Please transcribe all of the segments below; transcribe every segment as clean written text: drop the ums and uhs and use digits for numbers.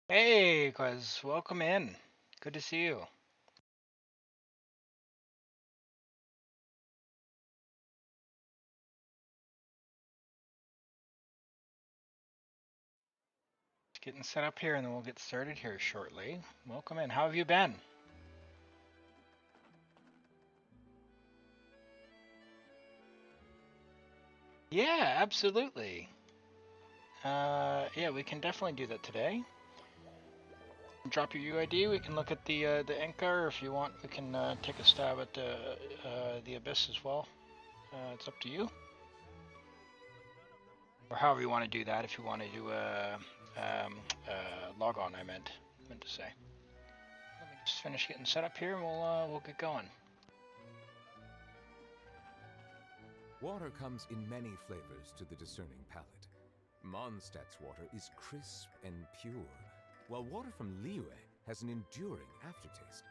Hey, Quez, welcome in. Good to see you. Just getting set up here and then we'll get started here shortly. Welcome in. How have you been? Yeah, absolutely. Yeah, we can definitely do that today. Drop your UID. We can look at the Inca, or if you want, we can take a stab at the Abyss as well. It's up to you, or however you want to do that. If you want to do log on, I meant to say. Let me just finish getting set up here, and we'll get going. Water comes in many flavors to the discerning palate. Mondstadt's water is crisp and pure, while water from Liyue has an enduring aftertaste.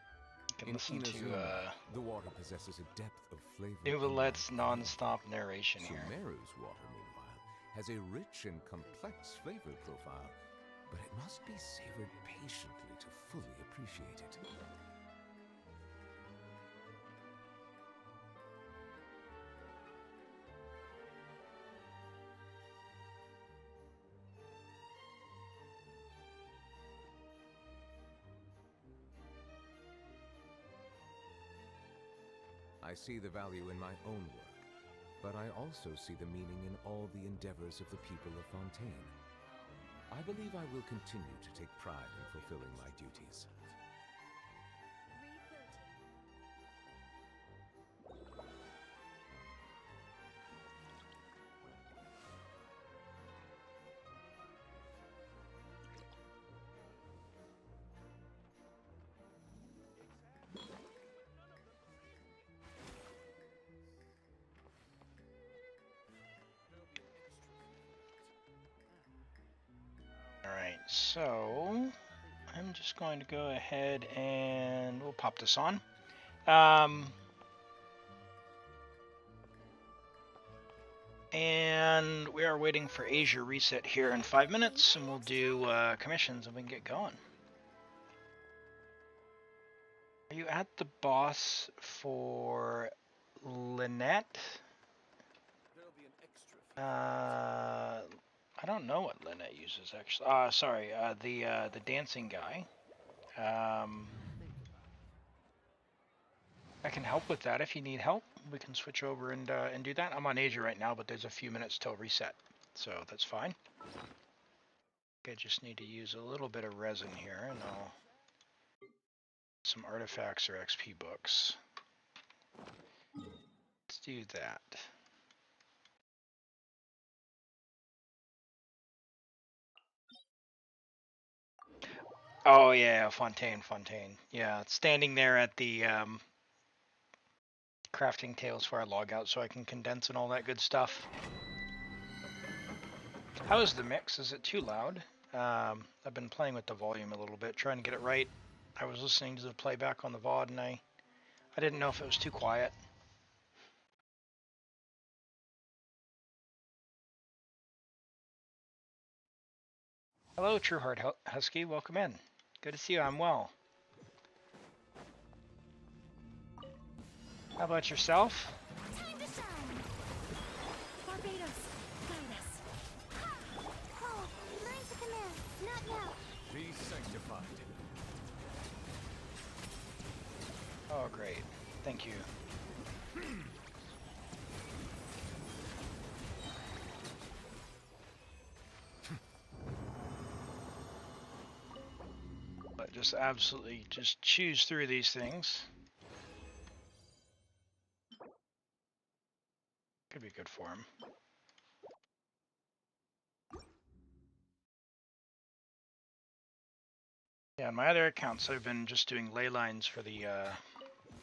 You can In listen to Inazuma, the water possesses a depth of flavor. Nuvalet's non-stop narration here. Sumeru's water, meanwhile, has a rich and complex flavor profile, but it must be savored patiently to fully appreciate it. I see the value in my own work, but I also see the meaning in all the endeavors of the people of Fontaine. I believe I will continue to take pride in fulfilling my duties. Alright, so I'm just going to go ahead and we'll pop this on. And we are waiting for Asia reset here in 5 minutes, and we'll do commissions and we can get going. Are you at the boss for Lynette? I don't know what Lynette uses actually. Sorry, the dancing guy. I can help with that if you need help. We can switch over and do that. I'm on Asia right now, but there's a few minutes till reset, so that's fine. I just need to use a little bit of resin here, and I'll some artifacts or XP books. Let's do that. Oh yeah, Fontaine. Yeah, standing there at the crafting tables for our logout, so I can condense and all that good stuff. How is the mix? Is it too loud? I've been playing with the volume a little bit, trying to get it right. I was listening to the playback on the VOD, and I didn't know if it was too quiet. Hello, Trueheart Husky. Welcome in. Good to see you. I'm well. How about yourself? Time to shine. Barbados, guide us. Oh, learn to command. Not now. Be sanctified. Oh, great. Thank you. But just absolutely just choose through these things. Could be good for him. Yeah, on my other accounts, I've been just doing ley lines for the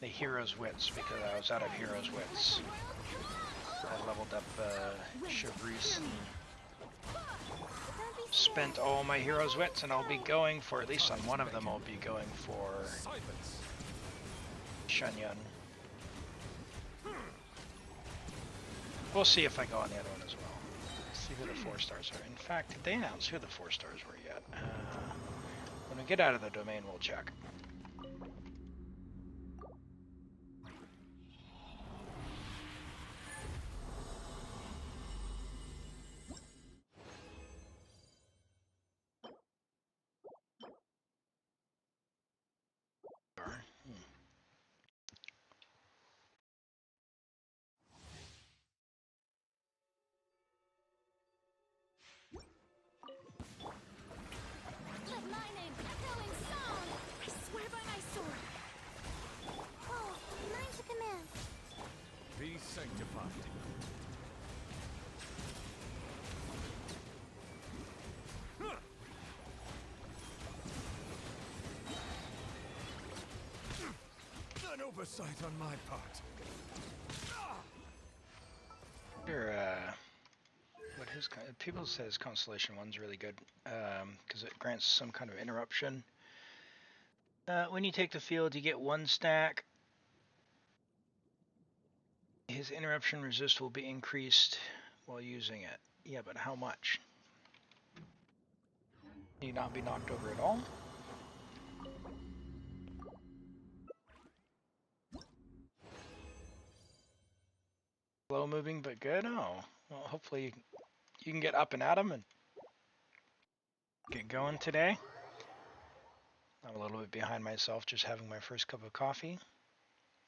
hero's wits because I was out of hero's wits. I leveled up Chevreuse and spent all my hero's wits, and I'll be going for, at least on one of them, I'll be going for Shunyun. We'll see if I go on the other one as well. See who the 4 stars are. In fact, did they announce who the 4 stars were yet? we get out of the domain, we'll check. Let my name echo in song! I swear by my sword! Oh, mine to command! Be sanctified. An oversight on my part. Sure, what his people says Constellation 1's really good because it grants some kind of interruption. When you take the field, you get 1 stack. His interruption resist will be increased while using it. Yeah, but how much? Can you not be knocked over at all? Slow moving but good? Oh, well, hopefully you can get up and at him and get going today. I'm a little bit behind myself just having my first cup of coffee.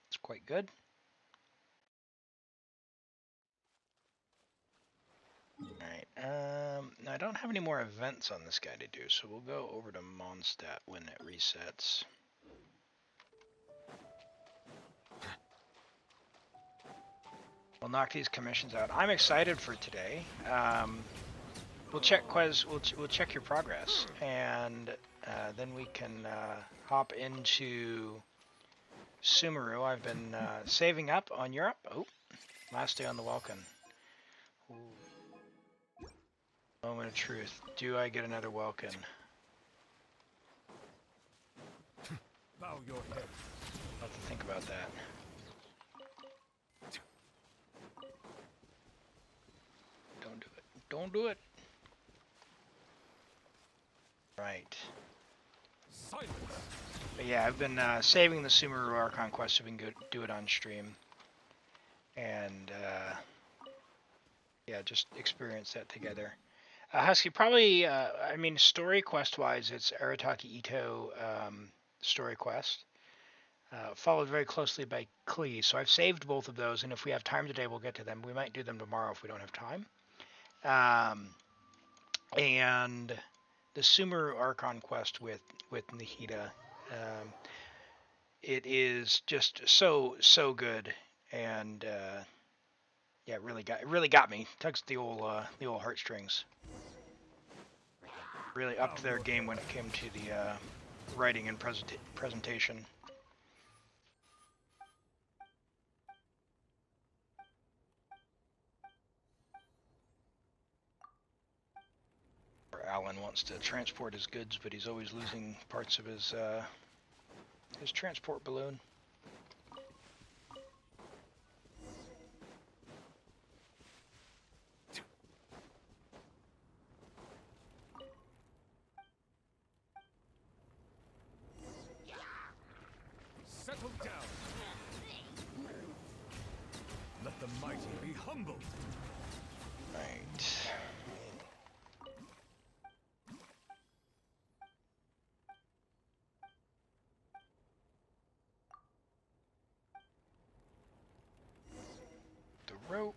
It's quite good. Alright, now I don't have any more events on this guy to do, so we'll go over to Mondstadt when it resets. We'll knock these commissions out. I'm excited for today. We'll check Quez. We'll check your progress, and then we can hop into Sumeru. I've been saving up on Europe. Oh, last day on the Welkin. Ooh. Moment of truth. Do I get another Welkin? Bow your head. I'll have to think about that. Don't do it. Don't do it. Right. Silence. But yeah, I've been saving the Sumeru Archon quest so we can do it on stream. And yeah, just experience that together. Husky, probably, I mean, story quest-wise, it's Arataki Ito story quest. Followed very closely by Klee. So I've saved both of those, and if we have time today, we'll get to them. We might do them tomorrow if we don't have time. And the Sumeru Archon quest with Nihida. It is just so good, and yeah, it really got me. Tugs the old heartstrings. Really upped their game when it came to the writing and presentation. Alan wants to transport his goods, but he's always losing parts of his transport balloon. Settle down. Let the mighty be humbled. Right. The rope.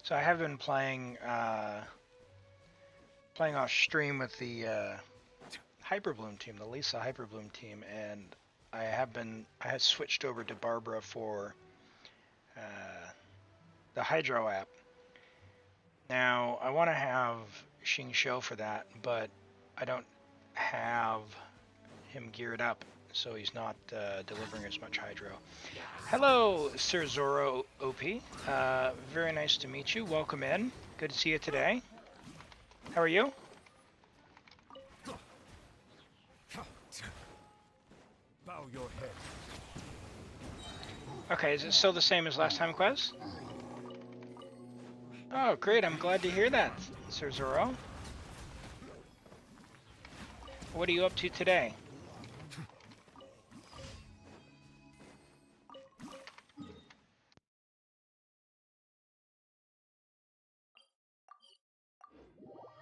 So I have been playing playing off stream with the Hyperbloom team, the Lisa Hyperbloom team, and I had switched over to Barbara for the Hydro app. Now I want to have Xing Shou for that, but I don't have him geared up, so he's not delivering as much Hydro. Hello, Sir Zoro OP. Very nice to meet you. Welcome in. Good to see you today. How are you? Bow your head. Okay, is it still the same as last time, Quez? Oh, great. I'm glad to hear that, Sir Zoro. What are you up to today?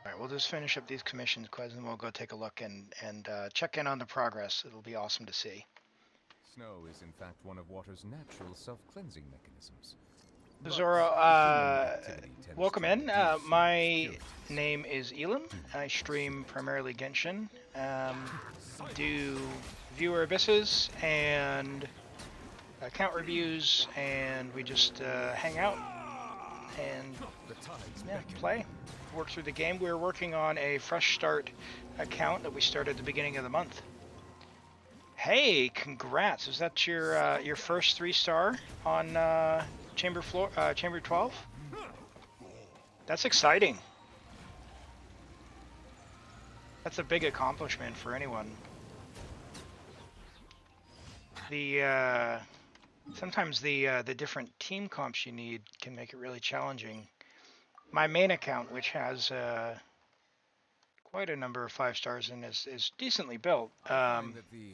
Alright, we'll just finish up these commissions, Quez, and we'll go take a look and check in on the progress. It'll be awesome to see. Snow is in fact one of water's natural self-cleansing mechanisms. Zoro, Activity tends welcome to in. reduce My impurities. name is Elam. I stream primarily Genshin. Do viewer abysses and account reviews, and we just hang out and The tides yeah, beckon. play. Work through the game. We're working on a fresh start account that we started at the beginning of the month. Hey, congrats! Is that your first 3-star on Chamber 12? That's exciting. That's a big accomplishment for anyone. The sometimes the different team comps you need can make it really challenging. My main account, which has quite a number of 5 stars and is decently built, I find that the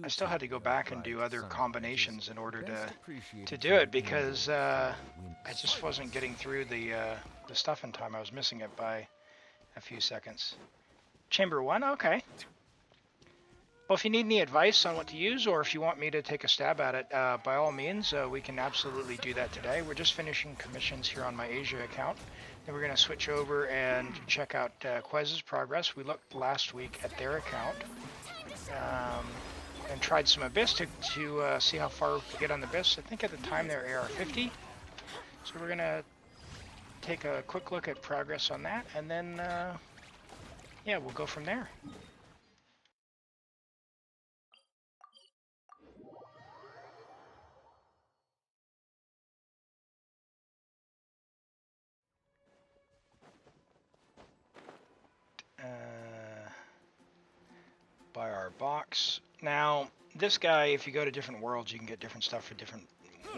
I still had to go beauty back of and do bright other sunlight combinations is in order best to appreciated do from it because indoors I when just wasn't getting through the stuff in time. I was missing it by a few seconds. Chamber 1, okay. Well, if you need any advice on what to use, or if you want me to take a stab at it, by all means, we can absolutely do that today. We're just finishing commissions here on my Asia account. Then we're going to switch over and check out Quez's progress. We looked last week at their account and tried some Abyss to see how far we could get on the Abyss. I think at the time they were AR 50. So we're going to take a quick look at progress on that, and then, yeah, we'll go from there. Buy our box. Now, this guy, if you go to different worlds, you can get different stuff for different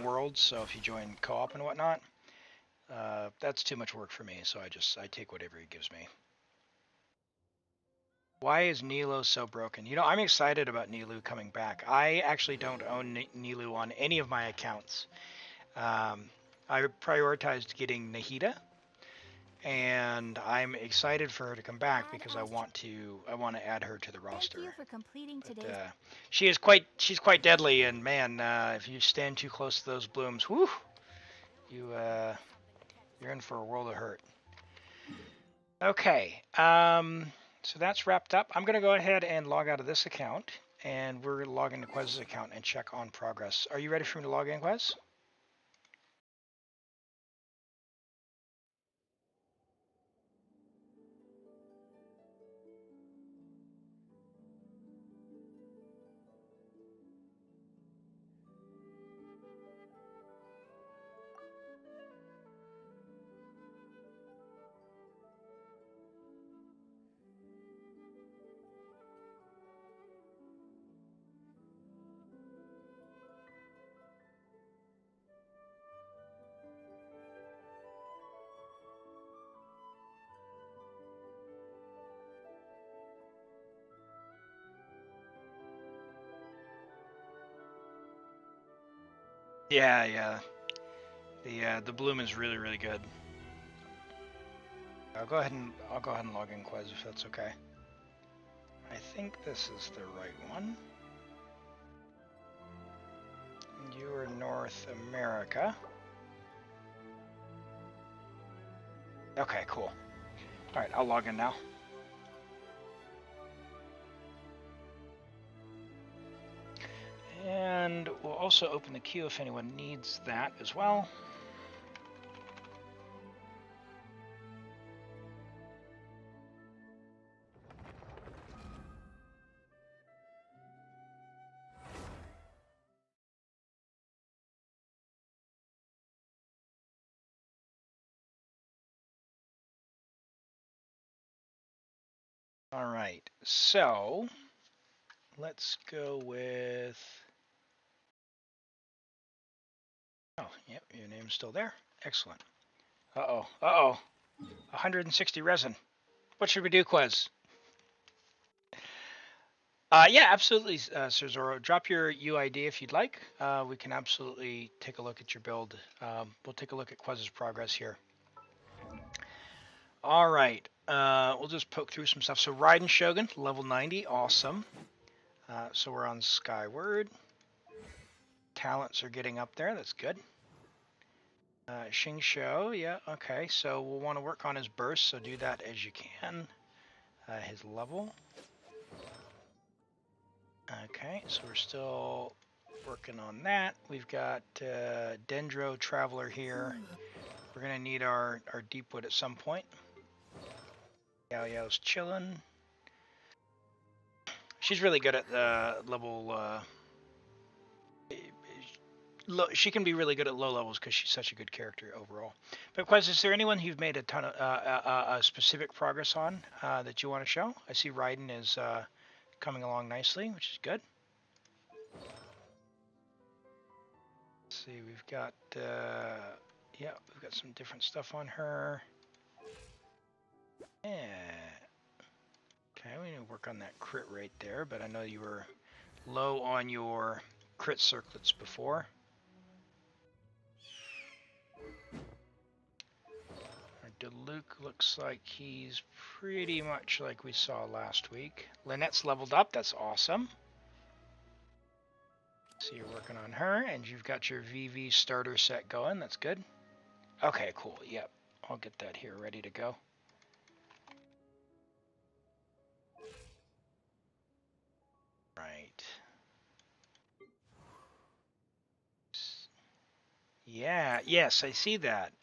worlds. So if you join co-op and whatnot, that's too much work for me. So I take whatever he gives me. Why is Nilo so broken? You know, I'm excited about Nilu coming back. I actually don't own Nilu on any of my accounts. I prioritized getting Nahida, and I'm excited for her to come back because I want to add her to the roster. Thank you for completing But today's. she's quite deadly, and man, if you stand too close to those blooms, whoo, you're in for a world of hurt. Okay, so that's wrapped up. I'm gonna go ahead and log out of this account, and we're gonna log into Quez's account and check on progress. Are you ready for me to log in, Quez? Yeah. The bloom is really good. I'll go ahead and log in, Quez, if that's okay. I think this is the right one. You are North America. Okay, cool. All right, I'll log in now. And we'll also open the queue if anyone needs that as well. All right, so let's go with. Oh, yep, your name's still there. Excellent. Uh-oh, uh-oh. 160 resin. What should we do, Quez? Yeah, absolutely, Sir Zoro. Drop your UID if you'd like. We can absolutely take a look at your build. We'll take a look at Quez's progress here. All right, we'll just poke through some stuff. So Raiden Shogun, level 90, awesome. So we're on Skyward. Talents are getting up there, that's good. Xing Shou, yeah, okay. So we'll want to work on his burst, so do that as you can. His level. Okay, so we're still working on that. We've got Dendro Traveler here. We're going to need our Deepwood at some point. Yao Yao's chilling. She's really good at the level... she can be really good at low levels because she's such a good character overall. But Quez, is there anyone you've made a ton of specific progress on that you want to show? I see Raiden is coming along nicely, which is good. Let's see, we've got yeah, we've got some different stuff on her. Yeah. Okay, we need to work on that crit rate there, but I know you were low on your crit circlets before. Deluke looks like he's pretty much like we saw last week. Lynette's leveled up, that's awesome. So you're working on her, and you've got your VV starter set going, that's good. Okay, cool, yep. I'll get that here ready to go. Right. Yeah, yes, I see that.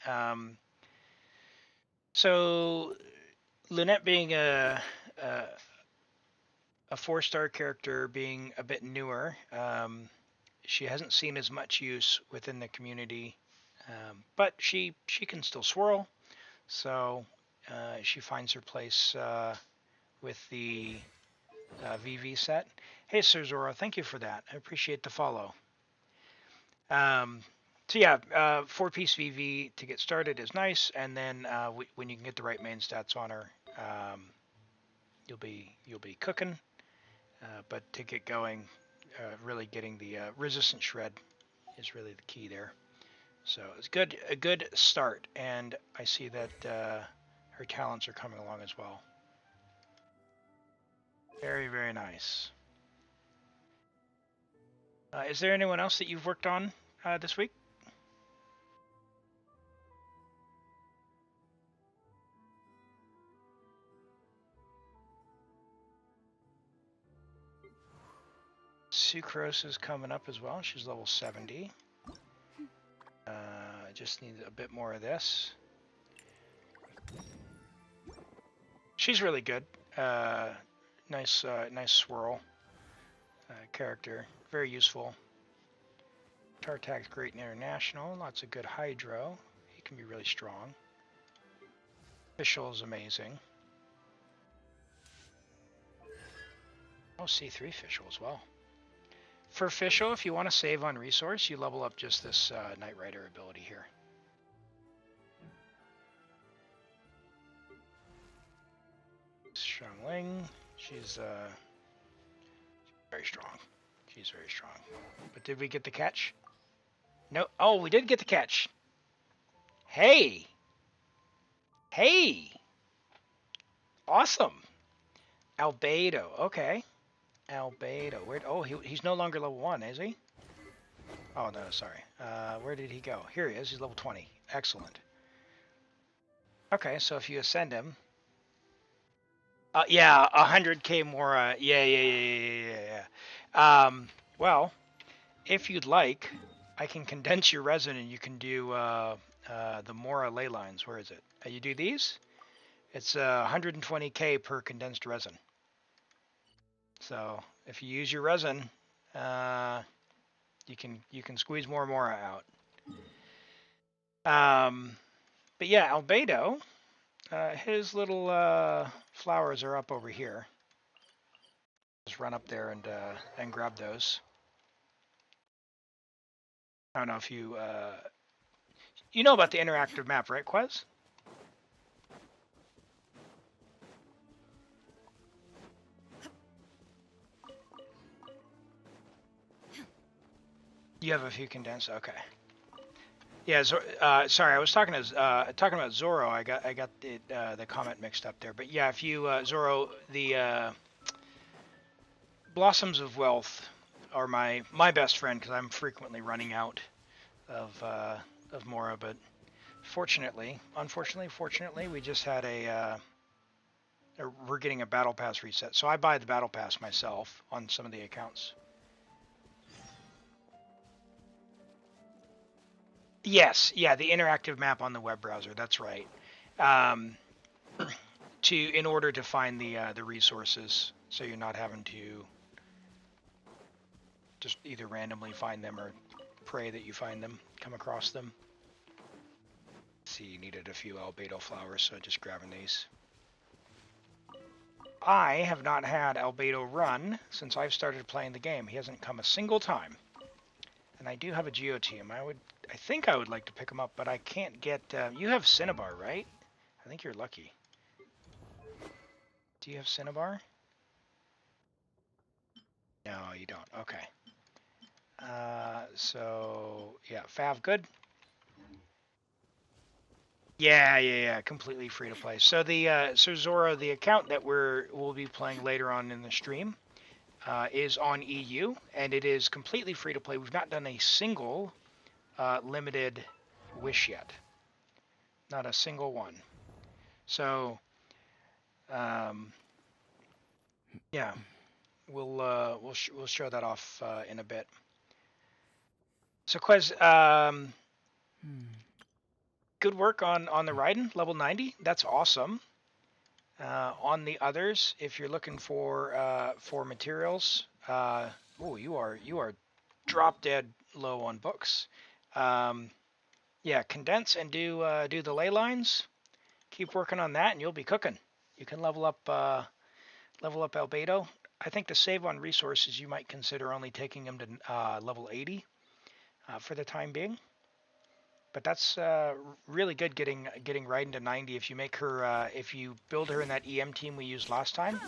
So Lynette being a 4-star character, being a bit newer, she hasn't seen as much use within the community, but she can still swirl. So she finds her place with the VV set. Hey, Sir Zoro, thank you for that. I appreciate the follow. So yeah, 4-piece VV to get started is nice, and then when you can get the right main stats on her, you'll be cooking. But to get going, really getting the resistant shred is really the key there. So it's a good start, and I see that her talents are coming along as well. Very, very nice. Is there anyone else that you've worked on this week? Sucrose is coming up as well. She's level 70. I just need a bit more of this. She's really good. Nice swirl character. Very useful. Tartak's great in international. Lots of good hydro. He can be really strong. Fischl is amazing. Oh, C3 Fischl as well. For Fischl, if you want to save on resource, you level up just this Knight Rider ability here. Xiangling, she's very strong. She's very strong. But did we get the catch? No. Oh, we did get the catch. Hey. Hey. Awesome. Albedo. Okay. Albedo. Where? Oh, he's no longer level 1, is he? Oh, no, sorry. Where did he go? Here he is. He's level 20. Excellent. Okay, so if you ascend him, Yeah, 100k more. Yeah. Well, if you'd like, I can condense your resin and you can do the Mora ley lines. Where is it? You do these? It's 120k per condensed resin. So if you use your resin, uh, you can squeeze more Mora out. But yeah, Albedo, his little flowers are up over here. Just run up there and grab those. I don't know if you know about the interactive map, right, Quez? You have a few condensed. Okay. Yeah. Sorry, I was talking about Zoro. I got the comment mixed up there. But yeah, if you Zoro, the Blossoms of Wealth are my best friend because I'm frequently running out of Mora. But fortunately, we just had we're getting a battle pass reset. So I buy the battle pass myself on some of the accounts. Yes, yeah, the interactive map on the web browser. That's right. Um, in order to find the resources, so you're not having to just either randomly find them or pray that you find them, come across them. See, you needed a few albedo flowers, so just grabbing these. I have not had albedo run since I've started playing the game. He hasn't come a single time. And I do have a geoteam. I think I would like to pick him up, but I can't get. You have Cinnabar, right? I think you're lucky. Do you have Cinnabar? No, you don't. Okay. So yeah, Fav, good. Yeah. Completely free to play. So so Zora, the account that we'll be playing later on in the stream, is on EU, and it is completely free to play. We've not done a single limited wish yet, not a single one. So yeah, we'll show that off in a bit. So Quez, good work on the Raiden, level 90. That's awesome. On the others, if you're looking for materials, you are drop dead low on books. Yeah, condense and do the ley lines. Keep working on that, and you'll be cooking. You can level up albedo. I think to save on resources, you might consider only taking them to level 80 for the time being. But that's really good getting right into 90. If you make her, if you build her in that EM team we used last time,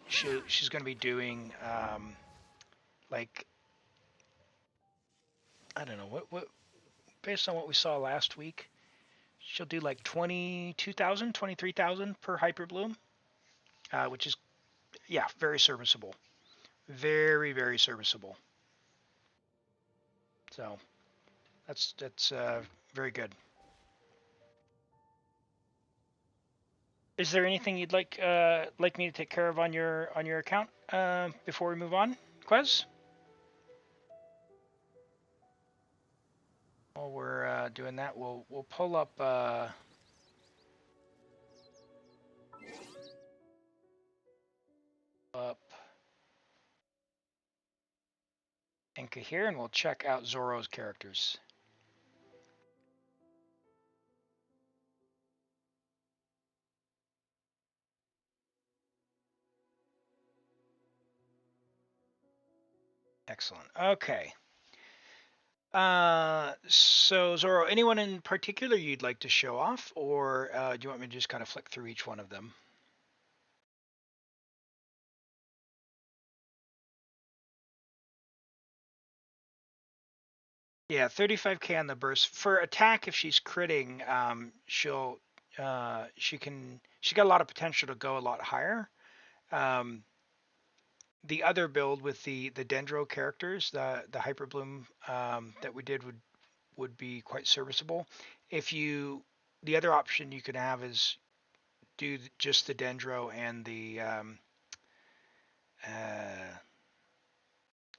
she's going to be doing like, I don't know what based on what we saw last week, she'll do like 22,000, 23,000 per hyper bloom, which is very serviceable, very serviceable. So that's very good. Is there anything you'd like me to take care of on your account before we move on, Quez? While we're doing that, we'll pull up Inca here, and we'll check out Zoro's characters. Excellent. Okay. So Zoro, anyone in particular you'd like to show off, or do you want me to just kind of flick through each one of them? Yeah, 35k on the burst for attack. If she's critting, she got a lot of potential to go a lot higher. The other build with the Dendro characters, the Hyper Bloom that we did would be quite serviceable. The other option you could have is do just the Dendro and the uh,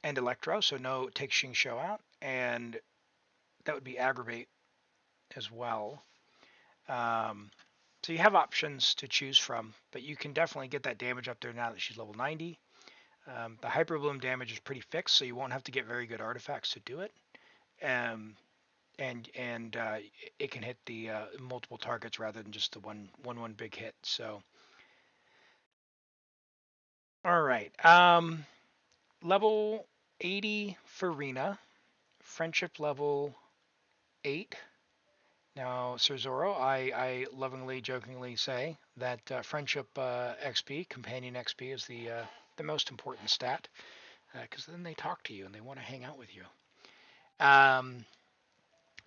and Electro, so no take Xing Shou out, and that would be Aggravate as well. So you have options to choose from, but you can definitely get that damage up there now that she's level 90. The Hyper Bloom damage is pretty fixed, so you won't have to get very good artifacts to do it. Um, and it can hit the multiple targets rather than just the one big hit. So, all right, level 80 Farina, friendship level 8. Now, Sir Zoro, I lovingly, jokingly say that friendship XP, companion XP, is the most important stat because then they talk to you and they want to hang out with you.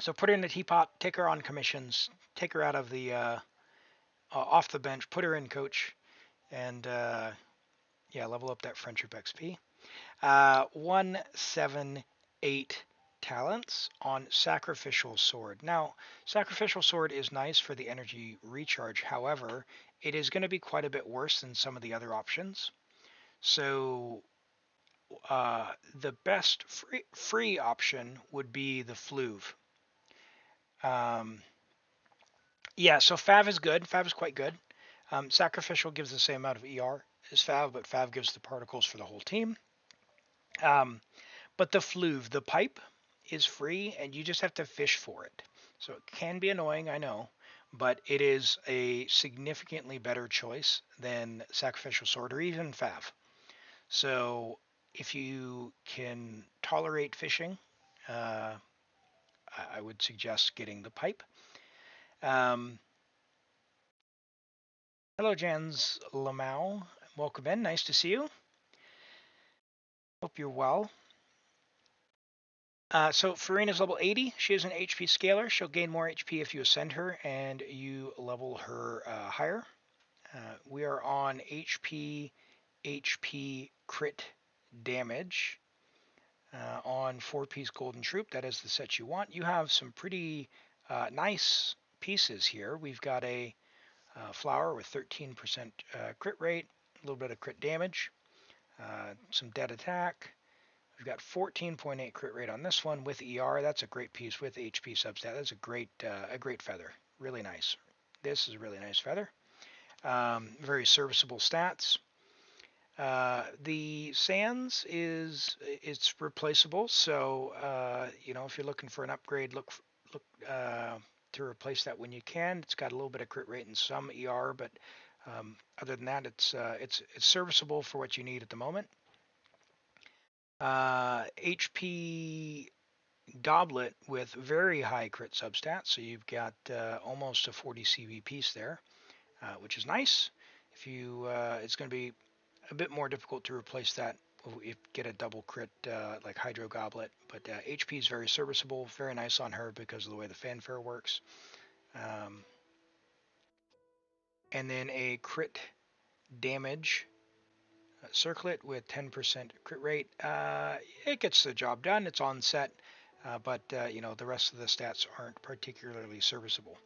So put her in the teapot, take her on commissions, take her out of the off the bench, put her in coach, and yeah, level up that friendship XP. 178 talents on Sacrificial Sword. Now, Sacrificial Sword is nice for the energy recharge. However, it is going to be quite a bit worse than some of the other options. So the best free option would be the Fluve. Yeah, so Fav is good. Fav is quite good. Sacrificial gives the same amount of ER as Fav, but Fav gives the particles for the whole team. But the Fluve, the pipe, is free, and you just have to fish for it. So it can be annoying, I know, but it is a significantly better choice than Sacrificial Sword or even Fav. So if you can tolerate fishing, I would suggest getting the pipe. Hello, Jans Lamau. Welcome in. Nice to see you. Hope you're well. So Farina's level 80. She is an HP scaler. She'll gain more HP if you ascend her and you level her higher. We are on HP crit damage on 4-piece Golden Troop. That is the set you want. You have some pretty nice pieces here. We've got a flower with 13% crit rate, a little bit of crit damage, some dead attack. We've got 14.8 crit rate on this one with ER. That's a great piece with HP substat. That's a great feather. Really nice. This is a really nice feather. Very serviceable stats. The Sands it's replaceable. So if you're looking for an upgrade, look to replace that when you can. It's got a little bit of crit rate and some ER, but other than that, it's serviceable for what you need at the moment. HP Goblet with very high crit substats, so you've got almost a 40 CV piece there, which is nice. If you, it's going to be a bit more difficult to replace that if you get a double crit like Hydro Goblet, but HP is very serviceable, very nice on her because of the way the fanfare works. And then a crit damage circlet with 10% crit rate. It gets the job done. It's on set, but the rest of the stats aren't particularly serviceable.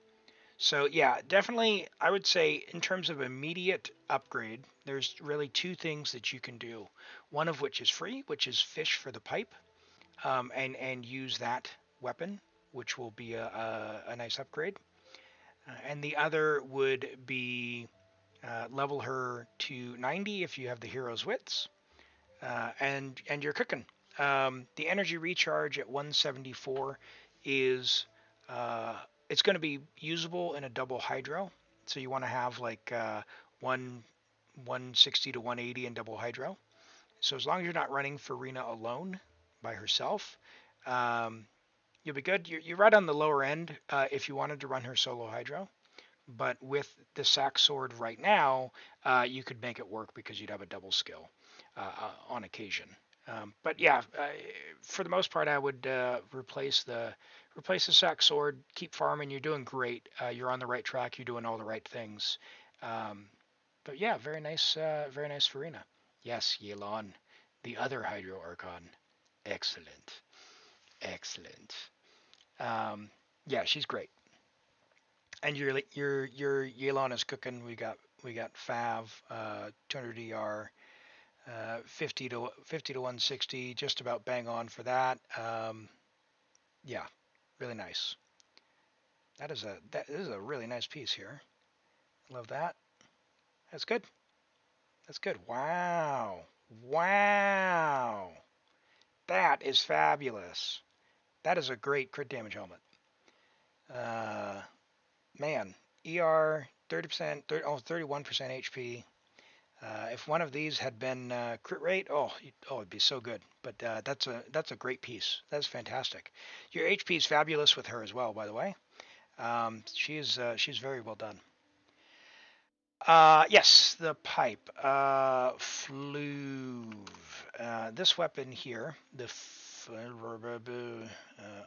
So yeah, definitely, I would say in terms of immediate upgrade, there's really two things that you can do. One of which is free, which is fish for the pipe, and use that weapon, which will be a nice upgrade. And the other would be level her to 90 if you have the hero's wits, and you're cooking. The energy recharge at 174 is it's going to be usable in a double hydro, so you want to have like 160 to 180 in double hydro. So as long as you're not running Farina alone by herself, you'll be good. You're right on the lower end if you wanted to run her solo hydro. But with the sack sword right now, you could make it work because you'd have a double skill on occasion. But yeah, for the most part, I would replace the sack sword. Keep farming. You're doing great. You're on the right track. You're doing all the right things. But yeah, very nice Farina. Yes, Yelon, the other Hydro Archon. Excellent, excellent. Yeah, she's great. And your Yelan is cooking. We got Fav, 200 ER, 50 to 160, just about bang on for that. Yeah, really nice. That is a really nice piece here. Love that. That's good. That's good. Wow. Wow. That is fabulous. That is a great crit damage helmet. Uh, Man, ER 30%, 31% HP. If one of these had been crit rate, it'd be so good. But that's a great piece. That's fantastic. Your HP is fabulous with her as well, by the way. She's very well done. Yes, the pipe. Fluve. This weapon here, the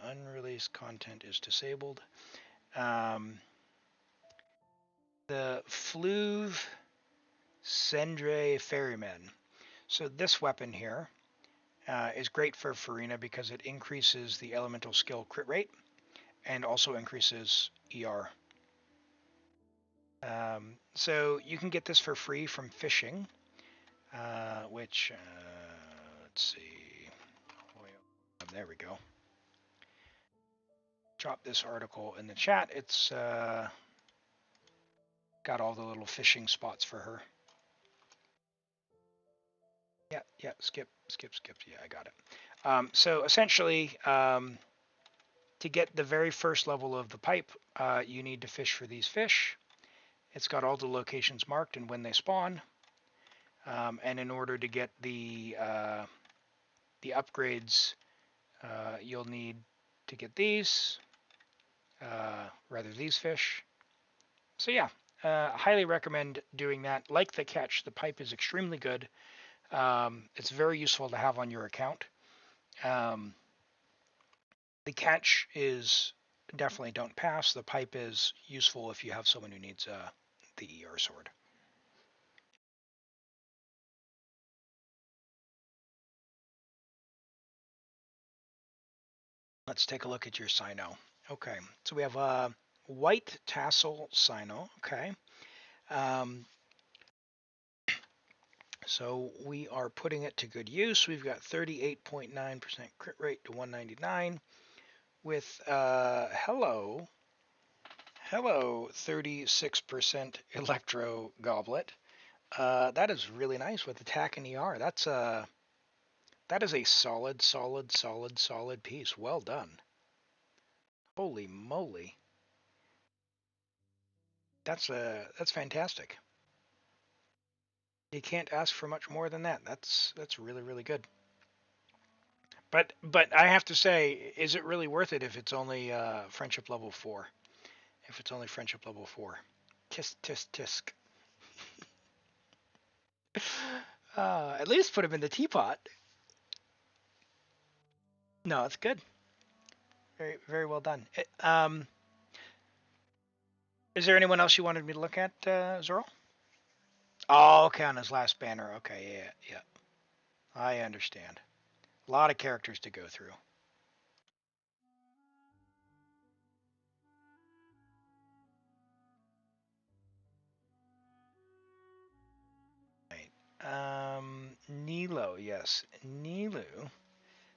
unreleased content is disabled. The Fluve Cendre Ferryman. So this weapon here is great for Farina because it increases the elemental skill crit rate and also increases ER. So you can get this for free from fishing, which, let's see, there we go. Drop this article in the chat. It's got all the little fishing spots for her. Yeah, skip. Yeah, I got it. So essentially, to get the very first level of the pipe, you need to fish for these fish. It's got all the locations marked and when they spawn. And in order to get the upgrades, you'll need to get these, these fish. So yeah, highly recommend doing that. Like the catch, the pipe is extremely good. It's very useful to have on your account. The catch is definitely don't pass. The pipe is useful if you have someone who needs the ER sword. Let's take a look at your Sino. Okay, so we have a white tassel Sino. Okay. So we are putting it to good use. We've got 38.9% crit rate to 199 with hello 36% electro goblet. That is really nice with attack and ER. That is a solid piece. Well done. Holy moly. That's fantastic. You can't ask for much more than that. That's really good. But I have to say, is it really worth it if it's only friendship level 4? If it's only friendship level 4. Tisk. At least put him in the teapot. No, it's good. Very well done. Is there anyone else you wanted me to look at, Zorl? Oh, okay, on his last banner. Okay, yeah. I understand. A lot of characters to go through. Right. Nilo, yes. Nilu.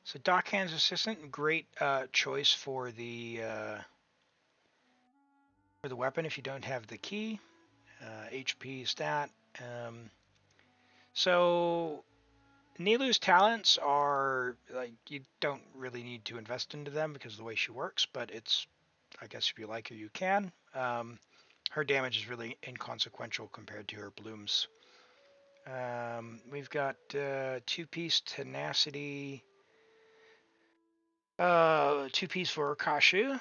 So Dockhand's Assistant, great choice for the weapon if you don't have the key. HP stat. So Nilu's talents are like you don't really need to invest into them because of the way she works, but it's I guess if you like her you can. Her damage is really inconsequential compared to her blooms. We've got 2-piece tenacity, 2-piece for Kashu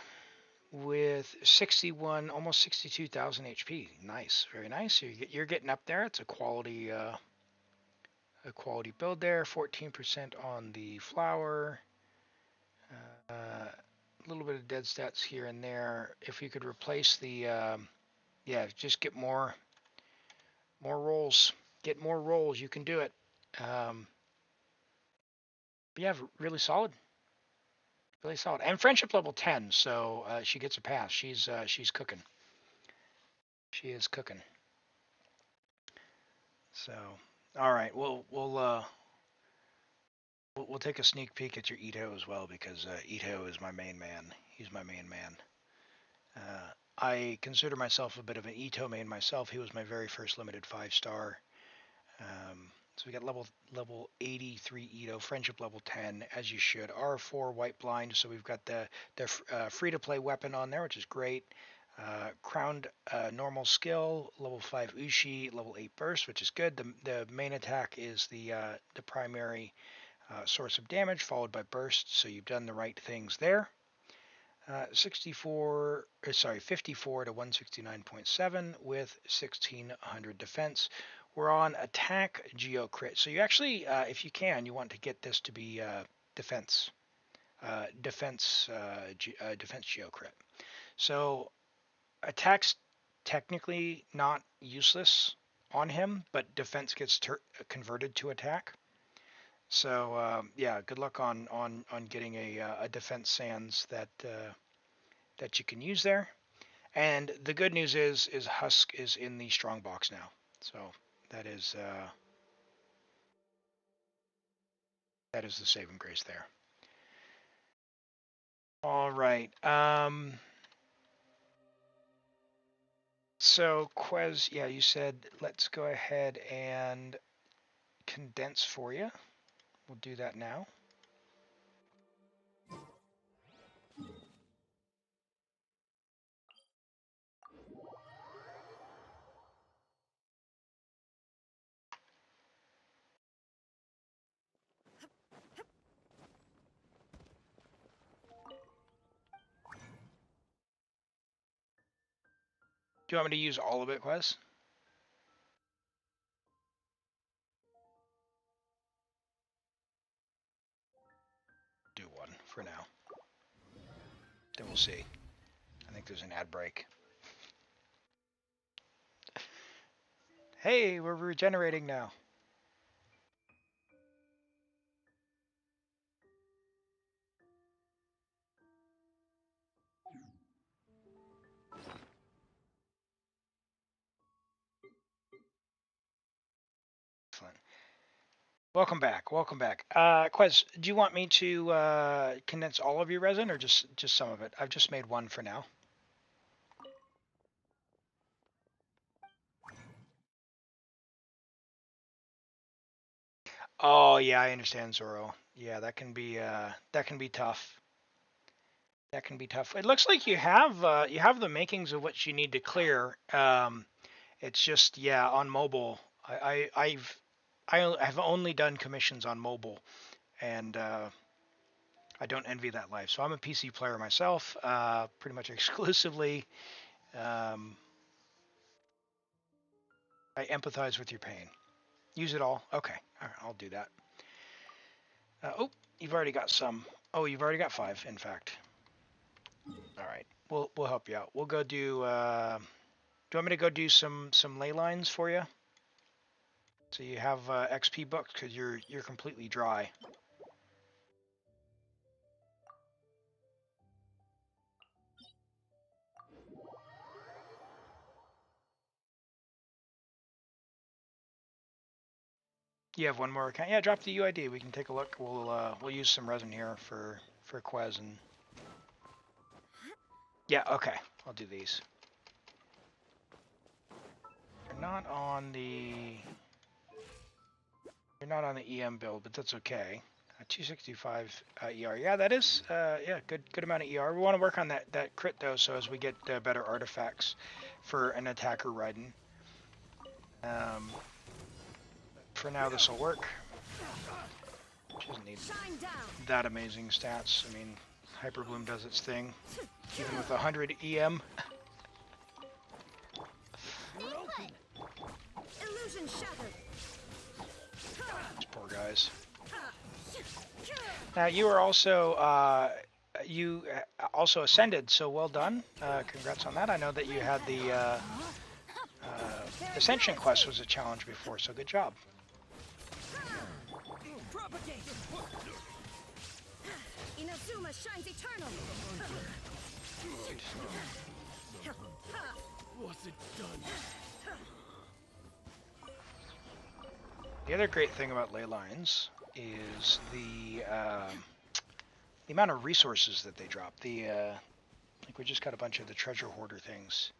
with 61, almost 62,000 HP. Nice, very nice. You're getting up there. It's a quality build there. 14% on the flower. A little bit of dead stats here and there. If you could replace the, just get more rolls. Get more rolls. You can do it. But yeah, really solid. Really solid. And friendship level 10, so she gets a pass. She's cooking. She is cooking. So, all right, we'll take a sneak peek at your Ito as well, because Ito is my main man. He's my main man. I consider myself a bit of an Ito main myself. He was my very first limited 5-star. So we got level 83 Ito, friendship level 10, as you should. R4 white blind, so we've got the free-to-play weapon on there, which is great. Crowned normal skill, level 5 Ushi, level 8 burst, which is good. The main attack is the primary source of damage, followed by burst, so you've done the right things there. 54 to 169.7 with 1600 defense. We're on attack geo crit, so you actually, if you can, you want to get this to be defense geo crit. So attacks technically not useless on him, but defense gets converted to attack. So yeah, good luck on getting a defense sans that you can use there. And the good news is Husk is in the strong box now. So that is the saving grace there. All right. So Quez, yeah, you said let's go ahead and condense for you. We'll do that now. Do you want me to use all of it, Quez? Do one for now. Then we'll see. I think there's an ad break. Hey, we're regenerating now. Excellent. Welcome back. Welcome back. Quez, do you want me to condense all of your resin or just some of it? I've just made one for now. Oh yeah, I understand, Zoro. Yeah, that can be tough. That can be tough. It looks like you have the makings of what you need to clear. It's just, yeah, on mobile. I've only done commissions on mobile, and I don't envy that life. So I'm a PC player myself, pretty much exclusively. I empathize with your pain. Use it all. Okay, all right, I'll do that. Oh, you've already got some. Oh, you've already got 5, in fact. All right, we'll help you out. We'll go do. Do you want me to go do some ley lines for you? So you have XP books because you're completely dry. You have one more account. Yeah, drop the UID. We can take a look. We'll use some resin here for Quez and. Yeah, okay. I'll do these. You're not on the EM build, but that's okay. 265 ER. Yeah, that is good amount of ER. We want to work on that crit though, so as we get better artifacts for an attacker riding. For now, this will work. She doesn't need that amazing stats. I mean, Hyper Bloom does its thing, even with 100 EM. Illusion shattered. These poor guys. Now you are also ascended, so well done. Congrats on that. I know that you had the Ascension quest was a challenge before, so good job. Inazuma shines eternal. Was it done? The other great thing about ley lines is the amount of resources that they drop. Like we just got a bunch of the treasure hoarder things.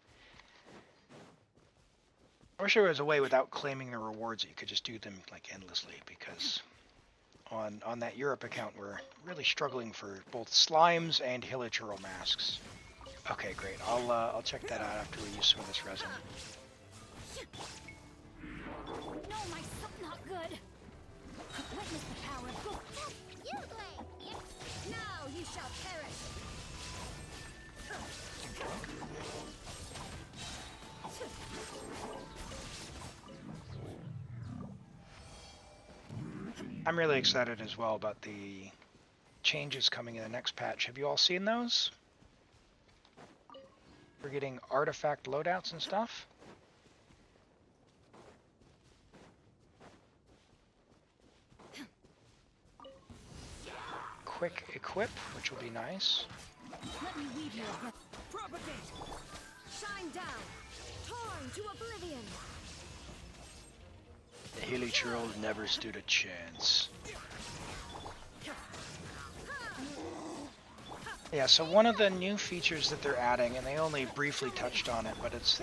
I wish there was a way without claiming the rewards that you could just do them like endlessly, because on that Europe account we're really struggling for both slimes and hilichurl masks. Okay, great. I'll check that out after we use some of this resin. No, my not good. Witness the power of good. You blame. Now you shall perish. I'm really excited as well about the changes coming in the next patch. Have you all seen those? We're getting artifact loadouts and stuff. Quick equip, which will be nice. Let me weave you a propagate. Shine down. Torn to oblivion. The hilichurl never stood a chance. Yeah, so one of the new features that they're adding, and they only briefly touched on it, but it's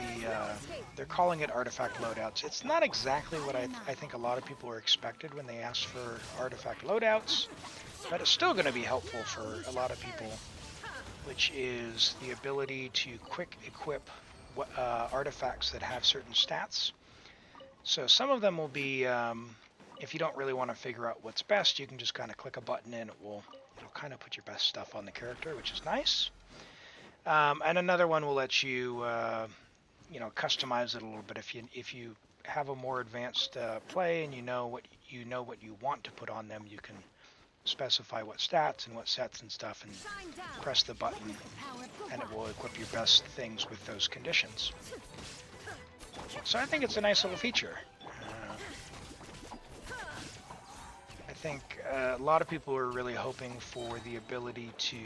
they're calling it artifact loadouts. It's not exactly what I think a lot of people are expected when they ask for artifact loadouts, but it's still going to be helpful for a lot of people, which is the ability to quick equip artifacts that have certain stats. So some of them will be, if you don't really want to figure out what's best, you can just kind of click a button and it'll kind of put your best stuff on the character, which is nice. And another one will let you, customize it a little bit. If you have a more advanced play and you know what you want to put on them, you can specify what stats and what sets and stuff, and press the button, and it will equip your best things with those conditions. So I think it's a nice little feature. I think a lot of people are really hoping for the ability to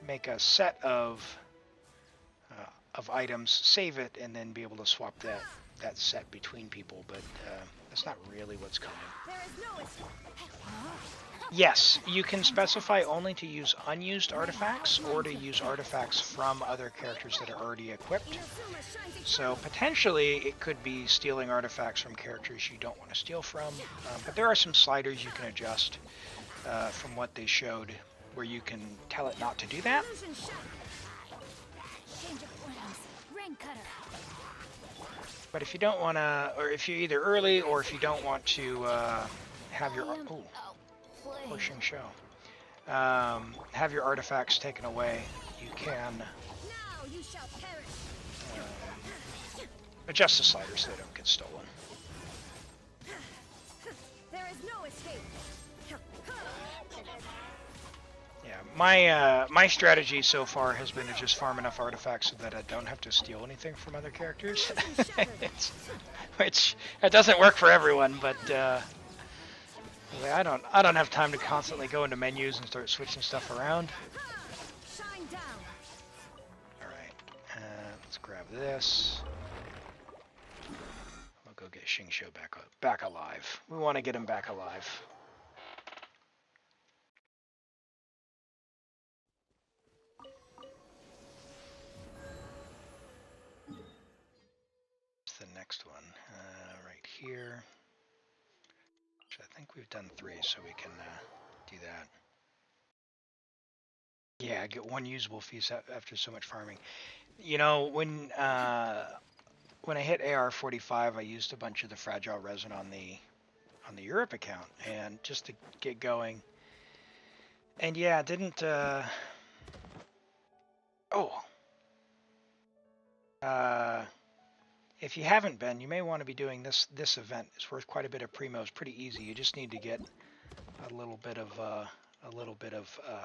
make a set of items, save it, and then be able to swap that set between people, but that's not really what's coming. Yes, you can specify only to use unused artifacts or to use artifacts from other characters that are already equipped. So potentially it could be stealing artifacts from characters you don't want to steal from, but there are some sliders you can adjust from what they showed where you can tell it not to do that. But if you don't want to, or if you're either early or if you don't want to have your... pushing show. Have your artifacts taken away, you can adjust the sliders so they don't get stolen. There is no escape. Yeah, my strategy so far has been to just farm enough artifacts so that I don't have to steal anything from other characters. Which it doesn't work for everyone, but I don't have time to constantly go into menus and start switching stuff around. Alright, let's grab this. I'll go get Xingqiu back alive. We want to get him back alive. What's the next one? Right here. I think we've done 3, so we can do that. Yeah, get 1 usable piece after so much farming. You know, when I hit AR45, I used a bunch of the fragile resin on the Europe account, and just to get going. And yeah, it didn't. If you haven't been, you may want to be doing this event. It's worth quite a bit of primo. It's pretty easy. You just need to get a little bit of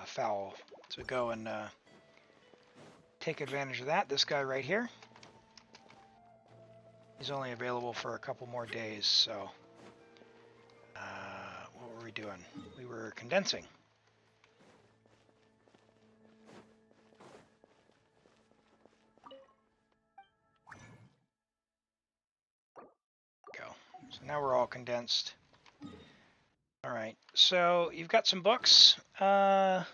foul. So go and take advantage of that. This guy right here. He's only available for a couple more days. So what were we doing? We were condensing. So Now we're all condensed. All right, so you've got some books. You've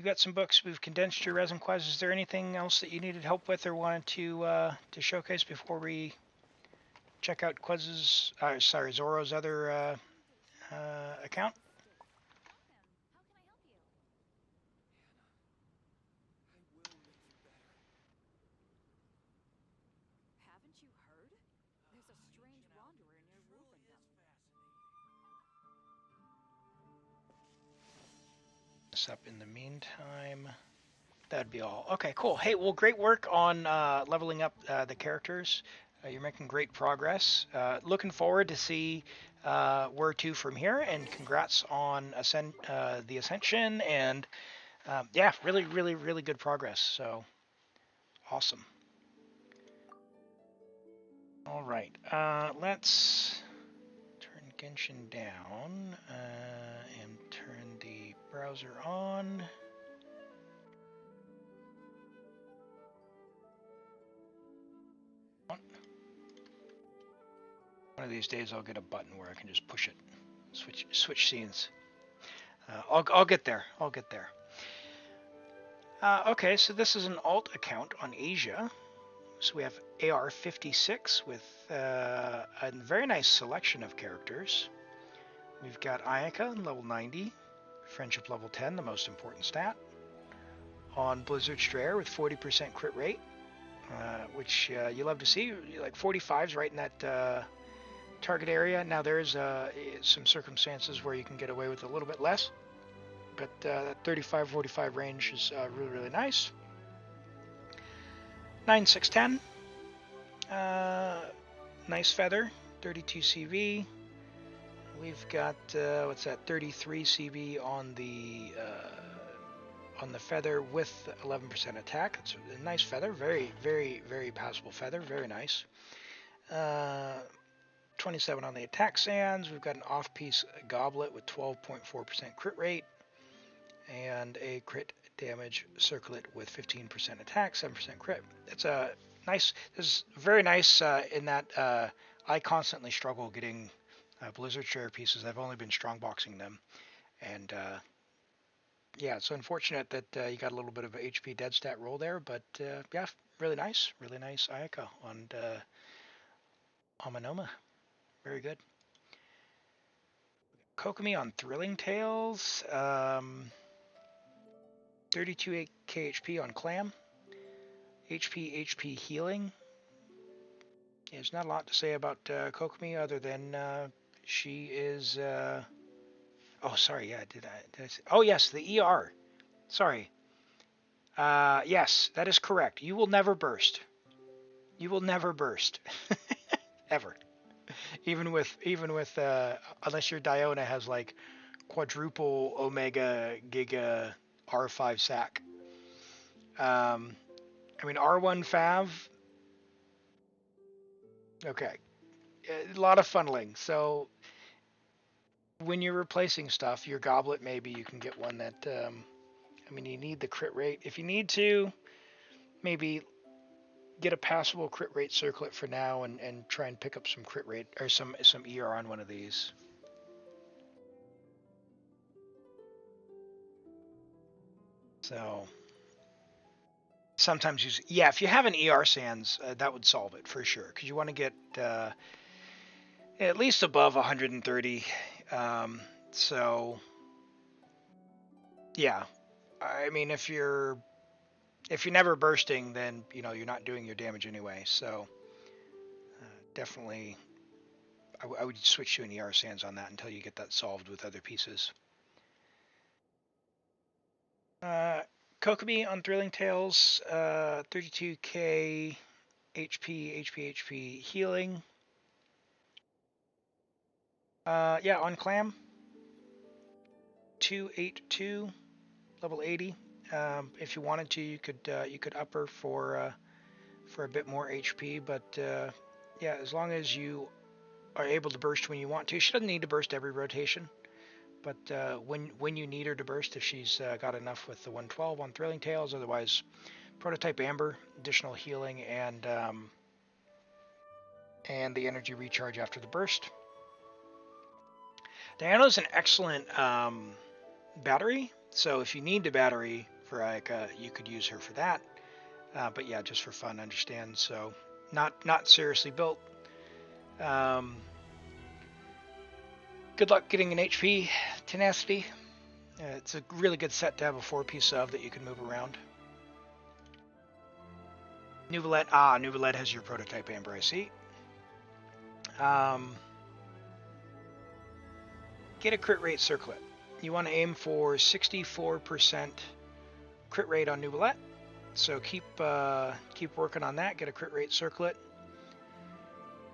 got some books. We've condensed your resin quiz. Is there anything else that you needed help with or wanted to showcase before we check out Quiz's? Sorry, Zoro's other account. Haven't you heard? There's a strange wanderer near Wolfendom. This up in the meantime. That'd be all. Okay, cool. Hey, well, great work on leveling up the characters. You're making great progress. Looking forward to see where to from here, and congrats on the Ascension, and yeah, really, really, really good progress. So awesome. All right, let's turn Genshin down and turn the browser on. One of these days I'll get a button where I can just push it, switch scenes. I'll get there. I'll get there. Okay, so this is an alt account on Asia. So we have AR56 with a very nice selection of characters. We've got Ayaka, level 90, Friendship level 10, the most important stat. On Blizzard Strayer with 40% crit rate, which you love to see. Like 45's right in that target area. Now there's some circumstances where you can get away with a little bit less, but that 35-45 range is really, really nice. 9610, nice feather, 32 CV. We've got what's that? 33 CV on the feather with 11% attack. It's a nice feather, very, very, very passable feather, very nice. 27 on the attack sands. We've got an off-piece goblet with 12.4% crit rate and a crit damage circlet with 15% attack, 7% crit. It's a nice. This is very nice in that I constantly struggle getting Blizzard Share pieces. I've only been strongboxing them, and yeah, it's unfortunate that you got a little bit of a HP dead stat roll there, but yeah, really nice Ayaka on Amanoma. Very good. Kokomi on Thrilling Tales. 32 KHP on Clam. HP healing. Yeah, there's not a lot to say about Kokomi other than she is. Oh, sorry. Yeah, did I say? Oh, yes, the ER. Sorry. Yes, that is correct. You will never burst. You will never burst. Ever. Even with unless your Diona has like quadruple Omega Giga R5 sack. I mean R1 Fav. Okay, a lot of funneling. So when you're replacing stuff, your goblet maybe you can get one that. I mean, you need the crit rate. If you need to, maybe get a passable crit rate circlet for now, and try and pick up some crit rate or some ER on one of these. So sometimes if you have an ER Sands, that would solve it for sure, because you want to get at least above 130. So yeah, I mean, if you're never bursting, then you're not doing your damage anyway. So definitely, I would switch to an ER Sands on that until you get that solved with other pieces. Kokomi on Thrilling Tales, 32k HP healing. Yeah, on Clam, 282, level 80. If you wanted to, you could up her for a bit more HP, but yeah, as long as you are able to burst when you want to. She doesn't need to burst every rotation, but when you need her to burst, if she's got enough with the 112 on Thrilling Tales, otherwise Prototype Amber, additional healing, and and the energy recharge after the burst. Diana's an excellent battery, so if you need the battery for Ayaka, you could use her for that. But yeah, just for fun, understand. So not seriously built. Good luck getting an HP tenacity. It's a really good set to have a 4-piece of that you can move around. Nuvolette, Nuvolette has your prototype Amber, I see. Get a crit rate circlet. You want to aim for 64% crit rate on Nuvolette. So keep working on that. Get a crit rate circlet.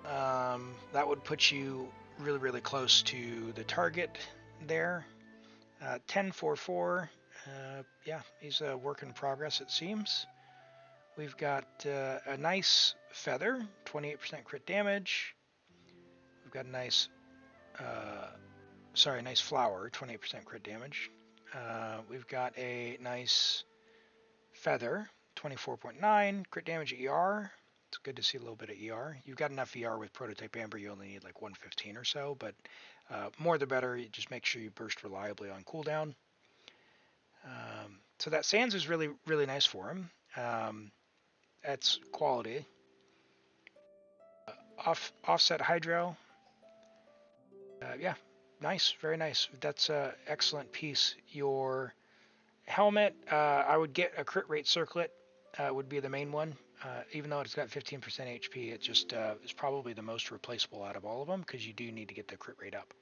That would put you really close to the target there. 1044. Yeah, he's a work in progress, it seems. We've got a nice feather, 28% crit damage. We've got a nice, nice flower, 28% crit damage. We've got a nice feather, 24.9 crit damage ER. It's good to see a little bit of ER. You've got enough ER with prototype Amber. You only need like 115 or so, but more the better. You just make sure you burst reliably on cooldown. So that Sands is really nice for him. That's quality. Offset Hydro. Yeah, nice, very nice. That's an excellent piece. Your helmet, I would get a crit rate circlet. Would be the main one. Even though it's got 15% HP, it just is probably the most replaceable out of all of them because you do need to get the crit rate up.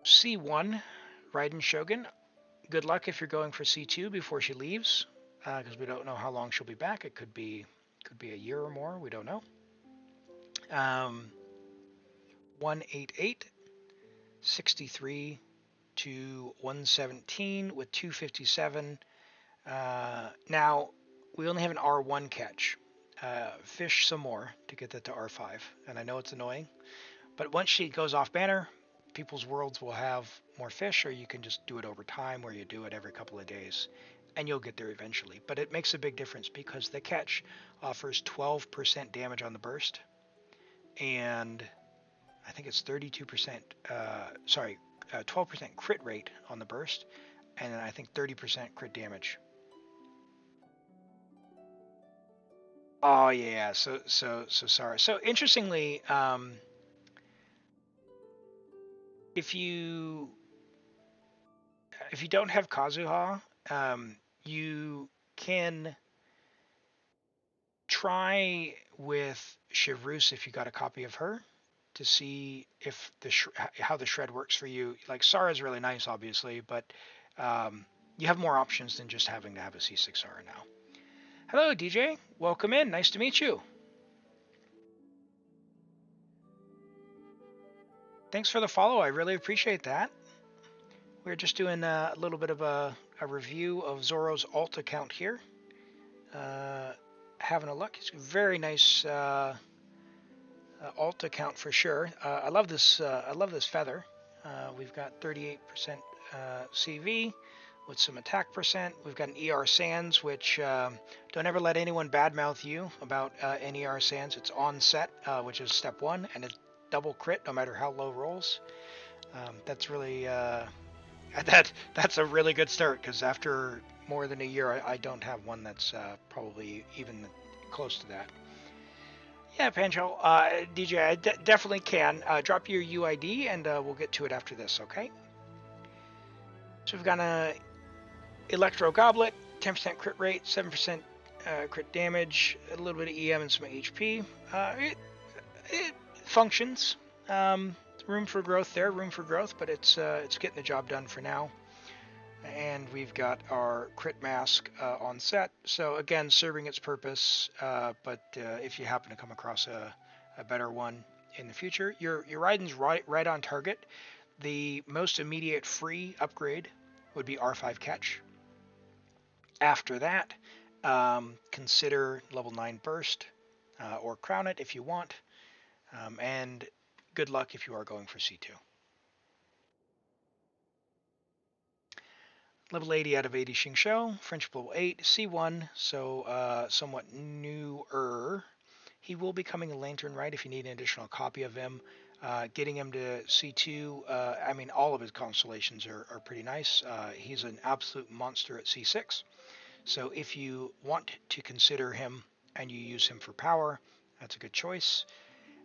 C1, Raiden Shogun. Good luck if you're going for C2 before she leaves, because we don't know how long she'll be back. It could be a year or more. We don't know. 188, 63 to 117 with 257. Now we only have an R1 catch. Fish some more to get that to R5, and I know it's annoying, but once she goes off banner, people's worlds will have more fish, or you can just do it over time where you do it every couple of days and you'll get there eventually. But it makes a big difference because the catch offers 12% damage on the burst, and I think it's 32%, 12% crit rate on the burst, and then I think 30% crit damage. Oh yeah, so sorry. So interestingly, if you don't have Kazuha, you can try with Shivrus if you got a copy of her to see if how the shred works for you. Like Sara's really nice, obviously, but you have more options than just having to have a C6 Sara now. Hello, DJ. Welcome in. Nice to meet you. Thanks for the follow. I really appreciate that. We're just doing a little bit of a review of Zoro's alt account here. Having a look. It's a very nice alt account for sure. I love this feather. We've got 38% CV with some attack percent. We've got an ER Sands, which don't ever let anyone badmouth you about an ER Sands. It's on set, which is step 1, and it's double crit no matter how low rolls. That's really that's a really good start, because after more than a year, I don't have one that's probably even close to that. Yeah, Pancho, DJ, I definitely can. Drop your UID and we'll get to it after this, okay? So we've got a Electro Goblet, 10% crit rate, 7% crit damage, a little bit of EM and some HP. It functions. Room for growth there, but it's getting the job done for now. And we've got our crit mask on set, so again, serving its purpose, but if you happen to come across a better one in the future, your Raiden's right on target. The most immediate free upgrade would be R5 catch. After that, consider level 9 burst, or crown it if you want, and good luck if you are going for C2. Level 80 out of 80 Xingqiu, Friendship level 8, C1, so somewhat newer. He will be coming a Lantern Rite if you need an additional copy of him. Getting him to C2, I mean, all of his constellations are pretty nice. He's an absolute monster at C6. So if you want to consider him and you use him for power, that's a good choice.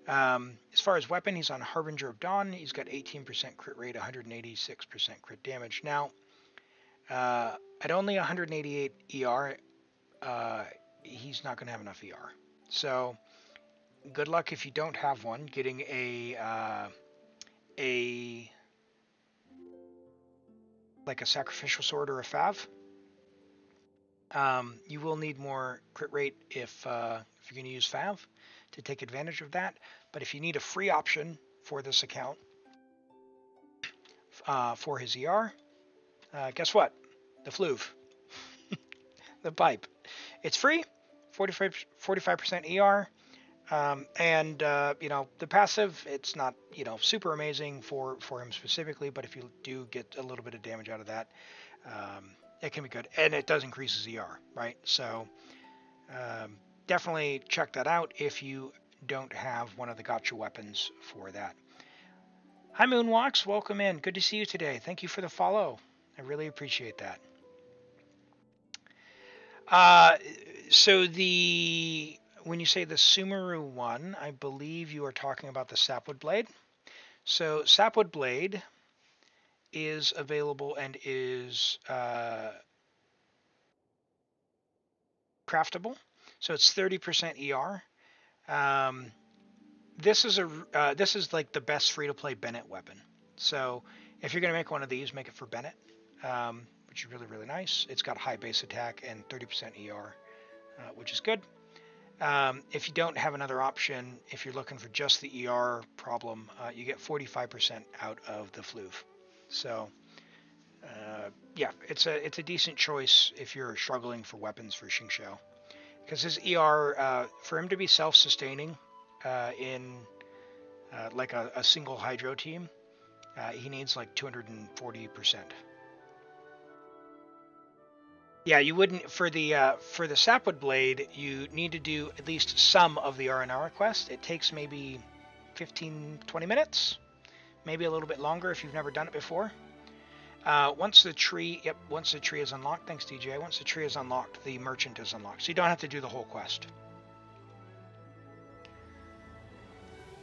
As far as weapon, he's on Harbinger of Dawn. He's got 18% crit rate, 186% crit damage. Now, at only 188 ER, he's not going to have enough ER. So good luck if you don't have one getting a like a sacrificial sword or a fav. You will need more crit rate if you're going to use fav to take advantage of that. But if you need a free option for this account for his ER, guess what? The Fluve, the pipe. It's free, 45% ER. And the passive, it's not super amazing for him specifically, but if you do get a little bit of damage out of that, it can be good, and it does increase his ER, right? So definitely check that out if you don't have one of the gotcha weapons for that. Hi Moonwalks, welcome in. Good to see you today. Thank you for the follow. I really appreciate that. So when you say the Sumeru one, I believe you are talking about the Sapwood Blade. So Sapwood Blade is available and is craftable. So it's 30% ER. This is like the best free-to-play Bennett weapon. So if you're going to make one of these, make it for Bennett, which is really, really nice. It's got high base attack and 30% ER, which is good. If you don't have another option, if you're looking for just the ER problem, you get 45% out of the Fluve. So yeah, it's a decent choice if you're struggling for weapons for Xingqiu, because his ER, for him to be self-sustaining in like a single Hydro team, he needs like 240%. Yeah, you wouldn't for the Sapwood Blade. You need to do at least some of the R&R quest. It takes maybe 15-20 minutes, maybe a little bit longer if you've never done it before. Once the tree is unlocked, thanks DJ. Once the tree is unlocked, the merchant is unlocked, so you don't have to do the whole quest.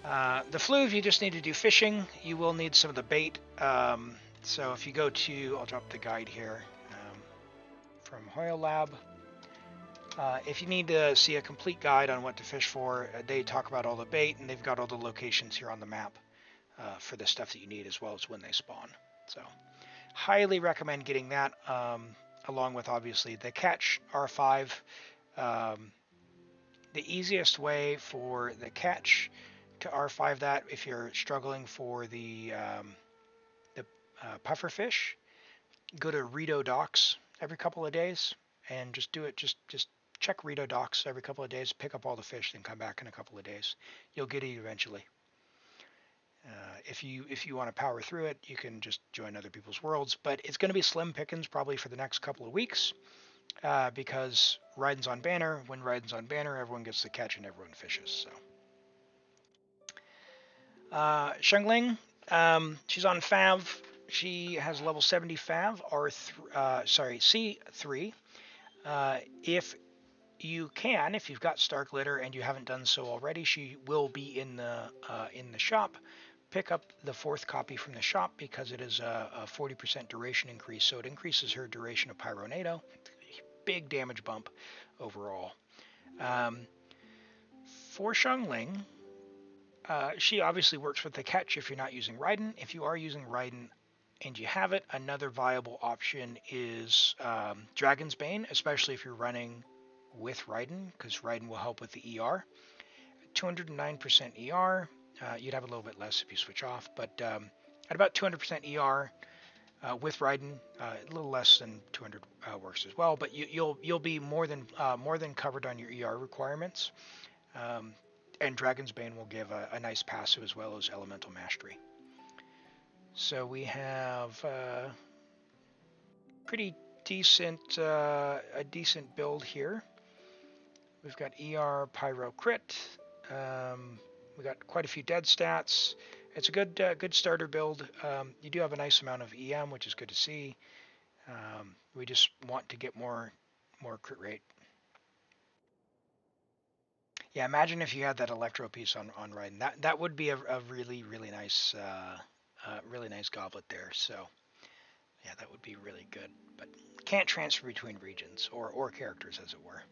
The Fluve, you just need to do fishing. You will need some of the bait. So if you go to, I'll drop the guide here. From Hoyle Lab. If you need to see a complete guide on what to fish for, they talk about all the bait, and they've got all the locations here on the map for the stuff that you need, as well as when they spawn. So highly recommend getting that, along with obviously the catch R5. The easiest way for the catch to R5 that, if you're struggling for the pufferfish, go to Rito Docks every couple of days and just do it. Just check Rito Docks every couple of days, pick up all the fish, then come back in a couple of days. You'll get it eventually. If you want to power through it, you can just join other people's worlds, but it's going to be slim pickings probably for the next couple of weeks, because Raiden's on banner. When Raiden's on banner, everyone gets the catch and everyone fishes. So Shengling, she's on Fav. She has level 70 Fav, C3. If you can, if you've got Star Glitter and you haven't done so already, she will be in the shop. Pick up the 4th copy from the shop because it is a 40% duration increase, so it increases her duration of Pyronado. Big damage bump overall. For Shengling, she obviously works with the catch if you're not using Raiden. If you are using Raiden and you have it, another viable option is Dragon's Bane, especially if you're running with Raiden, because Raiden will help with the ER. 209% ER. You'd have a little bit less if you switch off, but at about 200% ER with Raiden, a little less than 200 works as well. But you'll be more than covered on your ER requirements. And Dragon's Bane will give a nice passive as well as Elemental Mastery. So we have pretty decent, a decent build here. We've got ER, Pyro, Crit. We got quite a few dead stats. It's a good starter build. You do have a nice amount of EM, which is good to see. We just want to get more crit rate. Yeah, imagine if you had that electro piece on Raiden. That would be a really nice really nice goblet there. So yeah, that would be really good. But can't transfer between regions or characters, as it were.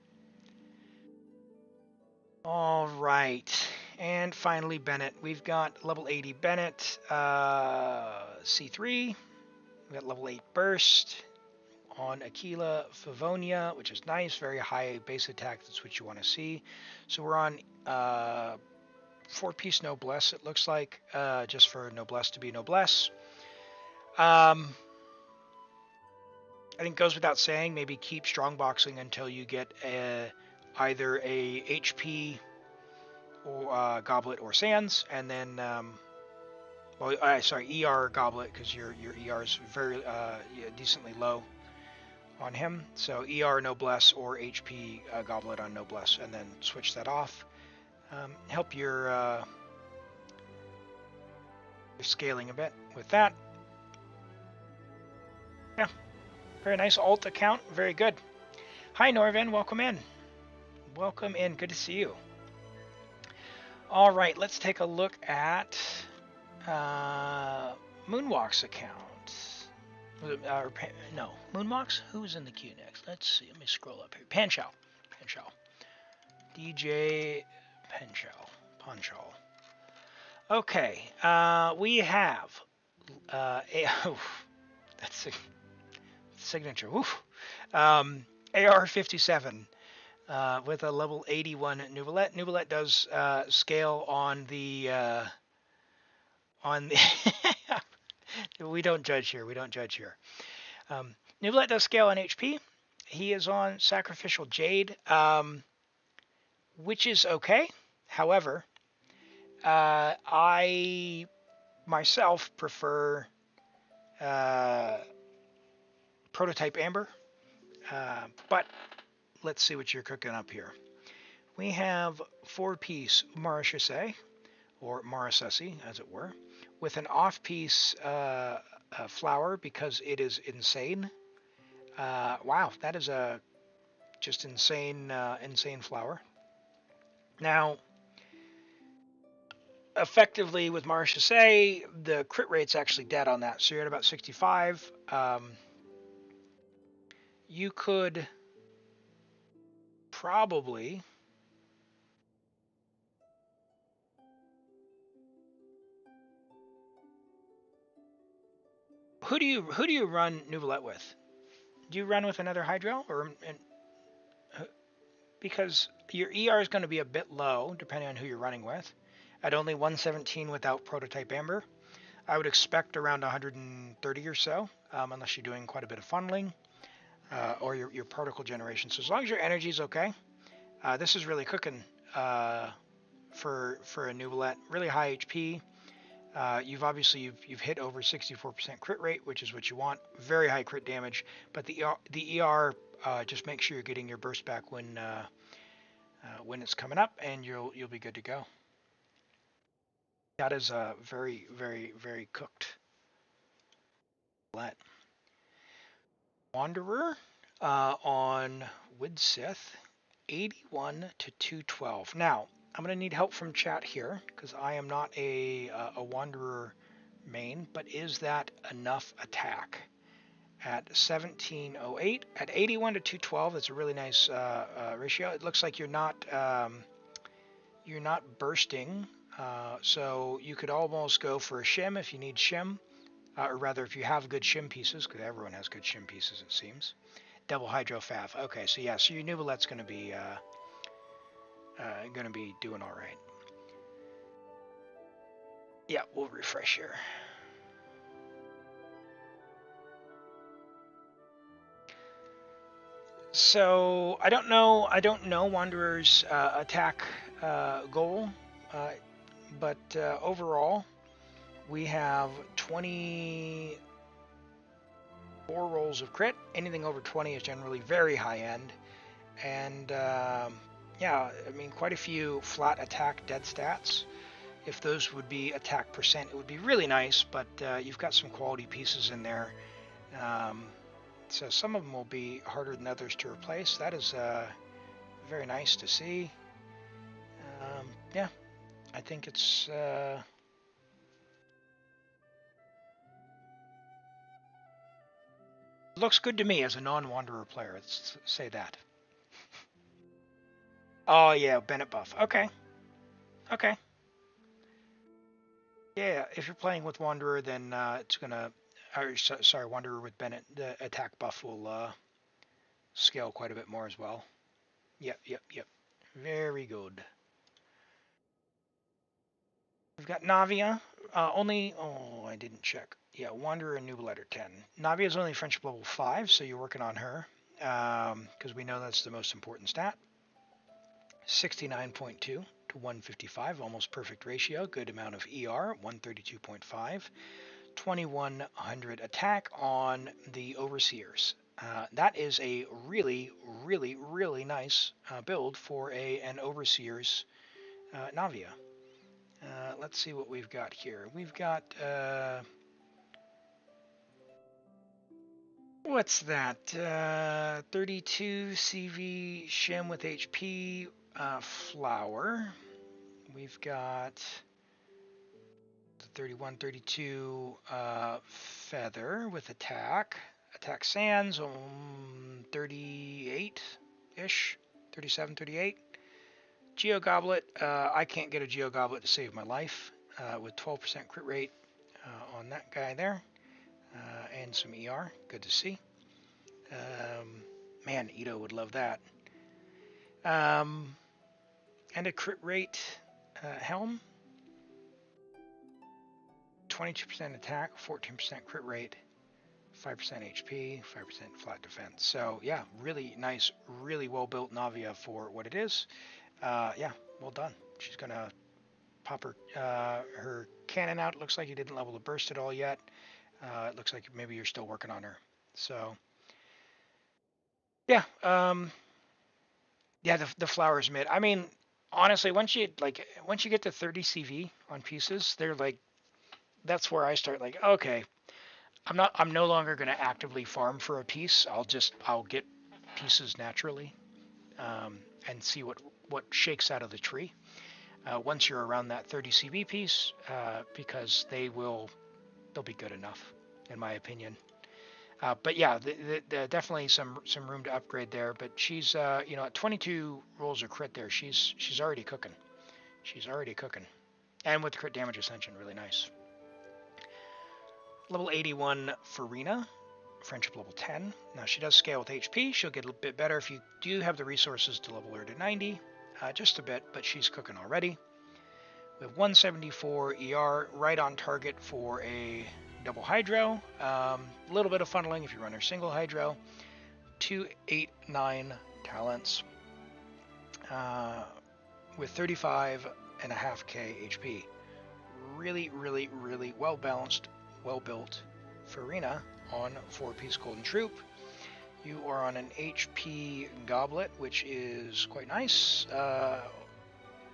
All right, and finally Bennett. We've got level 80 Bennett, C3. We got level 8 Burst on Aquila Favonia, which is nice, very high base attack. That's what you want to see. So we're on 4-piece Noblesse, it looks like, just for Noblesse to be Noblesse. I think it goes without saying, maybe keep strongboxing until you get either a HP or Goblet or Sands, and then sorry, ER Goblet, because your ER is very decently low on him. So ER Noblesse or HP Goblet on Noblesse, and then switch that off. Help your scaling a bit with that. Yeah, very nice alt account, very good. Hi Norvin, welcome in. Welcome in, good to see you. All right, let's take a look at Moonwalk's account. No, Moonwalk's? Who's in the queue next? Let's see, let me scroll up here. Panchow. DJ Panchow. Okay, we have that's a signature. AR-57 with a level 81 Nuvolette. Nuvolette does scale on the we don't judge here. Nuvolette does scale on HP. He is on Sacrificial Jade, which is okay. However, I myself prefer Prototype Amber, but let's see what you're cooking up here. We have 4-piece Marachese, or Marasesi, as it were, with an off-piece flower because it is insane. Wow, that is a just insane flower. Now, effectively with Marachese, the crit rate's actually dead on that, so you're at about 65. You could probably who do you run Nuvolette with? Do you run with another Hydrel, or because your ER is going to be a bit low depending on who you're running with, at only 117 without Prototype Amber. I would expect around 130 or so, unless you're doing quite a bit of funneling or your particle generation. So as long as your energy is okay, this is really cooking for a Nuvolette. Really high HP. You've hit over 64% crit rate, which is what you want. Very high crit damage, but the ER just make sure you're getting your burst back when it's coming up, and you'll be good to go. That is a very cooked let. Wanderer on Widsith, 81 to 212. Now, I'm going to need help from chat here because I am not a Wanderer main, but is that enough attack? At 1708, at 81 to 212, that's a really nice ratio. It looks like you're not bursting, so you could almost go for a shim if you need shim, or rather if you have good shim pieces, because everyone has good shim pieces it seems. Double Hydro Fav. Okay, so yeah, so your Nuvolette's going to be doing all right. Yeah, we'll refresh here. So I don't know Wanderer's attack goal, but overall we have 24 rolls of crit. Anything over 20 is generally very high end. And yeah, I mean, quite a few flat attack dead stats. If those would be attack percent, it would be really nice, but you've got some quality pieces in there. So some of them will be harder than others to replace. That is very nice to see. Yeah, I think it's looks good to me as a non-wanderer player. Let's say that. Oh yeah, Bennett buff. Okay, okay. Yeah, if you're playing with Wanderer, then it's gonna. Or, sorry, Wanderer with Bennett. The attack buff will scale quite a bit more as well. Yep, yep, yep. Very good. We've got Navia. Only. Oh, I didn't check. Yeah, Wanderer and Noob Letter 10. Navia is only friendship level 5, so you're working on her. Because we know that's the most important stat. 69.2 to 155, almost perfect ratio. Good amount of ER, 132.5. 2100 attack on the Overseers. That is a really, really, really nice build for an Overseers Navia. Let's see what we've got here. We've got what's that? 32 CV Shim with HP Flower. We've got 31, 32 Feather with attack. Attack Sands, 38-ish, 37, 38. Geo Goblet, I can't get a Geo Goblet to save my life with 12% crit rate on that guy there. And some ER, good to see. Man, Ito would love that. And a crit rate Helm. 22% attack, 14% crit rate, 5% HP, 5% flat defense. So yeah, really nice, really well built Navia for what it is. Yeah, well done. She's gonna pop her cannon out. Looks like you didn't level the burst at all yet. It looks like maybe you're still working on her. So yeah, yeah, the flowers mid. I mean, honestly, once you get to 30 CV on pieces, they're like, that's where I start like, okay, I'm no longer going to actively farm for a piece. I'll get pieces naturally, and see what shakes out of the tree. Once you're around that 30 CV piece, because they'll be good enough, in my opinion. But yeah, the definitely some room to upgrade there. But she's at 22 rolls of crit there, she's already cooking. She's already cooking, and with crit damage ascension, really nice. Level 81 Farina, friendship level 10. Now she does scale with HP. She'll get a bit better if you do have the resources to level her to 90. Just a bit, but she's cooking already. We have 174 ER, right on target for a double hydro. A little bit of funneling if you run her single hydro. 289 talents with 35.5k HP. Really, really, really well balanced, well built Farina on 4-piece Golden Troop. You are on an HP Goblet, which is quite nice.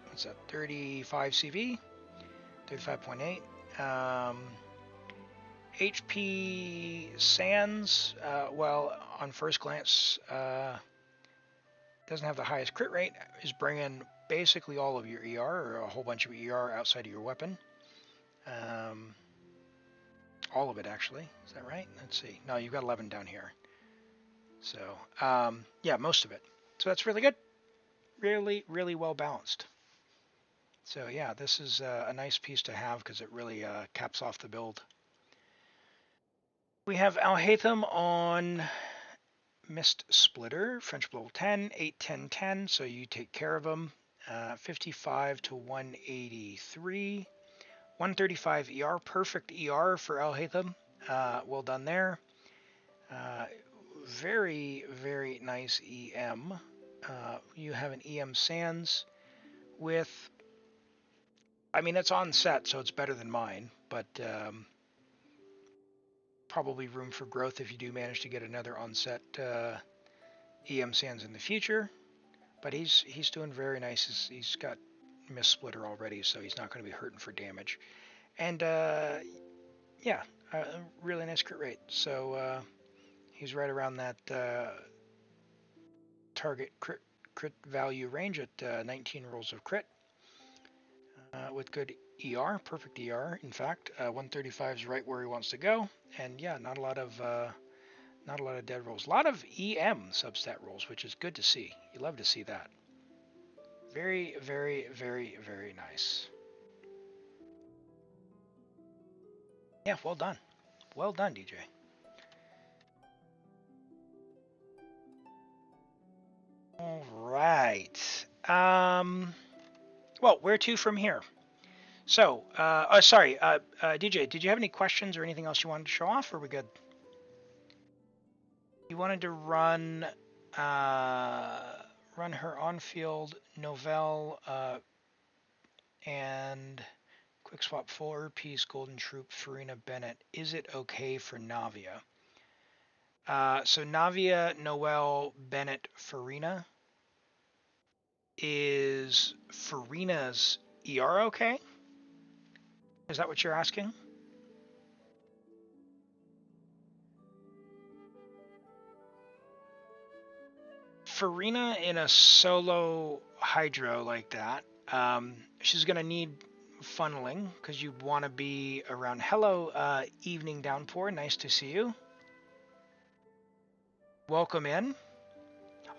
What's that? 35 CV, 35.8. HP Sands, well, on first glance, doesn't have the highest crit rate, is bringing basically all of your ER, or a whole bunch of ER outside of your weapon. All of it, actually. Is that right? Let's see. No, you've got 11 down here. So, yeah, most of it. So that's really good. Really, really well balanced. So yeah, this is a nice piece to have because it really caps off the build. We have Alhaitham on Mist Splitter, French level 10, 8, 10, 10, so you take care of him. 55 to 183. 135 ER, perfect ER for Alhaitham. Well done there. Very, very nice EM. You have an EM Sands with, I mean, it's on set, so it's better than mine, but probably room for growth if you do manage to get another onset EM Sands in the future. But he's doing very nice. He's got Miss Splitter already, so he's not going to be hurting for damage. And yeah, really nice crit rate. So he's right around that target crit value range at 19 rolls of crit with good ER, perfect ER. In fact, 135 is right where he wants to go. And yeah, not a lot of dead rolls. A lot of EM substat rolls, which is good to see. You love to see that. Very, very, very, very nice. Yeah, well done. Well done, DJ. All right. Well, where to from here? So, sorry, DJ, did you have any questions or anything else you wanted to show off, or are we good? You wanted to run her on-field Novell and quick swap 4-piece Golden Troop Farina Bennett. Is it okay for Navia? So Navia, Noel, Bennett, Farina. Is Farina's ER okay? Is that what you're asking? Farina in a solo hydro like that, she's going to need funneling because you want to be around. Hello, Evening Downpour. Nice to see you. Welcome in.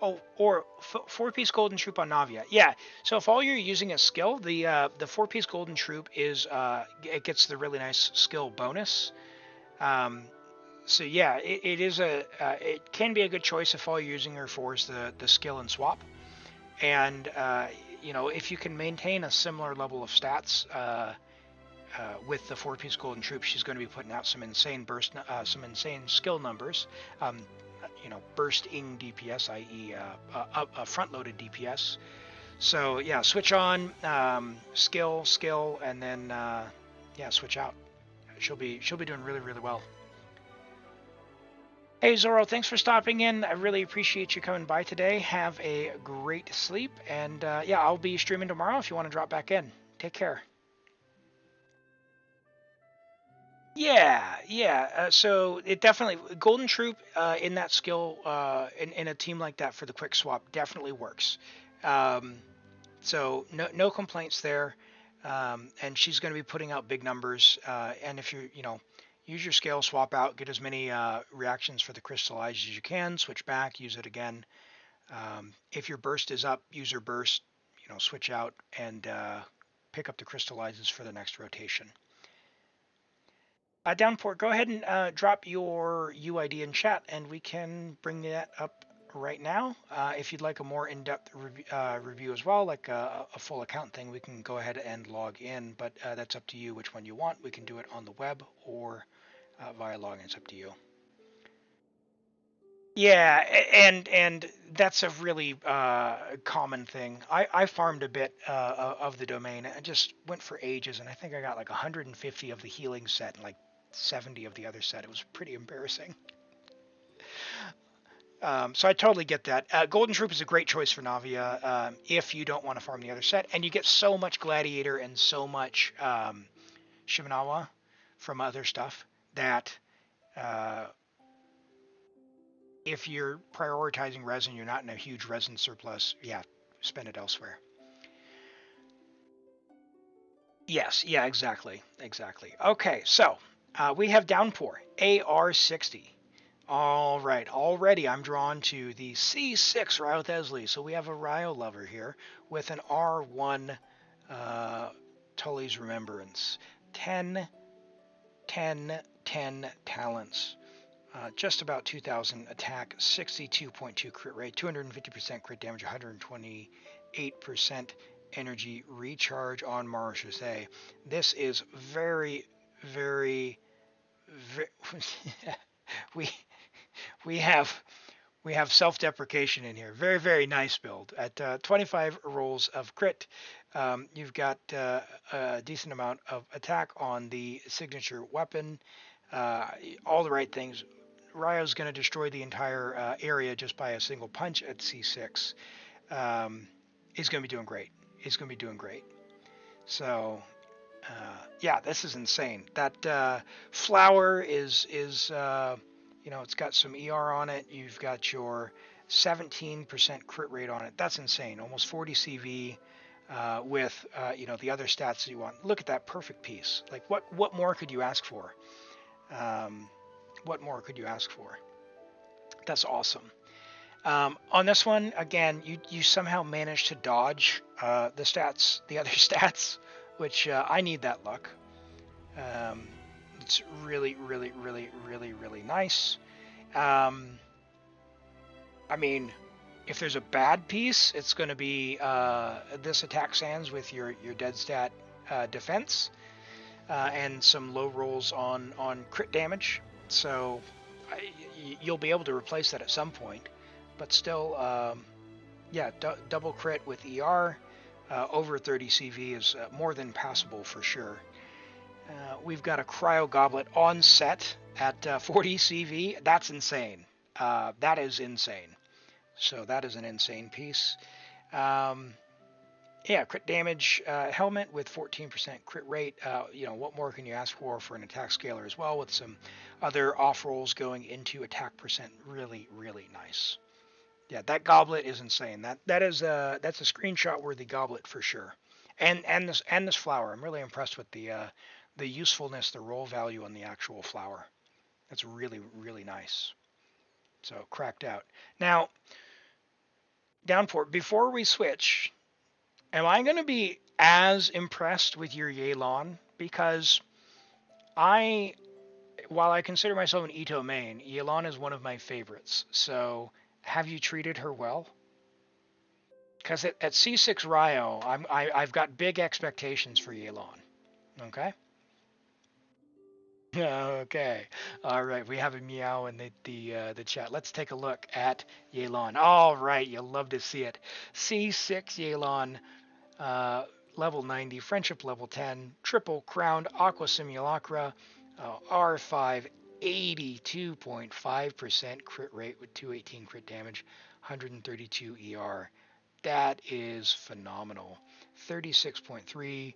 Oh, or 4-piece Golden Troop on Navia. Yeah, so if all you're using a skill, the 4-piece Golden Troop is, it gets the really nice skill bonus. So yeah, it can be a good choice if all you're using her for is the skill and swap. And you know, if you can maintain a similar level of stats with the 4-piece Golden Troop, she's going to be putting out some insane skill numbers. You know, bursting DPS, i.e., a front-loaded DPS. So yeah, switch on skill, and then yeah, switch out. She'll be doing really, really well. Hey Zoro, thanks for stopping in. I really appreciate you coming by today. Have a great sleep, and yeah, I'll be streaming tomorrow if you want to drop back in. Take care. Yeah. So it definitely Golden Troop in that skill in a team like that for the quick swap definitely works. So no complaints there, and she's going to be putting out big numbers. And if you use your scale, swap out, get as many reactions for the crystallize as you can, switch back, use it again. If your burst is up, use your burst, switch out and pick up the crystallizes for the next rotation. Downport, go ahead and drop your UID in chat and we can bring that up right now. If you'd like a more in-depth review as well, like a full account thing, we can go ahead and log in, but that's up to you which one you want. We can do it on the web or via login. It's up to you. Yeah, and that's a really common thing. I farmed a bit of the domain. I just went for ages, and I think I got like 150 of the healing set and like 70 of the other set. It was pretty embarrassing. So I totally get that. Golden Troop is a great choice for Navia if you don't want to farm the other set, and you get so much Gladiator and so much Shimenawa from other stuff that if you're prioritizing resin, you're not in a huge resin surplus, yeah, spend it elsewhere. Yes, yeah, exactly. Okay, so we have Downpour, AR60. All right, already I'm drawn to the C6 Ryo Thesley. So we have a Ryo lover here with an R1 Tully's Remembrance. 10 talents. Just about 2,000 attack, 62.2 crit rate, 250% crit damage, 128% energy recharge on Marchese. This is very we have self-deprecation in here. Very nice build. At 25 rolls of crit, you've got a decent amount of attack on the signature weapon. all the right things. Ryo's going to destroy the entire area just by a single punch at C6. He's going to be doing great. He's going to be doing great. So, yeah, this is insane. That flower is it's got some ER on it. You've got your 17% crit rate on it. That's insane. Almost 40 CV with the other stats that you want. Look at that perfect piece. Like what more could you ask for? What more could you ask for? That's awesome. On this one, again, you somehow managed to dodge the other stats, which I need that luck. It's really, really, really, really, really nice. I mean, if there's a bad piece, it's going to be this attack sands with your dead stat defense and some low rolls on crit damage. So you'll be able to replace that at some point. But still, double crit with ER over 30 CV is more than passable for sure. We've got a Cryo Goblet on set at 40 CV. That's insane. That is insane. So that is an insane piece. Crit damage helmet with 14% crit rate. What more can you ask for an attack scaler as well, with some other off rolls going into attack percent. Really, really nice. Yeah, that goblet is insane. That's a screenshot worthy goblet for sure. And this flower. I'm really impressed with the usefulness, the roll value on the actual flower. That's really, really nice. So cracked out. Now, Downport, before we switch, am I going to be as impressed with your Yelan? Because while I consider myself an Ito main, Yelan is one of my favorites. So have you treated her well? Because at C6 Ryo, I've got big expectations for Yelan. Okay? Okay. All right. We have a meow in the chat. Let's take a look at Yelan. All right. You'll love to see it. C6 Yelan, level 90, Friendship level 10, triple crowned Aqua Simulacra, R5, 82.5% crit rate with 218 crit damage, 132 ER. That is phenomenal. 36.3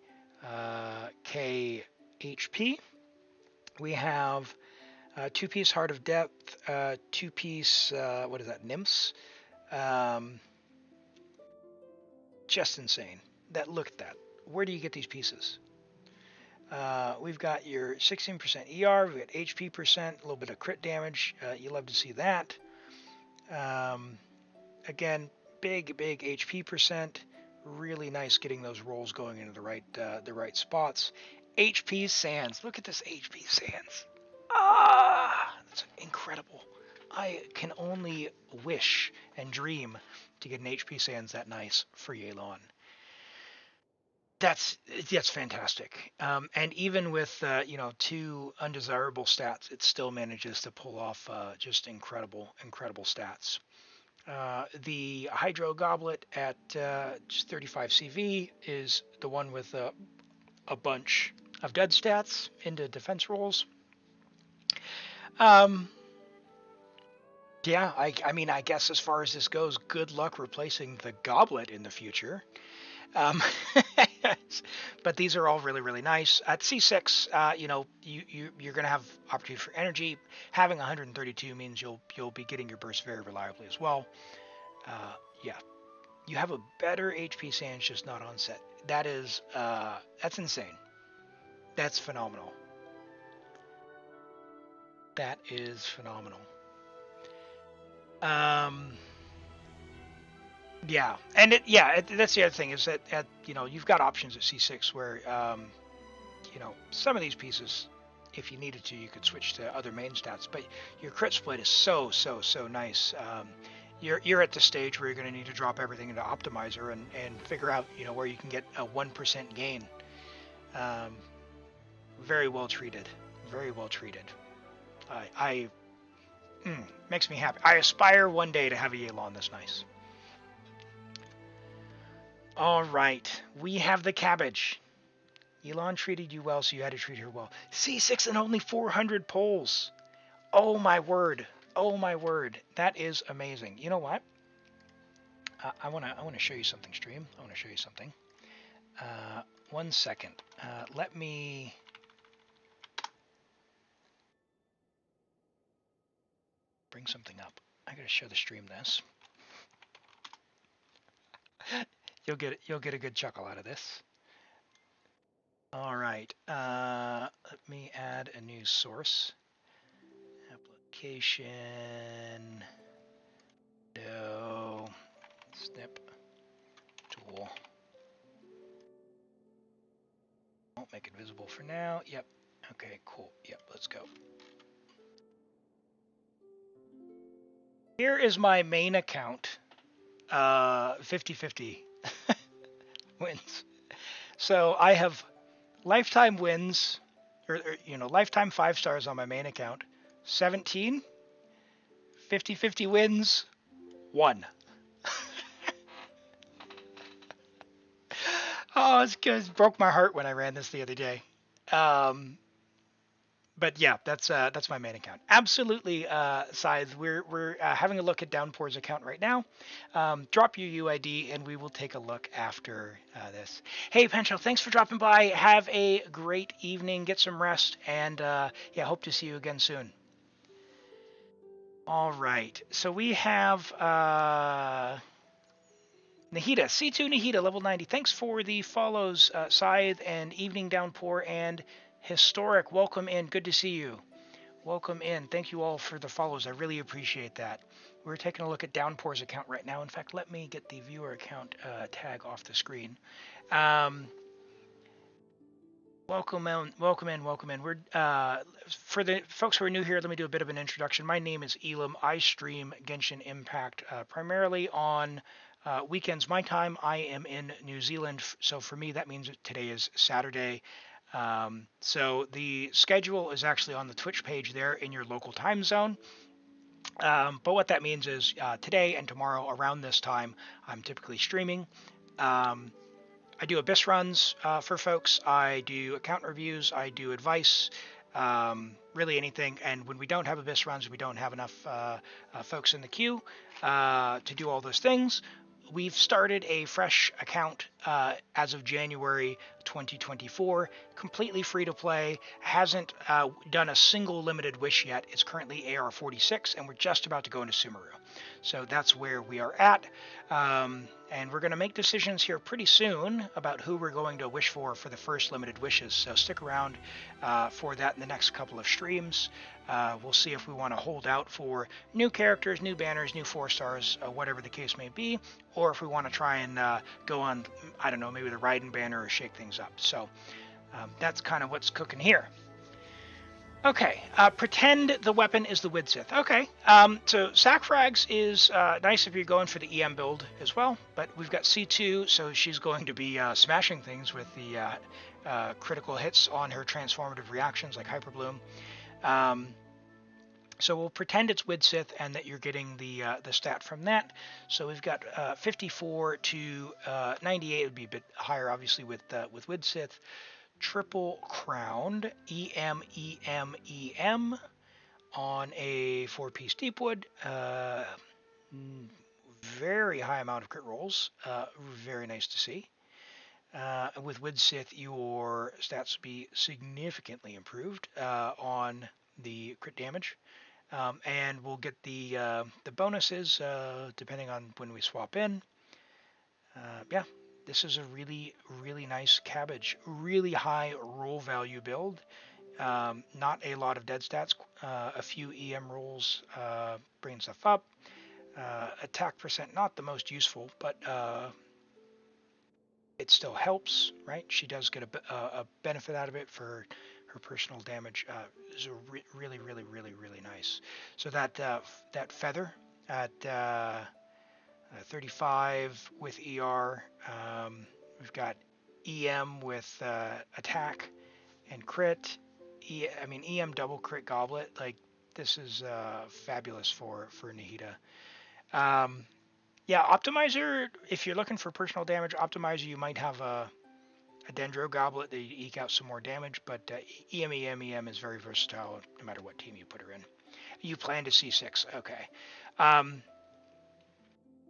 K HP. We have two-piece Heart of Depth, two-piece, Nymphs. Just insane. Look at that. Where do you get these pieces? We've got your 16% ER, we've got HP percent, a little bit of crit damage. You love to see that. Again, big HP percent. Really nice getting those rolls going into the right spots. HP Sands. Look at this HP Sands. That's incredible. I can only wish and dream to get an HP Sands that nice for Yelan. That's fantastic. And even with two undesirable stats, it still manages to pull off just incredible stats. The Hydro Goblet at just 35 CV is the one with a bunch of dead stats into defense rolls. I guess as far as this goes, good luck replacing the goblet in the future. But these are all really, really nice. At C6, you're going to have opportunity for energy. Having 132 means you'll be getting your burst very reliably as well. You have a better HP Sands, just not on set. That's insane. That's phenomenal. That is phenomenal. That's the other thing is that you've got options at C6 where some of these pieces, if you needed to, you could switch to other main stats. But your crit split is so nice. You're at the stage where you're going to need to drop everything into Optimizer and figure out where you can get a 1% gain. Very well treated. Very well treated. Makes me happy. I aspire one day to have a Yelan this nice. All right, we have the cabbage. Elon treated you well, so you had to treat her well. C6 and only 400 polls. Oh my word. Oh my word. That is amazing. You know what? I wanna show you something, stream. I wanna show you something. 1 second. Let me bring something up. I gotta show the stream this. You'll get a good chuckle out of this. All right. Let me add a new source. Application. No. Snip. Tool. Won't make it visible for now. Yep. Okay, cool. Yep, let's go. Here is my main account. 50-50 wins. So I have lifetime wins, or lifetime 5 stars on my main account. 17. 50-50 wins. 1. Oh, it broke my heart when I ran this the other day. But yeah, that's my main account. Absolutely, Scythe. We're having a look at Downpour's account right now. Drop your UID and we will take a look after this. Hey, Pencho, thanks for dropping by. Have a great evening. Get some rest, and yeah, hope to see you again soon. All right, so we have Nahida, C2 Nahida, level 90. Thanks for the follows, Scythe and Evening Downpour and Historic. Welcome in. Good to see you. Welcome in. Thank you all for the follows. I really appreciate that. We're taking a look at Downpour's account right now. In fact, let me get the viewer account tag off the screen. Welcome in, welcome in, welcome in. We're for the folks who are new here, let me do a bit of an introduction. My name is Elam. I stream Genshin Impact primarily on weekends. My time, I am in New Zealand, so for me that means that today is Saturday. So the schedule is actually on the Twitch page there in your local time zone. But what that means is today and tomorrow around this time, I'm typically streaming. I do abyss runs for folks. I do account reviews. I do advice. Really anything. And when we don't have abyss runs, we don't have enough folks in the queue to do all those things. We've started a fresh account as of January 2024, completely free to play, hasn't done a single limited wish yet. It's currently AR 46, and we're just about to go into Sumeru. So that's where we are at. And we're going to make decisions here pretty soon about who we're going to wish for the first limited wishes. So stick around for that in the next couple of streams. We'll see if we want to hold out for new characters, new banners, new 4 stars, whatever the case may be, or if we want to try and go on, I don't know, maybe the Raiden banner or shake things up. So that's kind of what's cooking here. Okay, pretend the weapon is the Widsith. Okay, so Sackfrags is nice if you're going for the EM build as well, but we've got C2, so she's going to be smashing things with the critical hits on her transformative reactions like Hyper Bloom. So we'll pretend it's Widsith and that you're getting the stat from that. So we've got 54 to 98 would be a bit higher, obviously, with Widsith. Triple crowned EM on a 4-piece Deepwood. Very high amount of crit rolls. Very nice to see. With Widsith, your stats will be significantly improved on the crit damage. And we'll get the bonuses depending on when we swap in. Yeah, this is a really, really nice cabbage. Really high roll value build. Not a lot of dead stats. A few EM rolls bringing stuff up. Attack percent, not the most useful, but it still helps, right? She does get a benefit out of it for her personal damage. Is really, really, really, really nice. So that feather at 35 with ER. We've got EM with attack and crit. EM double crit goblet. Like, this is fabulous for Nahida. Yeah, optimizer. If you're looking for personal damage, optimizer, you might have a a Dendro Goblet that you eke out some more damage, but EM is very versatile no matter what team you put her in. You plan to C6, okay.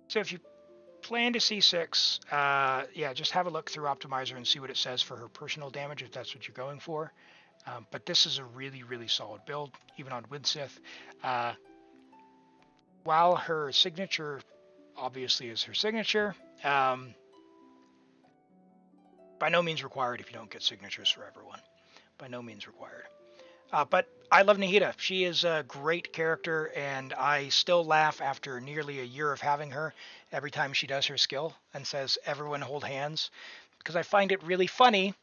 So if you plan to C6, yeah, just have a look through Optimizer and see what it says for her personal damage if that's what you're going for. But this is a really, really solid build, even on Widsith. While her signature obviously is her signature, by no means required if you don't get signatures for everyone. By no means required. But I love Nahida. She is a great character, and I still laugh after nearly a year of having her every time she does her skill and says, "Everyone hold hands," because I find it really funny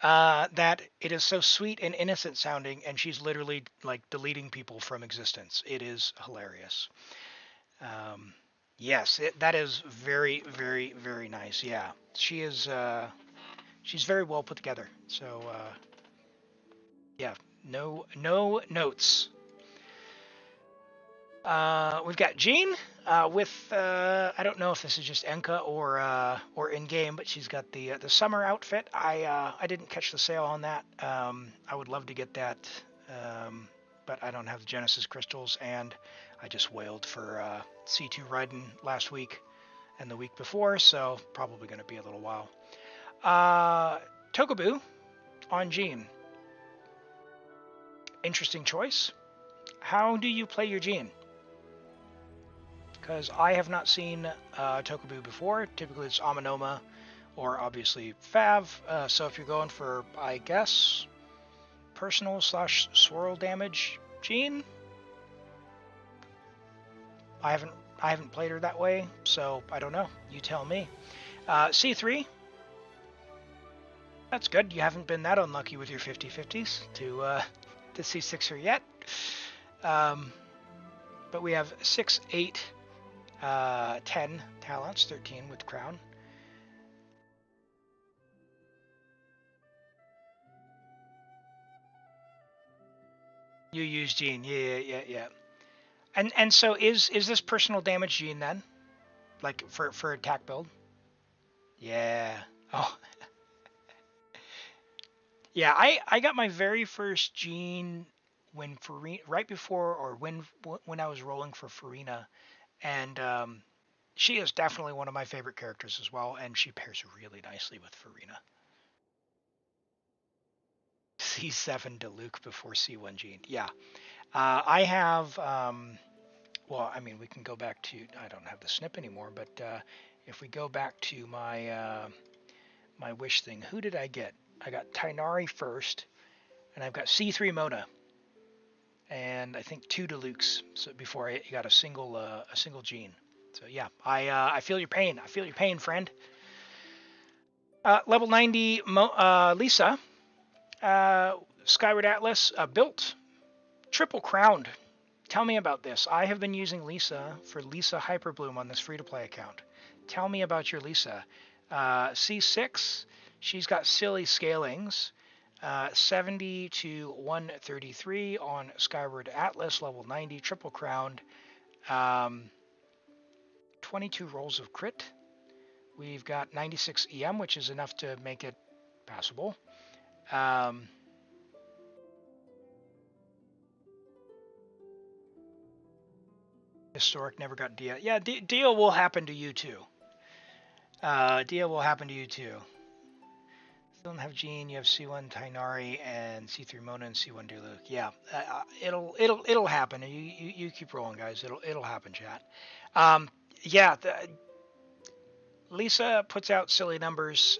that it is so sweet and innocent sounding, and she's literally like deleting people from existence. It is hilarious. Yes, that is very, very, very nice. Yeah, she is. She's very well put together. So yeah, no notes. We've got Jean with I don't know if this is just Enka or in game, but she's got the summer outfit. I didn't catch the sale on that. I would love to get that, but I don't have the Genesis crystals, and I just wailed for C2 Raiden last week and the week before, so probably going to be a little while. Tokabu on Jean. Interesting choice. How do you play your Jean? Because I have not seen Tokabu before. Typically it's Amanoma or obviously Fav. So if you're going for, I guess, personal / swirl damage Jean, I haven't played her that way, so I don't know. You tell me. C3. That's good. You haven't been that unlucky with your 50/50s to C6 her yet. But we have 6, 8, 10 talents, 13 with crown. You use Jean, yeah. And so is this personal damage Jean then, like for attack build? Yeah. Oh. Yeah, I got my very first Jean when right before or when I was rolling for Farina, and she is definitely one of my favorite characters as well, and she pairs really nicely with Farina. C7 to Luke before C1 Jean. Yeah. I have, well, I mean, we can go back to, I don't have the snip anymore, but if we go back to my my wish thing, who did I get? I got Tainari first, and I've got C3 Mona, and I think 2 Deluxe, so before I got a single Jean. So yeah, I feel your pain. I feel your pain, friend. Level 90 Lisa, Skyward Atlas, built, triple crowned. Tell me about this. I have been using Lisa for Lisa Hyperbloom on this free-to-play account. Tell me about your Lisa. C6, she's got silly scalings. 70 to 133 on Skyward Atlas, level 90, triple crowned. 22 rolls of crit. We've got 96 EM, which is enough to make it passable. Historic never got Dia. Yeah, Dia will happen to you too. Dia will happen to you too. Still don't have Jean. You have C1 Tainari and C3 Mona and C1 Duluc. Yeah, it'll happen. You keep rolling, guys. It'll happen, chat. Yeah, Lisa puts out silly numbers.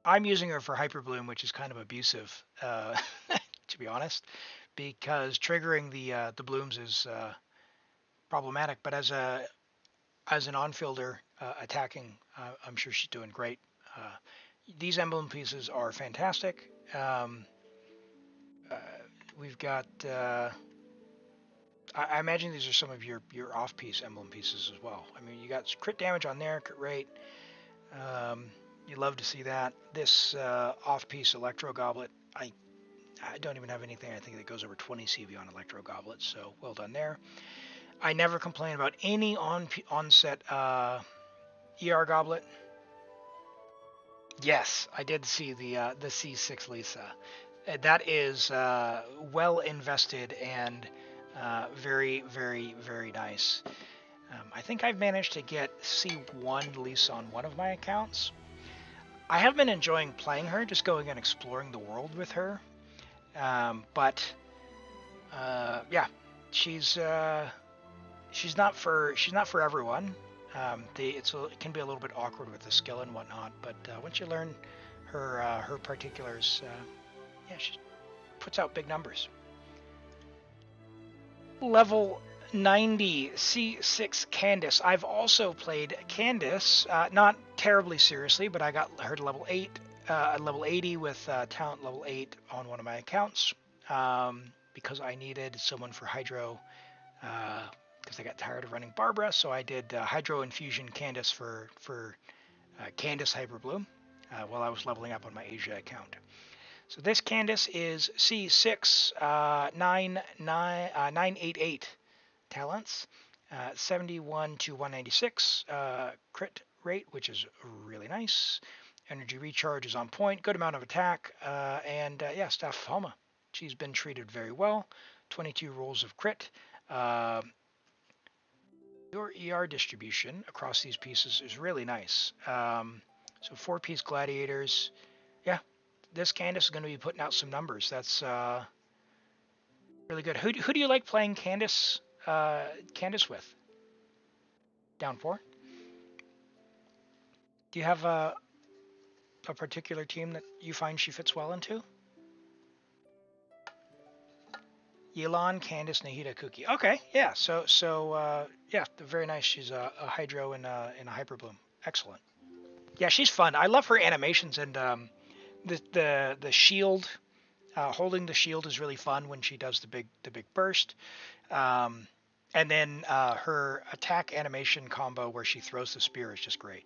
I'm using her for Hyperbloom, which is kind of abusive, to be honest, because triggering the blooms is problematic. But as an on-fielder attacking, I'm sure she's doing great. These emblem pieces are fantastic. We've got. I imagine these are some of your off-piece emblem pieces as well. I mean, you got crit damage on there, crit rate. You love to see that. This off-piece Electro Goblet, I don't even have anything I think that goes over 20 CV on Electro Goblets, so well done there. I never complain about any on-set ER Goblet? Yes, I did see the C6 Lisa. That is well invested and very, very, very nice. I think I've managed to get C1 Lisa on one of my accounts. I have been enjoying playing her, just going and exploring the world with her. But yeah, she's not for everyone. It can be a little bit awkward with the skill and whatnot, but once you learn her particulars, yeah, she puts out big numbers. Level 90 C6 Candace. I've also played Candace, not terribly seriously, but I got her to level 8, level 80 with talent level 8 on one of my accounts because I needed someone for Hydro. Because I got tired of running Barbara, so I did Hydro Infusion Candace for Candace Hyperbloom while I was leveling up on my Asia account. So this Candace is C6 988 talents, 71 to 196 crit rate, which is really nice. Energy recharge is on point, good amount of attack, and yeah, Staff of Homa. She's been treated very well. 22 rolls of crit. Your ER distribution across these pieces is really nice. So 4-piece gladiators. Yeah, this Candace is going to be putting out some numbers. That's really good. Who do you like playing Candace with? Down 4? Do you have a particular team that you find she fits well into? Yelan, Candace, Nahida, Kuki. Okay, yeah. So yeah, very nice. She's a Hydro and a Hyperbloom. Excellent. Yeah, she's fun. I love her animations and the shield. Holding the shield is really fun when she does the big burst. And then her attack animation combo where she throws the spear is just great.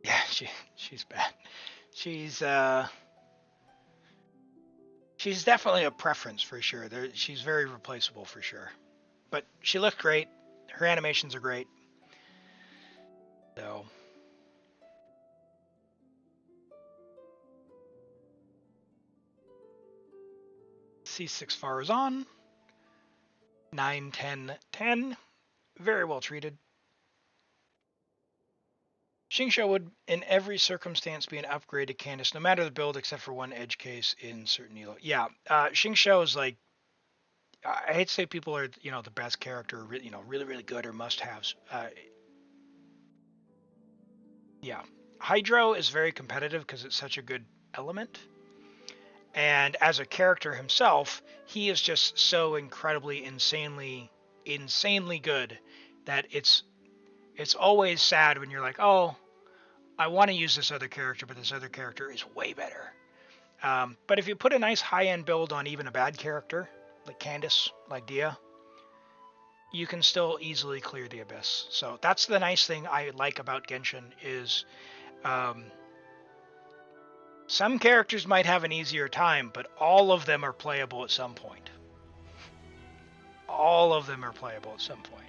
Yeah, she's bad. She's definitely a preference for sure. She's very replaceable for sure. But she looked great. Her animations are great. So C6 Farazan. 9, 10, 10. Very well treated. Xingqiu would, in every circumstance, be an upgrade to Candace, no matter the build, except for one edge case in certain elo. Yeah, Xingqiu is like, I hate to say people are, the best character, really, really good or must-haves. Yeah, Hydro is very competitive because it's such a good element. And as a character himself, he is just so incredibly, insanely good that it's always sad when you're like, oh, I want to use this other character, but this other character is way better. But if you put a nice high-end build on even a bad character, like Candace, like Dia, you can still easily clear the abyss. So that's the nice thing I like about Genshin is some characters might have an easier time, but all of them are playable at some point. All of them are playable at some point.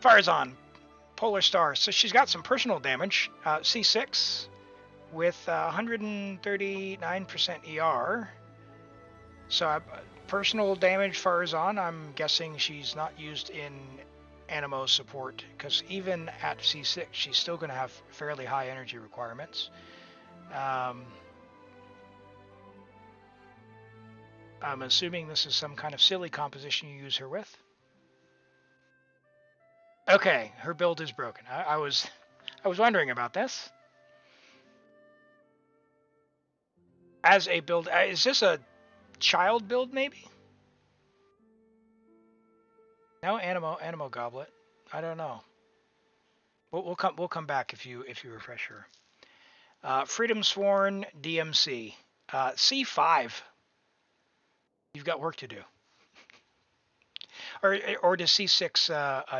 Farazan, Polar Star. So she's got some personal damage. C6 with 139% ER. So personal damage Farazan, I'm guessing she's not used in Animo support, because even at C6, she's still going to have fairly high energy requirements. I'm assuming this is some kind of silly composition you use her with. Okay, her build is broken. I was wondering about this. As a build, is this a child build maybe? No, Animo Goblet. I don't know. We'll come back if you refresh her. Freedom Sworn DMC. C5. You've got work to do. Or does C6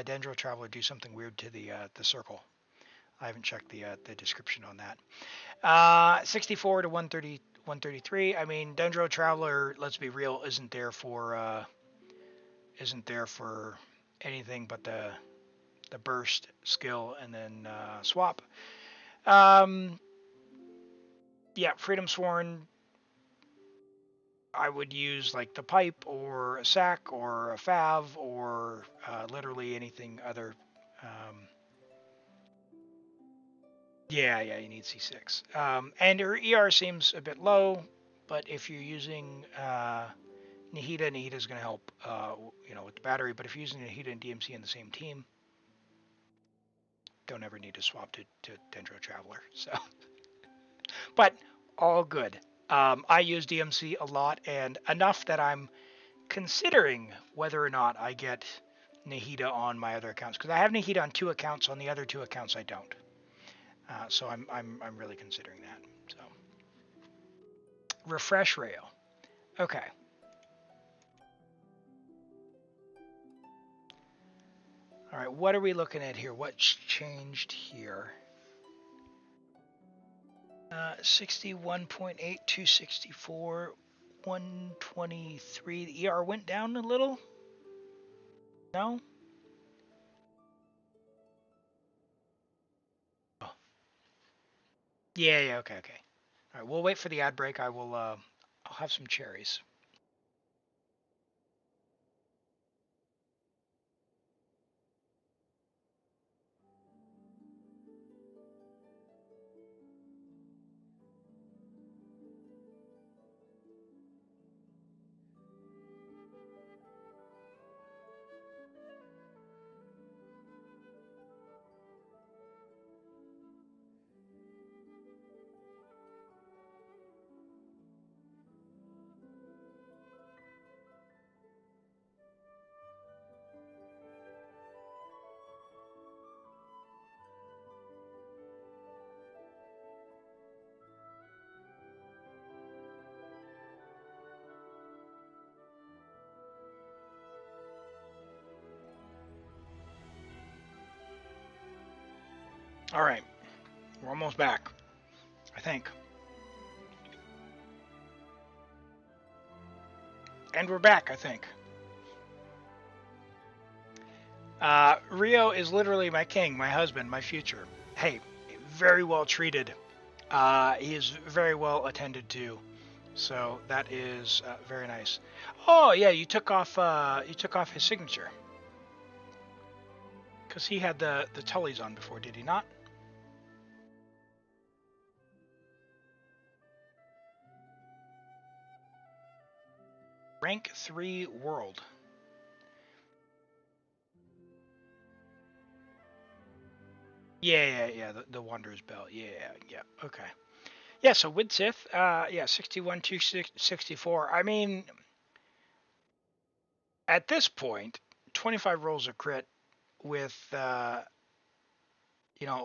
Dendro Traveler do something weird to the circle? I haven't checked the description on that. 64 to 130, 133. I mean, Dendro Traveler, let's be real, isn't there for anything but the burst skill and then swap. Yeah, Freedom Sworn, I would use like the pipe or a sack or a fav or literally anything other. Yeah, you need C6. And her ER seems a bit low, but if you're using Nahida is going to help, with the battery. But if you're using Nahida and DMC in the same team, don't ever need to swap to Dendro Traveler. So, but all good. I use DMC a lot and enough that I'm considering whether or not I get Nahida on my other accounts, because I have Nahida on 2 accounts. On the other 2 accounts, I don't. So I'm really considering that. So refresh rail. Okay. All right. What are we looking at here? What's changed here? 61.8, 264, 123. The ER went down a little. No. Oh. Yeah. Okay. All right. We'll wait for the ad break. I'll have some cherries. All right. We're almost back, I think. And we're back, I think. Rio is literally my king, my husband, my future. Hey, very well treated. He is very well attended to. So that is very nice. Oh yeah, you took off his signature. Because he had the Tullys on before, did he not? Rank 3 world. Yeah. The Wanderer's Belt. Yeah. Okay. Yeah, so with Sith, 61 to 64. I mean, at this point, 25 rolls of crit with,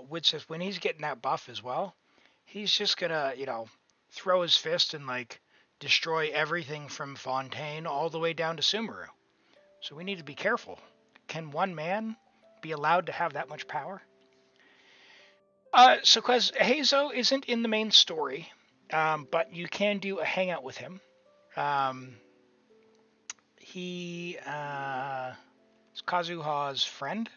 with Sith, when he's getting that buff as well, he's just gonna, throw his fist and, like, destroy everything from Fontaine all the way down to Sumeru. So we need to be careful. Can one man be allowed to have that much power? So, because Hazo isn't in the main story, but you can do a hangout with him. He is Kazuha's friend,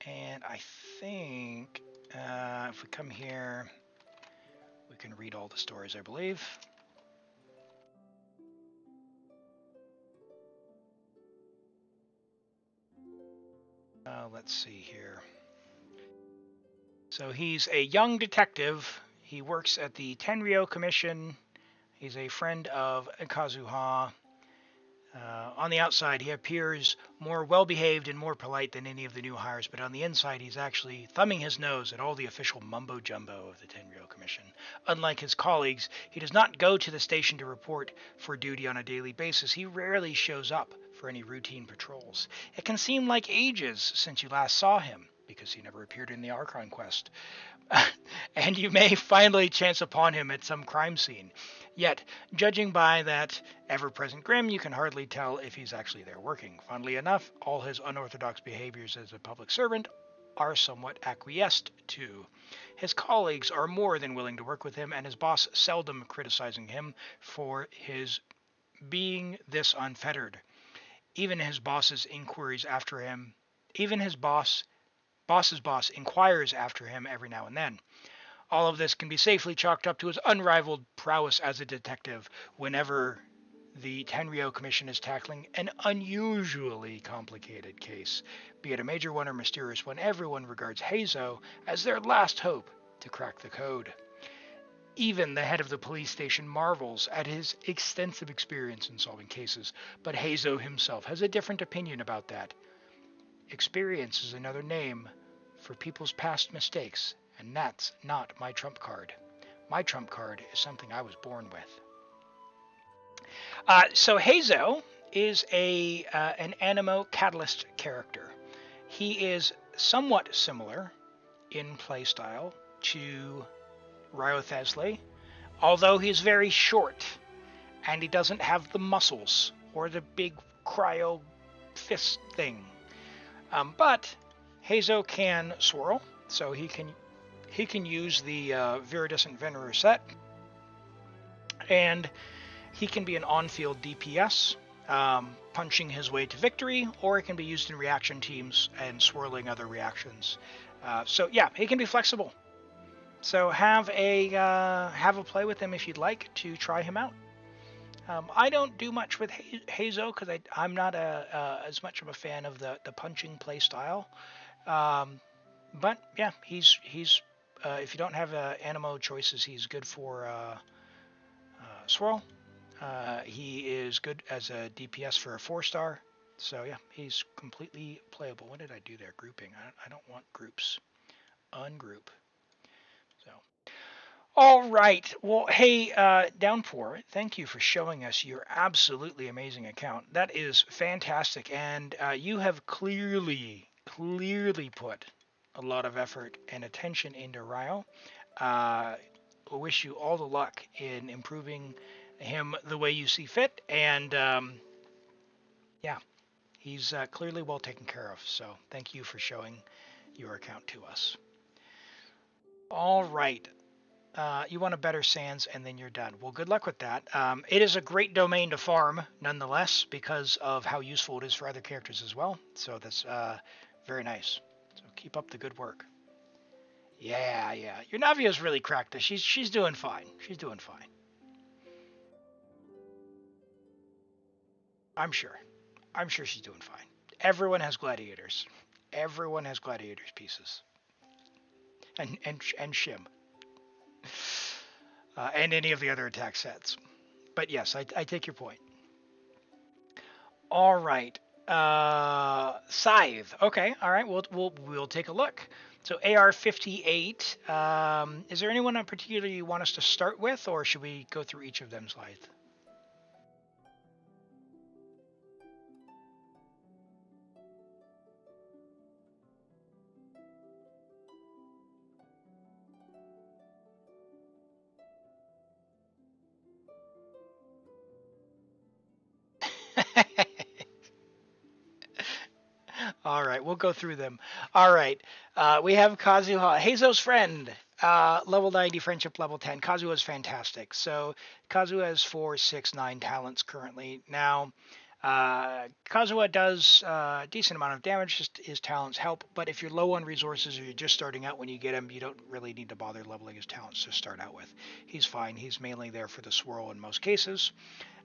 and I think if we come here, we can read all the stories, I believe. Let's see here. So he's a young detective. He works at the Tenryo Commission. He's a friend of Kazuha. On the outside, he appears more well-behaved and more polite than any of the new hires, but on the inside, he's actually thumbing his nose at all the official mumbo-jumbo of the Tenryo Commission. Unlike his colleagues, he does not go to the station to report for duty on a daily basis. He rarely shows up for any routine patrols. It can seem like ages since you last saw him. because he never appeared in the Archon quest. And you may finally chance upon him at some crime scene. Yet, judging by that ever-present grin, you can hardly tell if he's actually there working. Funnily enough, all his unorthodox behaviors as a public servant are somewhat acquiesced to. His colleagues are more than willing to work with him, and his boss seldom criticizing him for his being this unfettered. Even his boss's inquiries after him, even his boss's boss inquires after him every now and then. All of this can be safely chalked up to his unrivaled prowess as a detective whenever the Tenryou Commission is tackling an unusually complicated case, be it a major one or mysterious one. Everyone regards Heizo as their last hope to crack the code. Even the head of the police station marvels at his extensive experience in solving cases, but Heizo himself has a different opinion about that. Experience is another name for people's past mistakes, and that's not my trump card. My trump card is something I was born with. So Heizo is an Animo Catalyst character. He is somewhat similar in playstyle to Ryo Thesley, although he's very short, and he doesn't have the muscles or the big cryo fist thing. But Heizo can swirl, so he can use the Viridescent Venerer set, and he can be an on-field DPS, punching his way to victory, or it can be used in reaction teams and swirling other reactions. So yeah, he can be flexible. So have a play with him if you'd like to try him out. I don't do much with Heizo because I'm not as much of a fan of the punching play style. But yeah, he's if you don't have Animo choices, he's good for swirl. He is good as a DPS for a 4-star. So yeah, he's completely playable. What did I do there? Grouping. I don't want groups. Ungroup. So. All right. Well, hey, Downpour, thank you for showing us your absolutely amazing account. That is fantastic, and you have clearly put a lot of effort and attention into Ryo. I wish you all the luck in improving him the way you see fit, and yeah, he's clearly well taken care of. So thank you for showing your account to us. All right. You want a better sands, and then you're done. Well, good luck with that. It is a great domain to farm, nonetheless, because of how useful it is for other characters as well. So that's very nice. So keep up the good work. Yeah. Your Navio's really cracked this. She's doing fine. She's doing fine. I'm sure she's doing fine. Everyone has gladiators. Everyone has gladiators pieces. And Shim. And any of the other attack sets. But yes, I take your point. All right. Scythe. Okay. All right. We'll take a look. So AR-58. Is there anyone in particular you want us to start with, or should we go through each of them, Scythe? All right, we'll go through them. All right, we have Kazuha, Heizo's friend, level 90, friendship level 10. Kazuha is fantastic. So Kazuha has 4, 6, 9 talents currently. Now, Kazuha does a decent amount of damage, just his talents help, but if you're low on resources or you're just starting out when you get him, you don't really need to bother leveling his talents to start out with. He's fine. He's mainly there for the swirl in most cases.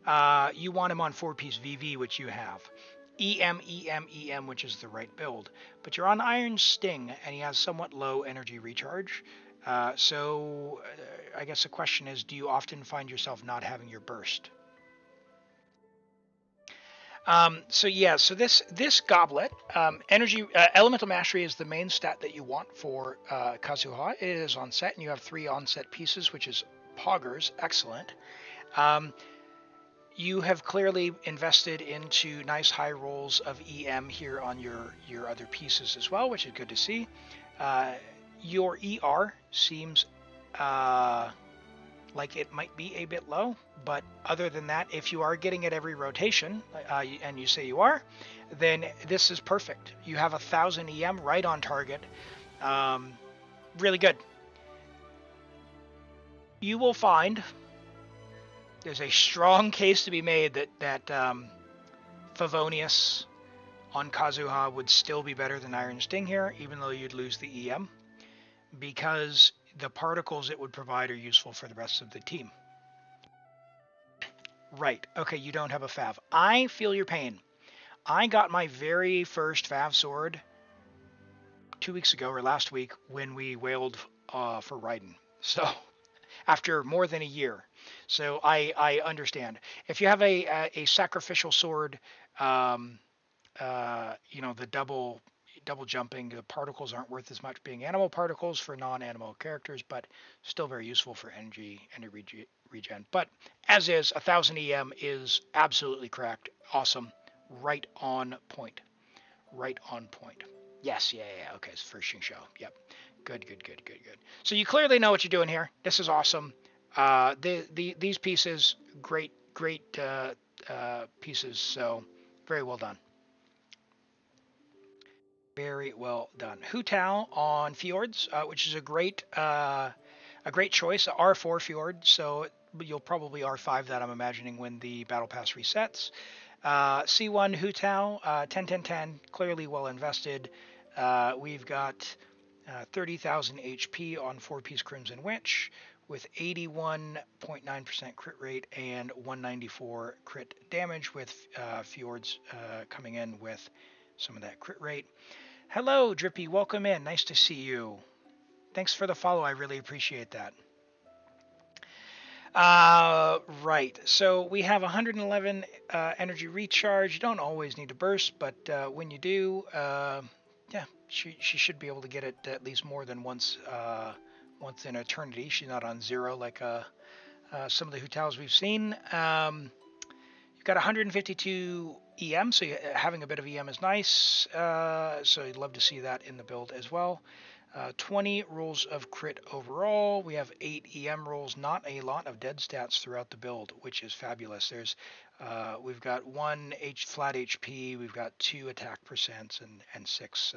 You want him on 4-piece VV, which you have. EM, which is the right build. But you're on Iron Sting, and he has somewhat low energy recharge. So I guess the question is, do you often find yourself not having your burst? So this goblet, energy, elemental mastery is the main stat that you want for Kazuha. It is on set, and you have 3 on set pieces, which is poggers, excellent. You have clearly invested into nice high rolls of EM here on your other pieces as well, which is good to see. Your ER seems like it might be a bit low, but other than that, if you are getting it every rotation, and you say you are, then this is perfect. You have 1,000 EM right on target. Really good. You will find there's a strong case to be made that Favonius on Kazuha would still be better than Iron Sting here, even though you'd lose the EM, because the particles it would provide are useful for the rest of the team. Right. Okay, you don't have a Fav. I feel your pain. I got my very first Fav sword 2 weeks ago or last week when we wailed for Raiden. So after more than a year. So I understand. If you have a sacrificial sword, the double jumping, the particles aren't worth as much being animal particles for non-animal characters, but still very useful for energy regen. But as is, 1,000 EM is absolutely correct. Awesome. Right on point. Right on point. Yes, yeah. Okay, it's first show. Yep. Good. So you clearly know what you're doing here. This is awesome. These pieces, great pieces. So very well done. Very well done. Hu Tao on Fjords, which is a great choice. R4 Fjord, so you'll probably R5 that, I'm imagining, when the Battle Pass resets. C1 Hu Tao, 10, clearly well invested. We've got 30,000 HP on 4-piece Crimson Witch with 81.9% crit rate and 194 crit damage, with Fjords coming in with some of that crit rate. Hello, Drippy. Welcome in. Nice to see you. Thanks for the follow. I really appreciate that. Right. So we have 111 energy recharge. You don't always need to burst, but when you do, yeah, she should be able to get it at least more than once in eternity. She's not on 0 like some of the Hu Taos we've seen. You've got 152 EM, so having a bit of EM is nice. So you'd love to see that in the build as well. 20 rolls of crit overall. We have 8 EM rolls, not a lot of dead stats throughout the build, which is fabulous. We've got 1 flat HP, we've got 2 attack percents, and 6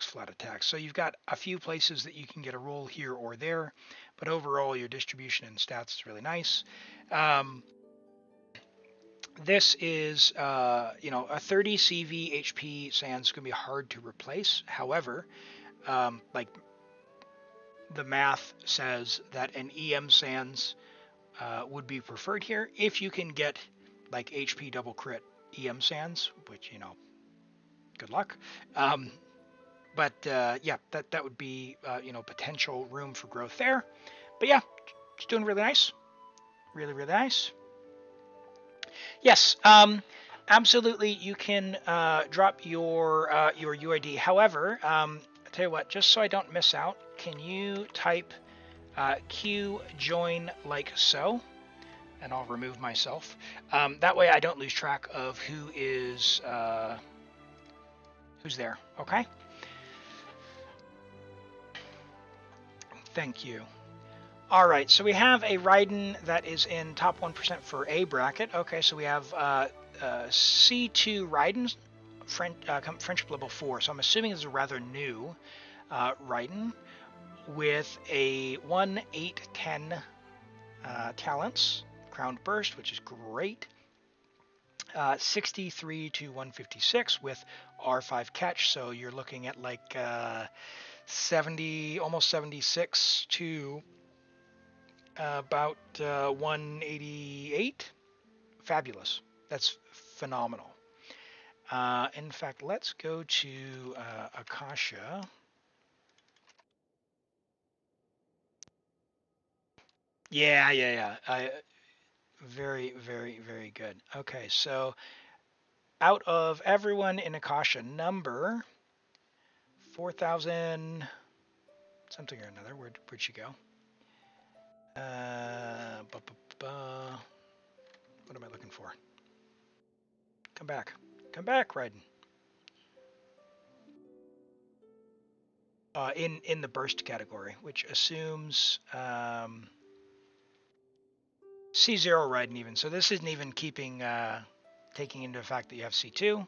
flat attacks. So you've got a few places that you can get a roll here or there, but overall your distribution and stats is really nice. This is, a 30 CV HP Sans is going to be hard to replace. However, like the math says that an EM Sans would be preferred here if you can get like HP double crit EM Sans, which, good luck. But yeah, that would be, potential room for growth there. But yeah, it's doing really nice. Really, really nice. Yes, absolutely. You can drop your UID. However, I'll tell you what, just so I don't miss out, can you type Q join like so? And I'll remove myself. That way I don't lose track of who's there. Okay. Thank you. All right, so we have a Raiden that is in top 1% for A bracket. Okay, so we have C2 Raiden, friendship level 4. So I'm assuming this is a rather new Raiden with a 1, 8, 10 talents, Crowned Burst, which is great. 63 to 156 with R5 catch, so you're looking at like 70, almost 76 to about 188. Fabulous. That's phenomenal. In fact, let's go to Akasha. Yeah. Very, very, very good. Okay, so out of everyone in Akasha, number 4,000 something or another. Where'd she go? What am Come back. Come back, Raiden. In the burst category, which assumes C0 Raiden even. So this isn't even keeping taking into the fact that you have C2.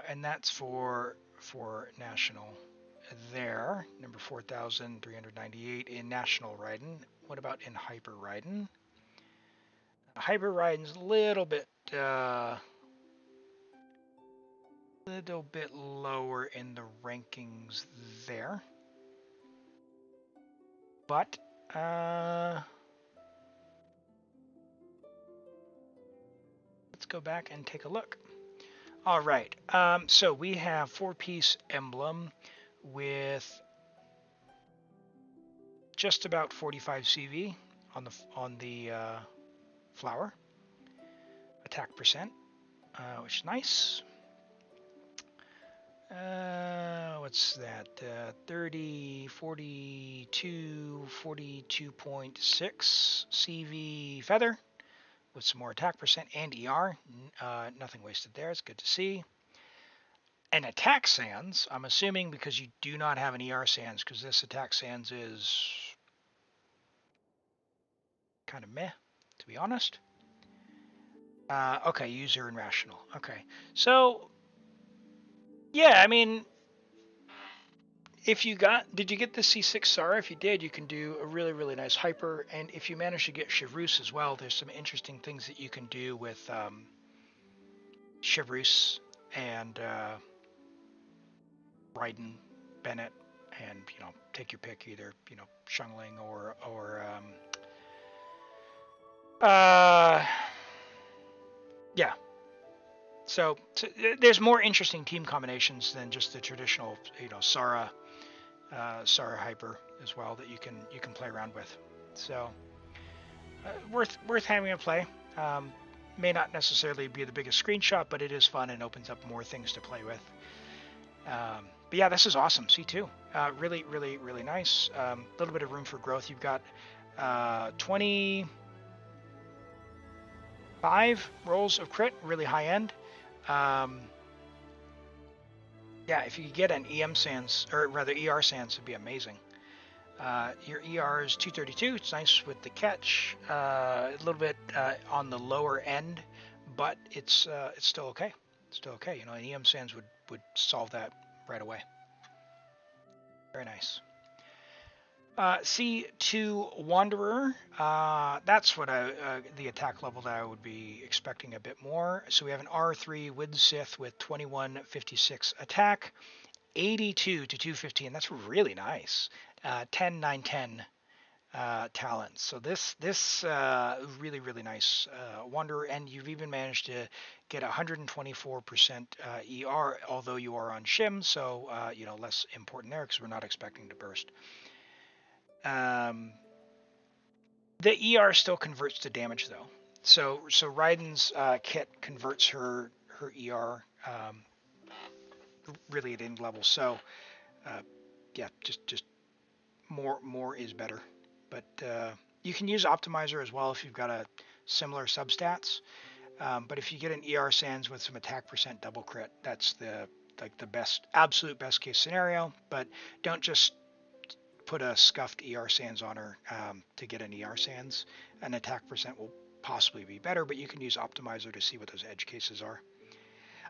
And that's for national there, number 4,398 in national Raiden. What about in hyper Raiden? Hyper Raiden's a little bit lower in the rankings there, but let's go back and take a look. All right, so we have 4-piece emblem with just about 45 CV on the flower attack percent, which is nice. What's that? 30, 42, 42.6 CV feather with some more attack percent and ER. Nothing wasted there. It's good to see. And attack sands, I'm assuming because you do not have an ER sands, because this attack sands is kind of meh, to be honest. Okay, user and rational. Okay, so yeah, I mean, if you did you get the C6 Sara? If you did, you can do a really, really nice hyper. And if you manage to get Chevreuse as well, there's some interesting things that you can do with Chevreuse and Raiden, Bennett, and take your pick, either Shungling or yeah. So there's more interesting team combinations than just the traditional Sara hyper as well that you can play around with. So worth having a play. May not necessarily be the biggest screenshot, but it is fun and opens up more things to play with. But yeah, this is awesome. C2, really, really, really nice. Little bit of room for growth. You've got 25 rolls of crit, really high end. Yeah, if you could get an EM Sans, or rather ER Sans, would be amazing. Your ER is 232. It's nice with the catch. A little bit on the lower end, but it's still okay. It's still okay. An EM Sans would solve that right away. Very nice. C2 Wanderer, that's what the attack level that I would be expecting a bit more. So we have an R3 with Sith with 2156 attack, 82 to 215. That's really nice. 10, 9, 10 talents. So this really, really nice Wanderer, and you've even managed to get 124% ER, although you are on Shim, so less important there because we're not expecting to burst. The ER still converts to damage though. So Raiden's kit converts her ER really at end level. So yeah, just more is better. But you can use Optimizer as well if you've got a similar substats. But if you get an ER Sans with some attack percent double crit, that's the absolute best case scenario. But don't just put a scuffed ER Sans on her to get an ER Sans. An attack percent will possibly be better, but you can use Optimizer to see what those edge cases are.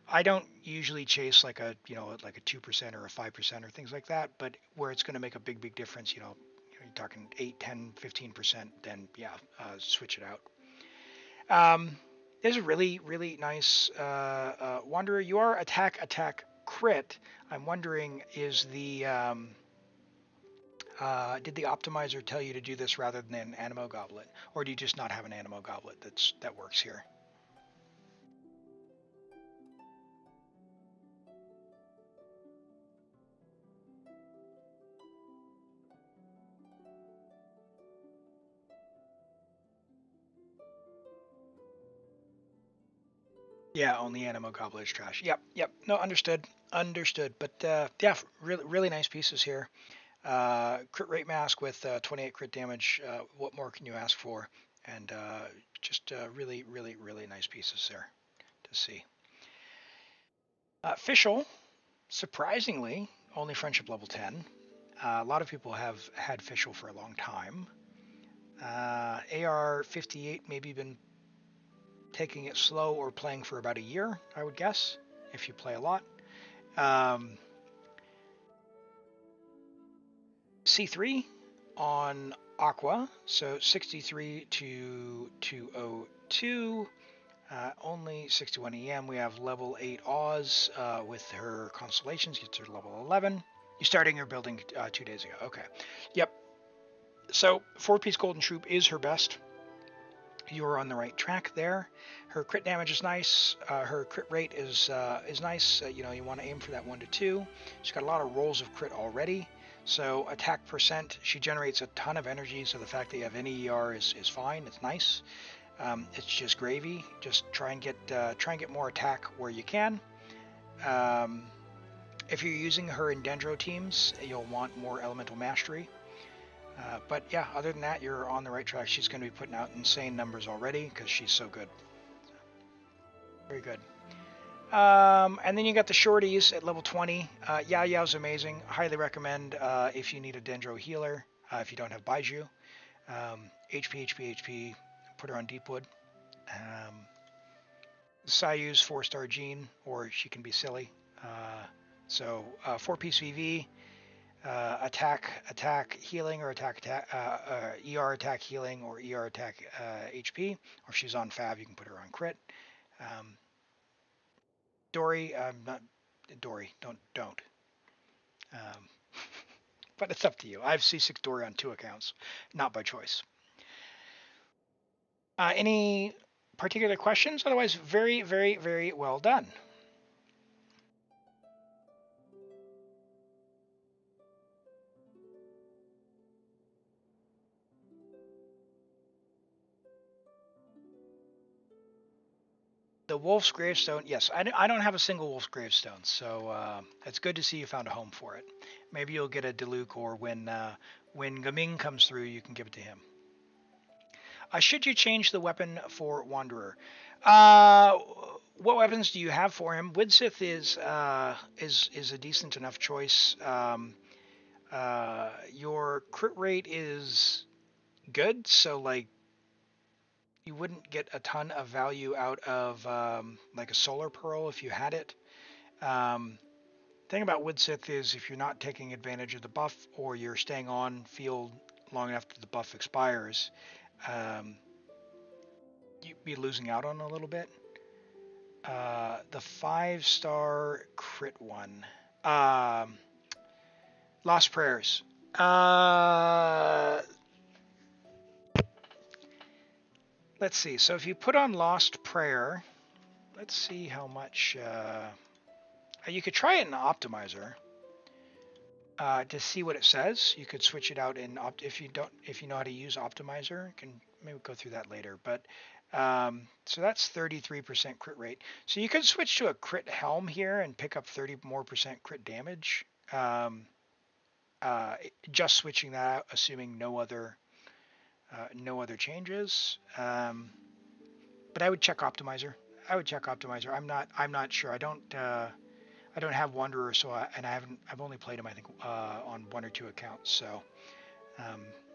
I don't usually chase like a 2% or a 5% or things like that, but where it's going to make a big difference, you're talking 8, 10, 15%, then yeah, switch it out. There's a really, really nice Wanderer. You are attack crit. I'm wondering, is the did the optimizer tell you to do this rather than an Animo Goblet, or do you just not have an Animo Goblet that works here? Yeah, only Animo Goblet is trash. Yep. No, understood. But yeah, really, really nice pieces here. Crit rate mask with 28 crit damage. What more can you ask for? And just really, really, really nice pieces there to see. Fischl, surprisingly, only friendship level 10. A lot of people have had Fischl for a long time. AR 58 maybe been taking it slow or playing for about a year, I would guess, if you play a lot. C3 on Aqua, so 63 to 202. Only 61 EM. We have level 8 Oz with her constellations, gets her level 11. You starting her building 2 days ago. Okay. Yep. So 4-piece Golden Troop is her best. You are on the right track there. Her crit damage is nice. Her crit rate is nice. You know, you want to aim for that 1 to 2. She's got a lot of rolls of crit already. So attack percent, she generates a ton of energy. So the fact that you have any ER is fine. It's nice. It's just gravy. Just try and get more attack where you can. If you're using her in Dendro teams, you'll want more elemental mastery. But yeah, other than that, you're on the right track. She's going to be putting out insane numbers already because she's so good. Very good. And then you got the shorties at level 20. Yao Yao's amazing. Highly recommend if you need a Dendro healer, if you don't have Baiju. HP. Put her on Deepwood. Sayu's 4-star Jean, or she can be silly. So 4-piece VV. Attack healing, or ER attack healing, or ER attack HP. Or if she's on Fav, you can put her on crit. Dory, not Dory, don't. But it's up to you. I have C6 Dory on 2 accounts, not by choice. Any particular questions? Otherwise, very, very, very well done. The Wolf's Gravestone, yes, I don't have a single Wolf's Gravestone, so it's good to see you found a home for it. Maybe you'll get a Diluc, or when Gaming comes through, you can give it to him. Should you change the weapon for Wanderer? What weapons do you have for him? Widsith is a decent enough choice. Your crit rate is good, so like you wouldn't get a ton of value out of like a Solar Pearl if you had it. Thing about Widsith is if you're not taking advantage of the buff, or you're staying on field long enough till the buff expires, you'd be losing out on a little bit. The 5-star crit one. Lost Prayers. Let's see. So if you put on Lost Prayer, let's see how much. You could try it in Optimizer to see what it says. You could switch it out in if you know how to use Optimizer. You can maybe go through that later. But so that's 33% crit rate. So you could switch to a crit helm here and pick up 30% more crit damage. Just switching that out, assuming no other changes. But I would check Optimizer. I'm not sure. I don't have Wanderer, so I've only played him, I think, on 1 or 2 accounts. So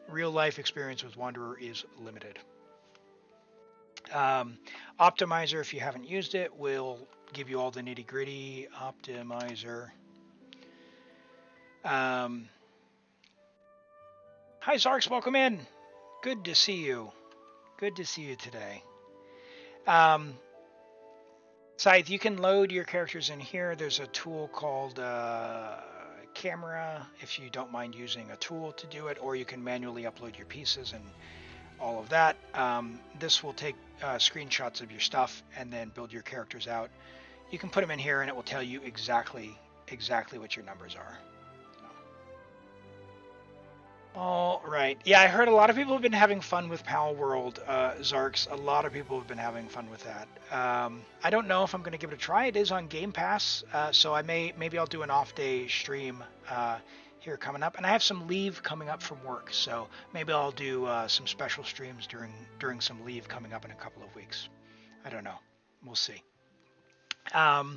real life experience with Wanderer is limited. Optimizer, if you haven't used it, will give you all the nitty gritty. Optimizer. Hi Zarks, welcome in. Good to see you. Good to see you today. Scythe, you can load your characters in here. There's a tool called Camera, if you don't mind using a tool to do it, or you can manually upload your pieces and all of that. This will take screenshots of your stuff and then build your characters out. You can put them in here and it will tell you exactly what your numbers are. All right. Yeah, I heard a lot of people have been having fun with Pal World, Zarks. A lot of people have been having fun with that. I don't know if I'm going to give it a try. It is on Game Pass, so maybe I'll do an off-day stream here coming up, and I have some leave coming up from work, so maybe I'll do some special streams during some leave coming up in a couple of weeks. I don't know. We'll see. Yeah,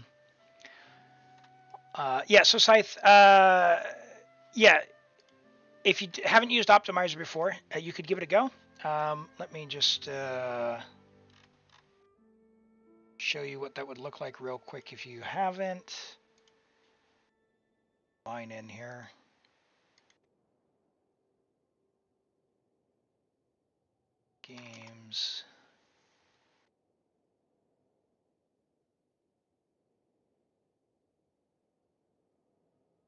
so Scythe, yeah, if you haven't used Optimizer before, you could give it a go. Let me just show you what that would look like real quick if you haven't. Line in here. Games.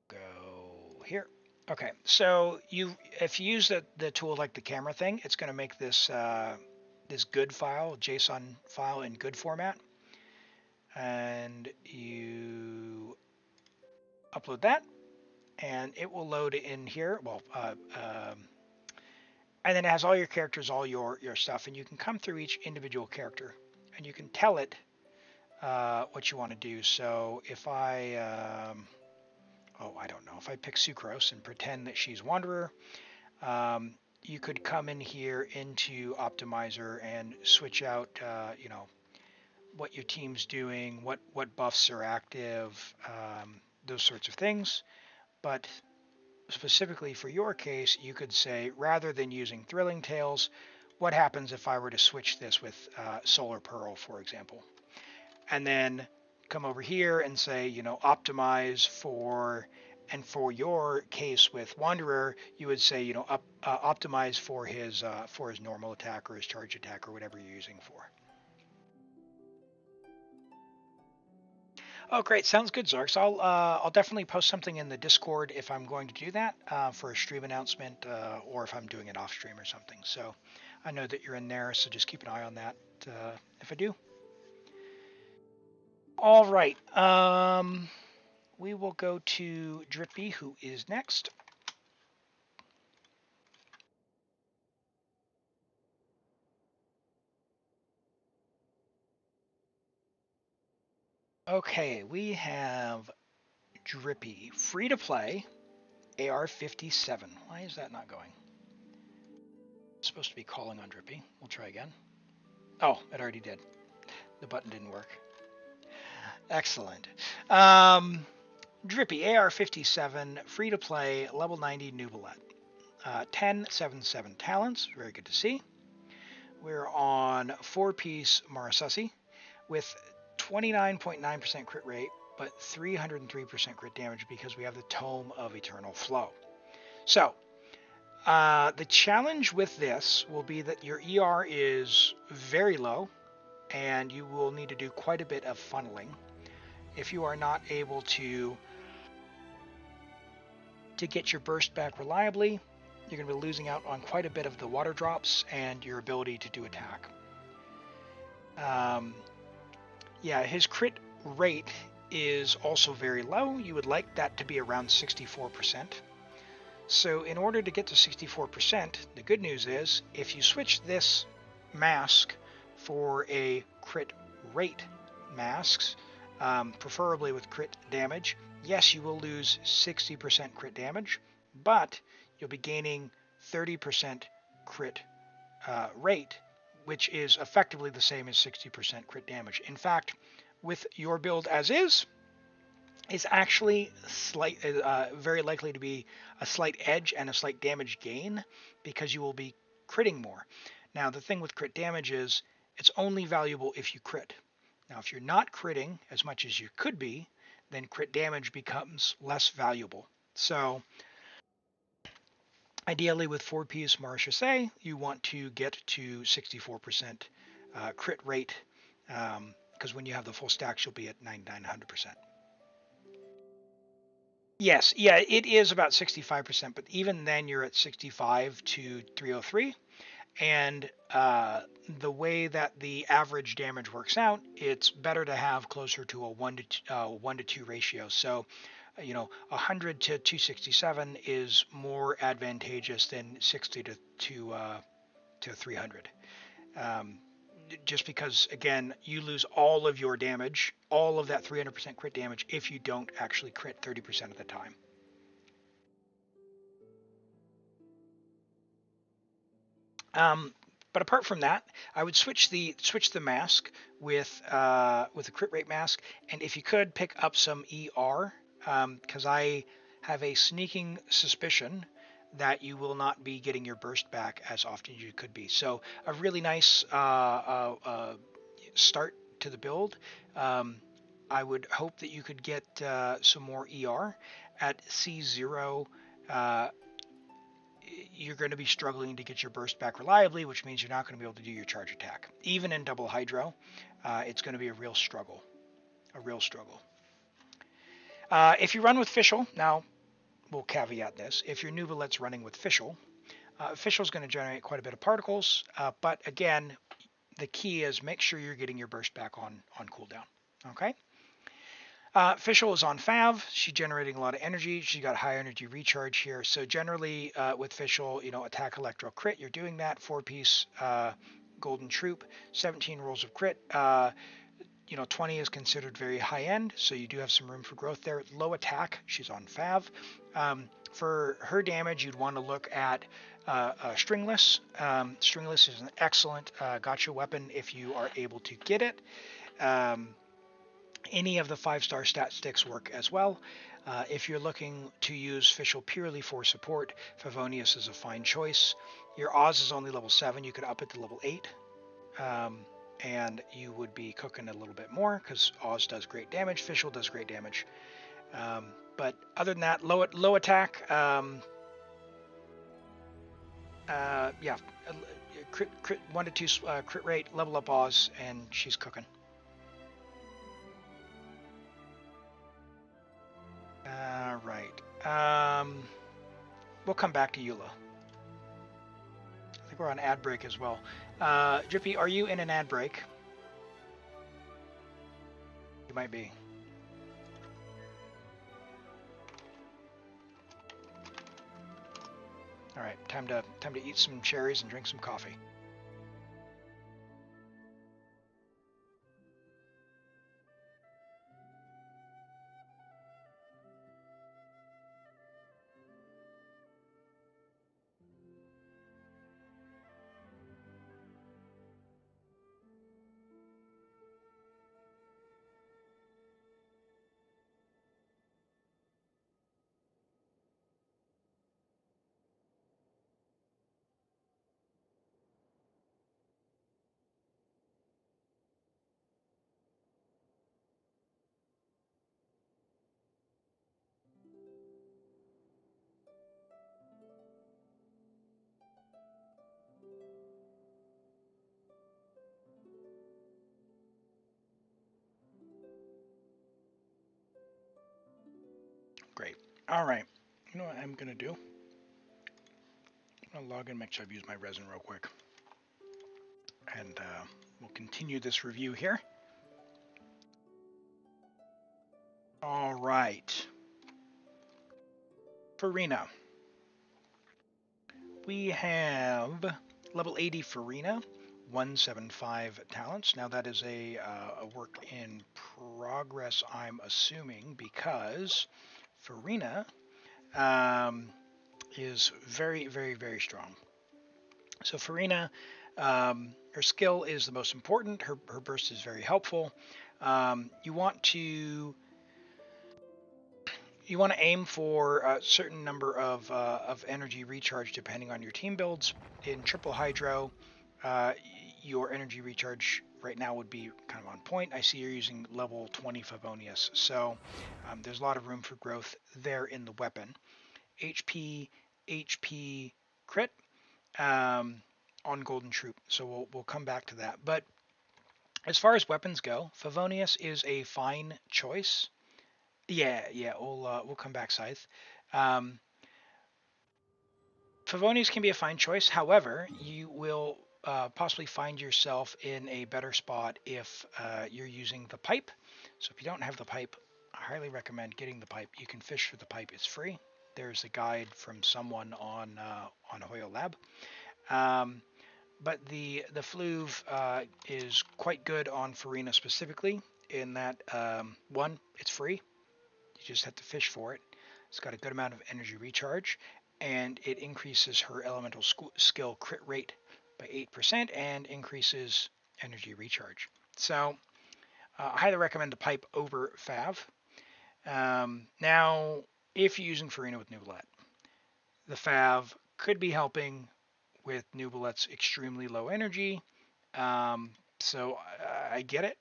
Go here. Okay, so if you use the tool like the camera thing, it's going to make this this good file, JSON file in good format, and you upload that, and it will load in here. Well, and then it has all your characters, all your stuff, and you can come through each individual character, and you can tell it what you want to do. So if I I don't know, if I pick Sucrose and pretend that she's Wanderer, you could come in here into Optimizer and switch out, you know, what your team's doing, what buffs are active, those sorts of things. But specifically for your case, you could say, rather than using Thrilling Tales, what happens if I were to switch this with Solar Pearl, for example? And then come over here and say, you know, optimize for, and for your case with Wanderer, you would say, you know, optimize for his normal attack or his charge attack or whatever you're using for. Oh, great. Sounds good, Zarks. I'll definitely post something in the Discord if I'm going to do that for a stream announcement or if I'm doing it off stream or something. So I know that you're in there, so just keep an eye on that if I do. All right. We will go to Drippy, who is next. Okay, we have Drippy, free to play, AR-57. Why is that not going? It's supposed to be calling on Drippy. We'll try again. Oh, it already did. The button didn't work. Excellent. Drippy, AR-57, free to play, level 90 Nubilet. 1077 talents, very good to see. We're on 4-piece Marasasi with 29.9% crit rate, but 303% crit damage because we have the Tome of Eternal Flow. So, the challenge with this will be that your ER is very low, and you will need to do quite a bit of funneling. If you are not able to get your burst back reliably, you're going to be losing out on quite a bit of the water drops and your ability to do attack. Yeah, his crit rate is also very low. You would like that to be around 64%. So in order to get to 64%, the good news is if you switch this mask for a crit rate masks, preferably with crit damage, yes, you will lose 60% crit damage, but you'll be gaining 30% crit rate, which is effectively the same as 60% crit damage. In fact, with your build as is actually very likely to be a slight edge and a slight damage gain because you will be critting more. Now, the thing with crit damage is it's only valuable if you crit. Now, if you're not critting as much as you could be, then crit damage becomes less valuable. So, ideally with 4-piece Marche, you want to get to 64% crit rate, because when you have the full stacks, you'll be at 99-100%. Yes, yeah, it is about 65%, but even then you're at 65 to 303. And the way that the average damage works out, it's better to have closer to a 1 to 2 ratio. So, you know, 100 to 267 is more advantageous than 60 to 300. Just because, again, you lose all of your damage, all of that 300% crit damage, if you don't actually crit 30% of the time. But apart from that, I would switch the mask with a crit rate mask, and if you could pick up some ER, because I have a sneaking suspicion that you will not be getting your burst back as often as you could be. So a really nice start to the build. I would hope that you could get some more ER at C0. You're going to be struggling to get your burst back reliably, which means you're not going to be able to do your charge attack. Even in double hydro, it's going to be a real struggle. If you run with Fischl, now we'll caveat this. If your Nuvalet's running with Fischl, Fischl's going to generate quite a bit of particles, but again, the key is make sure you're getting your burst back on cooldown. Okay? Fischl is on Fav. She's generating a lot of energy. She's got high energy recharge here. So generally with Fischl, attack, electro, crit. You're doing that. 4-piece golden troop, 17 rolls of crit. 20 is considered very high end, so you do have some room for growth there. Low attack. She's on Fav. For her damage, you'd want to look at Stringless. Stringless is an excellent gotcha weapon if you are able to get it. Any of the 5-star stat sticks work as well. If you're looking to use Fischl purely for support, Favonius is a fine choice. Your Oz is only level 7. You could up it to level 8. And you would be cooking a little bit more because Oz does great damage. Fischl does great damage. But other than that, low attack. Crit 1 to 2 crit rate, level up Oz, and she's cooking. Right. We'll come back to Eula. I think we're on ad break as well. Drippy, are you in an ad break? You might be. All right, time to eat some cherries and drink some coffee. Great. All right. You know what I'm going to do? I'm going to log in, make sure I've used my resin real quick. And we'll continue this review here. All right. Farina. We have level 80 Farina, 175 talents. Now that is a work in progress, I'm assuming, because Farina is very, very, very strong. So Farina, her skill is the most important. Her burst is very helpful. You want to aim for a certain number of energy recharge depending on your team builds. In triple hydro, your energy recharge right now would be kind of on point. I see you're using level 20 Favonius, so there's a lot of room for growth there in the weapon. HP crit on Golden Troop, so we'll come back to that. But as far as weapons go, Favonius is a fine choice. Yeah, we'll come back, Scythe. Favonius can be a fine choice. However, you will possibly find yourself in a better spot if you're using the pipe. So if you don't have the pipe, I highly recommend getting the pipe. You can fish for the pipe. It's free. There's a guide from someone on Hoyo Lab. But the Fluve is quite good on Farina specifically in that, one, it's free. You just have to fish for it. It's got a good amount of energy recharge, and it increases her elemental skill crit rate by 8% and increases energy recharge. So I highly recommend the pipe over Fav. Now, if you're using Farina with Nubalet, the Fav could be helping with Nubalet's extremely low energy. So I get it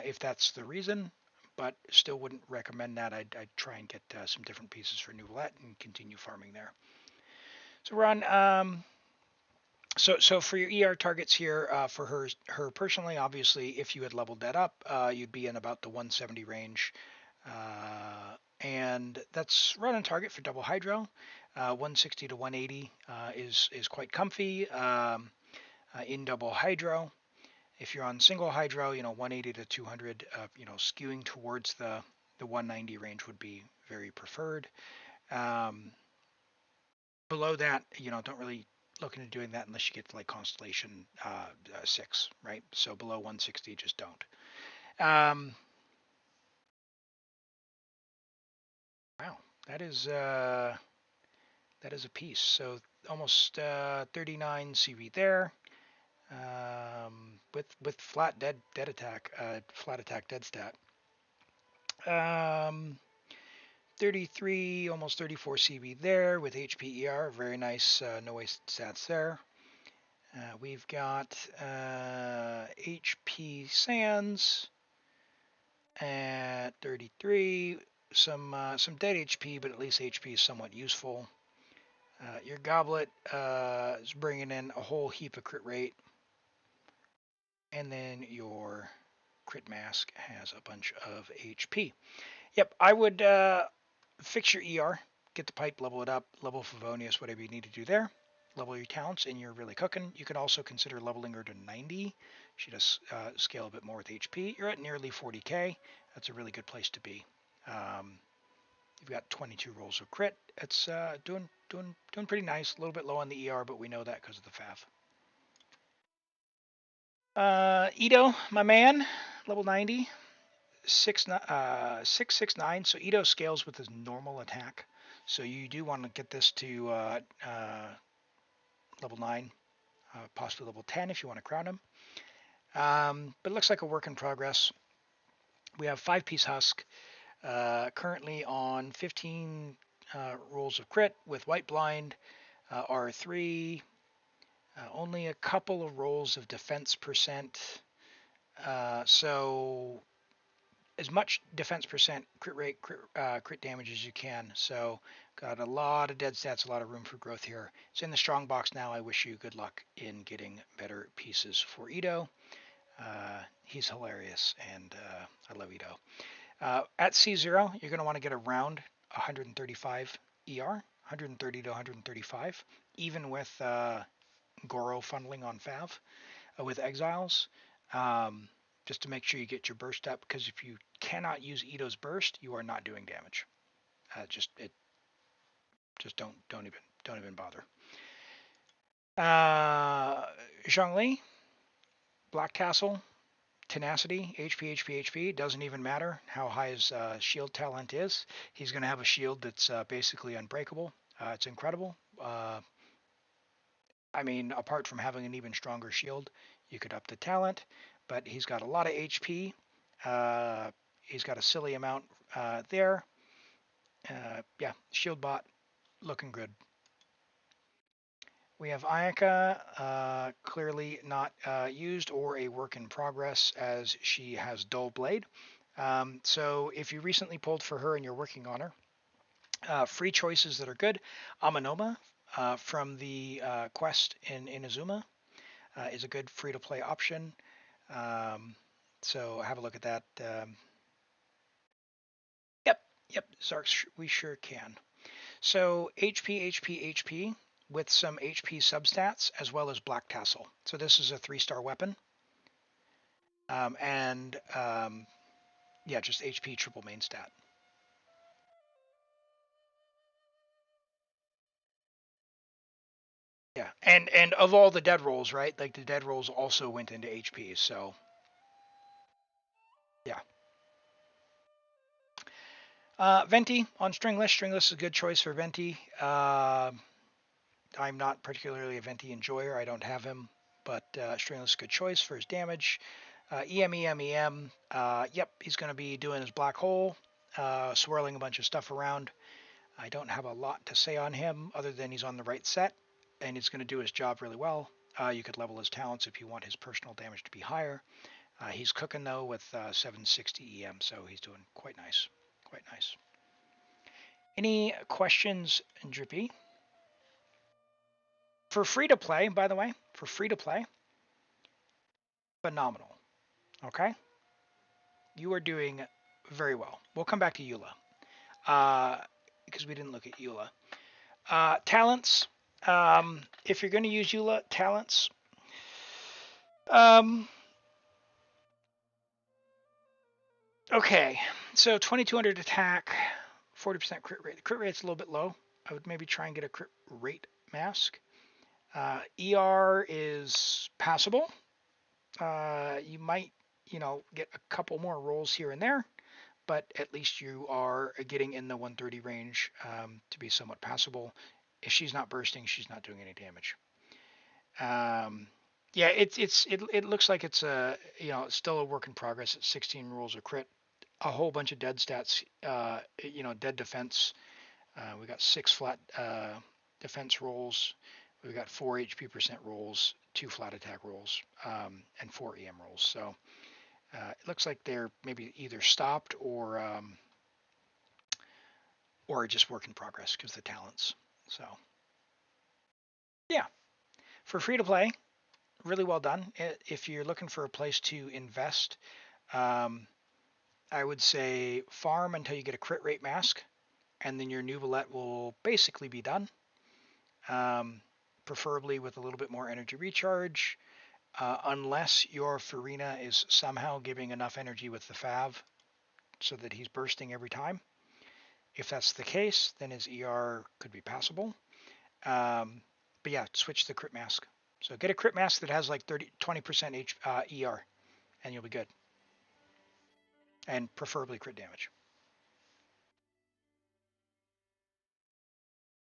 if that's the reason, but still wouldn't recommend that. I'd try and get some different pieces for Nubalet and continue farming there. So Ron, so for your ER targets here, for her personally, obviously, if you had leveled that up, you'd be in about the 170 range, and that's right on target for double hydro. 160 to 180 is quite comfy in double hydro. If you're on single hydro, 180 to 200, skewing towards the 190 range would be very preferred. Below that, don't really look into doing that unless you get to like Constellation 6, right? So below 160, just don't. Wow, that is a piece. So almost 39 CV there. With flat dead attack, flat attack dead stat. 33, almost 34 CV there with HP ER. Very nice no waste stats there. We've got HP Sands at 33. Some dead HP, but at least HP is somewhat useful. Your Goblet is bringing in a whole heap of crit rate. And then your Crit Mask has a bunch of HP. Yep, I would fix your ER, get the pipe, level it up, level Favonius, whatever you need to do there. Level your talents, and you're really cooking. You can also consider leveling her to 90. She does scale a bit more with HP. You're at nearly 40k. That's a really good place to be. You've got 22 rolls of crit. It's doing pretty nice. A little bit low on the ER, but we know that because of the Fav. Ito, my man, level 90. 669. So Ito scales with his normal attack. So you do want to get this to level 9, possibly level 10 if you want to crown him. But it looks like a work in progress. We have 5-piece husk, currently on 15 rolls of crit with white blind, R3, only a couple of rolls of defense percent. So as much defense percent, crit rate, crit damage as you can. So got a lot of dead stats, a lot of room for growth here. It's in the strong box now. I wish you good luck in getting better pieces for Ito. He's hilarious, and I love Ito. At C0, you're going to want to get around 135 ER, 130 to 135, even with Goro funneling on Fav with Exiles. Just to make sure you get your burst up, because if you cannot use Ito's burst, you are not doing damage. Just don't even bother. Zhongli, Black Castle, Tenacity, HP. Doesn't even matter how high his shield talent is. He's going to have a shield that's basically unbreakable. It's incredible. I mean, apart from having an even stronger shield, you could up the talent, but he's got a lot of HP. He's got a silly amount there. Yeah, shield bot looking good. We have Ayaka, clearly not used or a work in progress, as she has Dull Blade. So if you recently pulled for her and you're working on her, free choices that are good. Amanoma from the quest in Inazuma is a good free-to-play option. So have a look at that. Yep, Zarks, we sure can. So HP with some HP substats, as well as Black Tassel. So this is a 3-star weapon. Yeah, just HP triple main stat. Yeah, and of all the dead rolls, right? Like the dead rolls also went into HP, so yeah. Venti on Stringless. Stringless is a good choice for Venti. I'm not particularly a Venti enjoyer. I don't have him. but Streamless is a good choice for his damage. EM. Yep, he's going to be doing his black hole, swirling a bunch of stuff around. I don't have a lot to say on him other than he's on the right set, and he's going to do his job really well. You could level his talents if you want his personal damage to be higher. He's cooking though with 760 EM, so he's doing quite nice. Quite nice. Any questions, Drippy? For free to play, by the way, for free to play, phenomenal. Okay? You are doing very well. We'll come back to Eula, because we didn't look at Eula. Talents. If you're going to use Eula, talents. Okay, so 2200 attack, 40% crit rate. The crit rate's a little bit low. I would maybe try and get a crit rate mask. ER is passable. You might, get a couple more rolls here and there, but at least you are getting in the 130 range to be somewhat passable. If she's not bursting, she's not doing any damage. Yeah, it looks like it's still a work in progress. It's 16 rolls of crit, a whole bunch of dead stats. Dead defense. We got 6 flat defense rolls. We've got 4 HP percent rolls, 2 flat attack rolls, and 4 EM rolls. So it looks like they're maybe either stopped or just work in progress because the talents. So yeah, for free to play, really well done. If you're looking for a place to invest, I would say farm until you get a crit rate mask, and then your Nuvolette will basically be done. Preferably with a little bit more energy recharge, unless your Farina is somehow giving enough energy with the Fav so that he's bursting every time. If that's the case, then his ER could be passable. But yeah, switch to the crit mask. So get a crit mask that has like 20% ER, and you'll be good. And preferably crit damage.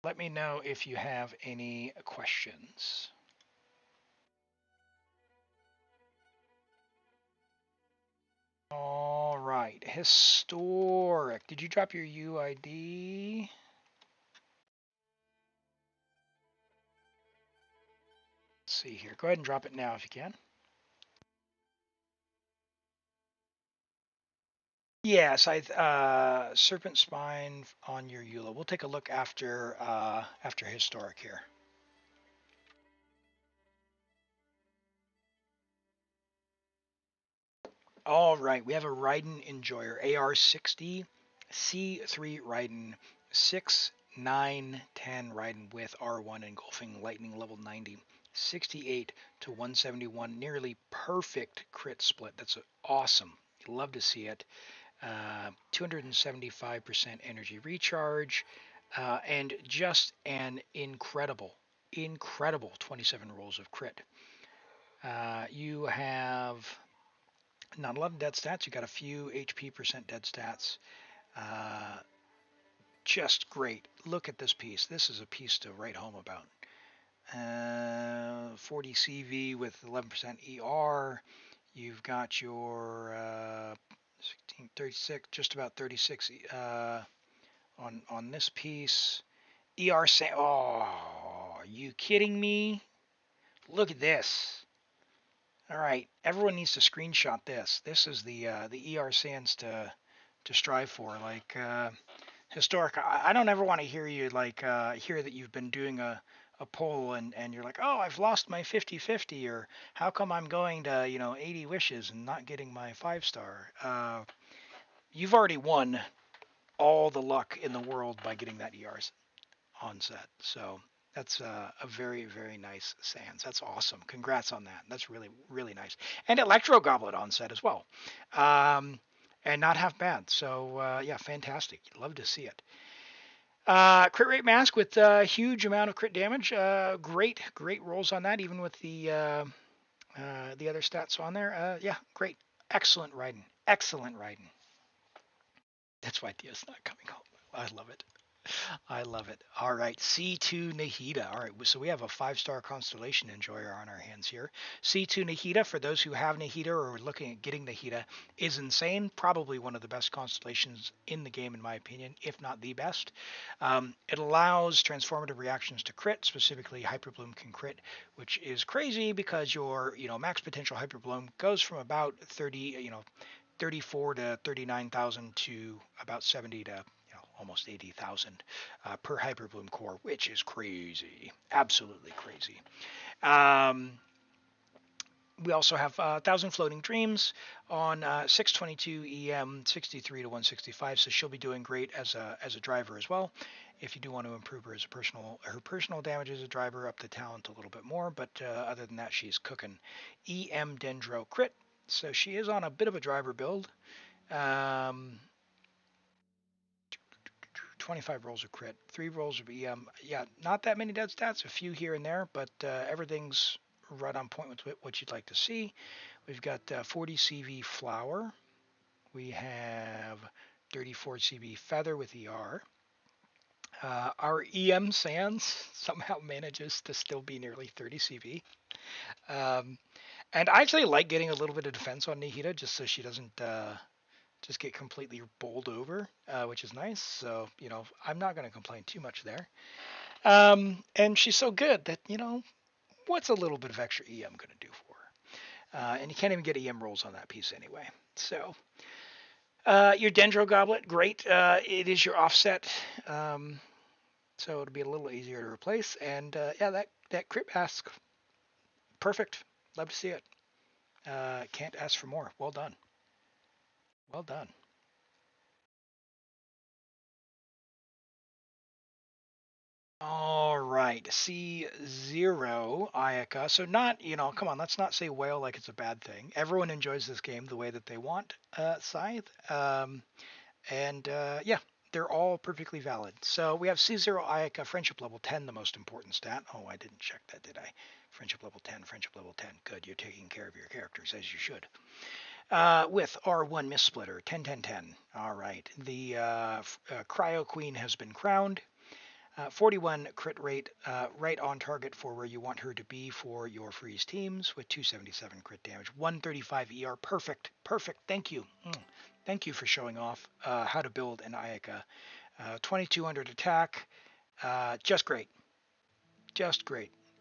Let me know if you have any questions. All right, historic. Did you drop your UID? Let's see here. Go ahead and drop it now if you can. Yes, Serpent Spine on your Eula. We'll take a look after historic here. All right, we have a Raiden Enjoyer, AR60, C3 Raiden, 6, 9, 10 Raiden with R1 engulfing lightning level 90, 68 to 171, nearly perfect crit split. That's awesome. Love to see it. 275% energy recharge, and just an incredible 27 rolls of crit. You have not a lot of dead stats. You got a few HP percent dead stats. Just great. Look at this piece. This is a piece to write home about. 40 CV with 11% ER. You've got your 16, 36, just about 36 on this piece. ER say, oh, are you kidding me? Look at this. All right, everyone needs to screenshot this. This is the ER sands to strive for. Like historic. I don't ever want to hear you hear that you've been doing a poll and you're like, oh, I've lost my 50-50, or how come I'm going to 80 wishes and not getting my 5-star. You've already won all the luck in the world by getting that ERs on set. So that's a very, very nice Sans. That's awesome. Congrats on that. That's really, really nice. And Electro Goblet on set as well. And not half bad. So yeah, fantastic. Love to see it. Crit rate mask with a huge amount of crit damage. Great rolls on that, even with the other stats on there. Yeah, great. Excellent Raiden. Excellent Raiden. That's why Dia's not coming home. I love it. I love it. All right, C2 Nahida. All right, so we have a 5-star constellation enjoyer on our hands here. C2 Nahida, for those who have Nahida or are looking at getting Nahida, is insane. Probably one of the best constellations in the game, in my opinion, if not the best. It allows transformative reactions to crit, specifically Hyperbloom can crit, which is crazy because your max potential Hyperbloom goes from about 34 to 39,000 to about 70 to almost 80,000 per Hyperbloom core, which is crazy, absolutely crazy. We also have 1,000 Floating Dreams on 622 EM, 63 to 165, so she'll be doing great as a driver as well. If you do want to improve her her personal damage as a driver, up the talent a little bit more, but other than that, she's cooking. EM Dendro crit, so she is on a bit of a driver build. 25 rolls of crit, 3 rolls of EM. Yeah, not that many dead stats, a few here and there, but everything's right on point with what you'd like to see. We've got 40 CV Flower. We have 34 CV Feather with ER. Our EM Sands somehow manages to still be nearly 30 CV. And I actually like getting a little bit of defense on Nihita just so she doesn't just get completely bowled over, which is nice. So, I'm not going to complain too much there. And she's so good that, what's a little bit of extra EM going to do for her? And you can't even get EM rolls on that piece anyway. So, your Dendro Goblet, great. It is your offset. So it'll be a little easier to replace. And yeah, that crit mask, perfect. Love to see it. Can't ask for more. Well done. Well done. All right, C0 Ayaka. So not, come on, let's not say whale like it's a bad thing. Everyone enjoys this game the way that they want, Scythe. And yeah, they're all perfectly valid. So we have C0 Ayaka, friendship level 10, the most important stat. Oh, I didn't check that, did I? Friendship level 10, friendship level 10. Good, you're taking care of your characters as you should. With R1 Mistsplitter, 10, 10, 10. All right, the Cryo Queen has been crowned. 41 crit rate, right on target for where you want her to be for your freeze teams with 277 crit damage, 135 ER. Perfect. Thank you. Thank you for showing off how to build an Ayaka. 2200 attack. Just great.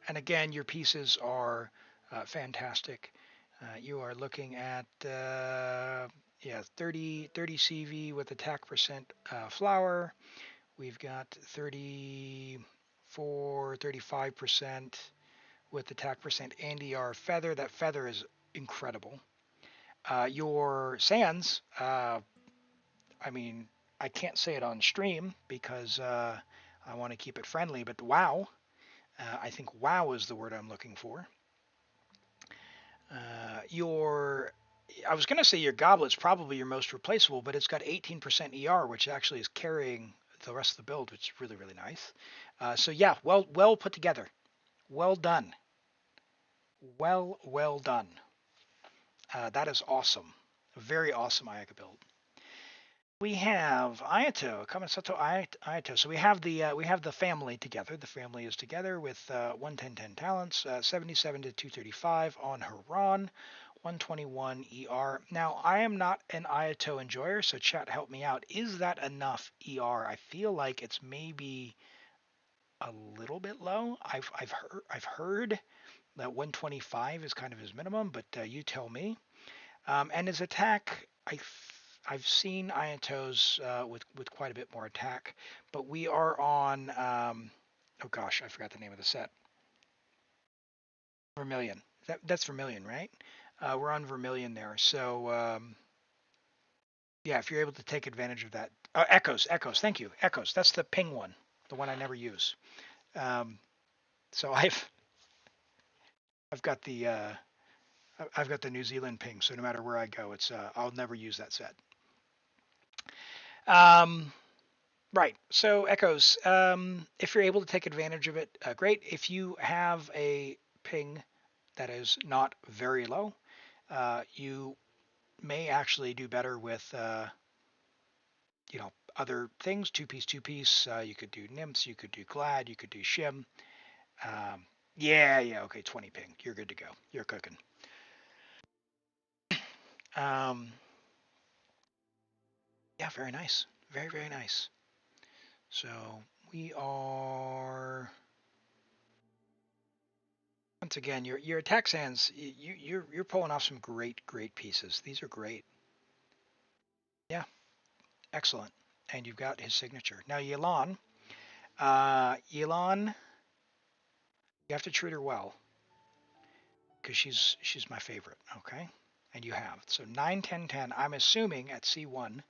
And again, your pieces are fantastic. You are looking at 30 CV with attack percent flower. We've got 35% with attack percent and ER feather. That feather is incredible. Your sands, I mean, I can't say it on stream because I want to keep it friendly, but wow. I think wow is the word I'm looking for. I was going to say your goblet's probably your most replaceable, but it's got 18% ER, which actually is carrying the rest of the build, which is really, really nice. So yeah, well put together. Well done. Well done. That is awesome. A very awesome Ayaka build. We have Ayato, Kamisato Ayato. So we have the family together. The family is together with 110 talents, 77 to 235 on Haran, 121 ER. Now I am not an Ayato enjoyer, so chat help me out. Is that enough ER? I feel like it's maybe a little bit low. I've heard that 125 is kind of his minimum, but you tell me. And his attack, I've seen Ayatos with quite a bit more attack, but we are on oh gosh, I forgot the name of the set. Vermilion. That's Vermilion, right? We're on Vermilion there, so yeah, if you're able to take advantage of that. Echoes. Thank you, Echoes. That's the ping one, the one I never use. So I've got the New Zealand ping, so no matter where I go, it's I'll never use that set. Right. So Echoes, if you're able to take advantage of it, great. If you have a ping that is not very low, you may actually do better with other things, two-piece. You could do nymphs, you could do glad, you could do shim. Yeah, okay, 20 ping. You're good to go. You're cooking. Yeah, very nice. Very, very nice. So we are once again your attack sands. You're pulling off some great pieces. These are great. Yeah, excellent. And you've got his signature. Now Yelan, Yelan, you have to treat her well because she's my favorite. Okay, and you have so 9, 10, 10. I'm assuming at C1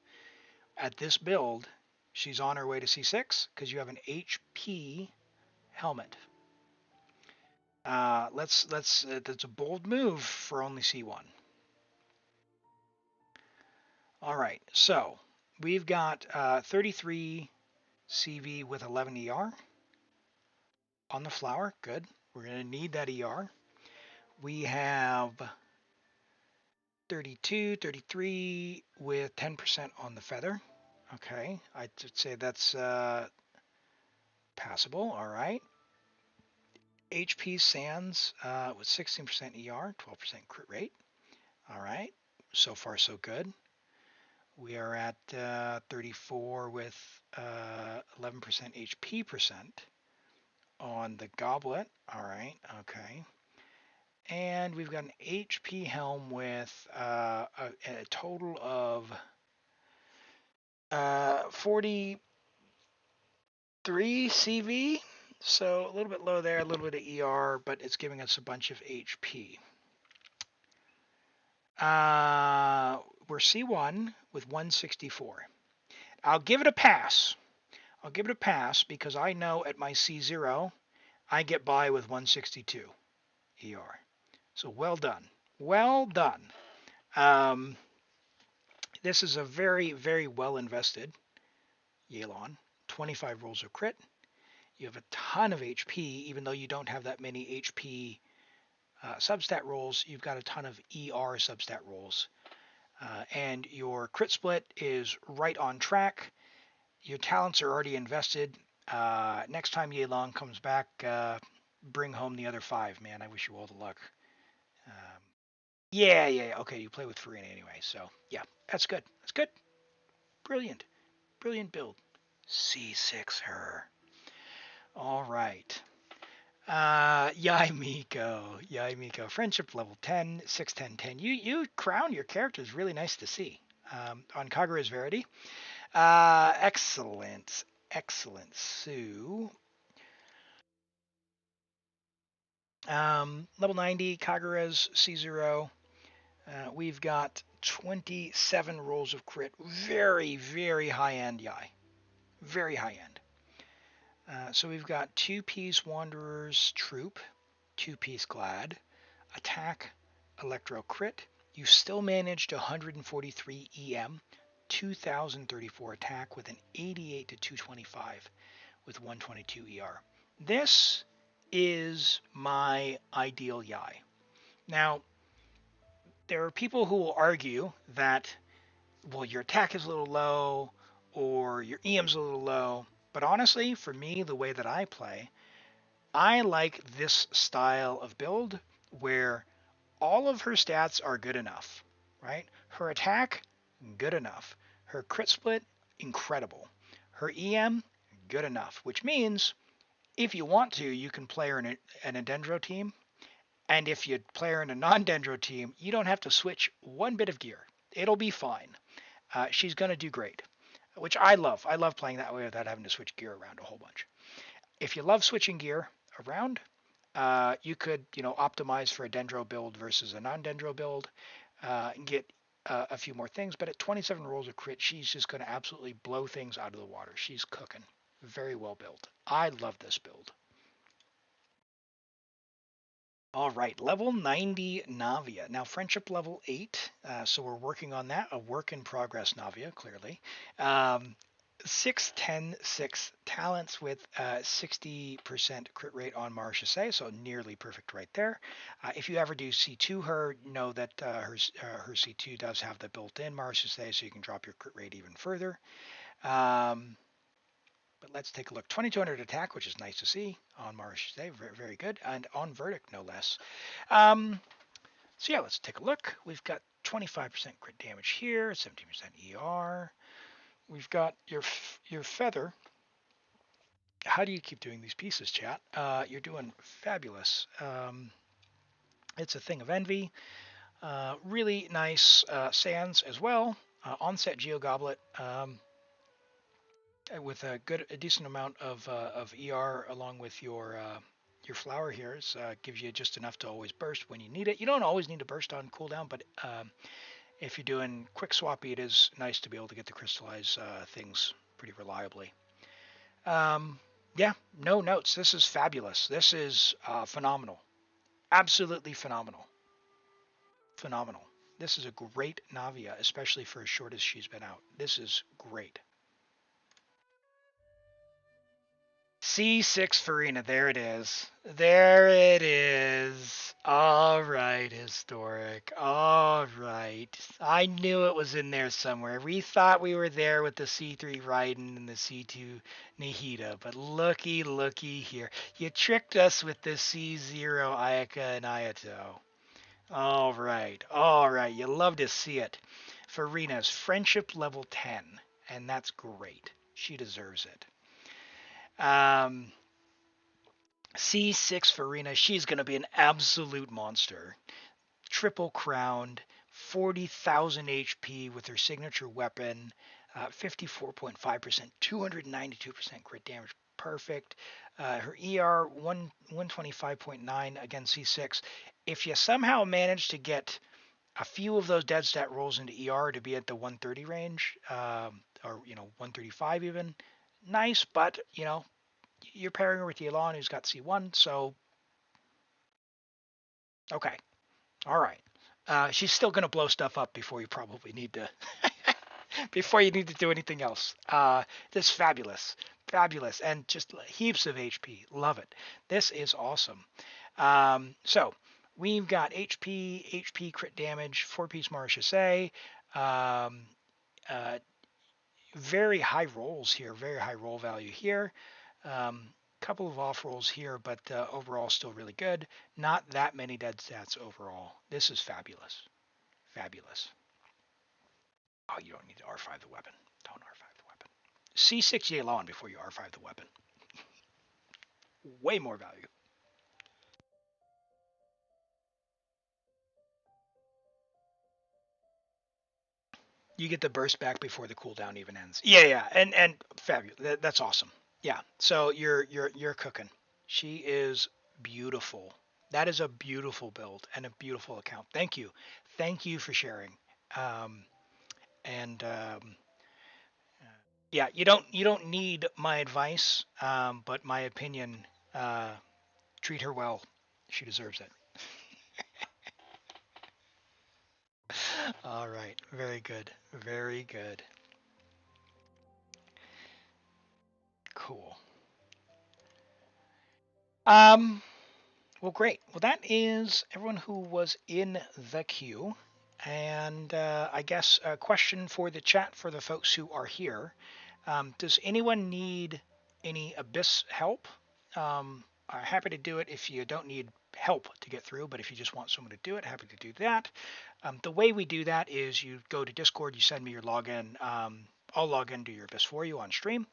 at this build, she's on her way to C6 because you have an HP helmet. That's a bold move for only C1. All right, so we've got 33 CV with 11 ER on the flower. Good. We're going to need that ER. We have 32, 33 with 10% on the feather. Okay, I'd say that's passable. All right. HP Sands with 16% ER, 12% crit rate. All right, so far so good. We are at 34 with 11% HP percent on the goblet. All right, okay. And we've got an HP helm with a total of 43 CV. So a little bit low there, a little bit of ER, but it's giving us a bunch of HP. We're C1 with 164. I'll give it a pass. I'll give it a pass because I know at my C0 I get by with 162 ER. So well done. Well done. This is a very, very well invested Yelan. 25 rolls of crit. You have a ton of HP, even though you don't have that many HP substat rolls. You've got a ton of ER substat rolls. And your crit split is right on track. Your talents are already invested. Next time Yelan comes back, bring home the other 5, man. I wish you all the luck. Yeah. Okay, you play with Farina anyway, so yeah, that's good. That's good. Brilliant. Brilliant build. C6 her. All right. Yai Miko. Friendship level 10, 6, 10, 10. You crown your characters really nice to see. On Kagura's Verity. Excellent. Sue. Level 90, Kagura's C0. We've got 27 rolls of crit. Very, very high-end Yai. Very high-end. So we've got 2-piece Wanderer's Troop, 2-piece Glad, Attack, Electro Crit. You still managed 143 EM, 2034 attack with an 88 to 225 with 122 ER. This is my ideal Yai. Now, there are people who will argue that, well, your attack is a little low or your EM's a little low. But honestly, for me, the way that I play, I like this style of build where all of her stats are good enough, right? Her attack, good enough. Her crit split, incredible. Her EM, good enough, which means if you want to, you can play her in a Dendro team. And if you play her in a non-Dendro team, you don't have to switch one bit of gear. It'll be fine. She's going to do great, which I love. I love playing that way without having to switch gear around a whole bunch. If you love switching gear around, you could, optimize for a Dendro build versus a non-Dendro build and get a few more things. But at 27 rolls of crit, she's just going to absolutely blow things out of the water. She's cooking. Very well built. I love this build. All right, level 90 Navia. Now, friendship level 8, so we're working on that. A work in progress Navia, clearly. 6, 10, 6 talents with 60% crit rate on Marchese, so nearly perfect right there. If you ever do C2 her, know that her C2 does have the built-in Marchese, so you can drop your crit rate even further. But let's take a look. 2200 attack, which is nice to see on Mars today. Very, very good. And on Verdict, no less. So yeah, let's take a look. We've got 25% crit damage here, 17% ER. We've got your feather. How do you keep doing these pieces, chat? You're doing fabulous. It's a thing of envy. Really nice sands as well. Onset Geo Goblet with a decent amount of ER along with your flower here gives you just enough to always burst when you need it. You don't always need to burst on cooldown, but if you're doing quick swappy, it is nice to be able to get the crystallize things pretty reliably. Yeah, no notes. This is fabulous. This is phenomenal. Absolutely phenomenal. Phenomenal. This is a great Navia, especially for as short as she's been out. This is great. C6 Farina, there it is. There it is. All right, historic. All right. I knew it was in there somewhere. We thought we were there with the C3 Raiden and the C2 Nihita, but looky here. You tricked us with the C0 Ayaka and Ayato. All right. You love to see it. Farina's friendship level 10, and that's great. She deserves it. C6 Farina, she's going to be an absolute monster. Triple crowned, 40,000 HP with her signature weapon, 54.5%, 292% crit damage. Perfect. Her ER 125.9 against C6. If you somehow manage to get a few of those dead stat rolls into ER to be at the 130 range, or 135 even, nice. But you're pairing her with Yelan, who's got C1, so okay, all right. She's still gonna blow stuff up before you probably need to before you need to do anything else. This is fabulous, and just heaps of HP. Love it. This is awesome. So we've got HP crit damage, 4-piece Marechaussee. Very high rolls here, very high roll value here. Couple of off rolls here, but overall still really good. Not that many dead stats overall. This is fabulous. Fabulous. Oh, you don't need to R5 the weapon. Don't R5 the weapon. C6 Yelan before you R5 the weapon. Way more value. You get the burst back before the cooldown even ends. Yeah, and fabulous. That's awesome. Yeah. So you're cooking. She is beautiful. That is a beautiful build and a beautiful account. Thank you for sharing. Um, and yeah, you don't need my advice, but my opinion. Treat her well. She deserves it. All right. Very good. Very good. Cool. Um, well, great. Well, that is everyone who was in the queue. And I guess a question for the chat for the folks who are here. Does anyone need any Abyss help? I'm happy to do it if you don't need help to get through, but if you just want someone to do it, happy to do that. The way we do that is you go to Discord, you send me your login. I'll log into your Abyss for you on stream.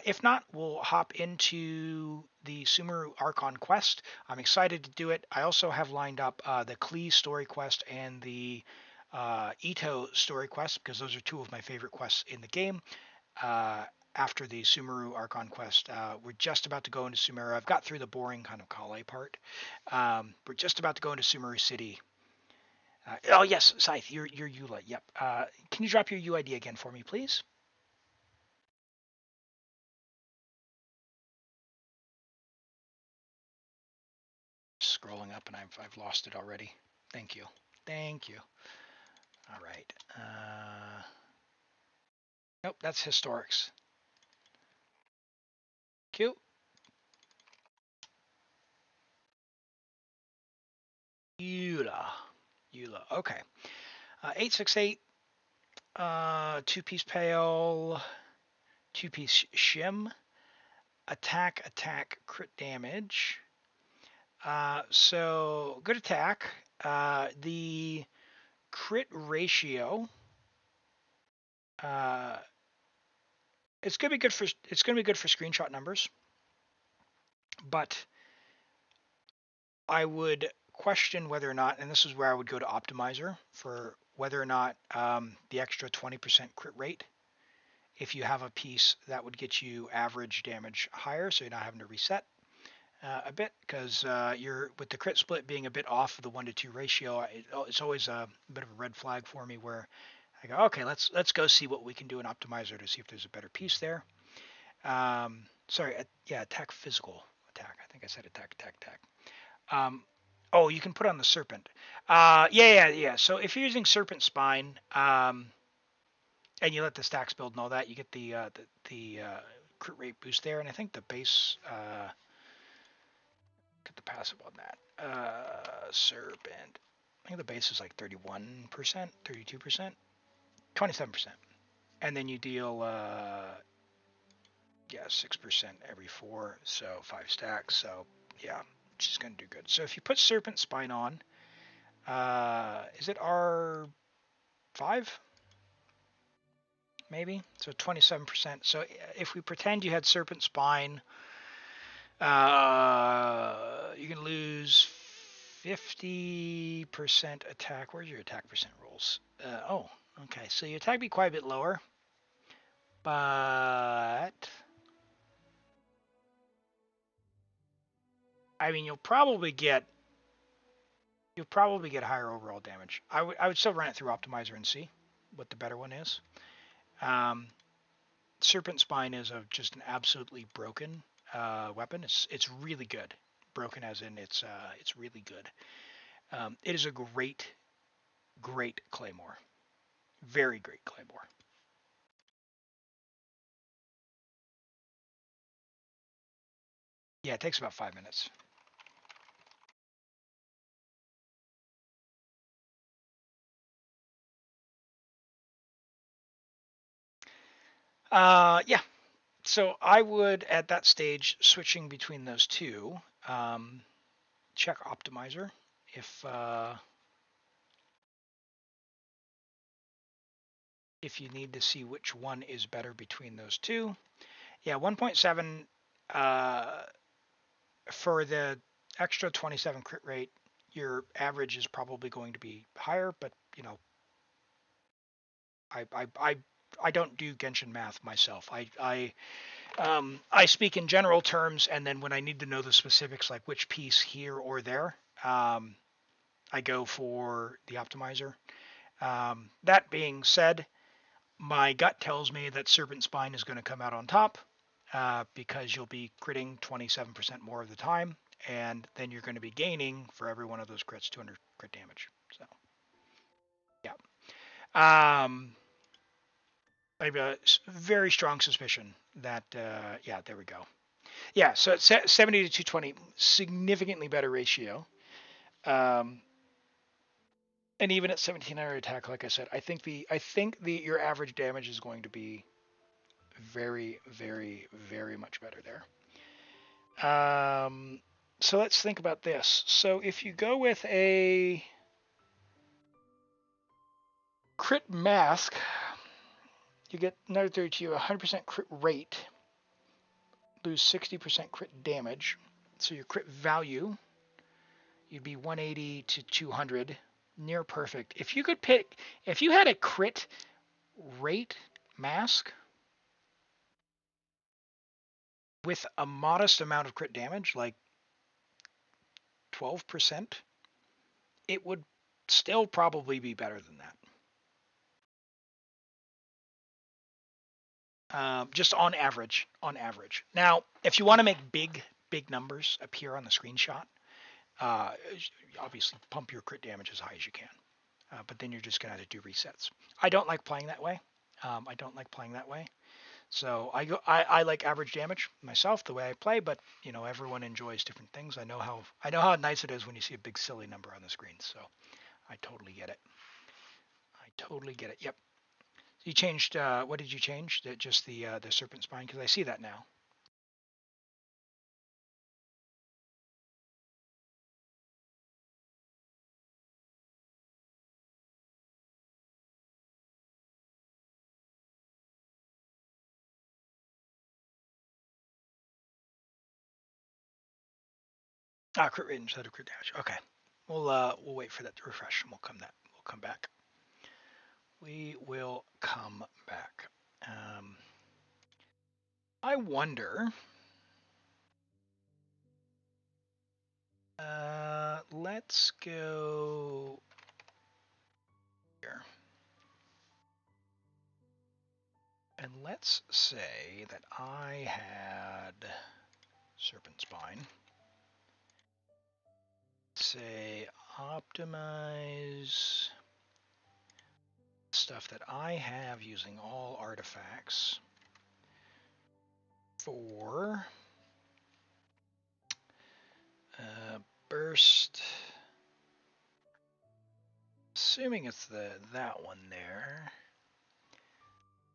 If not, we'll hop into the Sumeru Archon quest. I'm excited to do it. I also have lined up the Klee story quest and the Ito story quest because those are two of my favorite quests in the game. After the Sumeru Archon quest, we're just about to go into Sumeru. I've got through the boring kind of Kale part. We're just about to go into Sumeru City. Oh yes, Scythe, you're Eula. Yep. Can you drop your UID again for me, please? Scrolling up and I've lost it already. Thank you. All right. Nope, that's historics. Q. Eula. Okay. 868. 2-piece pail. 2-piece shim, attack, crit damage. So good attack. The crit ratio. It's gonna be good for screenshot numbers, but I would question whether or not, and this is where I would go to optimizer for whether or not the extra 20% crit rate. If you have a piece that would get you average damage higher, so you're not having to reset a bit, because you're with the crit split being a bit off of the 1-to-2 ratio. It's always a bit of a red flag for me where I go, okay, let's go see what we can do in optimizer to see if there's a better piece there. Sorry, yeah, attack physical attack. I think I said attack. Oh, you can put on the serpent. Yeah. So if you're using serpent spine, and you let the stacks build and all that, you get the crit rate boost there, and I think the base. Get the passive on that. Serpent. I think the base is like 31%, 32%, 27%, and then you deal 6% every 4, so 5 stacks. So yeah, which is gonna do good. So if you put serpent spine on, is it R5? Maybe, so 27%. So if we pretend you had serpent spine, you can lose 50% attack. Where's your attack percent rolls? Okay. So your attack be quite a bit lower, but I mean you'll probably get higher overall damage. I would still run it through optimizer and see what the better one is. Serpent spine is just an absolutely broken weapon. It's really good. Broken as in it's really good. It is a great claymore. Very great claymore. Yeah, it takes about 5 minutes. Yeah. So I would, at that stage, switching between those two, check optimizer. If you need to see which one is better between those two. Yeah, 1.7 for the extra 27 crit rate, your average is probably going to be higher, but I don't do Genshin math myself. I speak in general terms, and then when I need to know the specifics, like which piece here or there, I go for the optimizer. That being said, my gut tells me that Serpent Spine is going to come out on top because you'll be critting 27% more of the time, and then you're going to be gaining for every one of those crits 200 crit damage. So, yeah. I have a very strong suspicion that, yeah, there we go. Yeah, so it's 70 to 220, significantly better ratio. And even at 1700 attack, like I said, I think your average damage is going to be very, very, very much better there. So let's think about this. So if you go with a crit mask, you get another 32, 100% crit rate, lose 60% crit damage. So your crit value, you'd be 180 to 200, near perfect. If you had a crit rate mask with a modest amount of crit damage, like 12%, it would still probably be better than that. Just on average. Now, if you want to make big numbers appear on the screenshot, obviously pump your crit damage as high as you can. But then you're just going to have to do resets. I don't like playing that way. So I like average damage myself, the way I play, but everyone enjoys different things. I know how nice it is when you see a big silly number on the screen. So I totally get it. Yep. You changed, what did you change? Just the serpent spine? Because I see that now. Ah, crit rate instead of crit damage. Okay. We'll wait for that to refresh and we'll come back. We will come back. I wonder. Let's go here. And let's say that I had serpent spine. Say optimize stuff that I have using all artifacts for burst. Assuming it's that one there.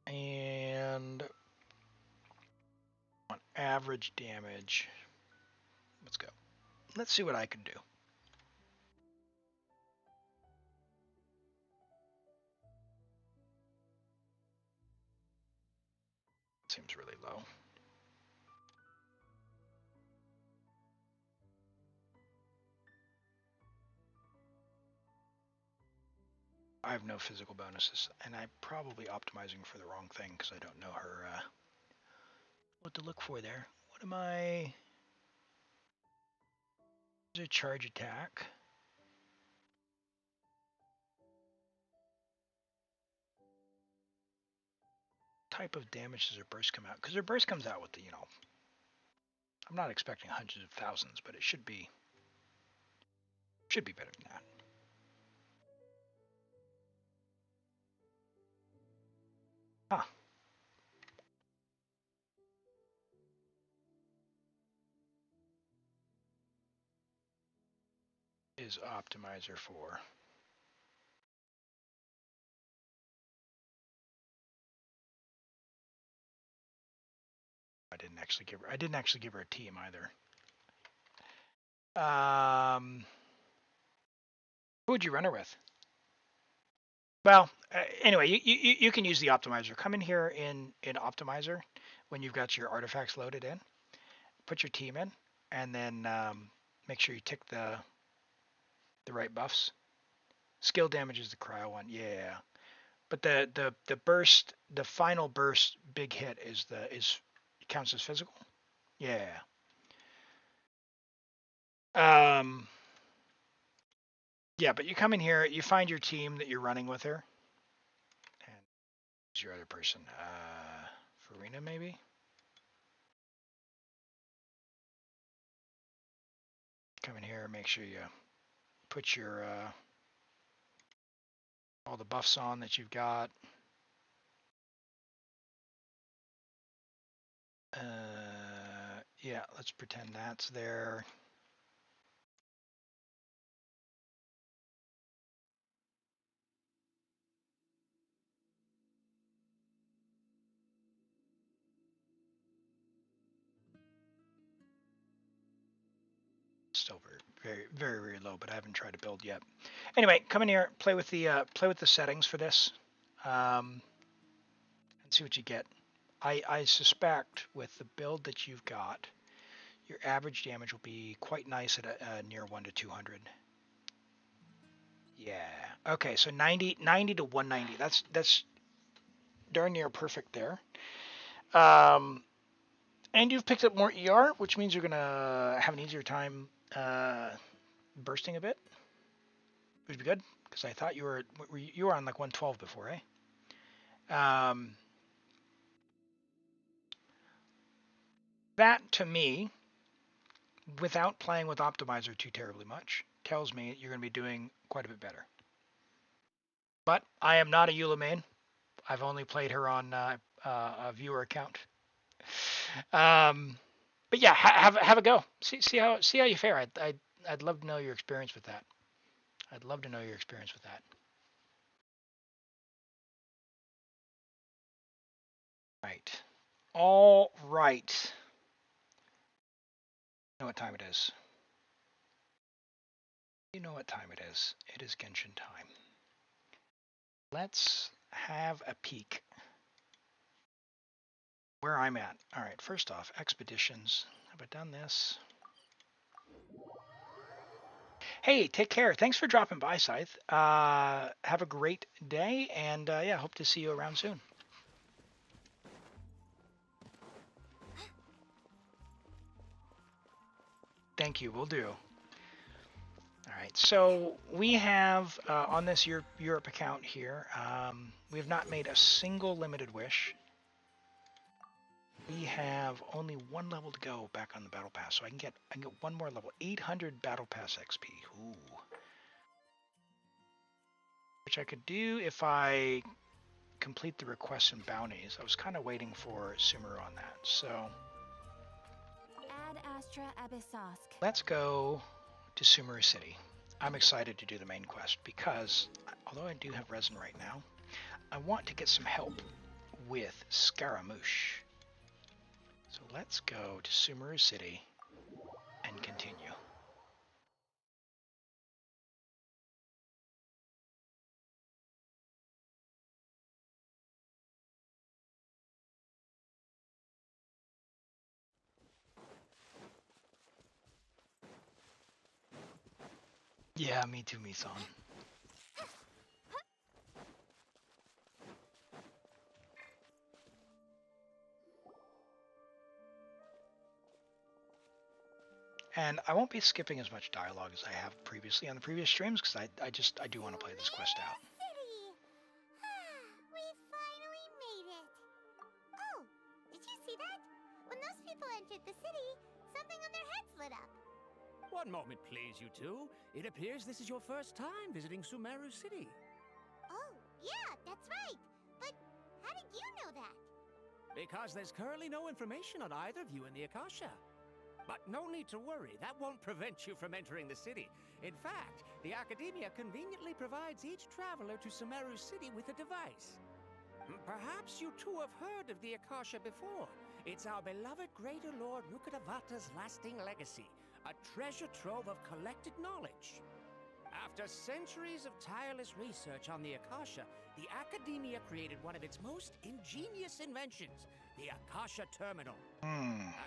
And on average damage. Let's go. Let's see what I can do. Seems really low. I have no physical bonuses, and I'm probably optimizing for the wrong thing because I don't know her what to look for there. What am I? There's a charge attack. Type of damage does her burst come out? Because her burst comes out with the, I'm not expecting hundreds of thousands, but it should be better than that. Huh. Is optimizer for? I didn't actually give her a team either. Who would you run her with? Well, anyway, you can use the optimizer. Come in here in optimizer when you've got your artifacts loaded in. Put your team in, and then make sure you tick the right buffs. Skill damage is the cryo one, yeah. But the burst, the final burst big hit is counts as physical. Yeah. Yeah, but you come in here, you find your team that you're running with her, and who's your other person? Farina maybe. Come in here, make sure you put your all the buffs on that you've got. Yeah, let's pretend that's there. Still very, very, very low, but I haven't tried to build yet. Anyway, come in here, play with the settings for this, and see what you get. I suspect with the build that you've got, your average damage will be quite nice at a near 1 to 200. Yeah. Okay, so 90 to 190. That's darn near perfect there. And you've picked up more ER, which means you're gonna have an easier time bursting a bit, which would be good because I thought you were on like 112 before, eh? That to me, without playing with Optimizer too terribly much, tells me you're going to be doing quite a bit better. But I am not a Eula main. I've only played her on a viewer account. But yeah, have a go. See how you fare. I'd love to know your experience with that. I'd love to know your experience with that. Right. All right. You know what time it is. You know what time it is. It is Genshin time. Let's have a peek where I'm at. All right, first off, expeditions. Have I done this? Hey, take care. Thanks for dropping by, Scythe. Have a great day, and yeah, hope to see you around soon. Thank you, will do. All right, so we have on this Europe account here, we have not made a single limited wish. We have only one level to go back on the battle pass, so I can get one more level, 800 battle pass XP. Ooh. Which I could do if I complete the requests and bounties. I was kind of waiting for Sumeru on that, so Ad Astra Abyssosk. let's go to Sumeru City. I'm excited to do the main quest because, although I do have resin right now, I want to get some help with Scaramouche. So let's go to Sumeru City and continue. Yeah, me too, Misan. And I won't be skipping as much dialogue as I have previously on the previous streams because I do want to play this quest out. City. We finally made it. Oh, did you see that? When those people entered the city, something on their heads lit up. One moment, please, you two. It appears this is your first time visiting Sumeru City. Oh, yeah, that's right. But how did you know that? Because there's currently no information on either of you in the Akasha. But no need to worry, that won't prevent you from entering the city. In fact, the Academia conveniently provides each traveler to Sumeru City with a device. Perhaps you two have heard of the Akasha before. It's our beloved Greater Lord Rukkhadevata's lasting legacy, a treasure trove of collected knowledge. After centuries of tireless research on the Akasha, the Academia created one of its most ingenious inventions, the Akasha Terminal.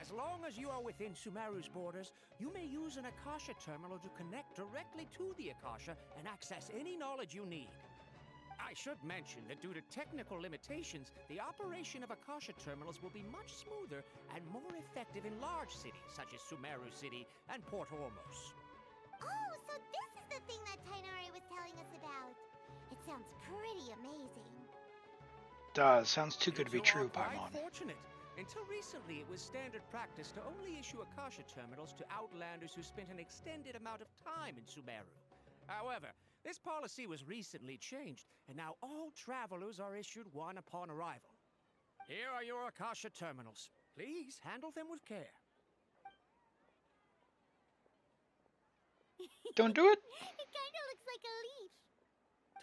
As long as you are within Sumeru's borders, you may use an Akasha Terminal to connect directly to the Akasha and access any knowledge you need. I should mention that due to technical limitations, the operation of Akasha Terminals will be much smoother and more effective in large cities such as Sumeru City and Port Ormos. Oh, so this is the thing that Tainari was telling us about. It sounds pretty amazing. Does. Sounds too good to be You true, are quite Paimon. fortunate. Until recently, it was standard practice to only issue Akasha terminals to outlanders who spent an extended amount of time in Sumeru. However, this policy was recently changed, and now all travelers are issued one upon arrival. Here are your Akasha terminals. Please handle them with care. Don't do it. It kinda looks like a leaf.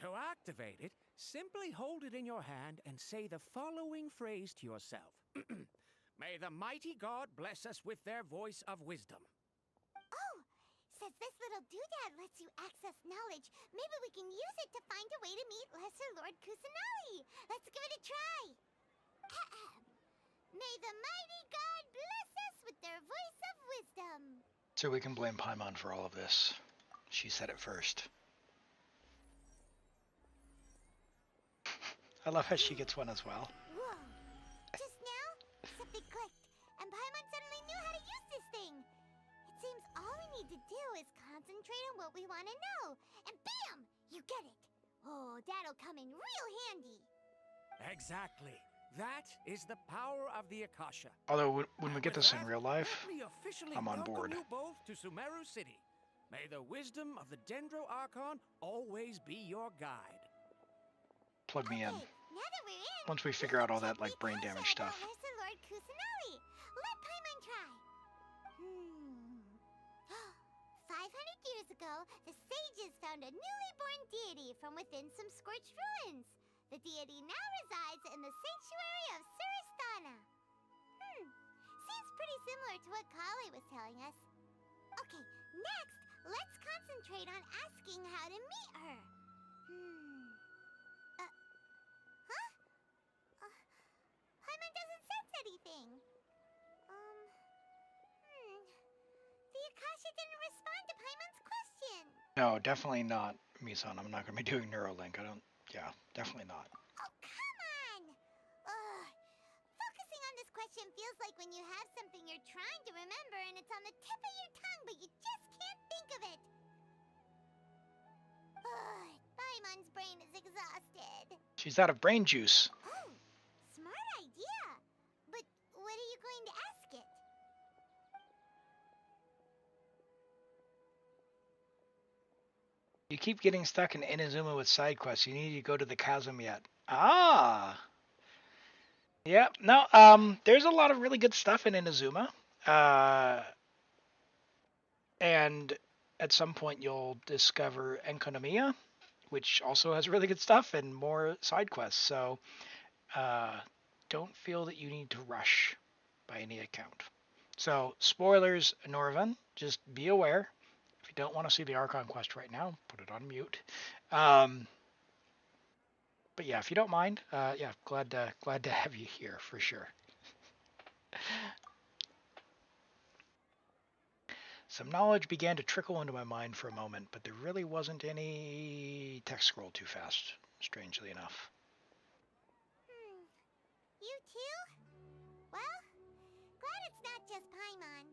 To activate it, simply hold it in your hand and say the following phrase to yourself. May the mighty God bless us with their voice of wisdom. Oh, says this little doodad lets you access knowledge. Maybe we can use it to find a way to meet Lesser Lord Kusanali. Let's give it a try. May the mighty God bless us with their voice of wisdom. So we can blame Paimon for all of this. She said it first. I love how she gets one as well. Whoa. Just now, something clicked, and Paimon suddenly knew how to use this thing. It seems all we need to do is concentrate on what we want to know, and bam! You get it. Oh, that'll come in real handy. Exactly. That is the power of the Akasha. Although when we get With this in that, real life, let me officially I'm on welcome board. you both to Sumeru City. May the wisdom of the Dendro Archon always be your guide. plug me in. Okay, now that we're in, Once we figure out all that check like brain the damage Akasha stuff. about Lesser Lord Kusanali. Let Paimon try. 500 years ago, the sages found a newly born deity from within some scorched ruins. The deity now resides in the sanctuary of Suristani Sultana. Seems pretty similar to what Kali was telling us. Okay, next, let's concentrate on asking how to meet her. Huh? Paimon doesn't sense anything. The Akasha didn't respond to Paimon's question. No, definitely not, Misan. I'm not going to be doing Neuralink. Yeah, definitely not. Oh, come on! Ugh. Focusing on this question feels like when you have something you're trying to remember and it's on the tip of your tongue, but you just can't think of it. Ugh, Paimon's brain is exhausted. She's out of brain juice. Oh, smart idea. But what are you going to ask it? You keep getting stuck in Inazuma with side quests. You need to go to the chasm yet. Ah. Yeah, no, there's a lot of really good stuff in Inazuma. And at some point you'll discover Enkonomiya, which also has really good stuff and more side quests. So don't feel that you need to rush by any account. So spoilers, Norvan, just be aware. If you don't want to see the Archon quest right now, put it on mute. But yeah, if you don't mind, yeah, glad to have you here for sure. Some knowledge began to trickle into my mind for a moment, but there really wasn't any text scroll too fast, strangely enough. You too? Well, glad it's not just Paimon.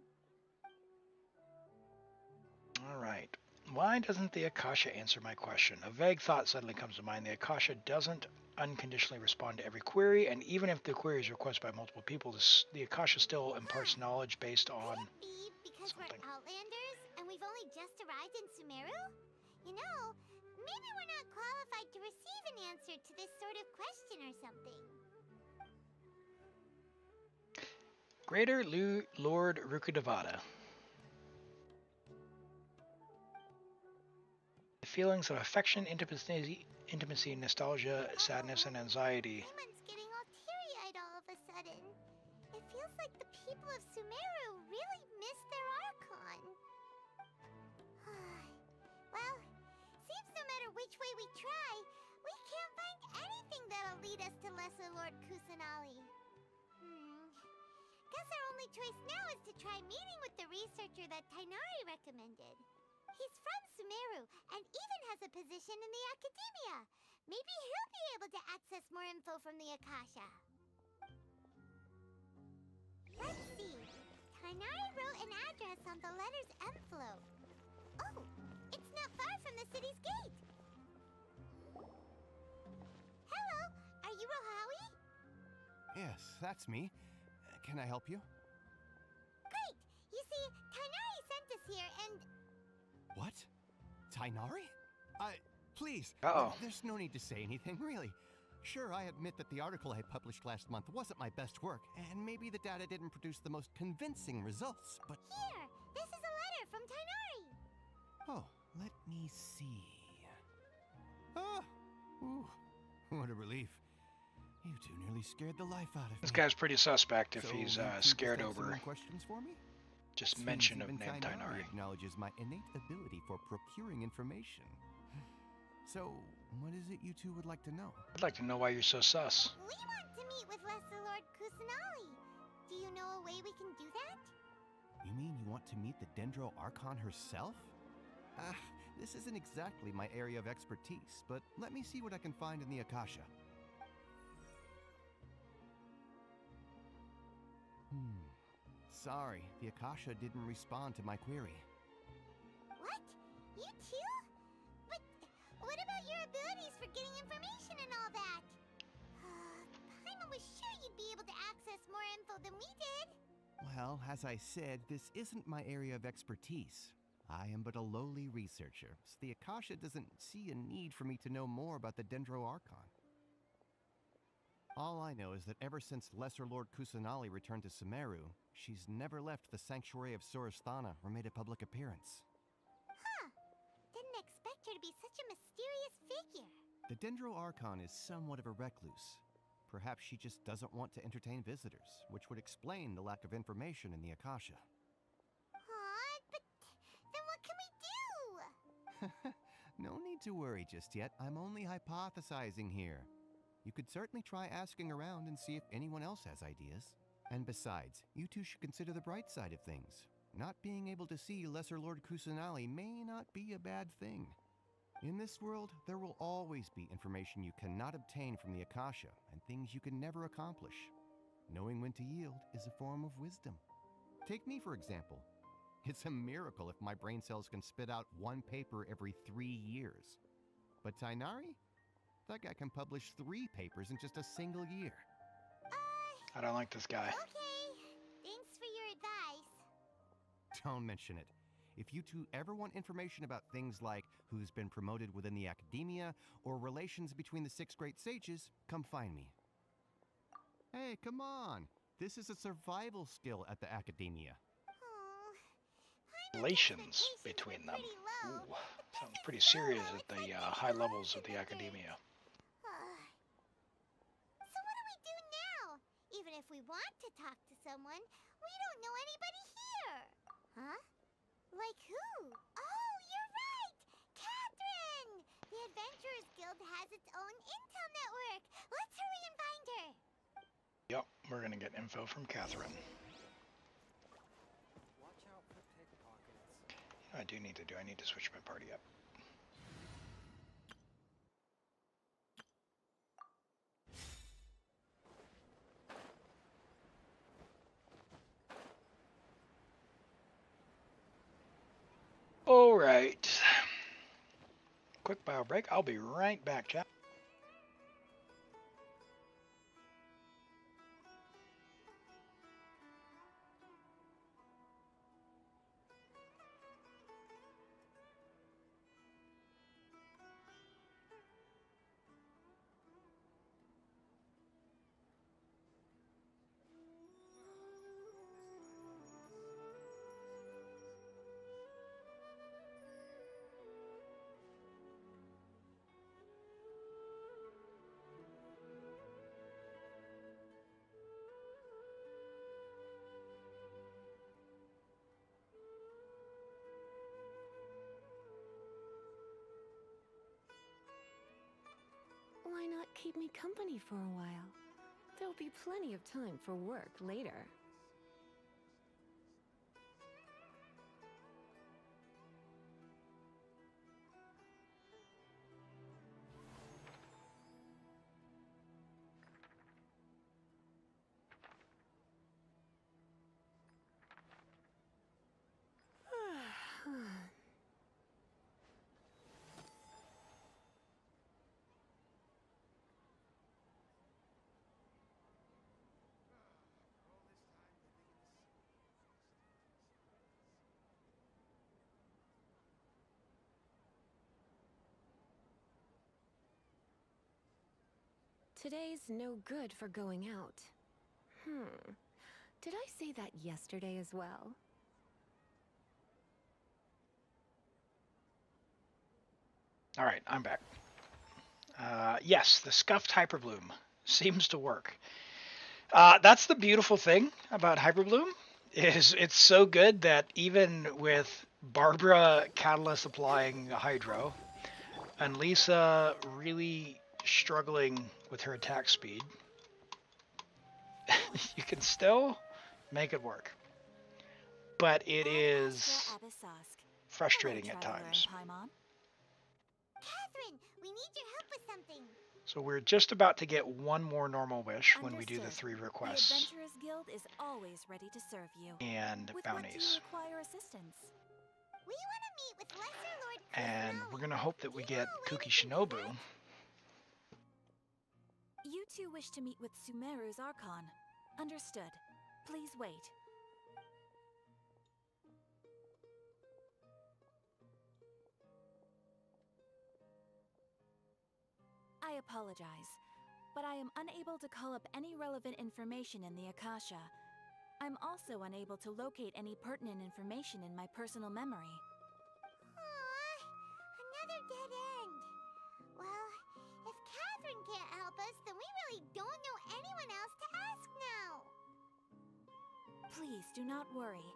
Alright. Why doesn't the Akasha answer my question? A vague thought suddenly comes to mind. The Akasha doesn't unconditionally respond to every query, and even if the query is requested by multiple people, the Akasha still imparts knowledge based on Could it be because something. we're Outlanders and we've only just arrived in Sumeru? You know, maybe we're not qualified to receive an answer to this sort of question or something. Greater Lord Rukudavada. The feelings of affection, intimacy, nostalgia, sadness, and anxiety. Paimon's getting all teary-eyed all of a sudden. It feels like the people of Sumeru really miss their Archon. Well, seems no matter which way we try, we can't find anything that'll lead us to Lesser Lord Kusanali. Guess our only choice now is to try meeting with the researcher that Tainari recommended. He's from Sumeru and even has a position in the Academia. Maybe he'll be able to access more info from the Akasha. Let's see. Tainari wrote an address on the letter's envelope. Oh, it's not far from the city's gate. Hello, are you Rohawi? Yes, that's me. Can I help you? Great! You see, Tainari sent us here and... What? Tainari? Please. Uh-oh. There's no need to say anything, really. Sure, I admit that the article I published last month wasn't my best work, and maybe the data didn't produce the most convincing results, but... Here! This is a letter from Tainari! Oh, let me see. Ah! Ooh, what a relief. You two nearly scared the life out of me. This guy's pretty suspect if So he's you two scared just have some over more questions for me? just Seems mention of even named Tainari. acknowledges my innate ability for procuring information. So, what is it you two would like to know? I'd like to know why you're so sus. We want to meet with Lesser Lord Kusanali. Do you know a way we can do that? You mean you want to meet the Dendro Archon herself? This isn't exactly my area of expertise, but let me see what I can find in the Akasha. Sorry, the Akasha didn't respond to my query. What? You too? But what about your abilities for getting information and all that? Paimon was sure you'd be able to access more info than we did. Well, as I said, this isn't my area of expertise. I am but a lowly researcher, so the Akasha doesn't see a need for me to know more about the Dendro Archon. All I know is that ever since Lesser Lord Kusanali returned to Sumeru, she's never left the Sanctuary of Sorasthana or made a public appearance. Huh. Didn't expect her to be such a mysterious figure. The Dendro Archon is somewhat of a recluse. Perhaps she just doesn't want to entertain visitors, which would explain the lack of information in the Akasha. Aw, but then what can we do? No need to worry just yet. I'm only hypothesizing here. You could certainly try asking around and see if anyone else has ideas. And besides, you two should consider the bright side of things. Not being able to see Lesser Lord Kusanali may not be a bad thing. In this world, there will always be information you cannot obtain from the Akasha and things you can never accomplish. Knowing when to yield is a form of wisdom. Take me, for example. It's a miracle if my brain cells can spit out one paper every 3 years. But Tainari? That guy can publish 3 papers in just a single year. I don't like this guy. Okay, thanks for your advice. Don't mention it. If you two ever want information about things like who's been promoted within the academia or relations between the 6 great sages, come find me. Hey, come on. This is a survival skill at the academia. Oh, my Relations expectations between were them. pretty low, Ooh, but this sounds is pretty so serious low, at it's the like being high lost levels of in the the thing. academia. So what do we do now? Even if we want to talk to someone, we don't know anybody here. Huh? Like who? Oh, you're right! Catherine! The Adventurers Guild has its own intel network. Let's hurry and find her. Yep, we're gonna get info from Catherine. Watch out for pickpockets. I need to switch my party up. All right. Quick bio break. I'll be right back, chat. Why not keep me company for a while? There'll be plenty of time for work later. Today's no good for going out. Did I say that yesterday as well? All right, I'm back. Yes, the scuffed hyperbloom seems to work. That's the beautiful thing about hyperbloom is it's so good that even with Barbara Catalyst applying Hydro and Lisa really struggling with her attack speed, you can still make it work. But it is frustrating at times. Catherine, we need your help with something. So we're just about to get one more normal wish when we do the 3 requests. The Adventurers Guild is always ready to serve you. And with bounties. What do you require assistance? We want to meet with Lesser Lord And Kusanali. we're gonna hope that we You get know a way Kuki to do Shinobu. that? You two wish to meet with Sumeru's Archon. Understood. Please wait. I apologize, but I am unable to call up any relevant information in the Akasha. I'm also unable to locate any pertinent information in my personal memory. Aw, another dead end. Well, if Catherine can't help us, then we really don't know Please do not worry.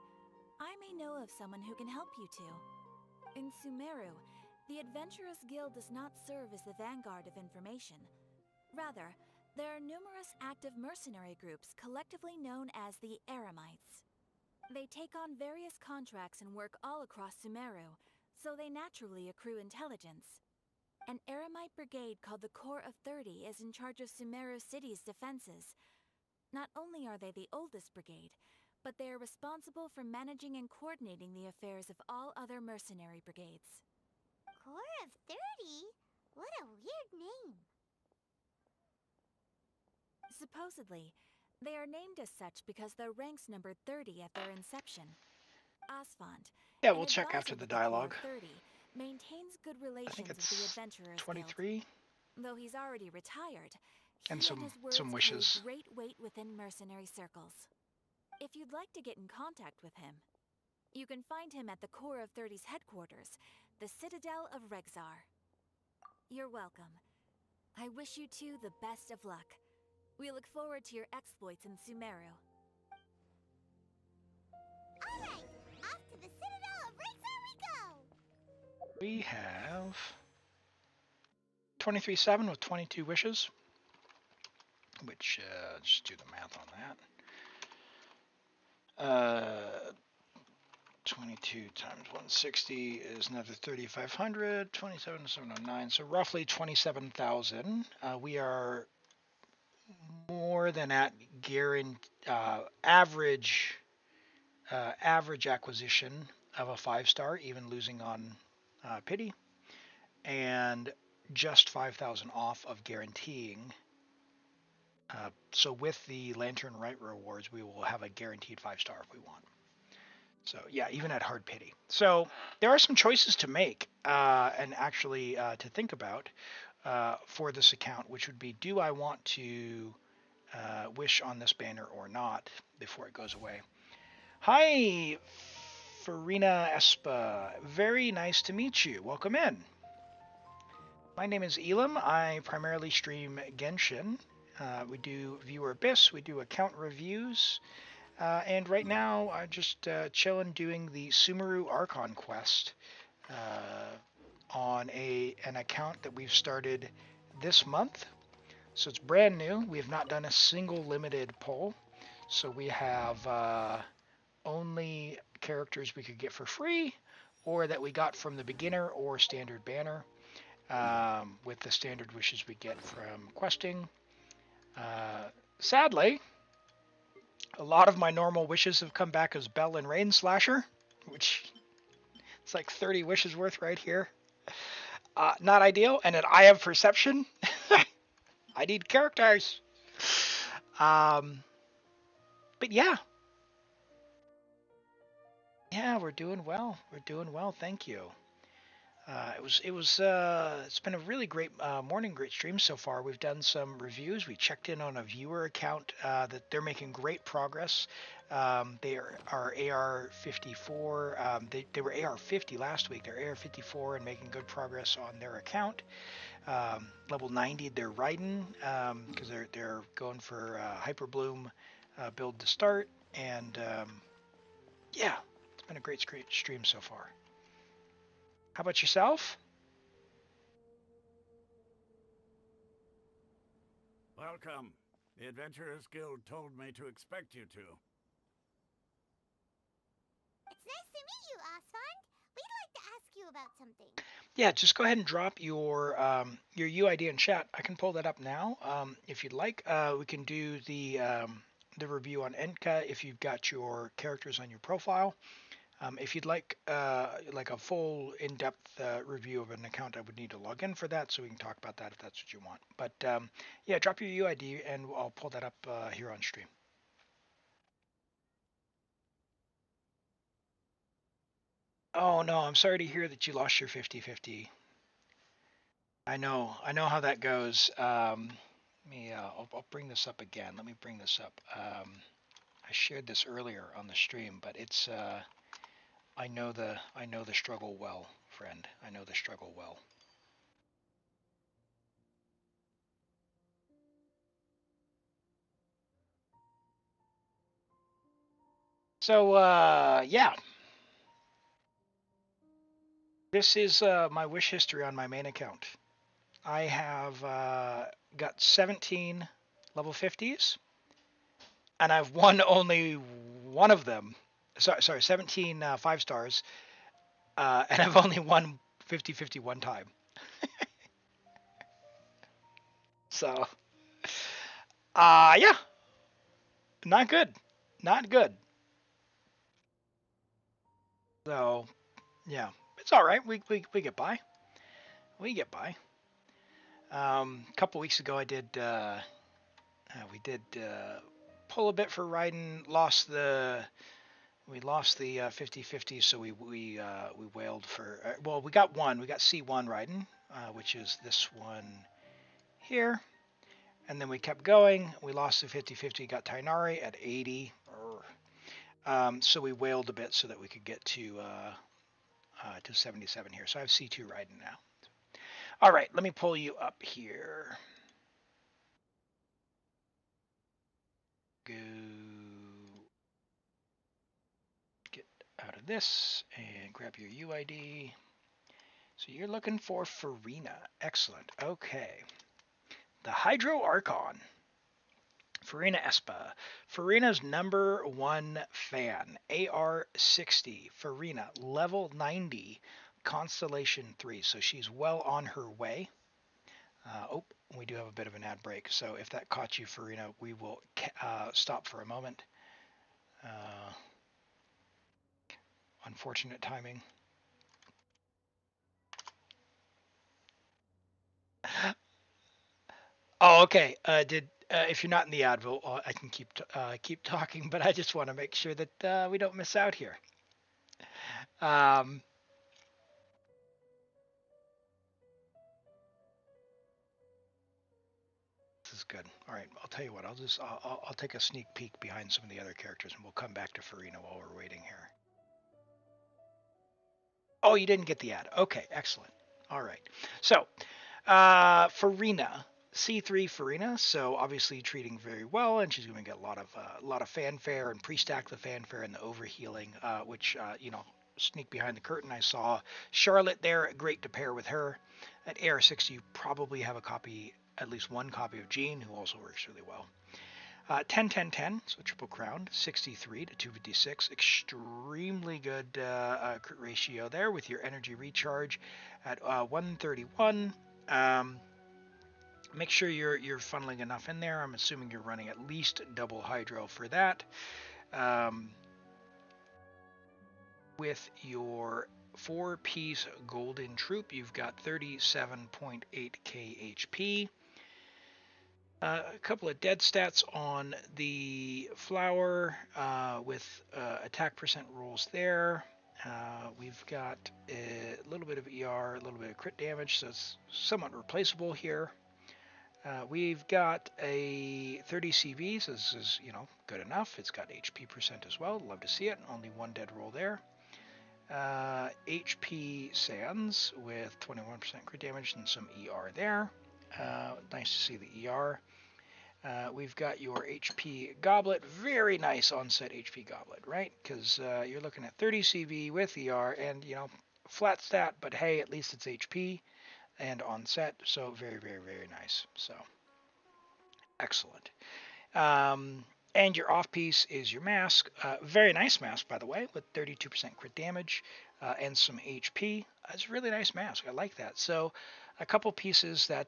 I may know of someone who can help you two. In Sumeru, the Adventurers Guild does not serve as the vanguard of information. Rather, there are numerous active mercenary groups collectively known as the Eremites. They take on various contracts and work all across Sumeru, so they naturally accrue intelligence. An Eremite brigade called the Corps of 30 is in charge of Sumeru City's defenses. Not only are they the oldest brigade, but they are responsible for managing and coordinating the affairs of all other mercenary brigades. Corps of 30? What a weird name. Supposedly, they are named as such because their ranks numbered 30 at their inception. Asphalt, Yeah, an we'll check advisor after the with Corps of dialogue. 30, maintains good I relations think with the it's Adventurers Guild. 23. Though he's already retired, he And and his words some carry wishes. great weight within mercenary circles. If you'd like to get in contact with him, you can find him at the Corps of 30's headquarters, the Citadel of Rexar. You're welcome. I wish you two the best of luck. We look forward to your exploits in Sumeru. Alright, off to the Citadel of Rexar we go! We have 23/7 with 22 wishes, which, just do the math on that. 22 times 160 is another 3,500, 27,709, so roughly 27,000. We are more than at average acquisition of a 5-star, even losing on pity, and just 5,000 off of guaranteeing. So with the Lantern Right rewards, we will have a guaranteed 5-star if we want. So yeah, even at hard pity. So there are some choices to make and actually to think about for this account, which would be, do I want to wish on this banner or not before it goes away? Hi, Farina Espa. Very nice to meet you. Welcome in. My name is Elam. I primarily stream Genshin. We do Viewer Abyss. We do account reviews. And right now, I'm just chilling doing the Sumeru Archon quest on an account that we've started this month. So it's brand new. We have not done a single limited poll. So we have only characters we could get for free, or that we got from the beginner or standard banner, with the standard wishes we get from questing. Sadly, a lot of my normal wishes have come back as Bell and Rain Slasher, which it's like 30 wishes worth right here. Not ideal, and an Eye of Perception. I need characters. But yeah. Yeah, we're doing well. We're doing well, thank you. It's been a really great morning, great stream so far. We've done some reviews. We checked in on a viewer account that they're making great progress. They are AR-54. They were AR-50 last week. They're AR-54 and making good progress on their account. Level 90 they're riding because they're going for Hyper Bloom build to start. And yeah, it's been a great stream so far. How about yourself? Welcome. The Adventurers Guild told me to expect you to. It's nice to meet you, Asfand. We'd like to ask you about something. Yeah, just go ahead and drop your UID in chat. I can pull that up now. If you'd like, we can do the review on Enka if you've got your characters on your profile. If you'd like a full in-depth review of an account, I would need to log in for that, so we can talk about that if that's what you want. But yeah, drop your UID and I'll pull that up here on stream. Oh no, I'm sorry to hear that you lost your 50/50. I know how that goes. I'll bring this up again. Let me bring this up. I shared this earlier on the stream, but it's I know the struggle well, friend. I know the struggle well. So, yeah. This is my wish history on my main account. I have got 17 level 50s, and I've won only one of them. Sorry, 17 5 stars, and I've only won 50-50 one time. So, yeah, not good. Not good. So, yeah, it's all right. We get by. We get by. A couple weeks ago, we did pull a bit for riding. We lost the 50-50, so we wailed for. Well, we got one. We got C1 riding, which is this one here. And then we kept going. We lost the 50-50, got Tainari at 80. So we wailed a bit so that we could get to 77 here. So I have C2 riding now. All right, let me pull you up here. Go get out of this and grab your UID. So you're looking for Farina. Excellent. Okay. The Hydro Archon. Farina Espa. Farina's #1 fan. AR60. Farina, level 90. Constellation 3. So she's well on her way. We do have a bit of an ad break. So if that caught you, Farina, we will stop for a moment. Unfortunate timing. Oh, okay. If you're not in the ad, I can keep talking, but I just want to make sure that we don't miss out here. This is good. All right, I'll tell you what. I'll take a sneak peek behind some of the other characters, and we'll come back to Farina while we're waiting here. Oh, you didn't get the ad. Okay, excellent. All right. So, Farina, C3 Farina. So obviously treating very well, and she's going to get a lot of fanfare and pre-stack the fanfare and the overhealing, which sneak behind the curtain. I saw Charlotte there. Great to pair with her. At AR60, you probably have at least one copy of Jean, who also works really well. 10-10-10, so triple crowned, 63 to 256, extremely good crit ratio there with your energy recharge at 131. Make sure you're funneling enough in there. I'm assuming you're running at least double hydro for that. With your 4-piece golden troop, you've got 37.8k HP. A couple of dead stats on the flower with attack percent rolls there. We've got a little bit of ER, a little bit of crit damage, so it's somewhat replaceable here. We've got a 30 CV, so this is, good enough. It's got HP percent as well. Love to see it. Only one dead roll there. HP Sands with 21% crit damage and some ER there. Nice to see the ER. We've got your HP Goblet. Very nice onset HP Goblet, right? Because you're looking at 30 CV with ER and, flat stat, but hey, at least it's HP and onset. So very, very, very nice. So excellent. And your off piece is your mask. Very nice mask, by the way, with 32% crit damage and some HP. It's a really nice mask. I like that. So a couple pieces that,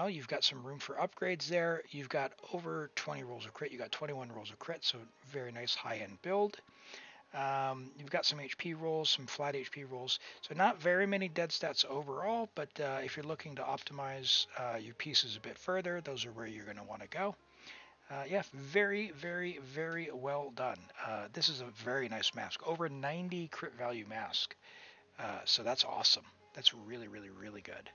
you've got some room for upgrades there. You've got over 20 rolls of crit. You've got 21 rolls of crit, so very nice high-end build. You've got some HP rolls, some flat HP rolls. So not very many dead stats overall, but if you're looking to optimize your pieces a bit further, those are where you're going to want to go. Yeah, very, very, very well done. This is a very nice mask. Over 90 crit value mask. So that's awesome. That's really, really, really good.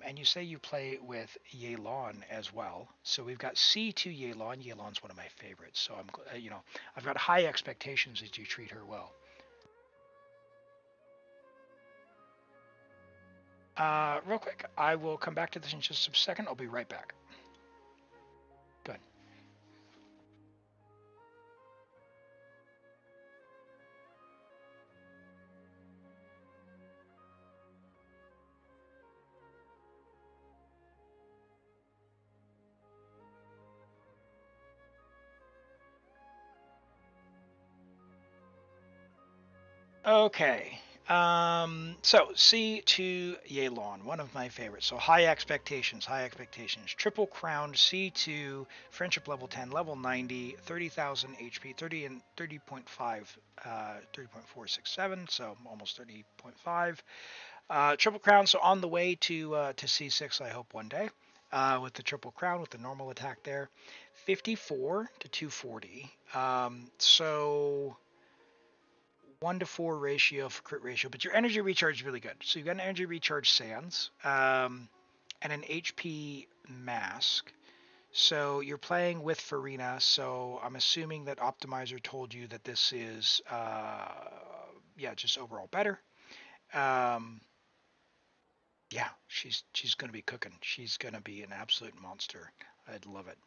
And you say you play with Yelan as well. So we've got C2 Yelan. Yelan's one of my favorites. So I've got high expectations that you treat her well. Real quick, I will come back to this in just a second. I'll be right back. Good. Okay. So C to Yelan, one of my favorites. So high expectations, high expectations. Triple crowned C2, friendship level 10, level 90, 30,000 HP, 30 and 30.5, 30.467, so almost 30.5. Triple crown, so on the way to C6, I hope one day. With the triple crown, with the normal attack there. 54 to 240. So 1 to 4 ratio for crit ratio, but your energy recharge is really good. So you've got an energy recharge Sands, and an HP mask. So you're playing with Farina, so I'm assuming that Optimizer told you that this is, yeah, just overall better. Yeah, she's going to be cooking. She's going to be an absolute monster. I'd love it.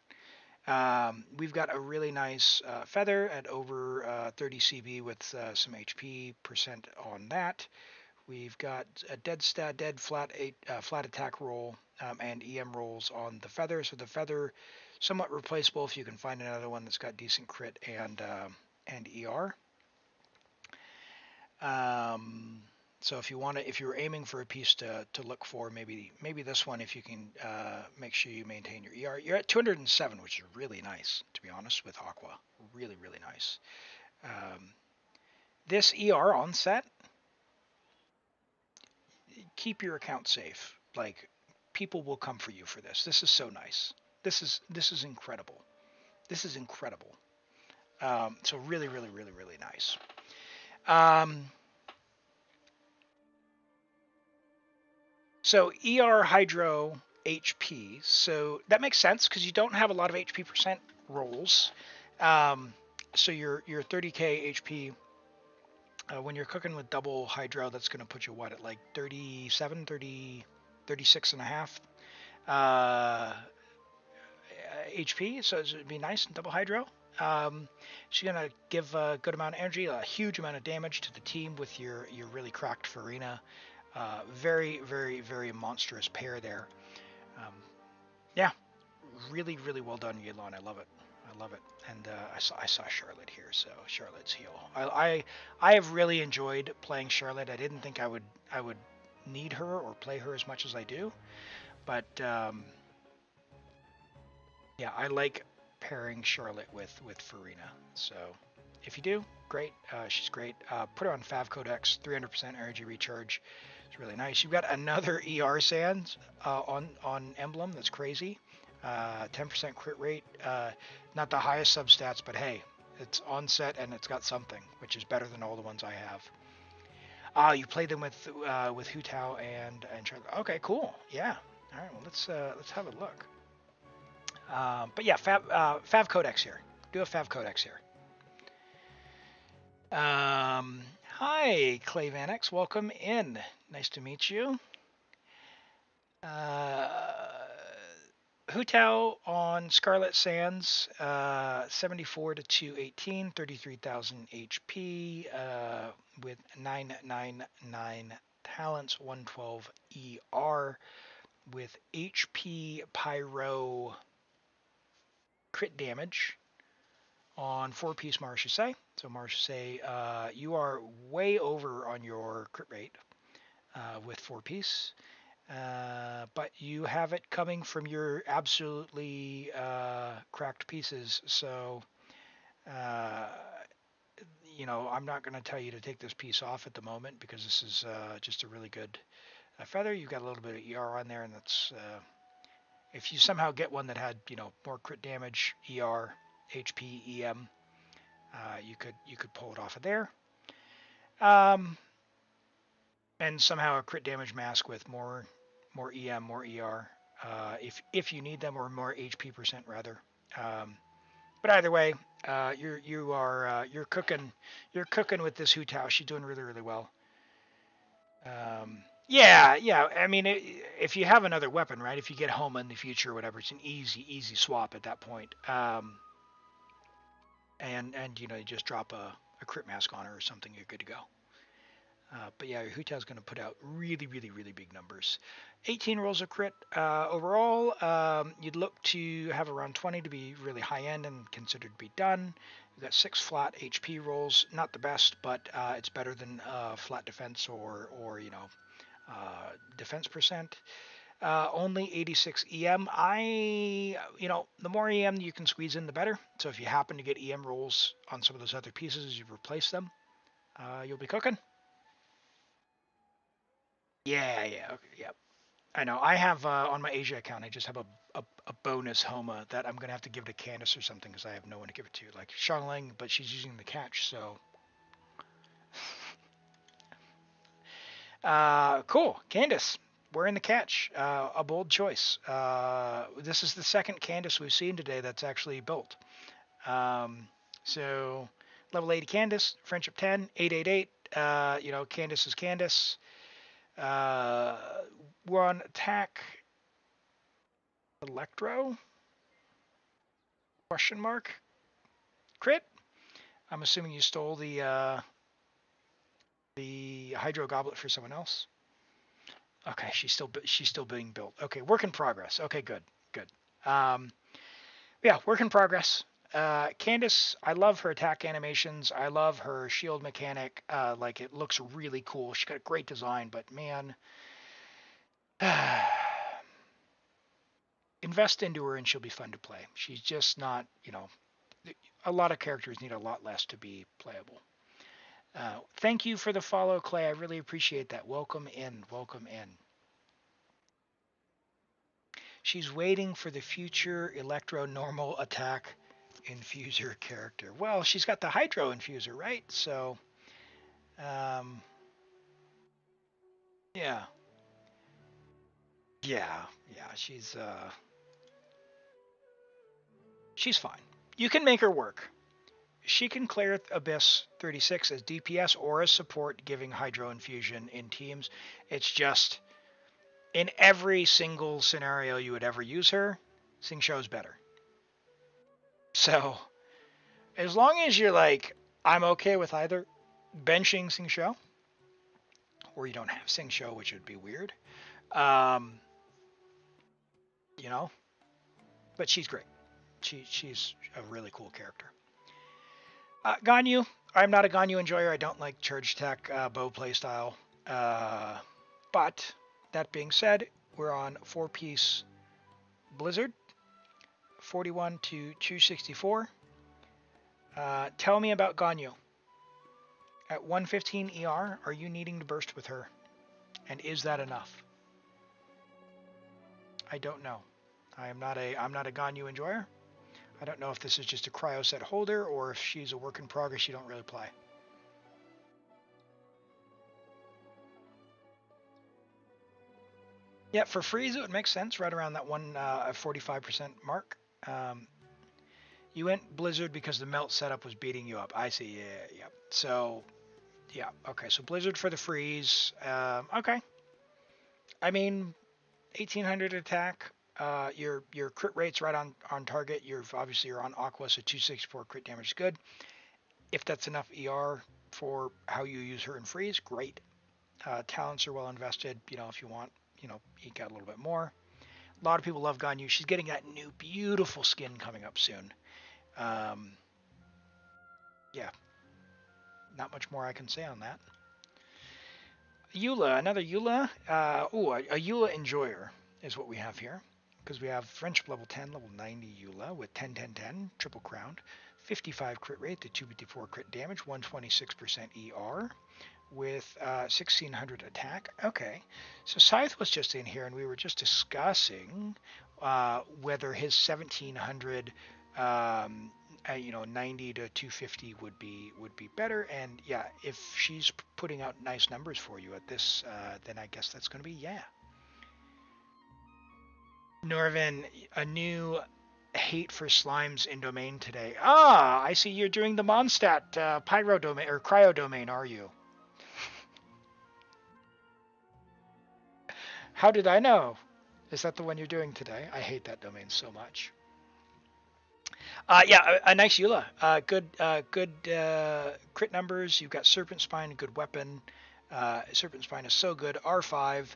We've got a really nice feather at over 30 CB with some HP percent on that. We've got a dead flat attack roll and EM rolls on the feather. So the feather somewhat replaceable if you can find another one that's got decent crit and ER. So if you're aiming for a piece to look for, maybe this one, if you can make sure you maintain your ER. You're at 207, which is really nice, to be honest, with Aqua. Really, really nice. This ER on set, keep your account safe. Like, people will come for you for this. This is so nice. This is incredible. This is incredible. So really, really, really, really nice. So ER Hydro HP, so that makes sense because you don't have a lot of HP percent rolls. So your 30k HP, when you're cooking with double Hydro, that's going to put you what, at like 37, 30, 36 and a half HP, so it'd be nice in double Hydro. She's going to give a good amount of energy, a huge amount of damage to the team with your really cracked Farina. Very, very, very monstrous pair there. Yeah, really, really well done, Yulon. I love it. I love it. And I saw Charlotte here, so Charlotte's heal. I have really enjoyed playing Charlotte. I didn't think I would need her or play her as much as I do, but yeah, I like pairing Charlotte with Farina. So if you do, great. She's great. Put her on Fav Codex, 300% energy recharge. It's really nice. You've got another ER Sands on Emblem. That's crazy. 10% crit rate. Not the highest substats, but hey, it's on set and it's got something, which is better than all the ones I have. You played them with Hu Tao and Charlotte. Okay, cool. Yeah. All right. Well, let's have a look. But yeah, Fav Codex here. Do a Fav Codex here. Hi, Clay Vanex. Welcome in. Nice to meet you. Hu Tao on Scarlet Sands, 74 to 218, 33,000 HP, with 999 talents, 112 ER, with HP Pyro crit damage on 4-piece Marchese. So Marchese, you are way over on your crit rate with 4-piece. But you have it coming from your absolutely cracked pieces. So, you know, I'm not going to tell you to take this piece off at the moment because this is just a really good feather. You've got a little bit of ER on there, and that's if you somehow get one that had, you know, more crit damage, ER, HP, EM, you could pull it off of there. And somehow a crit damage mask with more EM, more ER, if you need them, or more HP percent rather. But either way, you're cooking with this Hu Tao. She's doing really, really well. Yeah. I mean, if you have another weapon, right? If you get Homa in the future or whatever, it's an easy swap at that point. And you know, you just drop a crit mask on her or something, you're good to go. But yeah, Hu Tao's going to put out really, really, really big numbers. 18 rolls of crit overall. You'd look to have around 20 to be really high end and considered to be done. We've got 6 flat HP rolls. Not the best, but it's better than flat defense or defense percent. Only 86 EM. The more EM you can squeeze in, the better. So if you happen to get EM rolls on some of those other pieces as you replace them, you'll be cooking. Yeah, okay, yeah. I know. I have on my Asia account, I just have a bonus Homa that I'm gonna have to give to Candace or something because I have no one to give it to, like Xiangling, but she's using the catch, so. Cool, Candace. We're in the catch. A bold choice. This is the second Candace we've seen today that's actually built. So level 80 Candace, friendship 10, 888. Candace is Candace. We're on attack. Electro? Question mark? Crit? I'm assuming you stole the Hydro Goblet for someone else. Okay, she's still being built. Okay, work in progress. Okay, good. Yeah, work in progress. Candace, I love her attack animations. I love her shield mechanic. It looks really cool. She's got a great design, but man, invest into her and she'll be fun to play. She's just not, a lot of characters need a lot less to be playable. Thank you for the follow, Clay. I really appreciate that. Welcome in. She's waiting for the future Electro normal attack infuser character. Well, she's got the Hydro infuser, right? So, yeah, she's fine. You can make her work. She can clear Abyss 36 as DPS or as support, giving Hydro infusion in teams. It's just, in every single scenario you would ever use her, Xingqiu's better. So, as long as you're like, I'm okay with either benching Xingqiu, or you don't have Xingqiu, which would be weird, but she's great. She's a really cool character. Ganyu, I'm not a Ganyu enjoyer. I don't like charge attack bow playstyle. But that being said, we're on 4-piece Blizzard, 41 to 264. Tell me about Ganyu. At 115 ER, are you needing to burst with her? And is that enough? I don't know. I'm not a Ganyu enjoyer. I don't know if this is just a cryo set holder or if she's a work in progress you don't really play. Yeah, for freeze it would make sense right around that 45% mark. You went Blizzard because the melt setup was beating you up. I see. Yeah. So, yeah. Okay. So Blizzard for the freeze. Okay. I mean, 1800 attack. Your crit rate's right on target. You're on Aqua, so 264 crit damage is good. If that's enough ER for how you use her in freeze, great. Talents are well invested. If you want, eke out a little bit more. A lot of people love Ganyu. She's getting that new beautiful skin coming up soon. Yeah. Not much more I can say on that. Eula, another Eula. A Eula enjoyer is what we have here. Because we have friendship level 10, level 90 Eula with 10, triple crowned, 55 crit rate to 254 crit damage, 126% ER with 1600 attack. Okay, so Scythe was just in here and we were just discussing whether his 1700 90 to 250 would be better, and yeah, if she's putting out nice numbers for you at this, then I guess that's going to be yeah. Norvin, a new hate for slimes in domain today. I see you're doing the Mondstadt pyro domain or cryo domain, are you? How did I know? Is that the one you're doing today? I hate that domain so much. Yeah, a nice Eula. Good crit numbers. You've got Serpent Spine, a good weapon. Serpent Spine is so good. R5.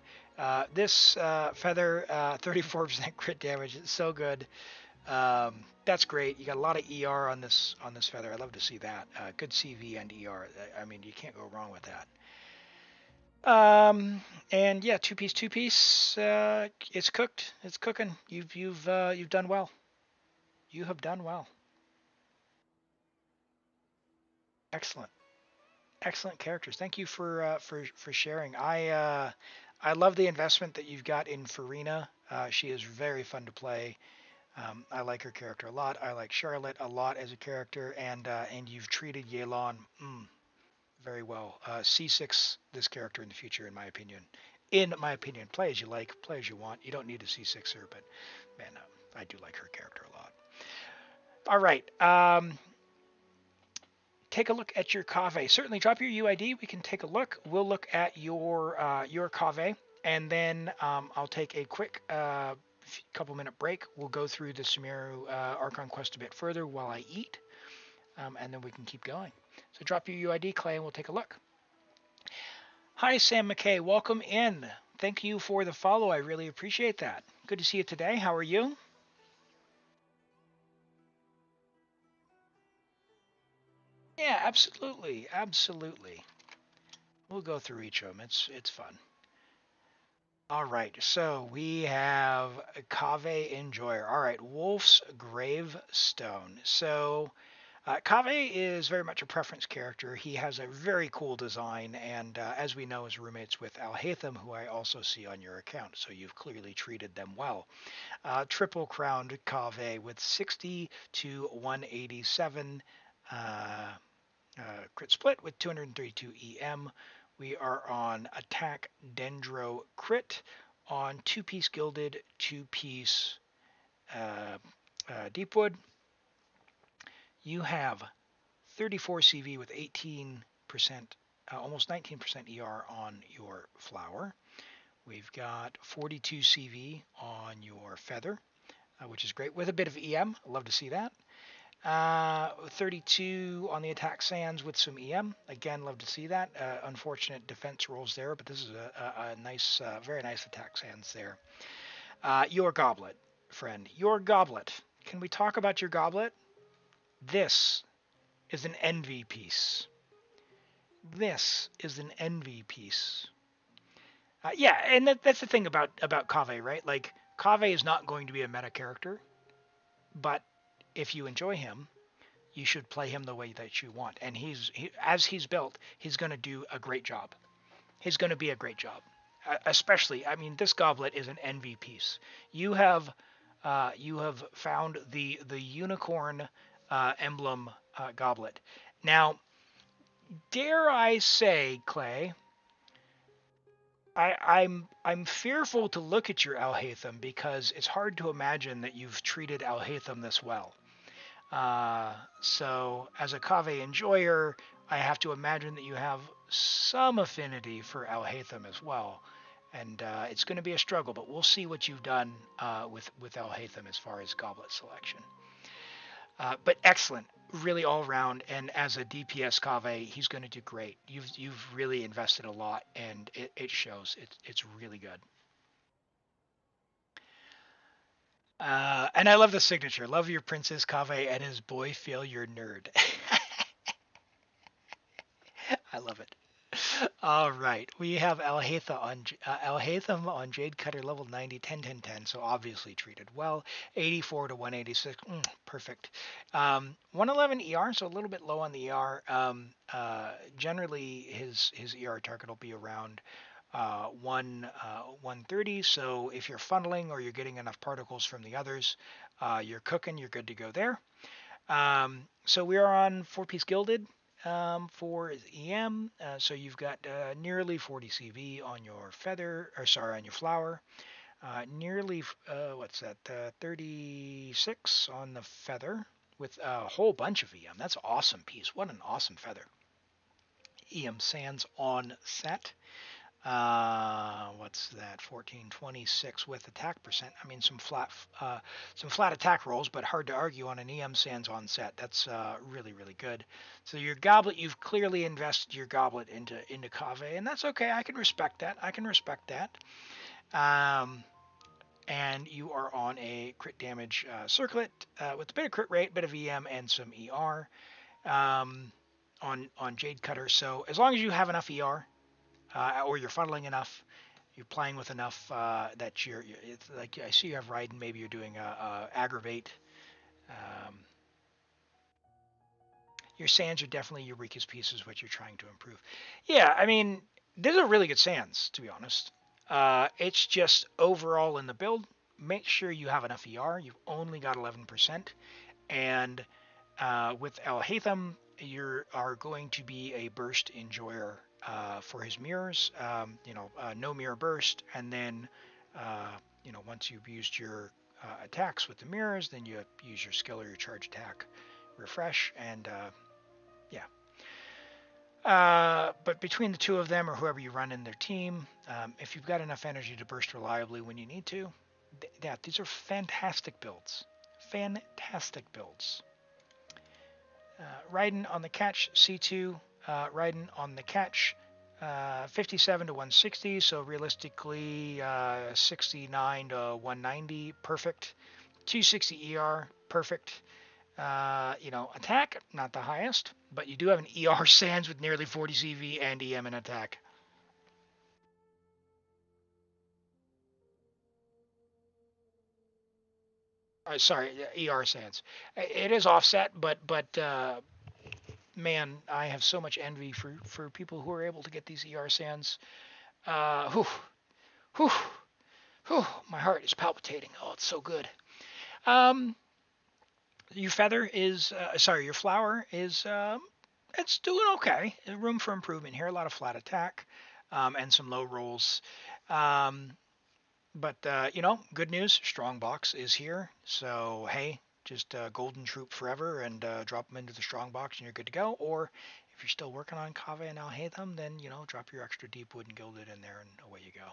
This feather, 34% crit damage. It's so good. That's great. You got a lot of ER on this feather. I love to see that. Good CV and ER. I mean, you can't go wrong with that. And yeah, two piece. It's cooked. It's cooking. You've done well. You have done well. Excellent. Excellent characters. Thank you for sharing. I love the investment that you've got in Farina. She is very fun to play. I like her character a lot. I like Charlotte a lot as a character, and you've treated Yelan very well. C6 this character in the future, in my opinion. In my opinion, play as you like, play as you want. You don't need a C6 her, but man, I do like her character a lot. All right. Take a look at your cave. Certainly drop your UID. We can take a look. We'll look at your cave, and then I'll take a quick couple minute break. We'll go through the Sumeru Archon quest a bit further while I eat, and then we can keep going. So drop your UID, Clay, and we'll take a look. Hi, Sam McKay. Welcome in. Thank you for the follow. I really appreciate that. Good to see you today. How are you? Yeah, absolutely. Absolutely. We'll go through each of them. It's fun. All right, so we have Kaveh Enjoyer. All right, Wolf's Gravestone. So Kaveh is very much a preference character. He has a very cool design, and as we know, is roommates with Alhaitham, who I also see on your account. So you've clearly treated them well. Triple crowned Kaveh with 60 to 187 crit split with 232 EM. We are on attack Dendro crit on 2-piece gilded, 2-piece deepwood. You have 34 CV with 18%, almost 19% ER on your flower. We've got 42 CV on your feather, which is great, with a bit of EM. I love to see that. 32 on the attack sands with some EM. Again, love to see that. Unfortunate defense rolls there, but this is a nice, very nice attack sands there. Your goblet, friend. Your goblet. Can we talk about your goblet? This is an envy piece. This is an envy piece. Yeah, and that's the thing about Kaveh, right? Like, Kaveh is not going to be a meta character, but if you enjoy him, you should play him the way that you want. And as he's built, he's going to do a great job. He's going to be a great job. Especially, I mean, this goblet is an envy piece. You have found the unicorn emblem goblet. Now, dare I say, Clay, I'm fearful to look at your Alhaitham because it's hard to imagine that you've treated Alhaitham this well. So as a Kaveh enjoyer, I have to imagine that you have some affinity for Alhaitham as well. And it's going to be a struggle, but we'll see what you've done with Alhaitham as far as goblet selection. But excellent, really all around. And as a DPS Kaveh, he's going to do great. You've really invested a lot, and it shows. It's really good. And I love the signature. Love your Princess Kaveh and his boy failure nerd. I love it. All right, we have Alhaitham on Jade Cutter level 90, 10, 10, 10, so obviously treated well. 84 to 186, perfect. 111 ER, so a little bit low on the ER. Generally, his ER target will be around 130. So if you're funneling or you're getting enough particles from the others, you're cooking. You're good to go there. So we are on 4-piece gilded for EM. So you've got nearly 40 CV on your feather, or sorry, on your flower. Nearly what's that? 36 on the feather with a whole bunch of EM. That's an awesome piece. What an awesome feather. EM sands on set. What's that? 1426 with attack percent. I mean, some flat attack rolls, but hard to argue on an EM sands on set. That's really, really good. So your goblet, you've clearly invested your goblet into Kaveh, and that's okay. I can respect that. and you are on a crit damage circlet with a bit of crit rate, bit of EM, and some ER on Jade Cutter. So as long as you have enough ER, or you're funneling enough, you're playing with enough that it's like I see you have Raiden. Maybe you're doing aggravate. Um, your sands are definitely Eureka's pieces, what you're trying to improve. Yeah, I mean, these are really good sands, to be honest. It's just overall in the build, make sure you have enough ER. You've only got 11%. And with El Hatham, you are going to be a burst enjoyer for his mirrors. No mirror burst. And then, once you've used your attacks with the mirrors, then you use your skill or your charge attack, refresh, and yeah. But between the two of them, or whoever you run in their team, if you've got enough energy to burst reliably when you need to, these are fantastic builds. Fantastic builds. Raiden on the catch, C2. Raiden on the catch, 57 to 160, so realistically 69 to 190, perfect. 260 ER, perfect. Attack, not the highest, but you do have an ER Sans with nearly 40 CV and EM in attack. Sorry, ER Sans. It is offset, but man, I have so much envy for people who are able to get these ER Sans. Whew, whew, whew, my heart is palpitating. Oh, it's so good. Your flower is it's doing okay. Room for improvement here. A lot of flat attack, and some low rolls. But good news. Strongbox is here. So hey, just golden troop forever and drop them into the strongbox and you're good to go. Or if you're still working on Kave and Alhaitham, then drop your extra deep wood and gilded in there and away you go.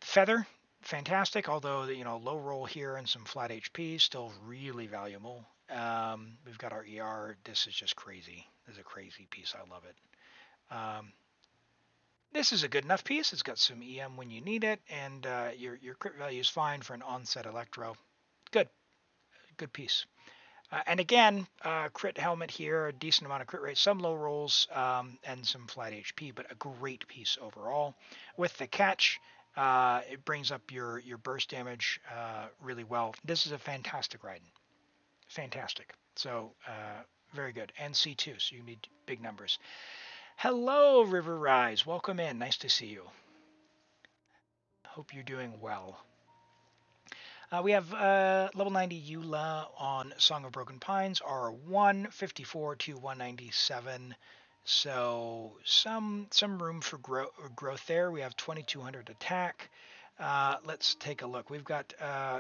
Feather, fantastic. Although low roll here and some flat HP, still really valuable. We've got our ER. This is just crazy. This is a crazy piece. I love it. This is a good enough piece. It's got some EM when you need it, and your crit value is fine for an onset Electro. Good piece. And again, crit helmet here, a decent amount of crit rate, some low rolls, and some flat HP, but a great piece overall. With the catch, it brings up your burst damage really well. This is a fantastic Raiden. Fantastic. So very good. And C2, so you need big numbers. Hello, River Rise. Welcome in. Nice to see you. Hope you're doing well. We have level 90 Eula on Song of Broken Pines, R1, 54 to 197. So some room for growth there. We have 2200 attack. Let's take a look. We've got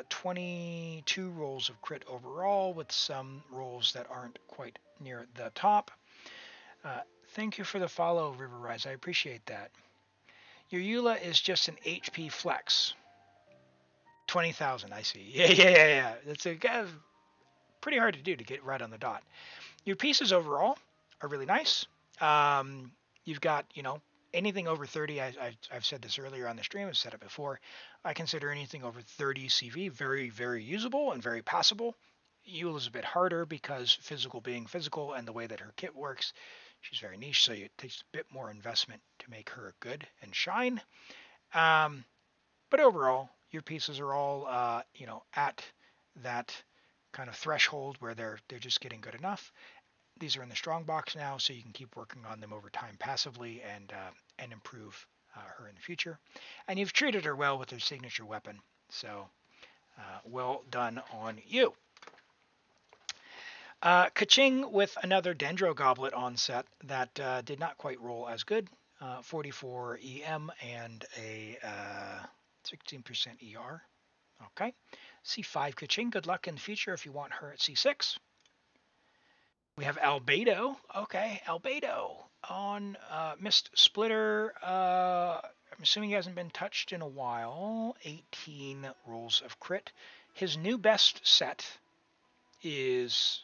22 rolls of crit overall, with some rolls that aren't quite near the top. Thank you for the follow, River Rise. I appreciate that. Your Eula is just an HP flex. 20,000, I see. Yeah. That's pretty hard to do to get right on the dot. Your pieces overall are really nice. You've got, anything over 30. I've said this earlier on the stream. I've said it before. I consider anything over 30 CV very, very usable and very passable. Yule is a bit harder because physical being physical and the way that her kit works, she's very niche, so it takes a bit more investment to make her good and shine. But overall, your pieces are all, at that kind of threshold where they're just getting good enough. These are in the strong box now, so you can keep working on them over time passively and improve her in the future. And you've treated her well with her signature weapon, so well done on you. Kaching with another Dendro Goblet on set that did not quite roll as good. 44 EM and a 16% ER. Okay. C5 Kaching, good luck in the future if you want her at C6. We have Albedo. Okay, Albedo on Mist Splitter. I'm assuming he hasn't been touched in a while. 18 rolls of crit. His new best set is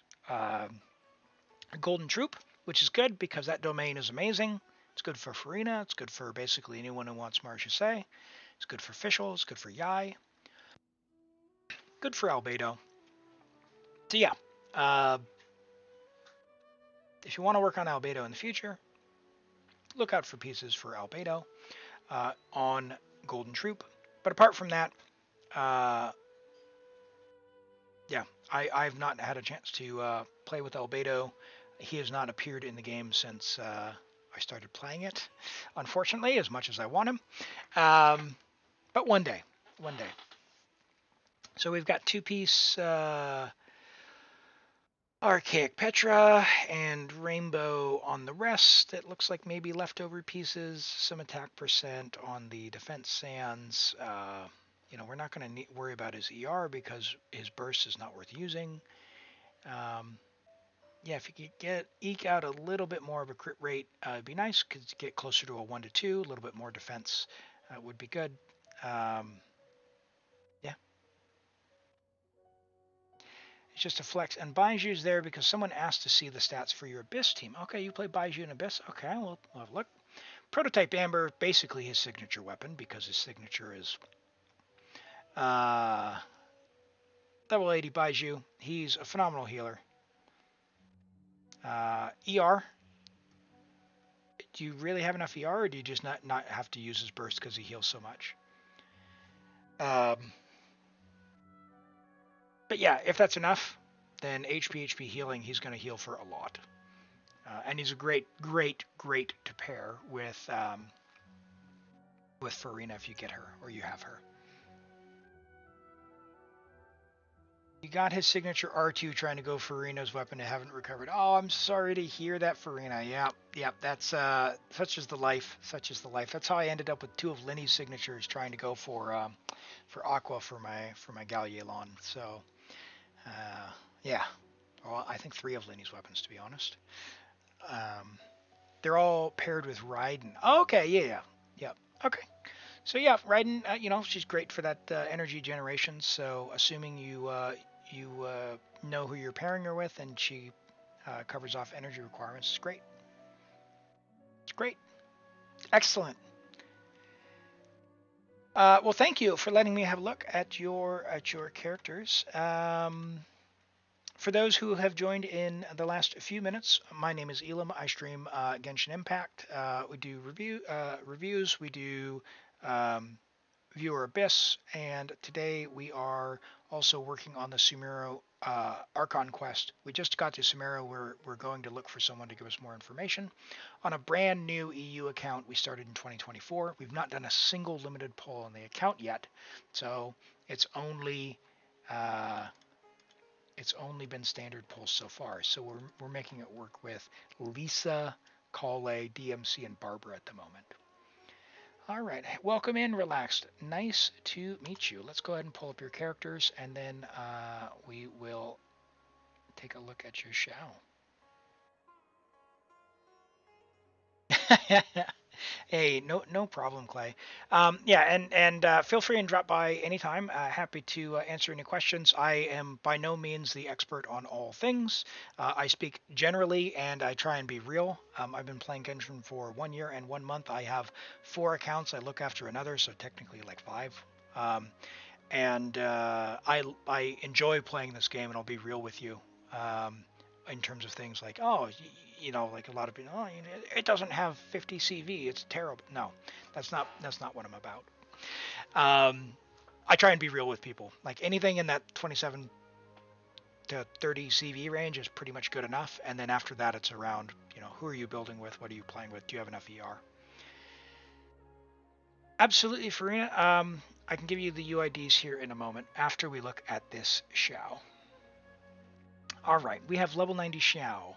Golden Troop, which is good because that domain is amazing. It's good for Farina. It's good for basically anyone who wants Marchese. It's good for Fischl. It's good for Yai. Good for Albedo. So yeah, if you want to work on Albedo in the future, look out for pieces for Albedo on Golden Troop. But apart from that, yeah, I've not had a chance to play with Albedo. He has not appeared in the game since I started playing it, unfortunately, as much as I want him. But one day. So we've got two-piece Archaic Petra and Rainbow on the rest. It looks like maybe leftover pieces, some attack percent on the defense sands. We're not going to worry about his ER because his burst is not worth using. Yeah, if you could eke out a little bit more of a crit rate, it'd be nice because to get closer to a 1 to 2, a little bit more defense would be good. Yeah. It's just a flex. And Baiju's there because someone asked to see the stats for your Abyss team. Okay, you play Baiju and Abyss. Okay, we'll have a look. Prototype Amber, basically his signature weapon because his signature is level 80 Baiju. He's a phenomenal healer. ER. Do you really have enough ER, or do you just not have to use his burst because he heals so much? But yeah, if that's enough, then HP healing, he's going to heal for a lot. And he's a great to pair with Farina if you get her or you have her. You got his signature R2 trying to go Farina's weapon and haven't recovered. Oh, I'm sorry to hear that, Farina. Yeah, that's such is the life. That's how I ended up with 2 of Linny's signatures trying to go for Aqua for my Gallielon. So yeah. Well, I think 3 of Linny's weapons, to be honest. They're all paired with Raiden. Oh, okay, yeah. Okay. So yeah, Raiden, she's great for that energy generation. So assuming you know who you're pairing her with, and she covers off energy requirements, it's great. It's great. Excellent. Well, thank you for letting me have a look at your characters. For those who have joined in the last few minutes, my name is Elam. I stream Genshin Impact. We do reviews. We do Viewer Abyss, and today we are also working on the Sumeru Archon quest. We just got to Sumeru. We're going to look for someone to give us more information on a brand new EU account we started in 2024. We've not done a single limited poll on the account yet, so it's only been standard polls so far. So we're making it work with Lisa, Kale, DMC, and Barbara at the moment. All right, welcome in, Relaxed. Nice to meet you. Let's go ahead and pull up your characters, and then we will take a look at your Xiao. Hey, no problem, Clay. Yeah, and feel free and drop by anytime. Happy to answer any questions. I am by no means the expert on all things. I speak generally, and I try and be real. I've been playing Genshin for 1 year and 1 month. I have 4 accounts. I look after another, so technically like 5. I enjoy playing this game, and I'll be real with you. In terms of things like, like a lot of people, it doesn't have 50 CV, it's terrible. No, that's not what I'm about. I try and be real with people. Like anything in that 27 to 30 CV range is pretty much good enough. And then after that, it's around, who are you building with? What are you playing with? Do you have enough ER? Absolutely, Farina. I can give you the UIDs here in a moment after we look at this Xiao. All right, we have level 90 Xiao.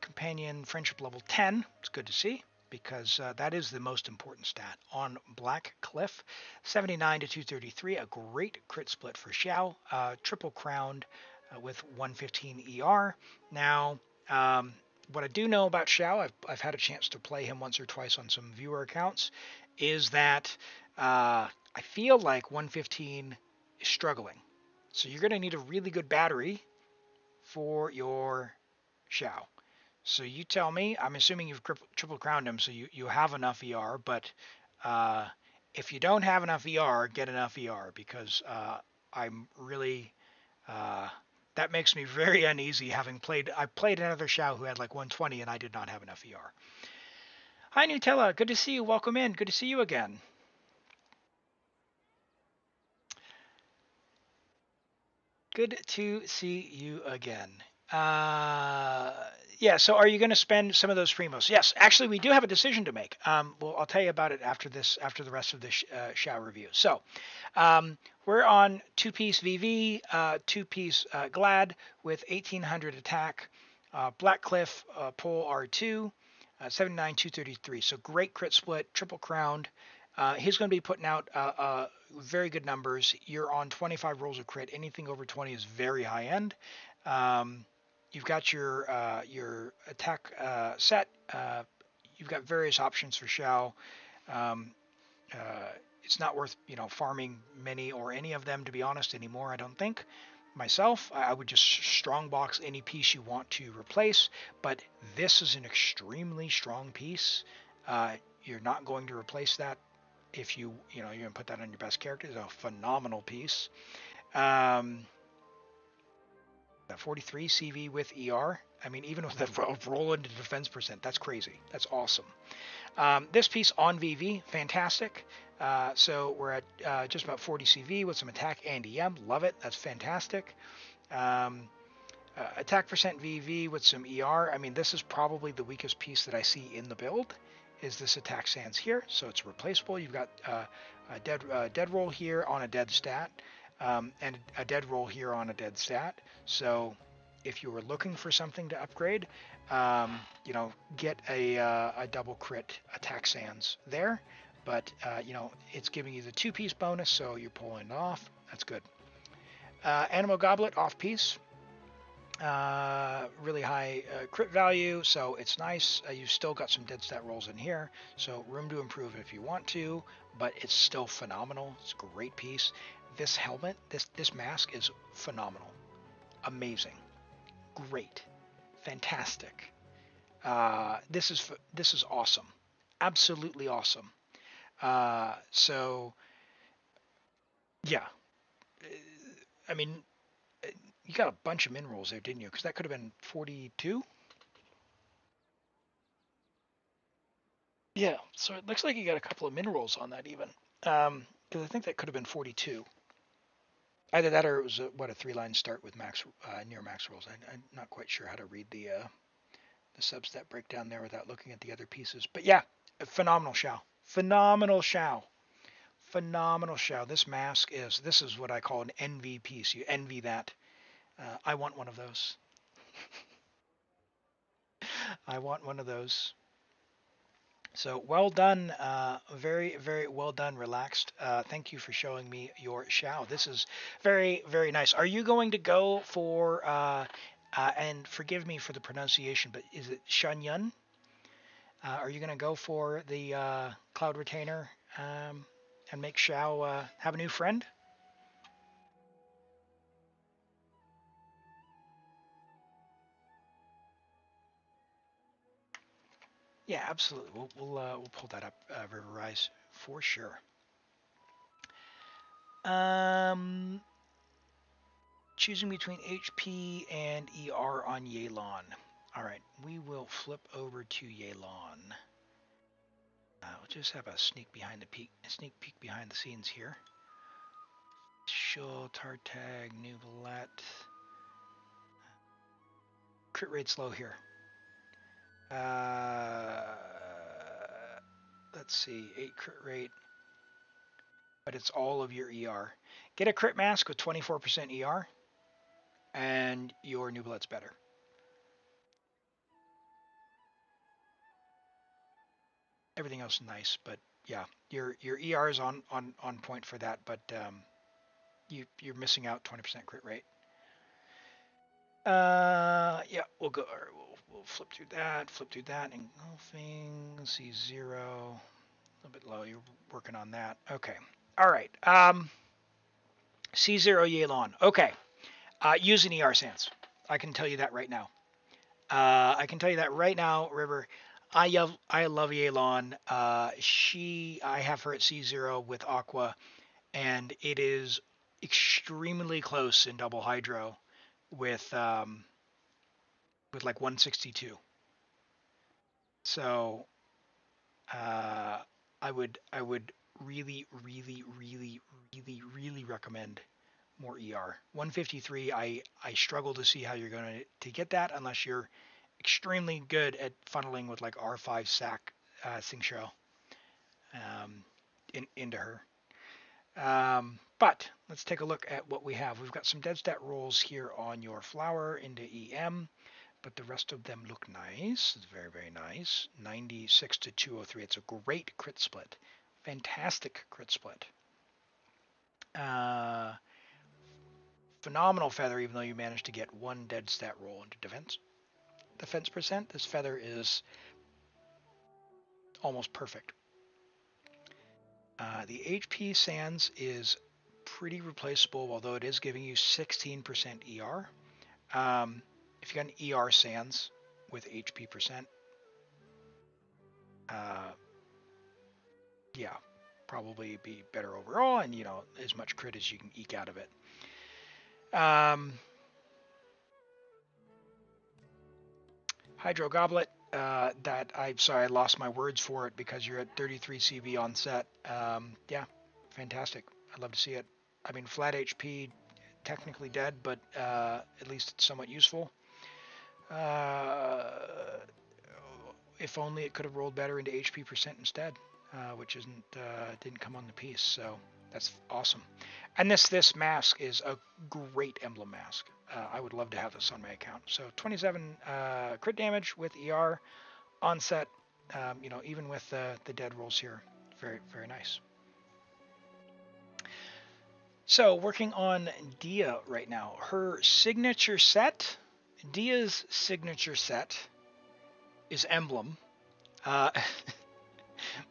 Companion friendship level 10. It's good to see because that is the most important stat on Black Cliff. 79 to 233, a great crit split for Xiao. Triple crowned with 115 ER. Now, what I do know about Xiao, I've had a chance to play him once or twice on some viewer accounts, is that I feel like 115 is struggling. So you're going to need a really good battery for your Xiao. So you tell me, I'm assuming you've triple crowned him, so you have enough ER, but if you don't have enough ER, get enough ER, because I'm really that makes me very uneasy having played. I played another Xiao who had like 120 and I did not have enough ER. Hi Nutella, good to see you. Welcome in. Good to see you again. Good to see you again. Yeah, so are you going to spend some of those primos? Yes, actually, we do have a decision to make. Well, I'll tell you about it after the rest of this Xiao review. So, we're on two-piece VV, two-piece Glad with 1800 attack, Black Cliff, Pole R2, 79,233. So great crit split, triple crowned. He's going to be putting out very good numbers. You're on 25 rolls of crit. Anything over 20 is very high end. You've got your attack set. You've got various options for Xiao. It's not worth farming many or any of them, to be honest, anymore. I don't think. Myself, I would just strong box any piece you want to replace. But this is an extremely strong piece. You're not going to replace that if you're going to put that on your best character. It's a phenomenal piece. That 43 CV with ER. I mean, even with the roll into defense percent, that's crazy. That's awesome. This piece on VV, fantastic. So we're at just about 40 CV with some attack and EM. Love it. That's fantastic. Attack percent VV with some ER. I mean, this is probably the weakest piece that I see in the build. Is this attack sands here? So it's replaceable. You've got a dead roll here on a dead stat, and a dead roll here on a dead stat. So if you were looking for something to upgrade, get a double crit attack sands there. But it's giving you the two-piece bonus, so you're pulling it off. That's good. Animal Goblet off piece. Really high crit value, so it's nice. You've still got some dead stat rolls in here, so room to improve if you want to, but it's still phenomenal. It's a great piece. This helmet, this mask is phenomenal, amazing, great, fantastic. This is awesome, absolutely awesome. So yeah, I mean, you got a bunch of min rolls there, didn't you? Because that could have been 42. Yeah, so it looks like you got a couple of min rolls on that even. Because I think that could have been 42. Either that or it was a 3-line start with max near max rolls. I'm not quite sure how to read the substat breakdown there without looking at the other pieces. But yeah, phenomenal Xiao. Phenomenal Xiao. Phenomenal Xiao. This is what I call an envy piece. You envy that. I want one of those. I want one of those. So well done, very, very well done, Relaxed. Thank you for showing me your Xiao. This is very, very nice. Are you going to go for, and forgive me for the pronunciation, but is it Shunyun? Are you going to go for the Cloud Retainer and make Xiao have a new friend? Yeah, absolutely. We'll pull that up, River Rise, for sure. Choosing between HP and ER on Yelan. All right, we will flip over to Yelan. We'll just have a sneak peek behind the scenes here. Shul, Tartag, Nuvolet. Crit rate's low here. Let's see, 8 crit rate, but it's all of your ER. Get a crit mask with 24% ER, and your Nuvolet's better. Everything else is nice, but yeah, your ER is on point for that, but you're missing out 20% crit rate. Yeah, we'll go. We'll flip through that. Engulfing. C0. A little bit low. You're working on that. Okay. All right. C0 Yelan. Okay. Use an ER Sans. I can tell you that right now. River. I love Yelan. I have her at C0 with Aqua, and it is extremely close in double hydro with like 162. So I would really recommend more ER. 153, I struggle to see how you're going to get that unless you're extremely good at funneling with like R5 sac Xingqiu into her. But let's take a look at what we have. We've got some dead stat rolls here on your flower into EM, but the rest of them look nice. It's very, very nice. 96 to 203. It's a great crit split. Fantastic crit split. Phenomenal feather, even though you managed to get one dead stat roll into defense. Defense percent, this feather is almost perfect. The HP Sands is pretty replaceable, although it is giving you 16% ER. If you got an ER Sands with HP percent, yeah, probably be better overall, and as much crit as you can eke out of it. Hydro Goblet. That I'm sorry, I lost my words for it because you're at 33 CV on set. Yeah, fantastic. I'd love to see it. I mean, flat HP, technically dead, but at least it's somewhat useful. If only it could have rolled better into HP percent instead, which didn't come on the piece. So that's awesome. And this mask is a great emblem mask. I would love to have this on my account. So 27 crit damage with ER on set. Even with the dead rolls here, very, very nice. So working on Dia right now. Her signature set, Dia's signature set is emblem,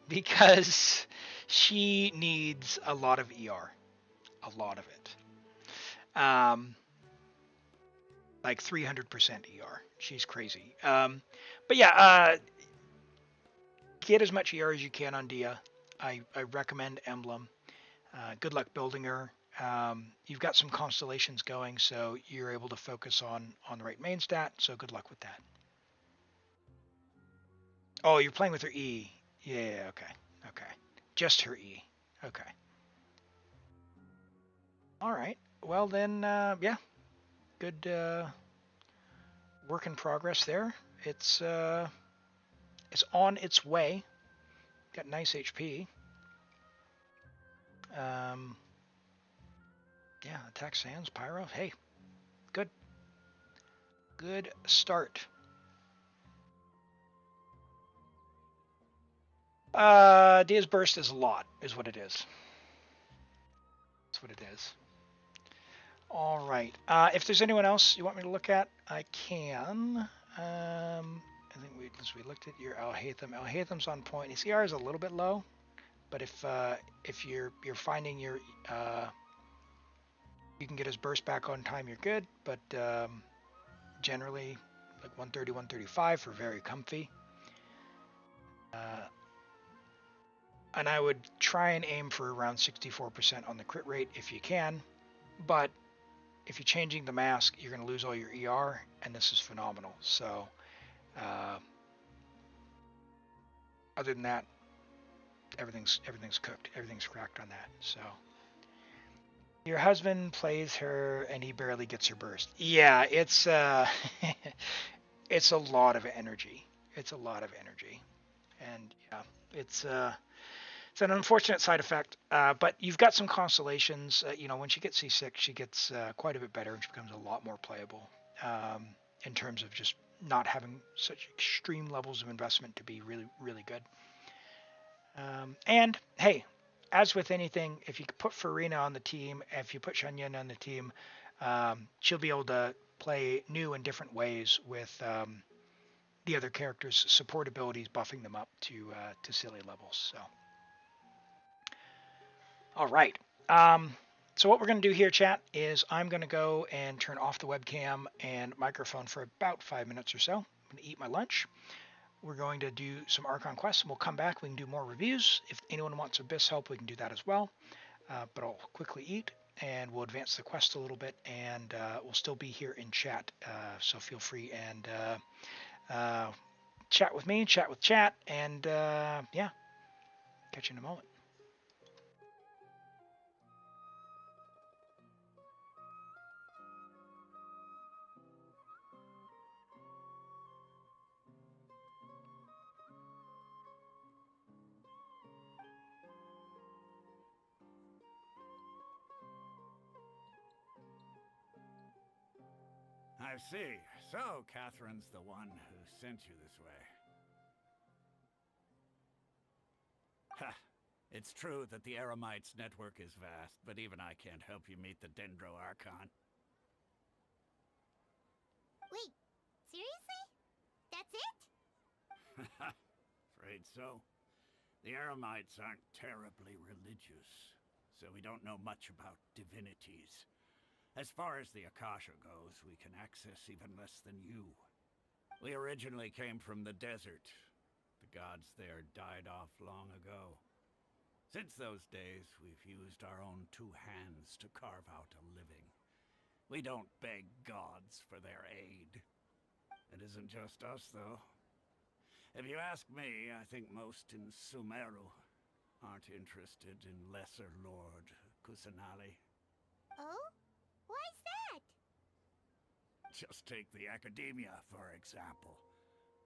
because she needs a lot of ER, a lot of it. Like 300% ER. She's crazy. But yeah, get as much ER as you can on Dia. I recommend emblem. Good luck building her. You've got some constellations going, so you're able to focus on the right main stat, so good luck with that. Oh, you're playing with her E. Yeah, okay. Just her E. Okay. All right. Well then, yeah. Good work in progress there. It's on its way. Got nice HP. Yeah, attack Sands, Pyro. Hey, good. Good start. Dia's Burst is a lot, is what it is. That's what it is. All right. If there's anyone else you want me to look at, I can. I think we looked at your Alhaitham. Alhaitham's on point. His ER is a little bit low, but if you're finding you can get his burst back on time, you're good. But generally, like 130, 135 for very comfy. And I would try and aim for around 64% on the crit rate if you can. But if you're changing the mask, you're going to lose all your ER, and this is phenomenal. So, other than that, everything's cooked. Everything's cracked on that. So, your husband plays her, and he barely gets her burst. Yeah, it's it's a lot of energy. It's a lot of energy, and yeah, it's an unfortunate side effect, but you've got some constellations. When she gets C6, she gets quite a bit better, and she becomes a lot more playable in terms of just not having such extreme levels of investment to be really, really good. And hey, as with anything, if you put Farina on the team, if you put Shanyan on the team, she'll be able to play new and different ways with the other characters' support abilities, buffing them up to silly levels. So. All right. So what we're going to do here, chat, is I'm going to go and turn off the webcam and microphone for about 5 minutes or so. I'm going to eat my lunch. we're going to do some Archon quests, and we'll come back. We can do more reviews. If anyone wants Abyss help, we can do that as well. But I'll quickly eat, and we'll advance the quest a little bit, and we'll still be here in chat. So feel free and chat with me, chat with chat, and yeah, catch you in a moment. I see. So, Catherine's the one who sent you this way. Ha! It's true that the Eremites' network is vast, but even I can't help you meet the Dendro Archon. Wait, seriously? That's it? Afraid so. The Eremites aren't terribly religious, so we don't know much about divinities. As far as the Akasha goes, we can access even less than you. We originally came from the desert. The gods there died off long ago. Since those days, we've used our own two hands to carve out a living. We don't beg gods for their aid. It isn't just us, though. If you ask me, I think most in Sumeru aren't interested in Lesser Lord Kusanali. Oh? Why's that? Just take the Academia, for example.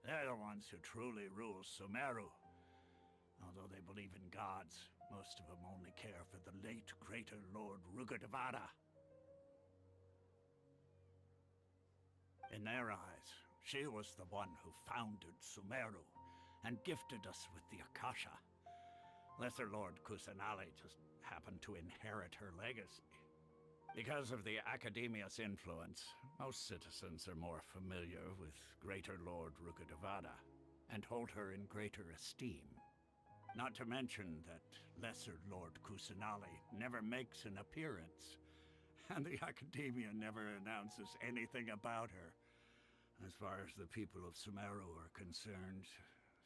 They're the ones who truly rule Sumeru. Although they believe in gods, most of them only care for the late Greater Lord Rugadavada. In their eyes, she was the one who founded Sumeru and gifted us with the Akasha. Lesser Lord Kusanali just happened to inherit her legacy. Because of the Academia's influence, most citizens are more familiar with Greater Lord Rugadavada and hold her in greater esteem. Not to mention that Lesser Lord Kusanali never makes an appearance, and the Academia never announces anything about her. As far as the people of Sumeru are concerned,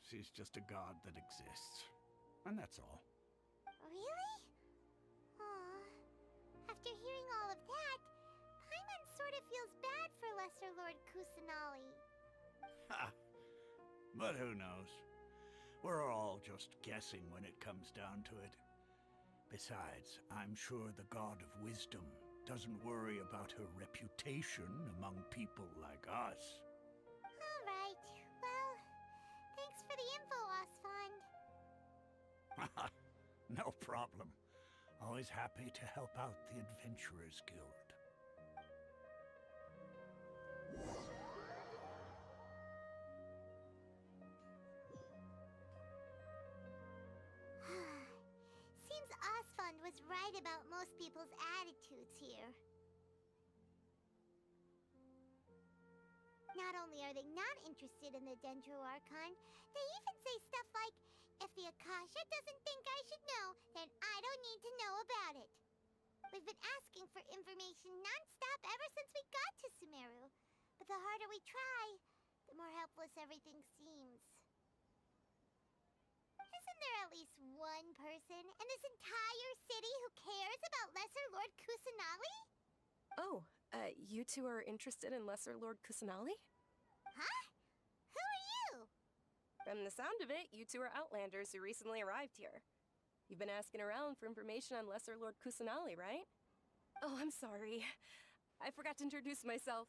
she's just a god that exists. And that's all. Really? Aw. After hearing all of that, Paimon sort of feels bad for Lesser Lord Kusanali. Ha! But who knows? We're all just guessing when it comes down to it. Besides, I'm sure the God of Wisdom doesn't worry about her reputation among people like us. Alright, well, thanks for the info, Osfond. No problem. Always happy to help out the Adventurers Guild. Seems Osfond was right about most people's attitudes here. Not only are they not interested in the Dendro Archon, they even say stuff like, if the Akasha doesn't think I should know, then I don't need to know about it. We've been asking for information non-stop ever since we got to Sumeru. But the harder we try, the more helpless everything seems. Isn't there at least one person in this entire city who cares about Lesser Lord Kusanali? Oh, you two are interested in Lesser Lord Kusanali? Huh? Who are you? From the sound of it, you two are Outlanders who recently arrived here. You've been asking around for information on Lesser Lord Kusanali, right? Oh, I'm sorry. I forgot to introduce myself.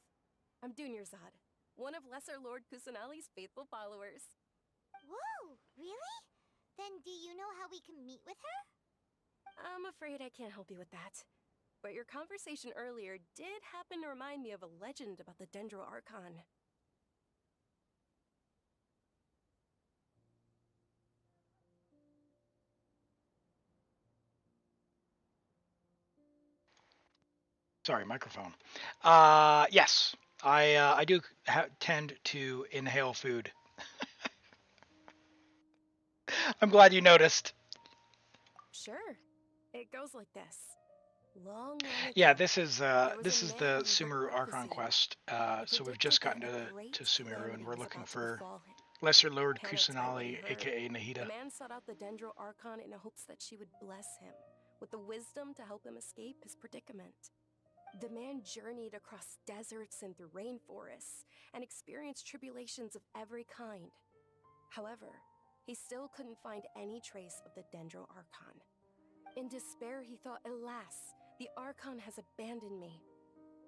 I'm Dunyarzad, one of Lesser Lord Kusanali's faithful followers. Whoa, really? Then do you know how we can meet with her? I'm afraid I can't help you with that. But your conversation earlier did happen to remind me of a legend about the Dendro Archon. Sorry, microphone. Yes, I do tend to inhale food. I'm glad you noticed. Sure. It goes like this. Long Yeah, ago, this is there was the a man who heard Sumeru Archon prophecy quest. that So we've predicted just that gotten a great to Sumeru, and calamity we're was looking about to for befall him. Lesser Lord Panicked by what he Kusanali, heard, aka the Nahida. man sought out the Dendro Archon in hopes that she would bless him with the wisdom to help him escape his predicament. The man journeyed across deserts and through rainforests and experienced tribulations of every kind. However, he still couldn't find any trace of the Dendro Archon. In despair, he thought, alas, the Archon has abandoned me.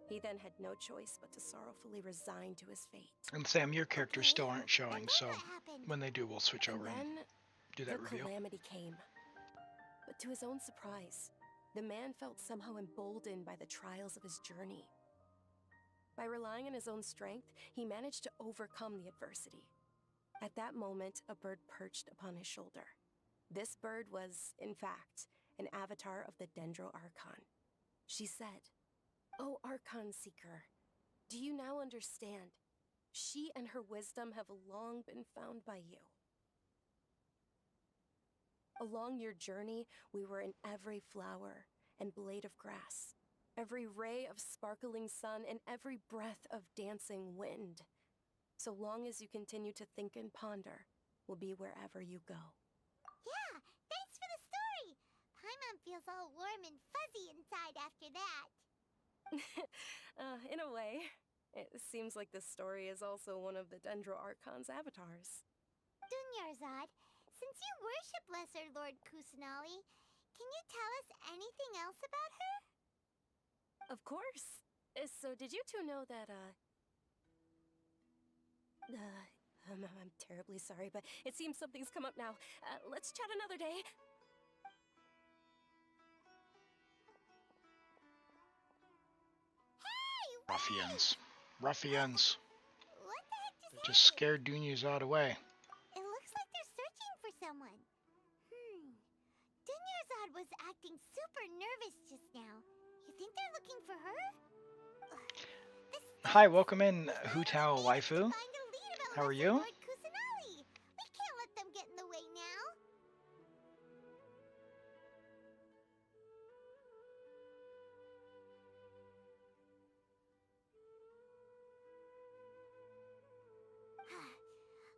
He then had no choice but to sorrowfully resign to his fate. And Sam, your characters still aren't And showing, then so what happened? when they do, we'll switch over and Then, do that the reveal. calamity came. But to his own surprise, the man felt somehow emboldened by the trials of his journey. By relying on his own strength, he managed to overcome the adversity. At that moment, a bird perched upon his shoulder. This bird was, in fact, an avatar of the Dendro Archon. She said, "O Archon Seeker, do you now understand? She and her wisdom have long been found by you. Along your journey, we were in every flower and blade of grass, every ray of sparkling sun, and every breath of dancing wind. So long as you continue to think and ponder, we'll be wherever you go." Yeah, thanks for the story. Paimon feels all warm and fuzzy inside after that. In a way, it seems like this story is also one of the Dendro Archon's avatars. Dunyarzad, since you worship Lesser Lord Kusanali, can you tell us anything else about her? Of course. So did you two know that, I'm terribly sorry, but it seems something's come up now. Let's chat another day. Ruffians. Ruffians. What the heck just Just scared Dunyazad away. It looks like they're searching for someone. Dunyarzad was acting super nervous just now. You think they're looking for her? Hi, welcome in, Hutao Waifu. How are you? Lord Kusanali. We can't let them get in the way now.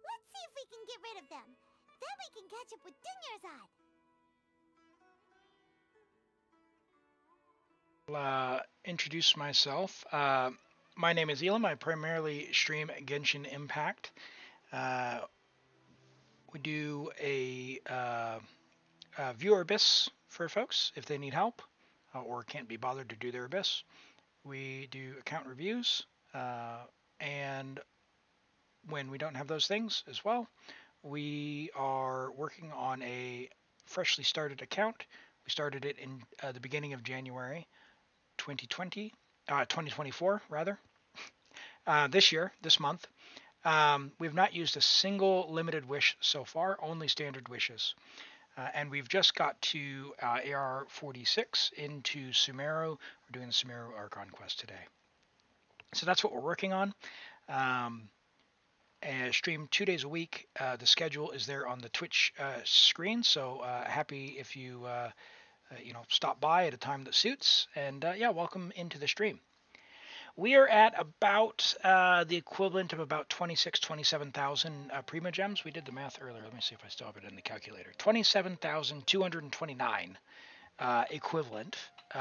Let's see if we can get rid of them. Then we can catch up with Dunyarzad. I'll introduce myself. My name is Elam. I primarily stream Genshin Impact. We do a viewer abyss for folks if they need help or can't be bothered to do their abyss. We do account reviews, and when we don't have those things as well, we are working on a freshly started account. We started it in the beginning of January 2024 rather. This month. We've not used a single limited wish so far, only standard wishes. And we've just got to AR 46 into Sumeru. We're doing the Sumeru Archon quest today. So that's what we're working on. And stream 2 days a week. The schedule is there on the Twitch screen. So happy if you stop by at a time that suits. And yeah, welcome into the stream. We are at about the equivalent of about 27,000 Prima Gems. We did the math earlier. Let me see if I still have it in the calculator. 27,229 equivalent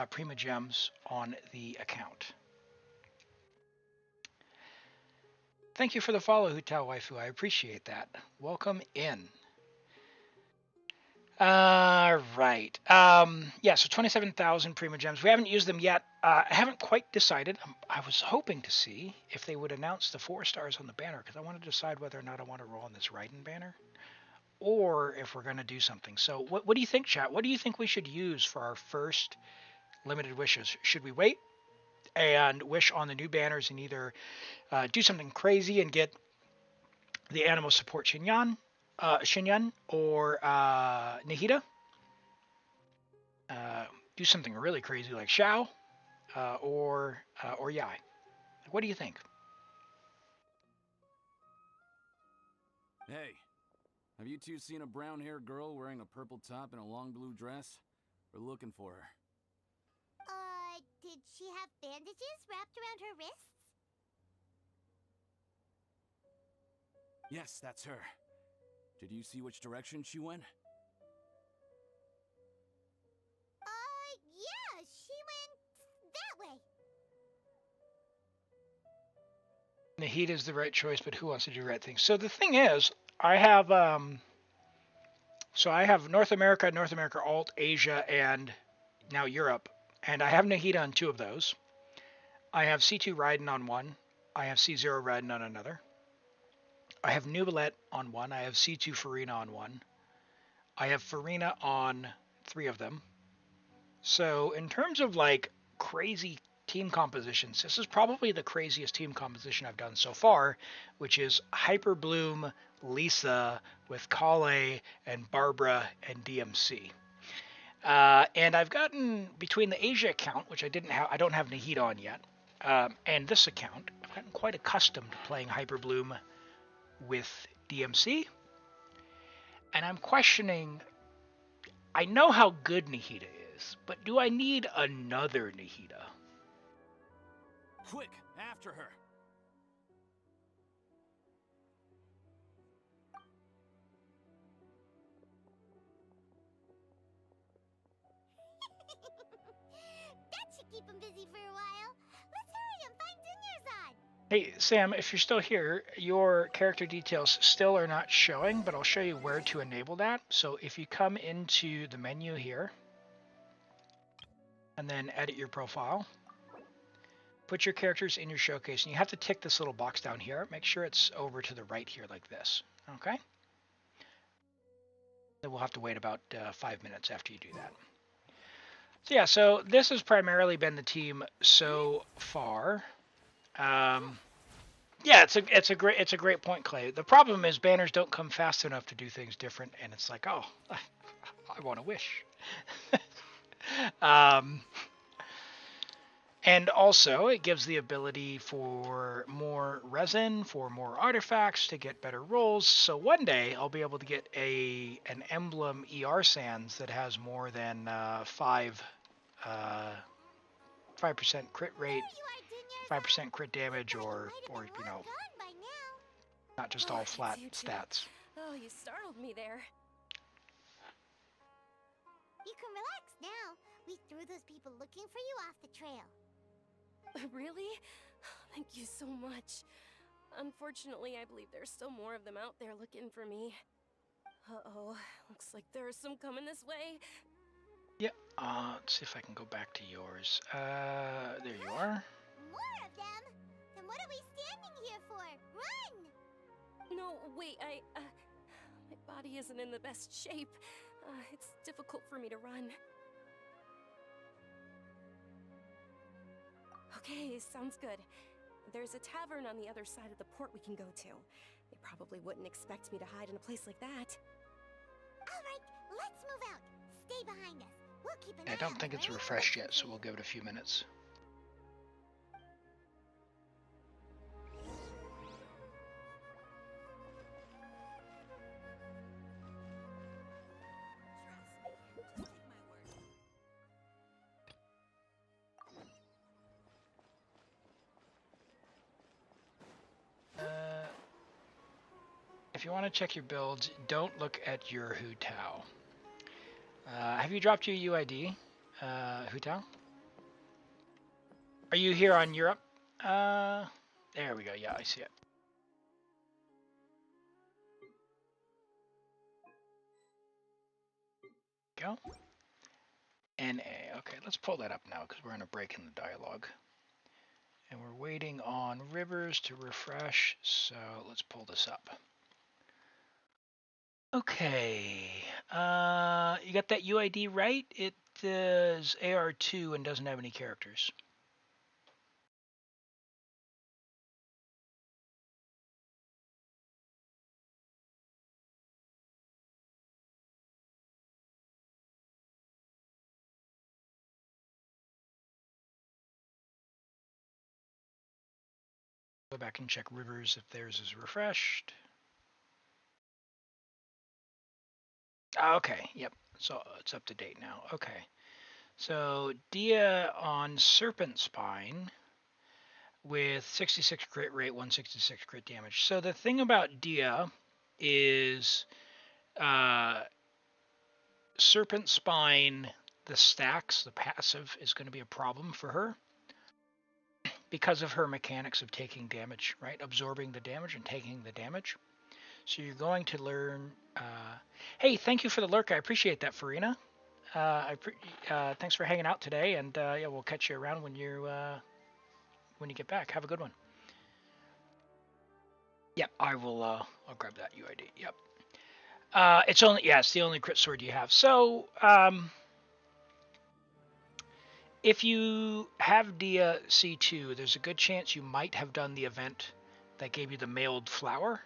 Prima Gems on the account. Thank you for the follow, Hutao Waifu. I appreciate that. Welcome in. Right. Yeah, so 27,000 Prima Gems. We haven't used them yet. I haven't quite decided. I was hoping to see if they would announce the 4 stars on the banner, because I want to decide whether or not I want to roll on this Raiden banner, or if we're going to do something. So what do you think, chat? What do you think we should use for our first limited wishes? Should we wait and wish on the new banners and either do something crazy and get the animal support Shinyan or Nahida? Do something really crazy like Xiao or Yai. What do you think? Hey, have you two seen a brown-haired girl wearing a purple top and a long blue dress? We're looking for her. Did she have bandages wrapped around her wrists? Yes, that's her. Did you see which direction she went? Yeah, she went that way. Nahida is the right choice, but who wants to do the right thing? So the thing is, I have North America, Alt, Asia, and now Europe, and I have Nahida on 2 of those. I have C2 Raiden on 1. I have C0 Raiden on another. I have Nubilet on 1. I have C2 Farina on 1. I have Farina on 3 of them. So in terms of like crazy team compositions, this is probably the craziest team composition I've done so far, which is Hyper Bloom, Lisa with Kale and Barbara and DMC. And I've gotten between the Asia account, which I don't have Nahida on yet, and this account, I've gotten quite accustomed to playing Hyper Bloom with DMC, and I'm questioning. I know how good Nahida is, but do I need another Nahida? Quick, after her! That should keep him busy for a while. Let's hurry and find Dunyarzad. Hey, Sam, if you're still here, your character details still are not showing, but I'll show you where to enable that. So if you come into the menu here, and then edit your profile, put your characters in your showcase, and you have to tick this little box down here. Make sure it's over to the right here like this, okay? Then we'll have to wait about 5 minutes after you do that. So yeah, so this has primarily been the team so far. Yeah, it's a great point, Clay. The problem is banners don't come fast enough to do things different, and it's like, oh, I want to wish. And also, it gives the ability for more resin, for more artifacts, to get better rolls. So one day, I'll be able to get an emblem ER Sands that has more than 5% crit rate, 5% crit damage, or you know, not just all flat stats. Oh, you startled me there. You can relax now. We threw those people looking for you off the trail. Really? Thank you so much. Unfortunately, I believe there's still more of them out there looking for me. Uh-oh, looks like there are some coming this way. Yep, let's see if I can go back to yours. There you are. More of them? Then what are we standing here for? Run! No, wait, my body isn't in the best shape. It's difficult for me to run. Okay, sounds good. There's a tavern on the other side of the port we can go to. They probably wouldn't expect me to hide in a place like that. Alright, let's move out. Stay behind us. We'll keep an eye I on don't think the it's way and refreshed listen yet, to so you. we'll give it a few minutes. If you want to check your builds, don't look at your Hu Tao. Have you dropped your UID, Hu Tao? Are you here on Europe? There we go. Yeah, I see it. Go. NA. Okay, let's pull that up now because we're in a break in the dialogue. And we're waiting on Rivers to refresh, so let's pull this up. Okay, you got that UID right? It is AR2 and doesn't have any characters. Go back and check Rivers if theirs is refreshed. Okay, yep, so it's up to date now. Okay, so Dia on Serpent Spine with 66 crit rate, 166 crit damage. So the thing about Dia is Serpent Spine, the stacks, the passive, is going to be a problem for her because of her mechanics of taking damage, right? Absorbing the damage and taking the damage. So you're going to learn. Hey, thank you for the lurk. I appreciate that, Farina. Thanks for hanging out today, and yeah, we'll catch you around when you get back. Have a good one. Yep, I will. I'll grab that UID. Yep. It's the only crit sword you have. So if you have Dia C2, there's a good chance you might have done the event that gave you the mailed flower,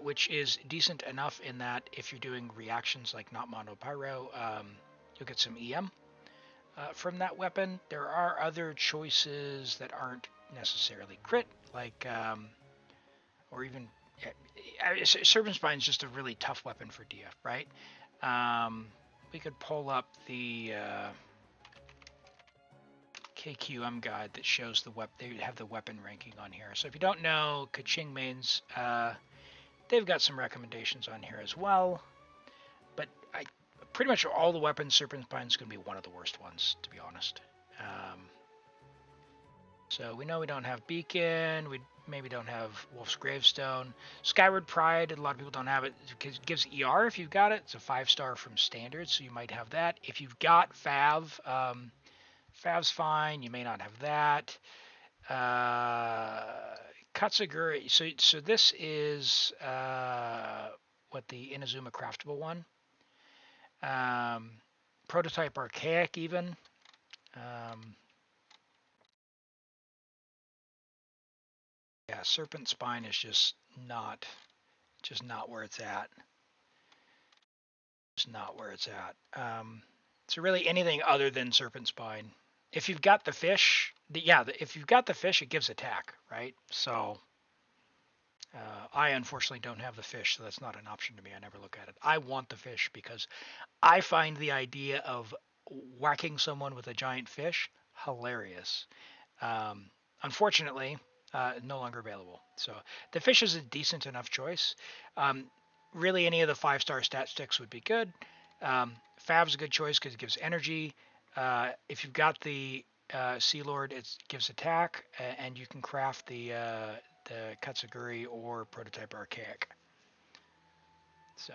which is decent enough in that if you're doing reactions like not mono pyro, you'll get some EM from that weapon. There are other choices that aren't necessarily crit, like or even Serpent Spine is just a really tough weapon for Dia, right? We could pull up the KQM guide that shows the they have the weapon ranking on here. So if you don't know Kaching mains, they've got some recommendations on here as well. But pretty much all the weapons, Serpent Spine is going to be one of the worst ones, to be honest. So we know we don't have Beacon, we maybe don't have Wolf's Gravestone. Skyward Pride, a lot of people don't have it because it gives ER if you've got it. It's a 5-star from standard, so you might have that. If you've got Fav, Fav's fine, you may not have that. Katsuguri, so this is what the Inazuma craftable one. Prototype Archaic even. Yeah, Serpent Spine is just not where it's at. Just not where it's at. So really anything other than Serpent Spine. If you've got the fish, if you've got the fish, it gives attack, right? So I unfortunately don't have the fish, so that's not an option to me. I never look at it. I want the fish because I find the idea of whacking someone with a giant fish hilarious. Unfortunately, no longer available. So the fish is a decent enough choice. Really, any of the 5-star stat sticks would be good. Fav's a good choice because it gives energy. If you've got the Sea Lord, it gives attack, and you can craft the Katsuguri or Prototype Archaic. So,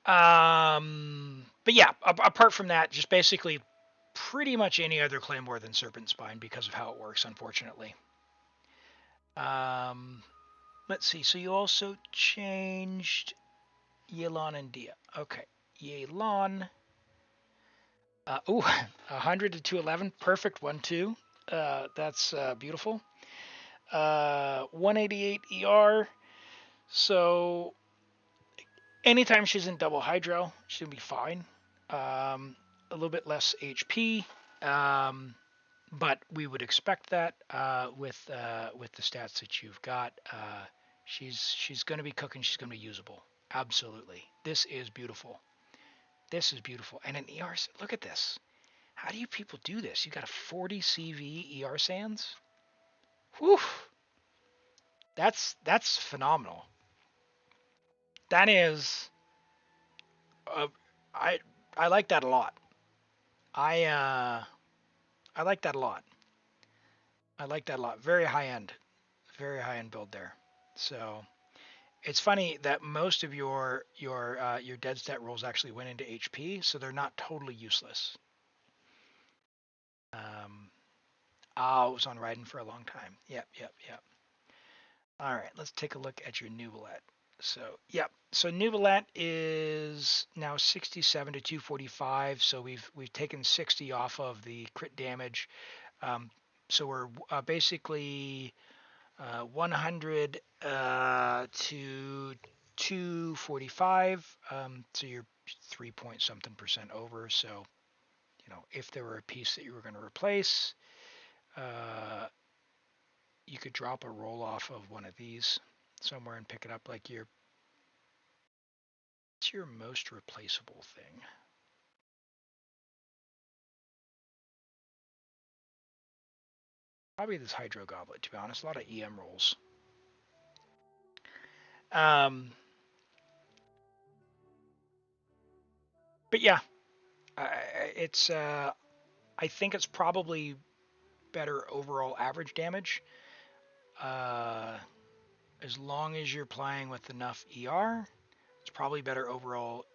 but yeah, apart from that, just basically pretty much any other claymore than Serpent Spine because of how it works, unfortunately. Let's see. So you also changed Yelan and Dia. Okay, Yelan. 100 to 211. Perfect. 1-2. That's beautiful. 188 ER. So anytime she's in double hydro, she's gonna be fine. A little bit less HP, but we would expect that with the stats that you've got. She's gonna be cooking. She's gonna be usable. Absolutely. This is beautiful. This is beautiful. And an ER. Look at this. How do you people do this? You got a 40 CV ER Sands? Whew. That's phenomenal. That is. I like that a lot. I like that a lot. I like that a lot. Very high end build there. So it's funny that most of your dead stat rolls actually went into HP, so they're not totally useless. I was on Raiden for a long time. Yep. All right, let's take a look at your Nuvalet. So, yep. So Nuvalet is now 67 to 245. So we've taken 60 off of the crit damage. So we're basically 100 to 245. So you're 3-point-something% over. So, if there were a piece that you were going to replace, you could drop a roll off of one of these somewhere and pick it up. Like what's your most replaceable thing? Probably this Hydro Goblet, to be honest. A lot of EM rolls. But yeah, it's I think it's probably better overall average damage. As long as you're playing with enough ER, it's probably better overall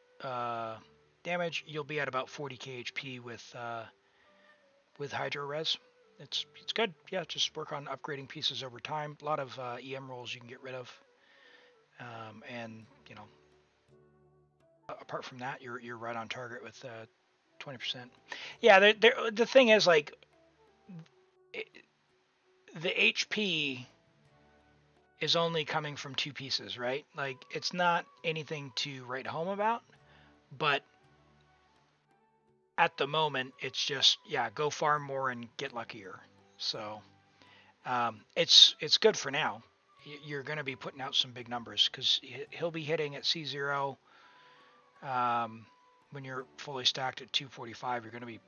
damage. You'll be at about 40k HP with Hydro Res. It's good. Yeah, just work on upgrading pieces over time. A lot of EM rolls you can get rid of, and you know, apart from that, you're right on target with 20%. Yeah, the thing is like the HP is only coming from two pieces, right? Like it's not anything to write home about, but at the moment it's just go farm more and get luckier. So it's good for now. You're going to be putting out some big numbers because he'll be hitting at C0. When you're fully stacked at 245, you're going to be,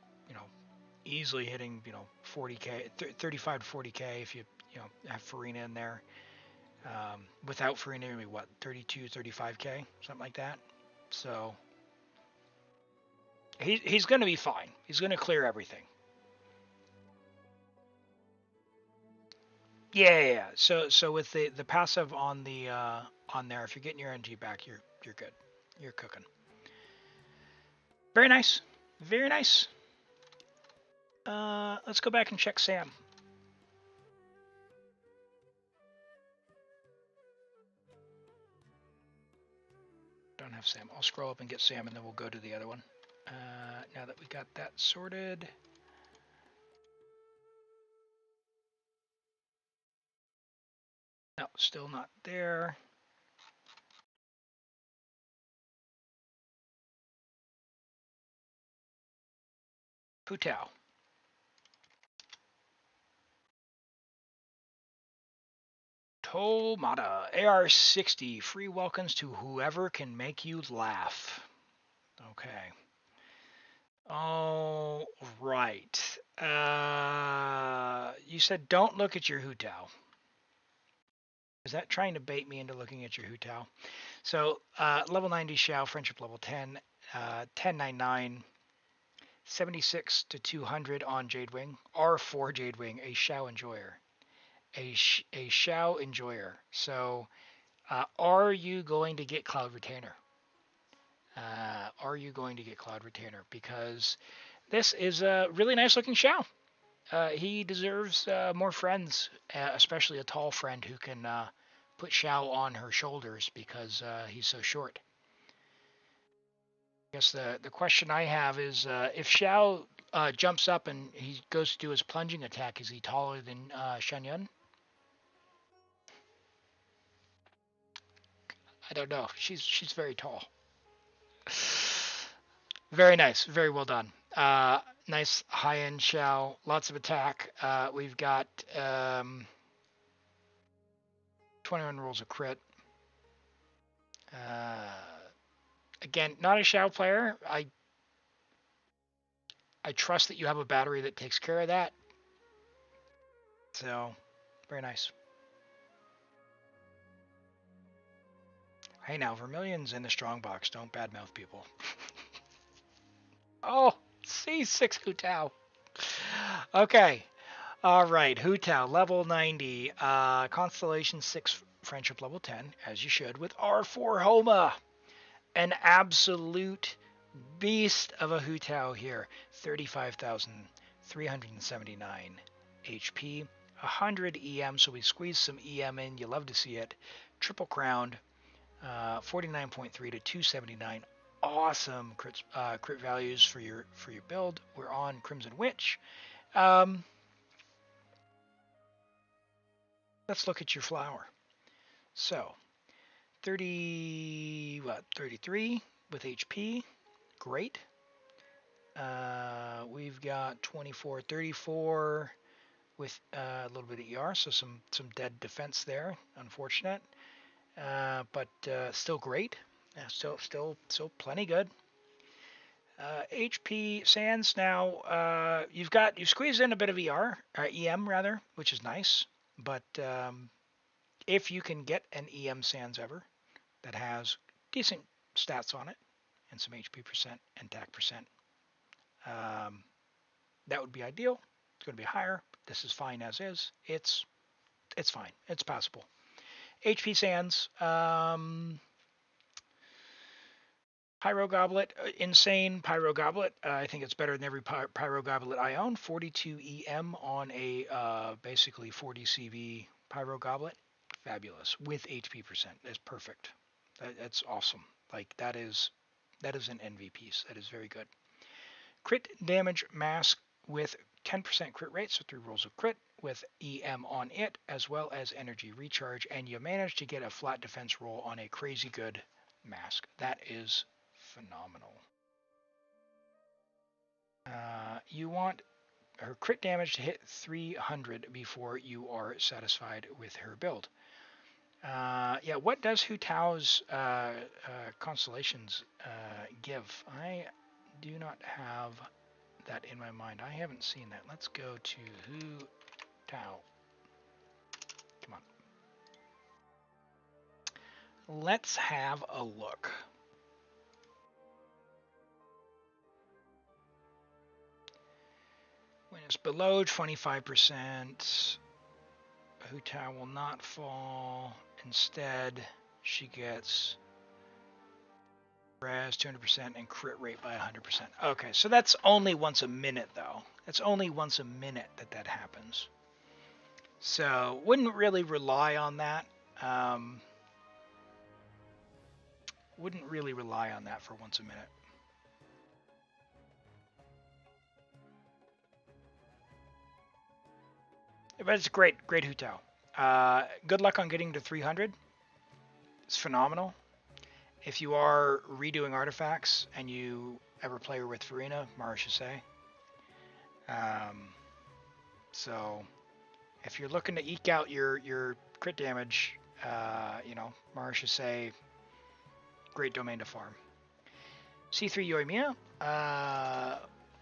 easily hitting, 40k, 35 to 40k if you have Farina in there. Without Farina, maybe what, 32, 35k, something like that. So he's going to be fine. He's going to clear everything. Yeah. So with the passive on the on there, if you're getting your NG back, you're good. You're cooking. Very nice. Very nice. Let's go back and check Sam. Don't have Sam. I'll scroll up and get Sam, and then we'll go to the other one. Now that we got that sorted. No, still not there. Hu Tao. Tomata. AR-60. Free welcomes to whoever can make you laugh. Okay. All right. You said don't look at your Hu Tao. Is that trying to bait me into looking at your Hu Tao? So, level 90 Xiao, friendship level 10, 1099, 76 to 200 on Jadewing, R4 Jadewing, a Xiao enjoyer. A Xiao enjoyer. So, are you going to get Cloud Retainer? Are you going to get Cloud Retainer? Because this is a really nice looking Xiao. He deserves more friends, especially a tall friend who can put Xiao on her shoulders because he's so short. I guess the question I have is if Xiao jumps up and he goes to do his plunging attack, is he taller than Shen Yun? I don't know. She's very tall. Very nice. Very well done. Nice high-end Xiao. Lots of attack. We've got 21 rolls of crit. Again, not a Xiao player. I trust that you have a battery that takes care of that. So, very nice. Hey now, Vermilion's in the strong box. Don't badmouth people. Oh, C6 Hu Tao. Okay. All right. Hu Tao, level 90. Constellation 6, friendship level 10, as you should, with R4 Homa. An absolute beast of a Hu Tao here. 35,379 HP. 100 EM, so we squeeze some EM in. You love to see it. Triple crowned. 49.3 to 279. Awesome crit values for your build. We're on Crimson Witch. Let's look at your flower. So 33 with HP. Great. We've got 24, 34 with a little bit of ER, so some dead defense there. Unfortunate. But still great. Still plenty good. HP Sands now, you've squeezed in a bit of EM rather, which is nice. But if you can get an EM Sands ever that has decent stats on it and some HP percent and attack percent, that would be ideal. It's going to be higher. This is fine as is. It's fine. It's passable. HP Sands. Pyro Goblet, insane Pyro Goblet. I think it's better than every Pyro Goblet I own. 42 EM on a basically 40 CV Pyro Goblet. Fabulous. With HP percent. That's perfect. That's awesome. Like, that is an MVP. That is very good. Crit damage mask with 10% crit rate, so 3 rolls of crit with EM on it, as well as energy recharge, and you manage to get a flat defense roll on a crazy good mask. That is phenomenal. You want her crit damage to hit 300 before you are satisfied with her build. Yeah, what does Hu Tao's constellations give? I do not have that in my mind. I haven't seen that. Let's go to Hu Tao. Come on. Let's have a look. When it's below 25%, Hu Tao will not fall. Instead, she gets res 200% and crit rate by 100%. Okay, so that's only once a minute, though. That's only once a minute that happens. So, wouldn't really rely on that. Wouldn't really rely on that for once a minute. But it's great Hu Tao. Good luck on getting to 300. It's phenomenal. If you are redoing artifacts and you ever play her with Farina, Mara Shusei. So if you're looking to eke out your crit damage, Mara Shusei, great domain to farm. C3 Yoimiya,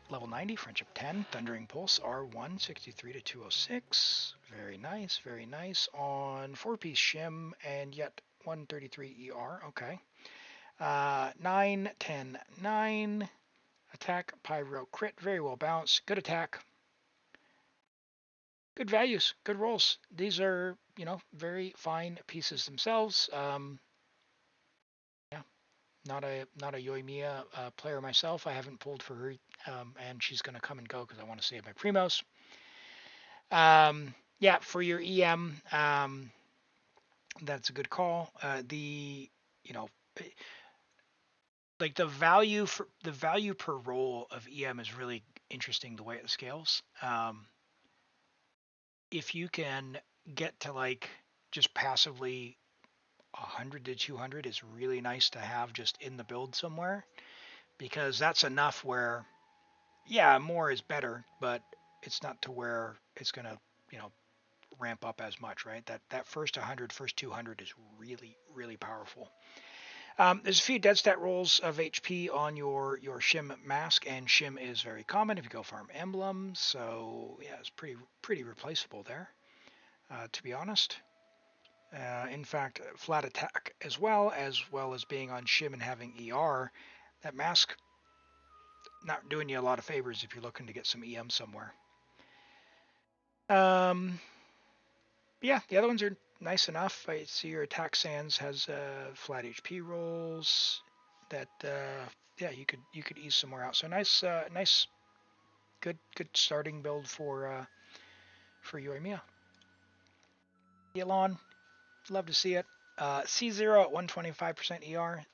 level 90, Friendship 10, Thundering Pulse, R1, 63 to 206. Very nice, very nice. On 4-piece Shim and yet 133 ER, okay. 9, 10, 9. Attack, Pyro, crit, very well balanced. Good attack. Good values, good rolls. These are, very fine pieces themselves. Yeah, not a Yoimiya player myself. I haven't pulled for her, and she's going to come and go because I want to save my primos. Yeah, for your EM, that's a good call. Like the value per roll of EM is really interesting the way it scales. If you can get to like just passively 100 to 200 is really nice to have just in the build somewhere, because that's enough where, yeah, more is better, but it's not to where it's going to, ramp up as much, right? That first 100, first 200 is really, really powerful. There's a few dead stat rolls of HP on your Shim mask, and Shim is very common if you go farm emblems. So yeah, it's pretty replaceable there, to be honest. In fact, flat attack as well as being on Shim and having ER, that mask not doing you a lot of favors if you're looking to get some EM somewhere. Yeah, the other ones are nice enough. I see your attack sands has flat HP rolls that yeah, you could ease somewhere out. So nice good starting build for Yoimiya. Elon, love to see it. C0 at 125% ER.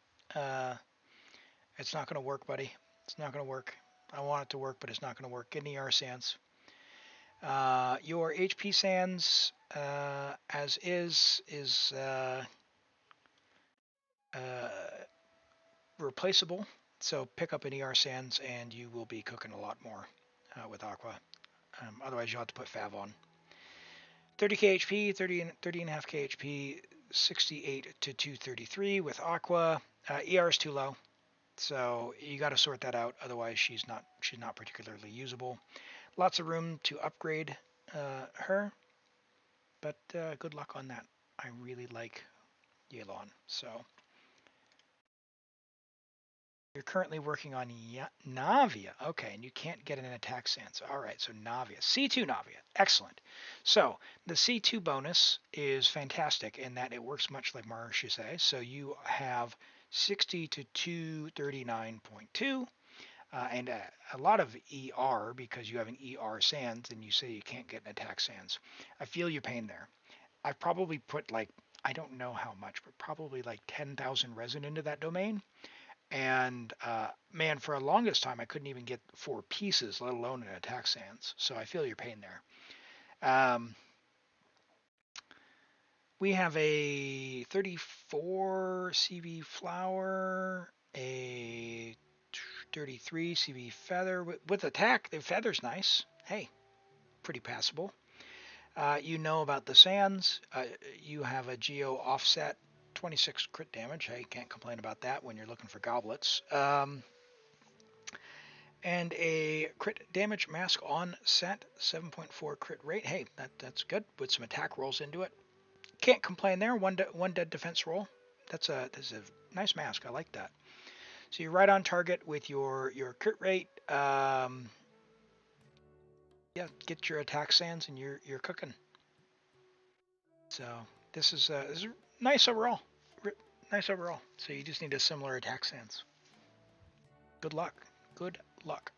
It's not going to work, buddy. It's not going to work. I want it to work, but it's not going to work. Get an ER sands. Your HP sands, as is replaceable. So pick up an ER sands and you will be cooking a lot more with Aqua. Otherwise, you'll have to put Fav on. 30k HP, 30.5k HP, 68 to 233 with Aqua. ER is too low. So you got to sort that out. Otherwise, she's not particularly usable. Lots of room to upgrade her, but good luck on that. I really like Yelan. So you're currently working on Navia. Okay, and you can't get an attack stance. All right, so Navia. C2 Navia. Excellent. So the C2 bonus is fantastic in that it works much like Marchese. So you have 60 to 239.2. And a lot of ER because you have an ER Sands and you say you can't get an attack Sands. I feel your pain there. I've probably put like, I don't know how much, but probably like 10,000 resin into that domain. And man, for the longest time, I couldn't even get 4 pieces, let alone an attack Sands. So I feel your pain there. We have a 34 CV Flower, a 33 CV Feather with attack. The Feather's nice. Hey, pretty passable. You know about the Sands. You have a Geo Offset, 26 crit damage. Hey, can't complain about that when you're looking for goblets. And a crit damage mask on set, 7.4 crit rate. Hey, that's good with some attack rolls into it. Can't complain there. One dead defense roll. That's a nice mask. I like that. So you're right on target with your crit rate. Yeah, get your attack sands and you're cooking. So this is nice overall. Nice overall. So you just need a similar attack sands. Good luck. Good luck.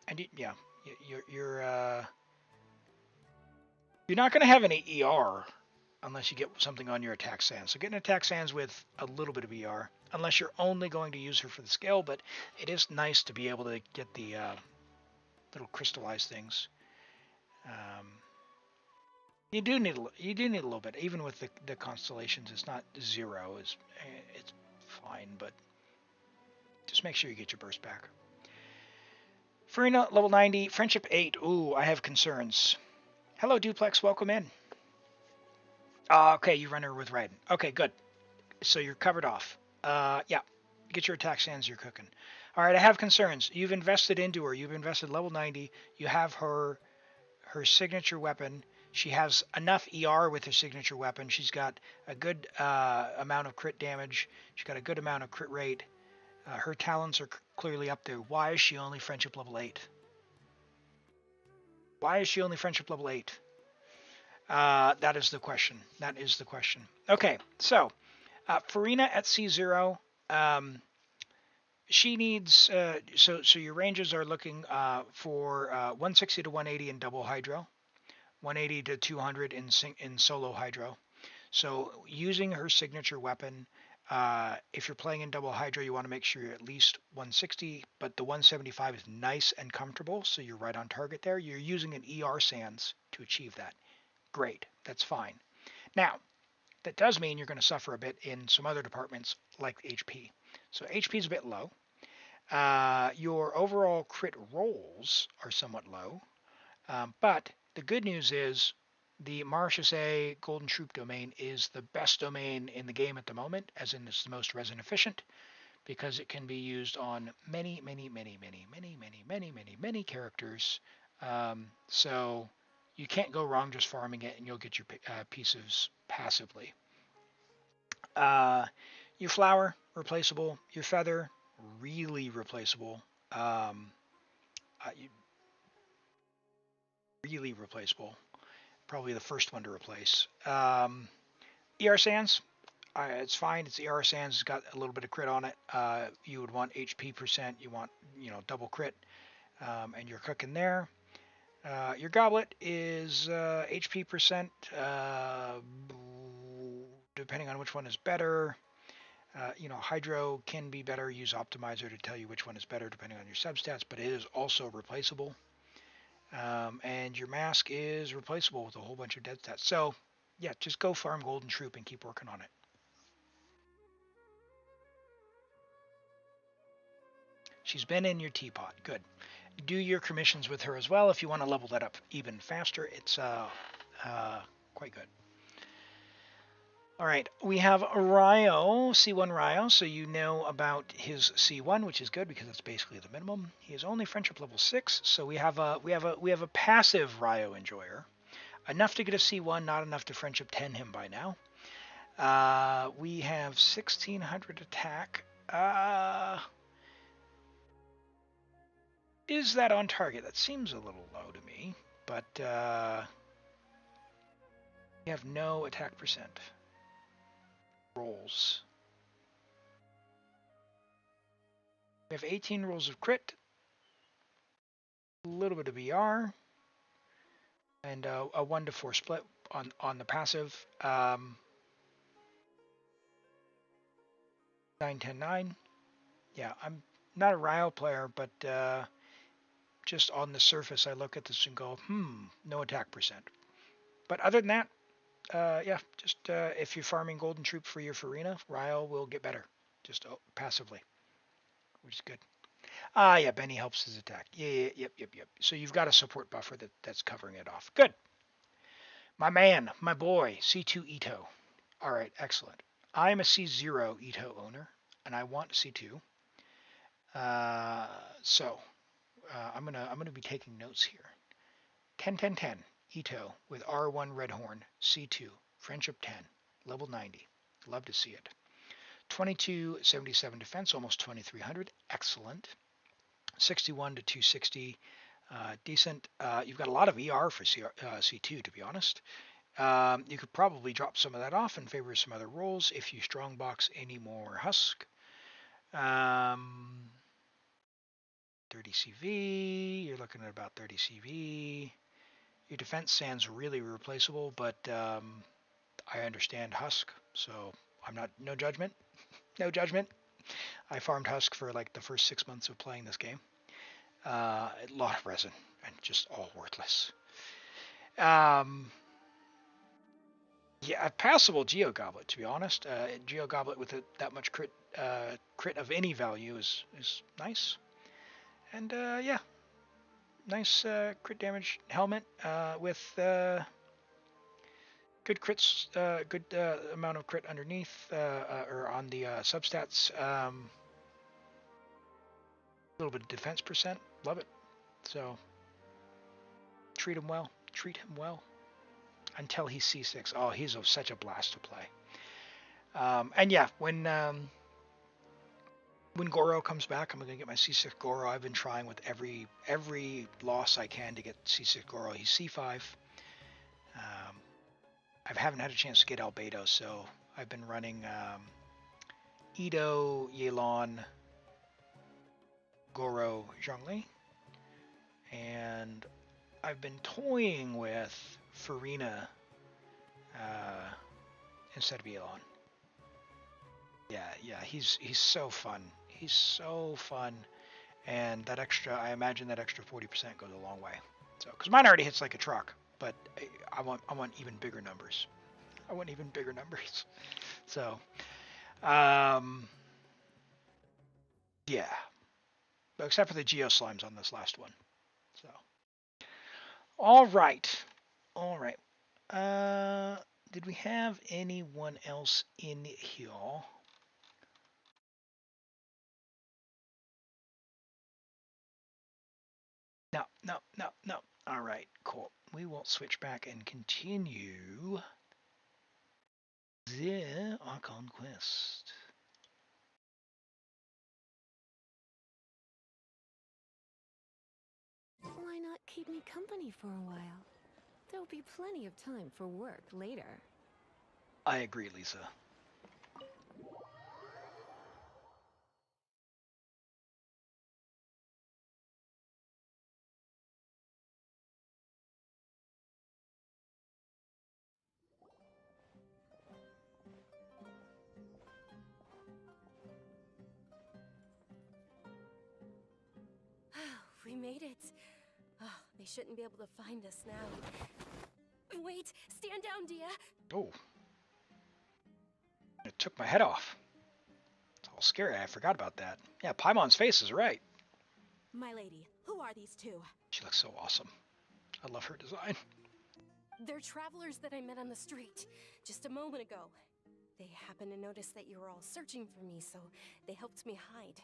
And yeah, you're not going to have any ER unless you get something on your attack sands. So get an attack sands with a little bit of ER, unless you're only going to use her for the skill, but it is nice to be able to get the little crystallized things. You do need a little bit, even with the constellations. It's not 0, it's fine, but just make sure you get your burst back. Farina, level 90, friendship 8. Ooh, I have concerns. Hello, Duplex, welcome in. Okay, you run her with Raiden. Okay, good. So you're covered off. Yeah, get your attack sands, you're cooking. All right, I have concerns. You've invested into her. You've invested level 90. You have her signature weapon. She has enough ER with her signature weapon. She's got a good amount of crit damage. She's got a good amount of crit rate. Her talents are clearly up there. Why is she only friendship level 8? Why is she only friendship level 8? That is the question. That is the question. Okay, so Farina at C0. She needs so your ranges are looking for 160 to 180 in double hydro, 180 to 200 in solo hydro. So using her signature weapon, if you're playing in double hydro, you want to make sure you're at least 160, but the 175 is nice and comfortable, so you're right on target there. You're using an ER Sands to achieve that. Great, that's fine. Now, that does mean you're going to suffer a bit in some other departments like HP. So HP is a bit low. Your overall crit rolls are somewhat low, but the good news is the Marchese Golden Troop domain is the best domain in the game at the moment, as in it's the most resin efficient, because it can be used on many characters. So you can't go wrong just farming it, and you'll get your pieces passively. Your flower, replaceable. Your feather, really replaceable. Really replaceable. Probably the first one to replace. ER Sands, it's fine. It's ER Sands. It's got a little bit of crit on it. You would want HP percent. You want double crit, and you're cooking there. Your goblet is HP percent. Depending on which one is better. Hydro can be better. Use Optimizer to tell you which one is better depending on your substats, but it is also replaceable. And your mask is replaceable with a whole bunch of dead stats. So, yeah, just go farm Golden Troop and keep working on it. She's been in your teapot. Good. Do your commissions with her as well if you want to level that up even faster. It's quite good. All right, we have Ryo, C1 Ryo, so you know about his C1, which is good because it's basically the minimum. He is only friendship level 6, so we have a passive Ryo enjoyer, enough to get a C1, not enough to friendship 10 him by now. We have 1600 attack. Is that on target? That seems a little low to me, but we have no attack percent rolls. We have 18 rolls of crit, a little bit of BR, and a 1 to 4 split on the passive. 9, 10, 9. Yeah, I'm not a Ryo player, but just on the surface, I look at this and go, no attack percent. But other than that, yeah, just if you're farming Golden Troop for your Farina, Ryo will get better, just passively, which is good. Yeah, Benny helps his attack. Yep. So you've got a support buffer that's covering it off. Good. My man, my boy, C2 Ito. All right, excellent. I'm a C0 Ito owner, and I want C2. So I'm gonna be taking notes here. 10, 10, 10. Ito with R1 Redhorn, C2, friendship 10, level 90. Love to see it. 2277 defense, almost 2300. Excellent. 61 to 260. Decent. You've got a lot of ER for C2, to be honest. You could probably drop some of that off in favor of some other roles if you strongbox any more Husk. 30 CV. You're looking at about 30 CV. Your defense sounds really replaceable, but I understand Husk, so I'm not. No judgment. No judgment. I farmed Husk for like the first 6 months of playing this game. A lot of resin and just all worthless. Yeah, a passable Geo Goblet, to be honest. Geo Goblet with that much crit of any value is nice. And yeah, nice crit damage helmet with good crits, good amount of crit underneath or on the substats. A little bit of defense percent. Love it. So treat him well. Treat him well. Until he's C6. Oh, he's such a blast to play. And yeah, when Goro comes back, I'm gonna get my C6 Goro. I've been trying with every loss I can to get C6 Goro. He's C5. I haven't had a chance to get Albedo, so I've been running Ito, Yelan, Goro, Zhongli, and I've been toying with Farina instead of Yelan. Yeah, he's so fun. He's so fun, and that extra, I imagine that extra 40% goes a long way. So, because mine already hits like a truck, but I want even bigger numbers. I want even bigger numbers. So, yeah, except for the Geo Slimes on this last one. So, all right. Did we have anyone else in here? No. All right, cool. We will switch back and continue the Archon quest. Why not keep me company for a while? There'll be plenty of time for work later. I agree, Lisa. We made it. Oh, they shouldn't be able to find us now. Wait, stand down, Dia. Oh. It took my head off. It's all scary. I forgot about that. Yeah, Paimon's face is right. My lady, who are these two? She looks so awesome. I love her design. They're travelers that I met on the street just a moment ago. They happened to notice that you were all searching for me, so they helped me hide.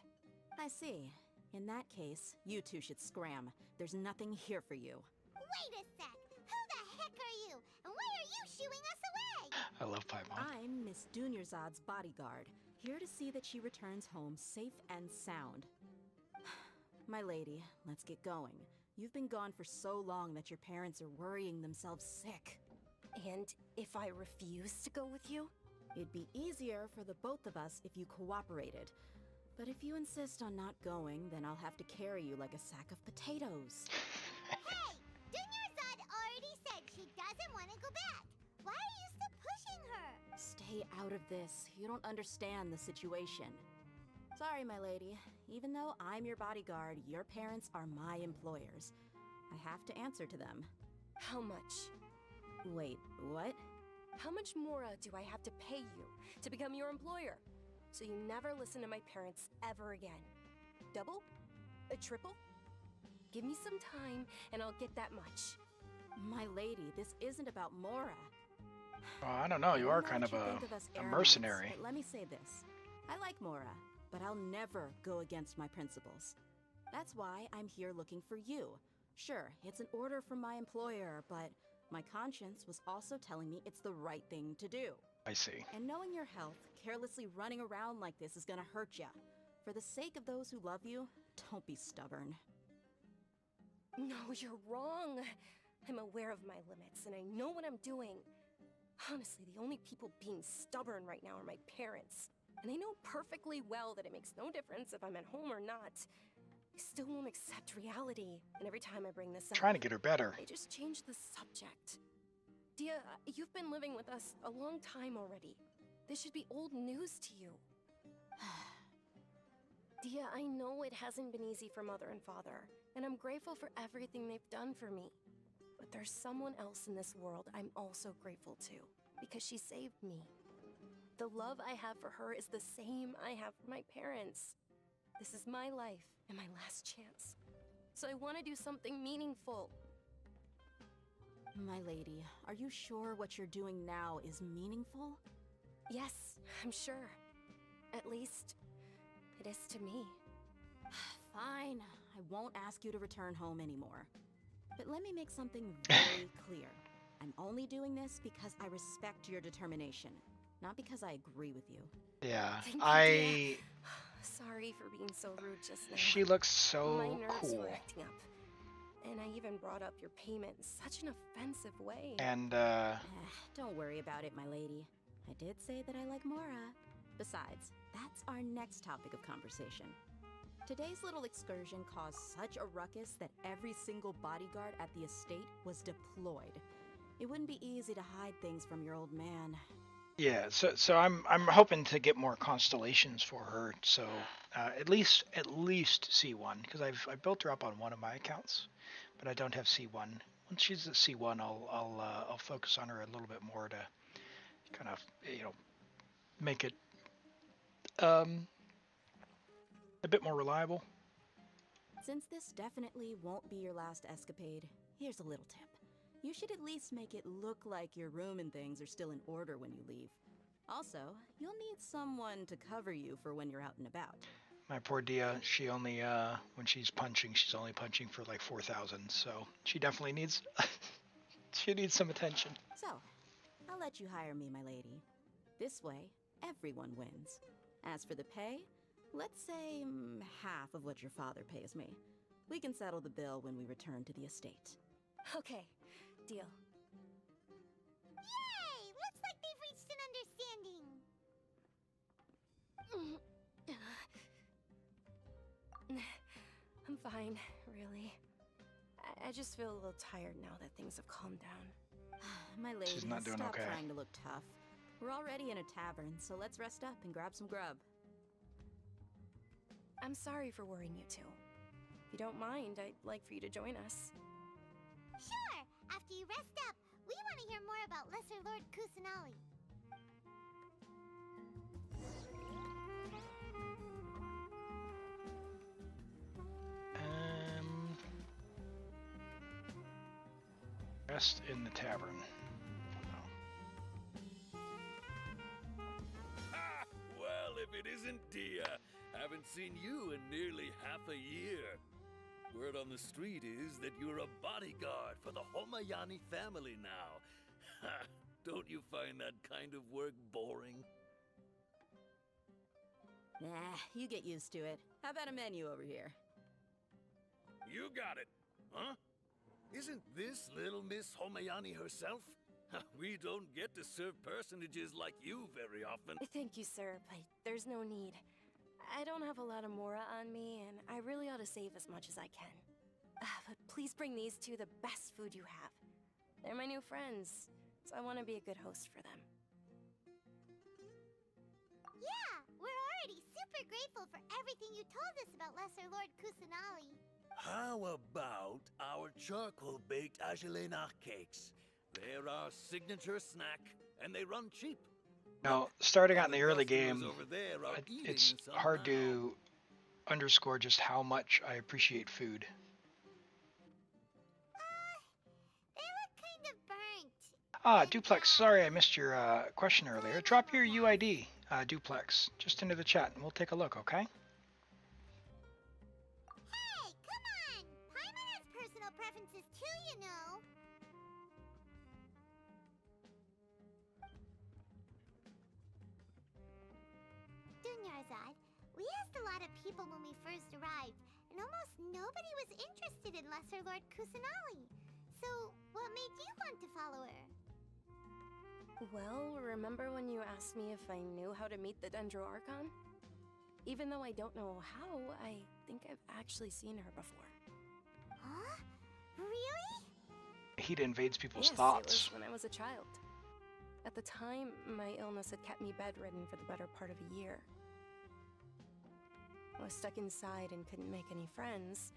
I see. In that case, you two should scram. There's nothing here for you. Wait a sec! Who the heck are you? And why are you shooing us away? I love Paimon. I'm Miss Dunyarzad's bodyguard, here to see that she returns home safe and sound. My lady, let's get going. You've been gone for so long that your parents are worrying themselves sick. And if I refuse to go with you? It'd be easier for the both of us if you cooperated. But if you insist on not going, then I'll have to carry you like a sack of potatoes. Hey! Dunyarzad already said she doesn't want to go back. Why are you still pushing her? Stay out of this. You don't understand the situation. Sorry, my lady. Even though I'm your bodyguard, your parents are my employers. I have to answer to them. How much? Wait, what? How much more do I have to pay you to become your employer? So you never listen to my parents ever again. Double? A triple? Give me some time and I'll get that much. My lady, this isn't about Mora. Oh, I don't know. You are kind of a mercenary. But let me say this. I like Mora, but I'll never go against my principles. That's why I'm here looking for you. Sure, it's an order from my employer, but my conscience was also telling me it's the right thing to do. I see. And knowing your health, carelessly running around like this is gonna hurt ya. For the sake of those who love you, don't be stubborn. No, you're wrong. I'm aware of my limits and I know what I'm doing. Honestly, the only people being stubborn right now are my parents. And they know perfectly well that it makes no difference if I'm at home or not. They still won't accept reality. And every time I bring this up, Trying to get her better. they just change the subject. Dia, you've been living with us a long time already. This should be old news to you. Dia, I know it hasn't been easy for Mother and Father, and I'm grateful for everything they've done for me. But there's someone else in this world I'm also grateful to, because she saved me. The love I have for her is the same I have for my parents. This is my life and my last chance. So I want to do something meaningful. My lady, are you sure what you're doing now is meaningful? Yes, I'm sure. At least, it is to me. Fine, I won't ask you to return home anymore. But let me make something very clear. I'm only doing this because I respect your determination, not because I agree with you. Yeah, Thank you, Dia. Sorry for being so rude just now. She looks so My nerves cool. were acting up. And I even brought up your payment in such an offensive way. And, Don't worry about it, my lady. I did say that I like Mora. Besides, that's our next topic of conversation. Today's little excursion caused such a ruckus that every single bodyguard at the estate was deployed. It wouldn't be easy to hide things from your old man. yeah, so I'm hoping to get more constellations for her. So at least C1, because I built her up on one of my accounts, but I don't have C1. Once she's at C1, I'll focus on her a little bit more to kind of make it a bit more reliable. Since this definitely won't be your last escapade, here's a little tip. You should at least make it look like your room and things are still in order when you leave. Also, you'll need someone to cover you for when you're out and about. My poor Dia, she only, when she's only punching for like 4,000, so she definitely needs, she needs some attention. So, I'll let you hire me, my lady. This way, everyone wins. As for the pay, let's say half of what your father pays me. We can settle the bill when we return to the estate. Okay, deal. Yay! Looks like they've reached an understanding. I'm fine, really. I just feel a little tired now that things have calmed down. My lady, She's not doing stop okay. trying to look tough. We're already in a tavern, so let's rest up and grab some grub. I'm sorry for worrying you two. If you don't mind, I'd like for you to join us. Sure! After you rest up, we want to hear more about Lesser Lord Kusanali. Rest in the tavern. Pleasant dear. Haven't seen you in nearly half a year. Word on the street is that you're a bodyguard for the Homayani family now. Ha! Don't you find that kind of work boring? Nah, you get used to it. How about a menu over here? You got it, huh? Isn't this little Miss Homayani herself? We don't get to serve personages like you very often. Thank you, sir, but there's no need. I don't have a lot of Mora on me, and I really ought to save as much as I can. But please bring these two the best food you have. They're my new friends, so I want to be a good host for them. Yeah, we're already super grateful for everything you told us about Lesser Lord Kusanali. How about our charcoal-baked Agelenach cakes? They're our signature snack, and they run cheap. Now, starting out in the early customers game, over there are it's eating some hard now. to underscore just how much I appreciate food. They look kind of burnt. Ah, Duplex, sorry I missed your question earlier. Drop your UID, Duplex, just into the chat, and we'll take a look, okay? Hey, come on! Paimon has personal preferences too, you know. Dunyarzad, we asked a lot of people when we first arrived, and almost nobody was interested in Lesser Lord Kusanali. So, what made you want to follow her? Well, remember when you asked me if I knew how to meet the Dendro Archon? Even though I don't know how, I think I've actually seen her before. Huh? Really? Heat invades people's Yes, thoughts. it was when I was a child. At the time, my illness had kept me bedridden for the better part of a year. I was stuck inside and couldn't make any friends,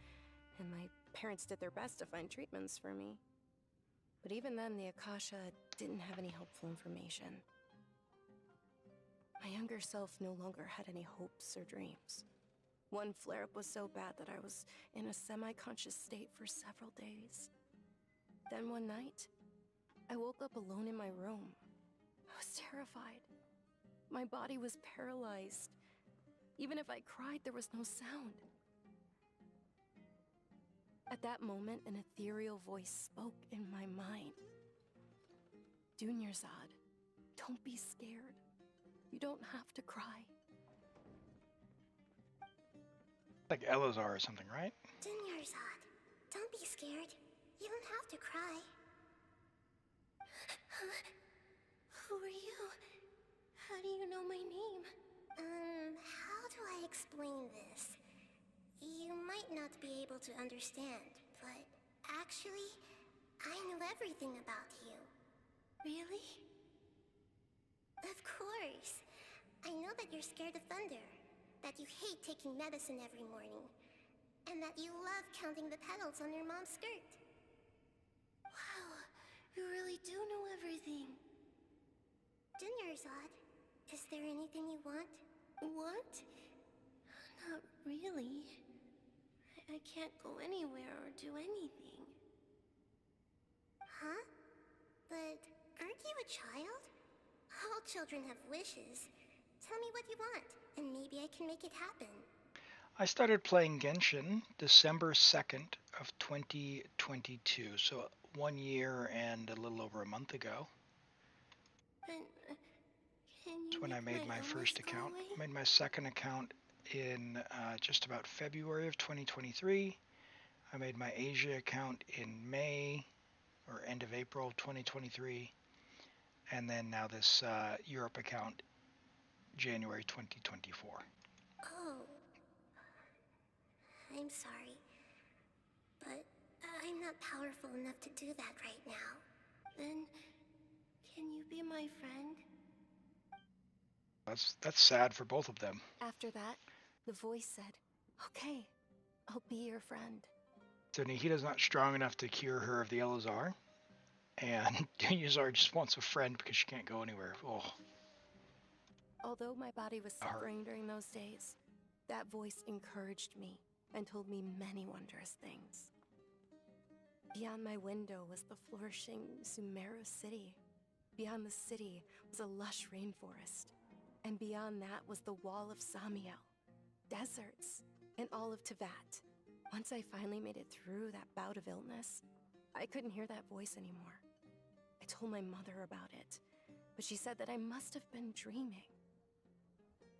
and my parents did their best to find treatments for me. But even then, the Akasha didn't have any helpful information. My younger self no longer had any hopes or dreams. One flare-up was so bad that I was in a semi-conscious state for several days. Then one night, I woke up alone in my room. I was terrified. My body was paralyzed. Even if I cried, there was no sound. At that moment, an ethereal voice spoke in my mind. Dunyarzad, don't be scared. You don't have to cry. Like Elazar or something, right? Dunyarzad, don't be scared. You don't have to cry. Who are you? How do you know my name? How do I explain this? You might not be able to understand, but actually, I know everything about you. Really? Of course. I know that you're scared of thunder, that you hate taking medicine every morning, and that you love counting the petals on your mom's skirt. Wow, you really do know everything. Dunyarzad, is there anything you want? What? Not really. I can't go anywhere or do anything. Huh? But aren't you a child? All children have wishes. Tell me what you want, and maybe I can make it happen. I started playing Genshin December 2nd of 2022, so 1 year and a little over a month ago. Can That's you when I made my first account. I made my second account in just about February of 2023. I made my Asia account in May or end of April 2023. And then now this Europe account, January 2024. Oh. I'm sorry. But I'm not powerful enough to do that right now. Then, can you be my friend? That's sad for both of them. After that, the voice said, "Okay, I'll be your friend." So Nihida's not strong enough to cure her of the Elazar, and Dunyarzad just wants a friend because she can't go anywhere. Oh. Although my body was suffering during those days, that voice encouraged me and told me many wondrous things. Beyond my window was the flourishing Sumeru city. Beyond the city was a lush rainforest. And beyond that was the wall of Samiel, deserts, and all of Teyvat. Once I finally made it through that bout of illness, I couldn't hear that voice anymore. I told my mother about it, but she said that I must have been dreaming.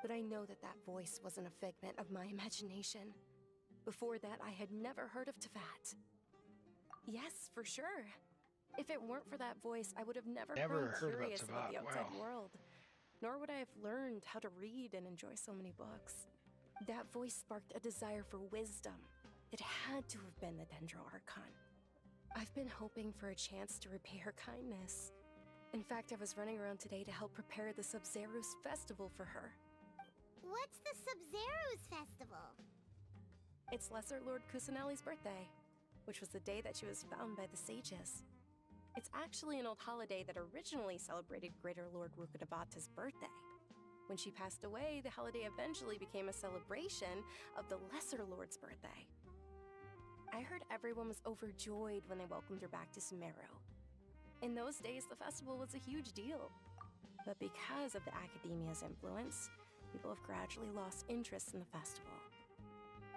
But I know that that voice wasn't a figment of my imagination. Before that, I had never heard of Teyvat. Yes, for sure. If it weren't for that voice, I would have never grown curious about the outside world. Nor would I have learned how to read and enjoy so many books. That voice sparked a desire for wisdom. It had to have been the Dendro Archon. I've been hoping for a chance to repay her kindness. In fact, I was running around today to help prepare the Sub-Zerus festival for her. What's the Sub-Zerus festival? It's Lesser Lord Kusanali's birthday, which was the day that she was found by the sages. It's actually an old holiday that originally celebrated Greater Lord Rukkhadevata's birthday. When she passed away, the holiday eventually became a celebration of the Lesser Lord's birthday. I heard everyone was overjoyed when they welcomed her back to Sumeru. In those days, the festival was a huge deal. But because of the Academia's influence, people have gradually lost interest in the festival.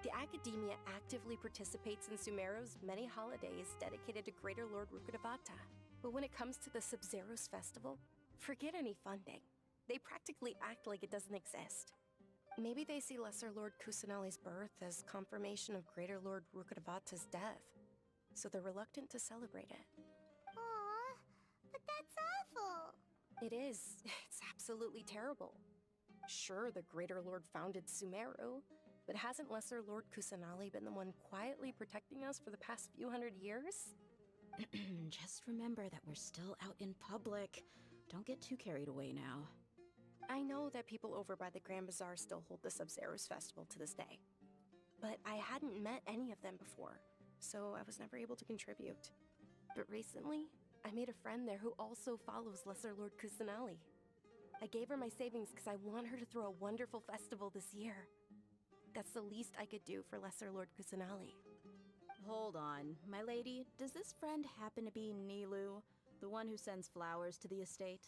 The Academia actively participates in Sumeru's many holidays dedicated to Greater Lord Rukkhadevata. But when it comes to the Sub-Zerus festival, forget any funding. They practically act like it doesn't exist. Maybe they see Lesser Lord Kusanali's birth as confirmation of Greater Lord Rukkhadevata's death, so they're reluctant to celebrate it. Aww, but that's awful. It is. It's absolutely terrible. Sure, the Greater Lord founded Sumeru, but hasn't Lesser Lord Kusanali been the one quietly protecting us for the past few hundred years? Just remember that we're still out in public. Don't get too carried away now. I know that people over by the Grand Bazaar still hold the Sub-Zerus festival to this day. But I hadn't met any of them before, so I was never able to contribute. But recently, I made a friend there who also follows Lesser Lord Kusanali. I gave her my savings because I want her to throw a wonderful festival this year. That's the least I could do for Lesser Lord Kusanali. Hold on, my lady, does this friend happen to be Nilu, the one who sends flowers to the estate?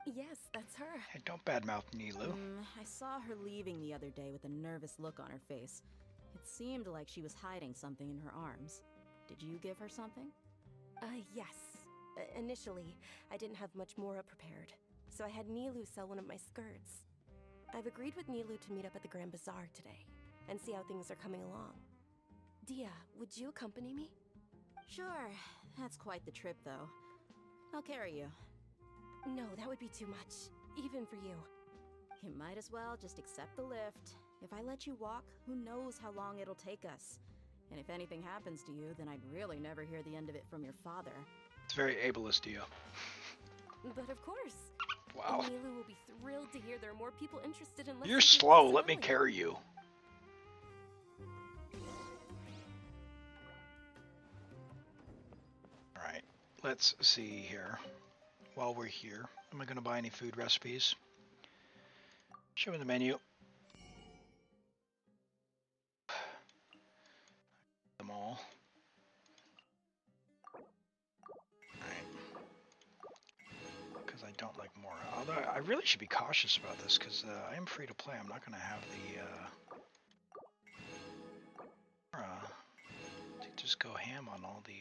Yes, that's her. Hey, don't badmouth Nilu. I saw her leaving the other day with a nervous look on her face. It seemed like she was hiding something in her arms. Did you give her something? Yes. Initially, I didn't have much Mora prepared, so I had Nilu sell one of my skirts. I've agreed with Nilu to meet up at the Grand Bazaar today, and see how things are coming along. Dia, would you accompany me? Sure. That's quite the trip, though. I'll carry you. No, that would be too much, even for you. You might as well just accept the lift. If I let you walk, who knows how long it'll take us. And if anything happens to you, then I'd really never hear the end of it from your father. It's very ableist, Dia. But of course. Wow. And Nilu will be thrilled to hear there are more people interested in... You're slow, let me carry you. Alright, let's see here. While we're here, am I going to buy any food recipes? Show me the menu. Them all. Because I don't like Mora. Although I really should be cautious about this because I am free to play. I'm not going to have the Mora to just go ham on all the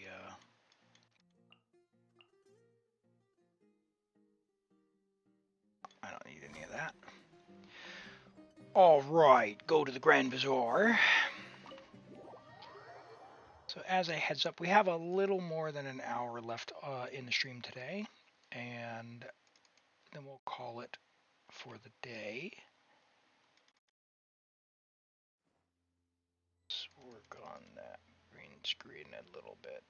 I don't need any of that. Alright, go to the Grand Bazaar. So as a heads up, we have a little more than an hour left in the stream today, and then we'll call it for the day. Let's work on that green screen a little bit.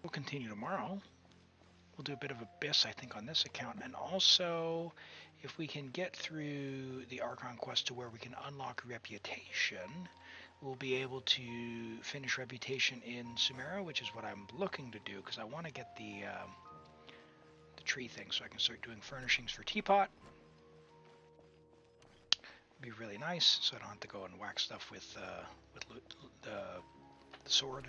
We'll continue tomorrow. We'll do a bit of Abyss, I think, on this account, and also if we can get through the Archon quest to where we can unlock Reputation, we'll be able to finish Reputation in Sumeru, which is what I'm looking to do, because I want to get the tree thing so I can start doing furnishings for Teapot. Be really nice, so I don't have to go and whack stuff with the sword.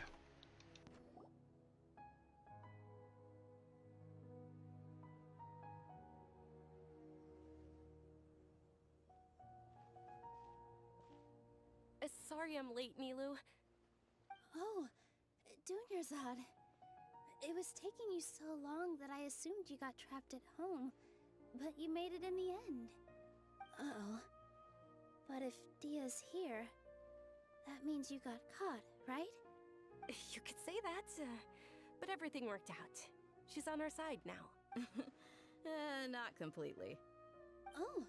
sorry I'm late, Nilu. Oh, Dunyarzad. It was taking you so long that I assumed you got trapped at home, but you made it in the end. Uh-oh. But if Dia's here, that means you got caught, right? You could say that, but everything worked out. She's on our side now. Not completely. Oh,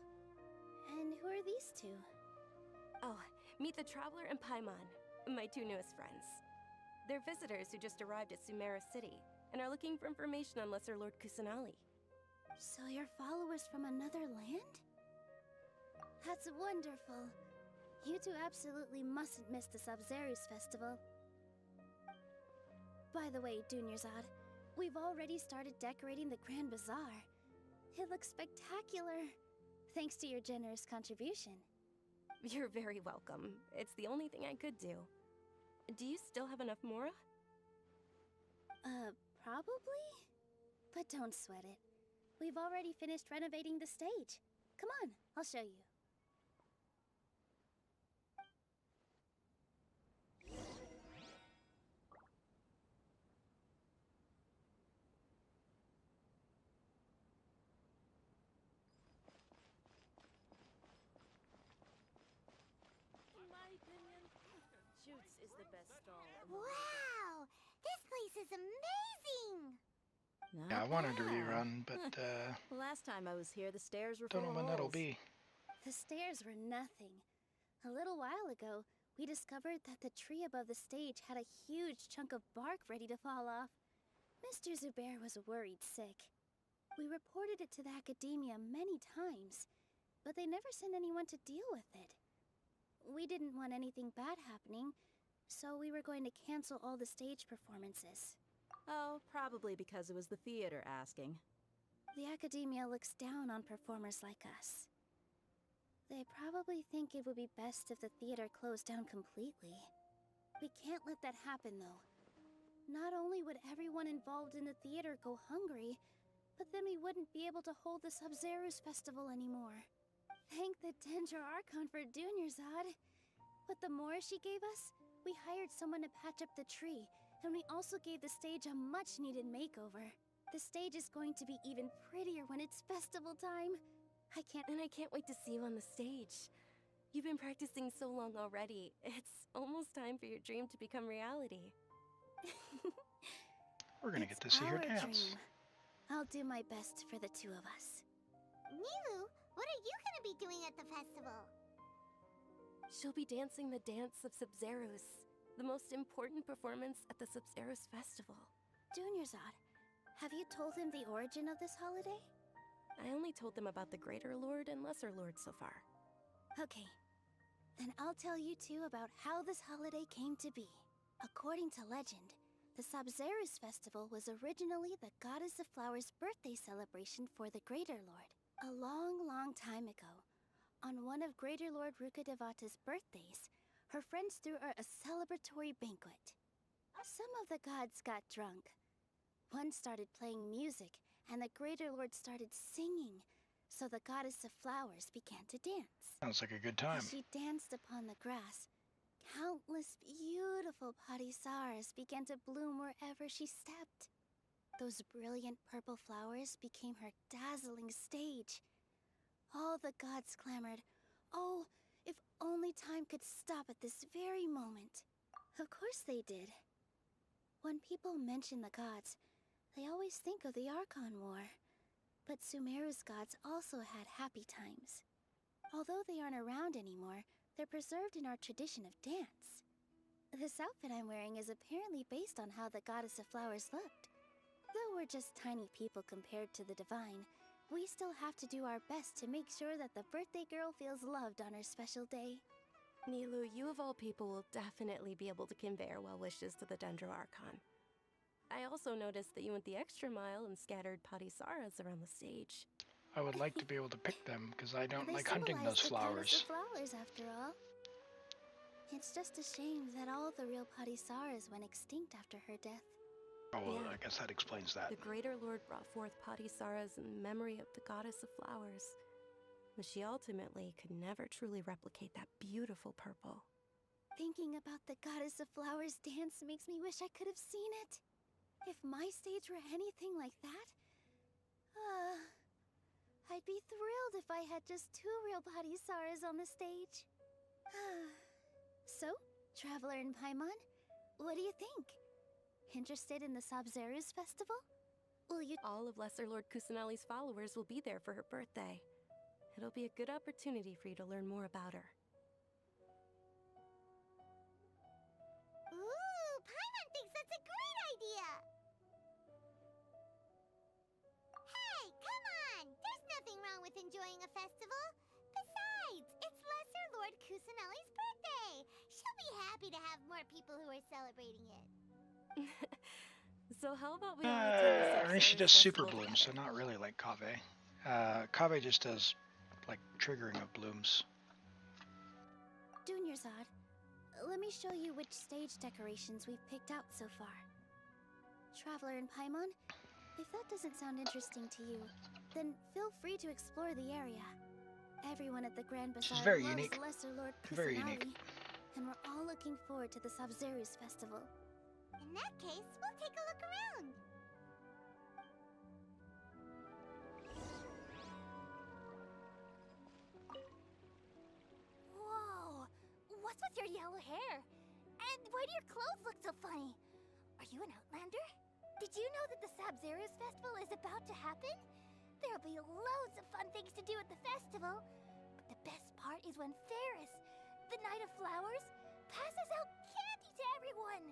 and who are these two? Oh, meet the Traveler and Paimon, my two newest friends. They're visitors who just arrived at Sumeru City and are looking for information on Lesser Lord Kusanali. So you're followers from another land? That's wonderful. You two absolutely mustn't miss the Sabzeruz festival. By the way, Dunyarzad, we've already started decorating the Grand Bazaar. It looks spectacular, thanks to your generous contribution. You're very welcome. It's the only thing I could do. Do you still have enough Mora? Probably? But don't sweat it. We've already finished renovating the stage. Come on, I'll show you. In my opinion, Jutes is the best stall. Wow! This place is amazing! Yeah, I wanted to rerun, but Last time I was here, the stairs were don't full know of when that'll holes. be. The stairs were nothing. A little while ago, we discovered that the tree above the stage had a huge chunk of bark ready to fall off. Mr. Zubair was worried sick. We reported it to the academia many times, but they never sent anyone to deal with it. We didn't want anything bad happening, so we were going to cancel all the stage performances. Oh, probably because it was the theater asking. The academia looks down on performers like us. They probably think it would be best if the theater closed down completely. We can't let that happen, though. Not only would everyone involved in the theater go hungry, but then we wouldn't be able to hold the Sabzeruz festival anymore. Thank the Dendro Archon for Dunyarzad. With the Mora she gave us, we hired someone to patch up the tree, and we also gave the stage a much-needed makeover. The stage is going to be even prettier when it's festival time. I can't wait to see you on the stage. You've been practicing so long already. It's almost time for your dream to become reality. We're gonna get to see her dance. Dream. I'll do my best for the two of us. Nilu, what are you gonna be doing at the festival? She'll be dancing the dance of Sabzeruz, the most important performance at the Sabzeruz festival. Dunyarzad, have you told him the origin of this holiday? I only told them about the Greater Lord and Lesser Lord so far. Okay, then I'll tell you two about how this holiday came to be. According to legend, the Sabzeruz festival was originally the Goddess of Flowers' birthday celebration for the Greater Lord. A long, long time ago, on one of Greater Lord Rukkhadevata's birthdays, her friends threw her a celebratory banquet. Some of the gods got drunk. One started playing music, and the Greater Lord started singing, so the Goddess of Flowers began to dance. Sounds like a good time. As she danced upon the grass, countless beautiful parisaras began to bloom wherever she stepped. Those brilliant purple flowers became her dazzling stage. All the gods clamored, "Oh, if only time could stop at this very moment." Of course they did. When people mention the gods, they always think of the Archon War. But Sumeru's gods also had happy times. Although they aren't around anymore, they're preserved in our tradition of dance. This outfit I'm wearing is apparently based on how the Goddess of Flowers looked. Though we're just tiny people compared to the Divine, we still have to do our best to make sure that the birthday girl feels loved on her special day. Nilu, you of all people will definitely be able to convey our well wishes to the Dendro Archon. I also noticed that you went the extra mile and scattered Padisaras around the stage. I would like to be able to pick them, because I don't They like hunting symbolize those the Goddess flowers. of Flowers, after all. It's just a shame that all the real Padisaras went extinct after her death. Oh, well, Yeah. I guess that explains that. The Greater Lord brought forth Padisaras in memory of the Goddess of Flowers, but she ultimately could never truly replicate that beautiful purple. Thinking about the Goddess of Flowers dance makes me wish I could have seen it. If my stage were anything like that, I'd be thrilled if I had just 2 real Padisaras on the stage. So, Traveler and Paimon, what do you think? Interested in the Sabzeruz festival? Will you— All of Lesser Lord Kusanali's followers will be there for her birthday. It'll be a good opportunity for you to learn more about her. Ooh, Paimon thinks that's a great idea! Hey, come on! There's nothing wrong with enjoying a festival. Besides, it's Lesser Lord Kusanali's birthday. She'll be happy to have more people who are celebrating it. So how about we all attend the I mean, she does Sabzeruz super festival blooms, so together? not really like Kaveh. Kaveh just does, like, triggering of blooms. Dunyarzad, let me show you which stage decorations we've picked out so far. Traveler and Paimon, if that doesn't sound interesting to you, then feel free to explore the area. Everyone at the Grand Bazaar very loves unique. Lesser Lord Very Kusanali, unique. and we're all looking forward to the Sabzeruz festival. In that case, we'll take a look around. Whoa! What's with your yellow hair? And why do your clothes look so funny? Are you an Outlander? Did you know that the Sabzeruz festival is about to happen? There'll be loads of fun things to do at the festival. But the best part is when Ferris, the Knight of Flowers, passes out candy to everyone.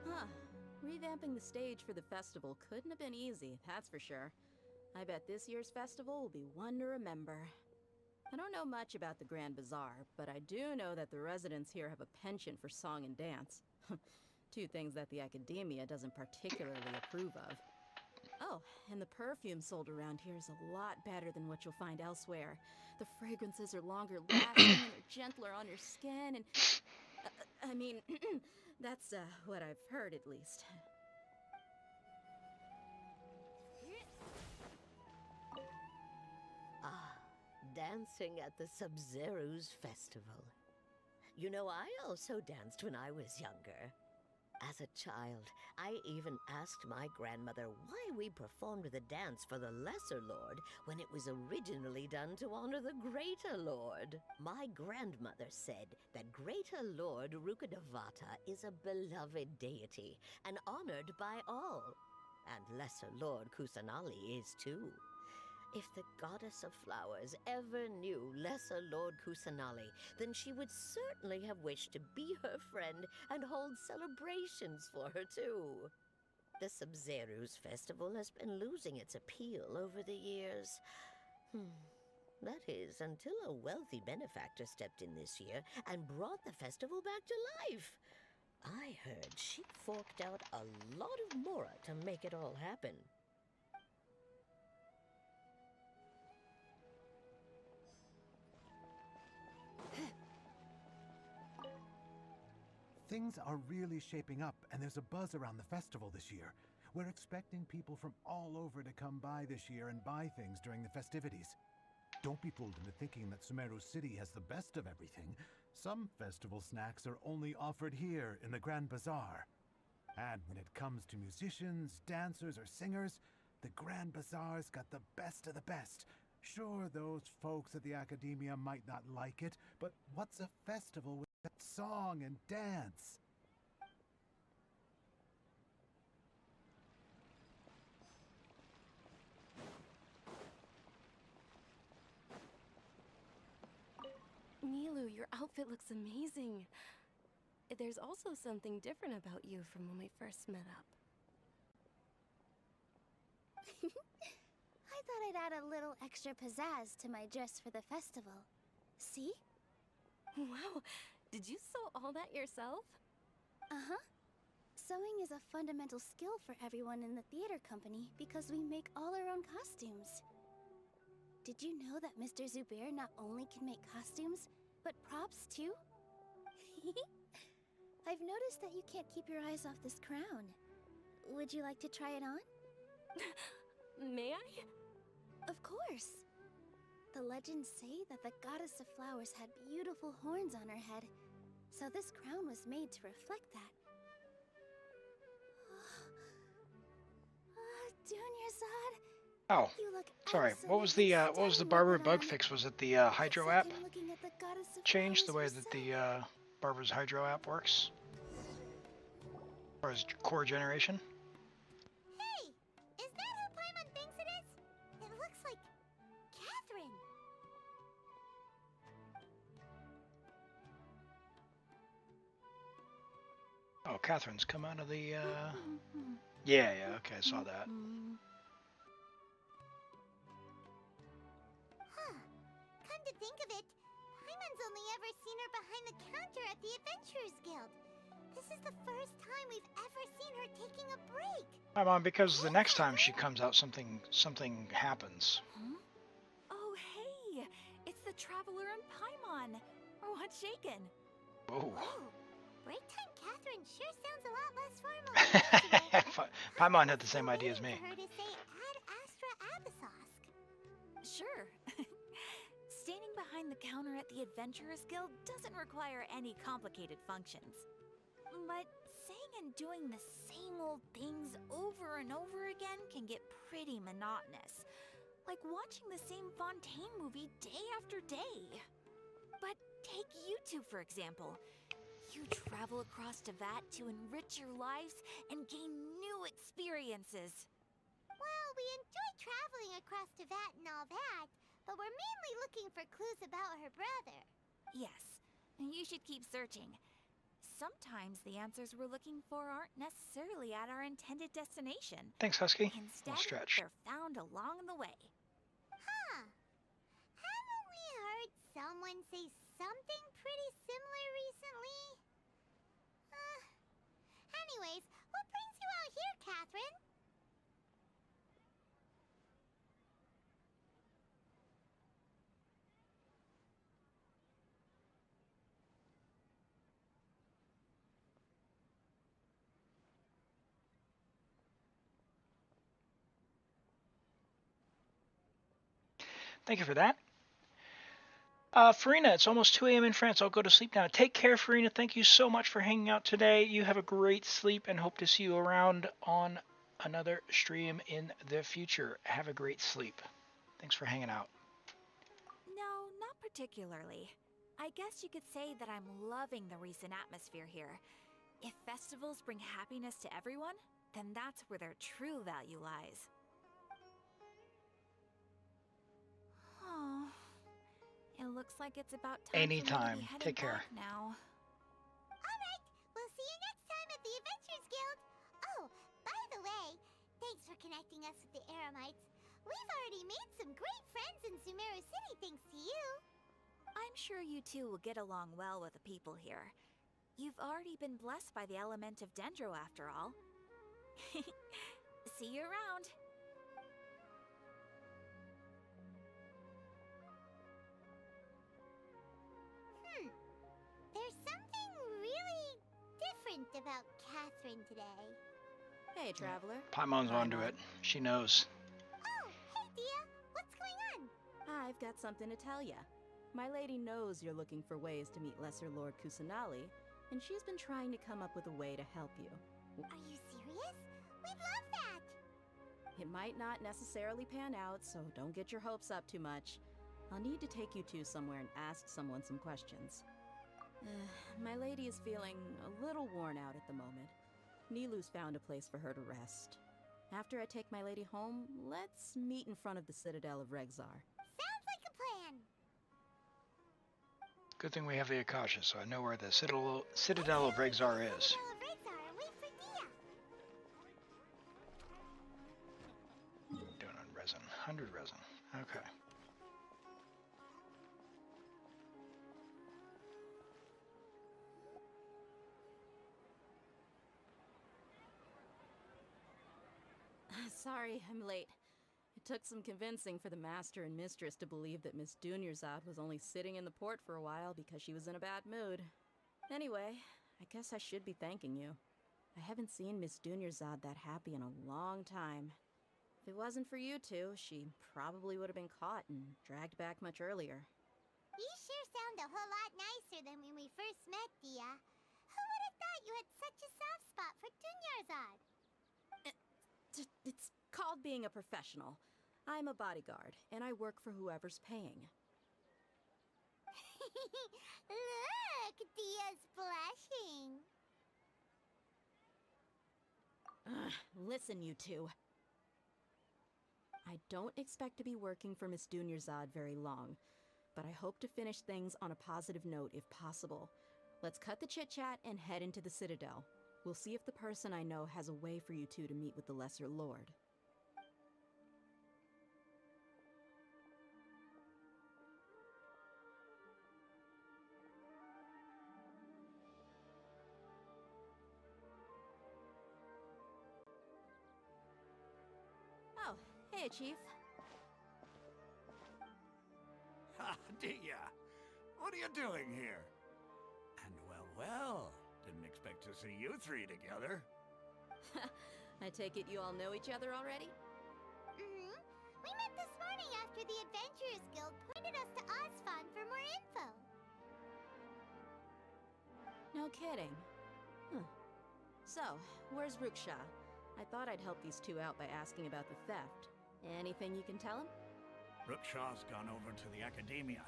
Huh. Revamping the stage for the festival couldn't have been easy, that's for sure. I bet this year's festival will be one to remember. I don't know much about the Grand Bazaar, but I do know that the residents here have a penchant for song and dance. Two things that the Academia doesn't particularly approve of. Oh, and the perfume sold around here is a lot better than what you'll find elsewhere. The fragrances are longer lasting and they're gentler on your skin and... I mean, that's what I've heard at least. Dancing at the Sabzeruz festival. You know, I also danced when I was younger. As a child, I even asked my grandmother why we performed the dance for the Lesser Lord when it was originally done to honor the Greater Lord. My grandmother said that Greater Lord Rukkhadevata is a beloved deity and honored by all. And Lesser Lord Kusanali is too. If the Goddess of Flowers ever knew Lesser Lord Kusanali, then she would certainly have wished to be her friend and hold celebrations for her too. The Sabzeruz festival has been losing its appeal over the years. That is, until a wealthy benefactor stepped in this year and brought the festival back to life. I heard she forked out a lot of mora to make it all happen. Things are really shaping up, and there's a buzz around the festival this year. We're expecting people from all over to come by this year and buy things during the festivities. Don't be fooled into thinking that Sumeru City has the best of everything. Some festival snacks are only offered here in the Grand Bazaar. And when it comes to musicians, dancers, or singers, the Grand Bazaar's got the best of the best. Sure, those folks at the Academia might not like it, but what's a festival without song and dance? Nilu, your outfit looks amazing. There's also something different about you from when we first met up. I thought I'd add a little extra pizzazz to my dress for the festival. See? Wow, did you sew all that yourself? Uh-huh. Sewing is a fundamental skill for everyone in the theater company because we make all our own costumes. Did you know that Mr. Zubair not only can make costumes, but props too? I've noticed that you can't keep your eyes off this crown. Would you like to try it on? May I? Of course. The legends say that the goddess of flowers had beautiful horns on her head, so this crown was made to reflect that. Dunyazad, Oh, you look sorry. What was absolutely the stunning barber with it bug on. fix? Was it the Hydro Looks app like I'm looking at the goddess of changed the way flowers that the barber's Hydro app works? Or his core generation? Hey! Is that who Paimon thinks it is? It looks like Catherine. Oh, Catherine's come out of the Yeah, okay, I saw that. Huh. Come to think of it, Paimon's only ever seen her behind the counter at the Adventurers Guild. This is the first time we've ever seen her taking a break. Hi, Mom, because the next time she comes out, something happens. Huh? Oh, hey! It's the Traveler and Paimon! Oh, what's shaken? Oh. Break time Catherine sure sounds a lot less formal than usual. Paimon had the same idea as me. For her to say Ad Astra Abyssosque. Sure. Standing behind the counter at the Adventurers Guild doesn't require any complicated functions. But saying and doing the same old things over and over again can get pretty monotonous. Like watching the same Fontaine movie day after day. But take you two, for example. You travel across Teyvat to enrich your lives and gain new experiences. Well, we enjoy traveling across Teyvat and all that, but we're mainly looking for clues about her brother. Yes, you should keep searching. Sometimes the answers we're looking for aren't necessarily at our intended destination. Thanks, Husky. Instead, I'll stretch. they're found along the way. Huh. Haven't we heard someone say something pretty similar recently? Anyways, what brings you out here, Catherine? Thank you for that. Farina, it's almost 2 a.m. in France. I'll go to sleep now. Take care, Farina. Thank you so much for hanging out today. You have a great sleep and hope to see you around on another stream in the future. Have a great sleep. Thanks for hanging out. No, not particularly. I guess you could say that I'm loving the recent atmosphere here. If festivals bring happiness to everyone, then that's where their true value lies. Oh, it looks like it's about time Anytime. for me to be heading Take care. back now. Alright, we'll see you next time at the Adventurers Guild. Oh, by the way, thanks for connecting us with the Eremites. We've already made some great friends in Sumeru City thanks to you. I'm sure you two will get along well with the people here. You've already been blessed by the element of Dendro after all. See you around. There's something really different about Catherine today. Hey, Traveler. Paimon's onto it. She knows. Oh, hey, Dia. What's going on? I've got something to tell ya. My lady knows you're looking for ways to meet Lesser Lord Kusanali, and she's been trying to come up with a way to help you. Are you serious? We'd love that. It might not necessarily pan out, so don't get your hopes up too much. I'll need to take you two somewhere and ask someone some questions. My lady is feeling a little worn out at the moment. Nilu's found a place for her to rest. After I take my lady home, let's meet in front of the Citadel of Regzar. Sounds like a plan. Good thing we have the Akasha, so I know where the Citadel of Regzar is. Doing on resin. 100 resin. Okay. Sorry, I'm late. It took some convincing for the master and mistress to believe that Miss Dunyazad was only sitting in the port for a while because she was in a bad mood. Anyway, I guess I should be thanking you. I haven't seen Miss Dunyazad that happy in a long time. If it wasn't for you two, she probably would have been caught and dragged back much earlier. You sure sound a whole lot nicer than when we first met, Dia. Who would have thought you had such a soft spot for Dunyarzad? It's called being a professional. I'm a bodyguard, and I work for whoever's paying. Look, Dia's blushing. Listen, you two. I don't expect to be working for Miss Dunyarzad very long, but I hope to finish things on a positive note if possible. Let's cut the chit-chat and head into the Citadel. We'll see if the person I know has a way for you two to meet with the Lesser Lord. Oh, hey, Chief. Ha, Dia! What are you doing here? And well, didn't expect to see you three together. I take it you all know each other already? Mm-hmm. We met this morning after the Adventurers Guild pointed us to Osfon for more info. No kidding. Huh. So, where's Ruksha? I thought I'd help these two out by asking about the theft. Anything you can tell him? Rukshaw's gone over to the Academia.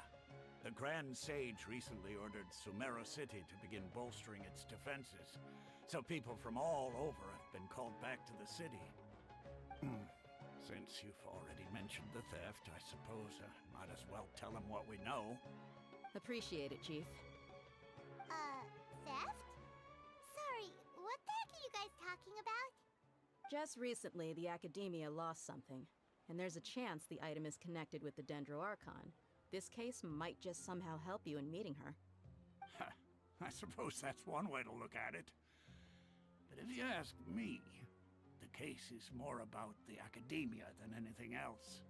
The Grand Sage recently ordered Sumeru City to begin bolstering its defenses, so people from all over have been called back to the city. Since you've already mentioned the theft, I suppose I might as well tell him what we know. Appreciate it, Chief. Theft? Sorry, what the heck are you guys talking about? Just recently, the Academia lost something, and there's a chance the item is connected with the Dendro Archon. This case might just somehow help you in meeting her. I suppose that's one way to look at it. But if you ask me, the case is more about the Academia than anything else.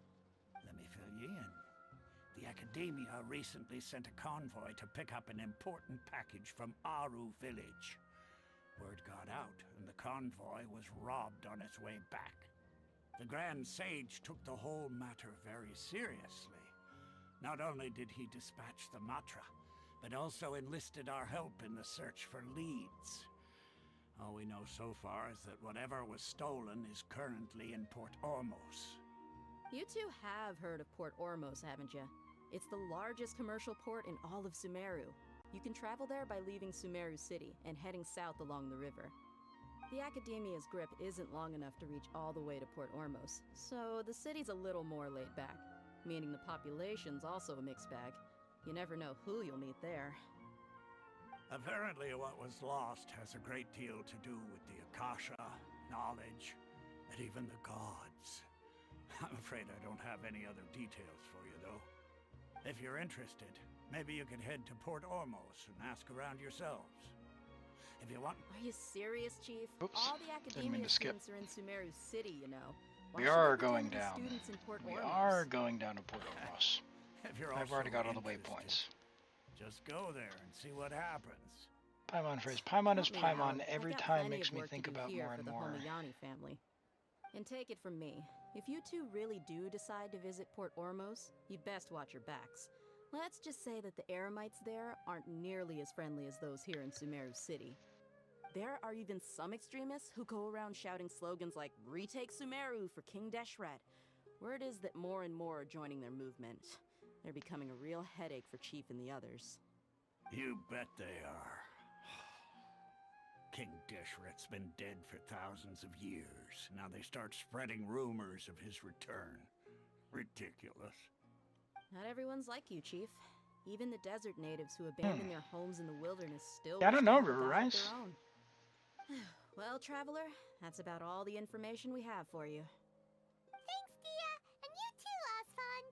Let me fill you in. The Academia recently sent a convoy to pick up an important package from Aru village. Word got out, and the convoy was robbed on its way back. The Grand Sage took the whole matter very seriously. Not only did he dispatch the Matra, but also enlisted our help in the search for leads. All we know so far is that whatever was stolen is currently in Port Ormos. You two have heard of Port Ormos, haven't you? It's the largest commercial port in all of Sumeru. You can travel there by leaving Sumeru City and heading south along the river. The Academia's grip isn't long enough to reach all the way to Port Ormos, so the city's a little more laid back. Meaning the population's also a mixed bag. You never know who you'll meet there. Apparently what was lost has a great deal to do with the Akasha, knowledge, and even the gods. I'm afraid I don't have any other details for you, though. If you're interested, maybe you could head to Port Ormos and ask around yourselves. If you want... Are you serious, Chief? Oops, All the didn't mean Academia to skip. students are in Sumeru City, you know. We are going down. We are going down to Port Ormos. I've already got all the waypoints. Just go there and see what happens. Paimon phrase. Paimon is Help me out. Paimon. I've Every got time plenty makes of me work to think do about here more for and the more. Homayani family. And take it from me, if you two really do decide to visit Port Ormos, you'd best watch your backs. Let's just say that the Eremites there aren't nearly as friendly as those here in Sumeru City. There are even some extremists who go around shouting slogans like, "Retake Sumeru for King Deshret." Word is that more and more are joining their movement. They're becoming a real headache for Chief and the others. You bet they are. King Deshret's been dead for thousands of years. Now they start spreading rumors of his return. Ridiculous. Not everyone's like you, Chief. Even the desert natives who abandon their homes in the wilderness still Yeah, I wish don't to know, have a River god of Rice. their own. Well, Traveler, that's about all the information we have for you. Thanks, Dia, and you too, Osfond.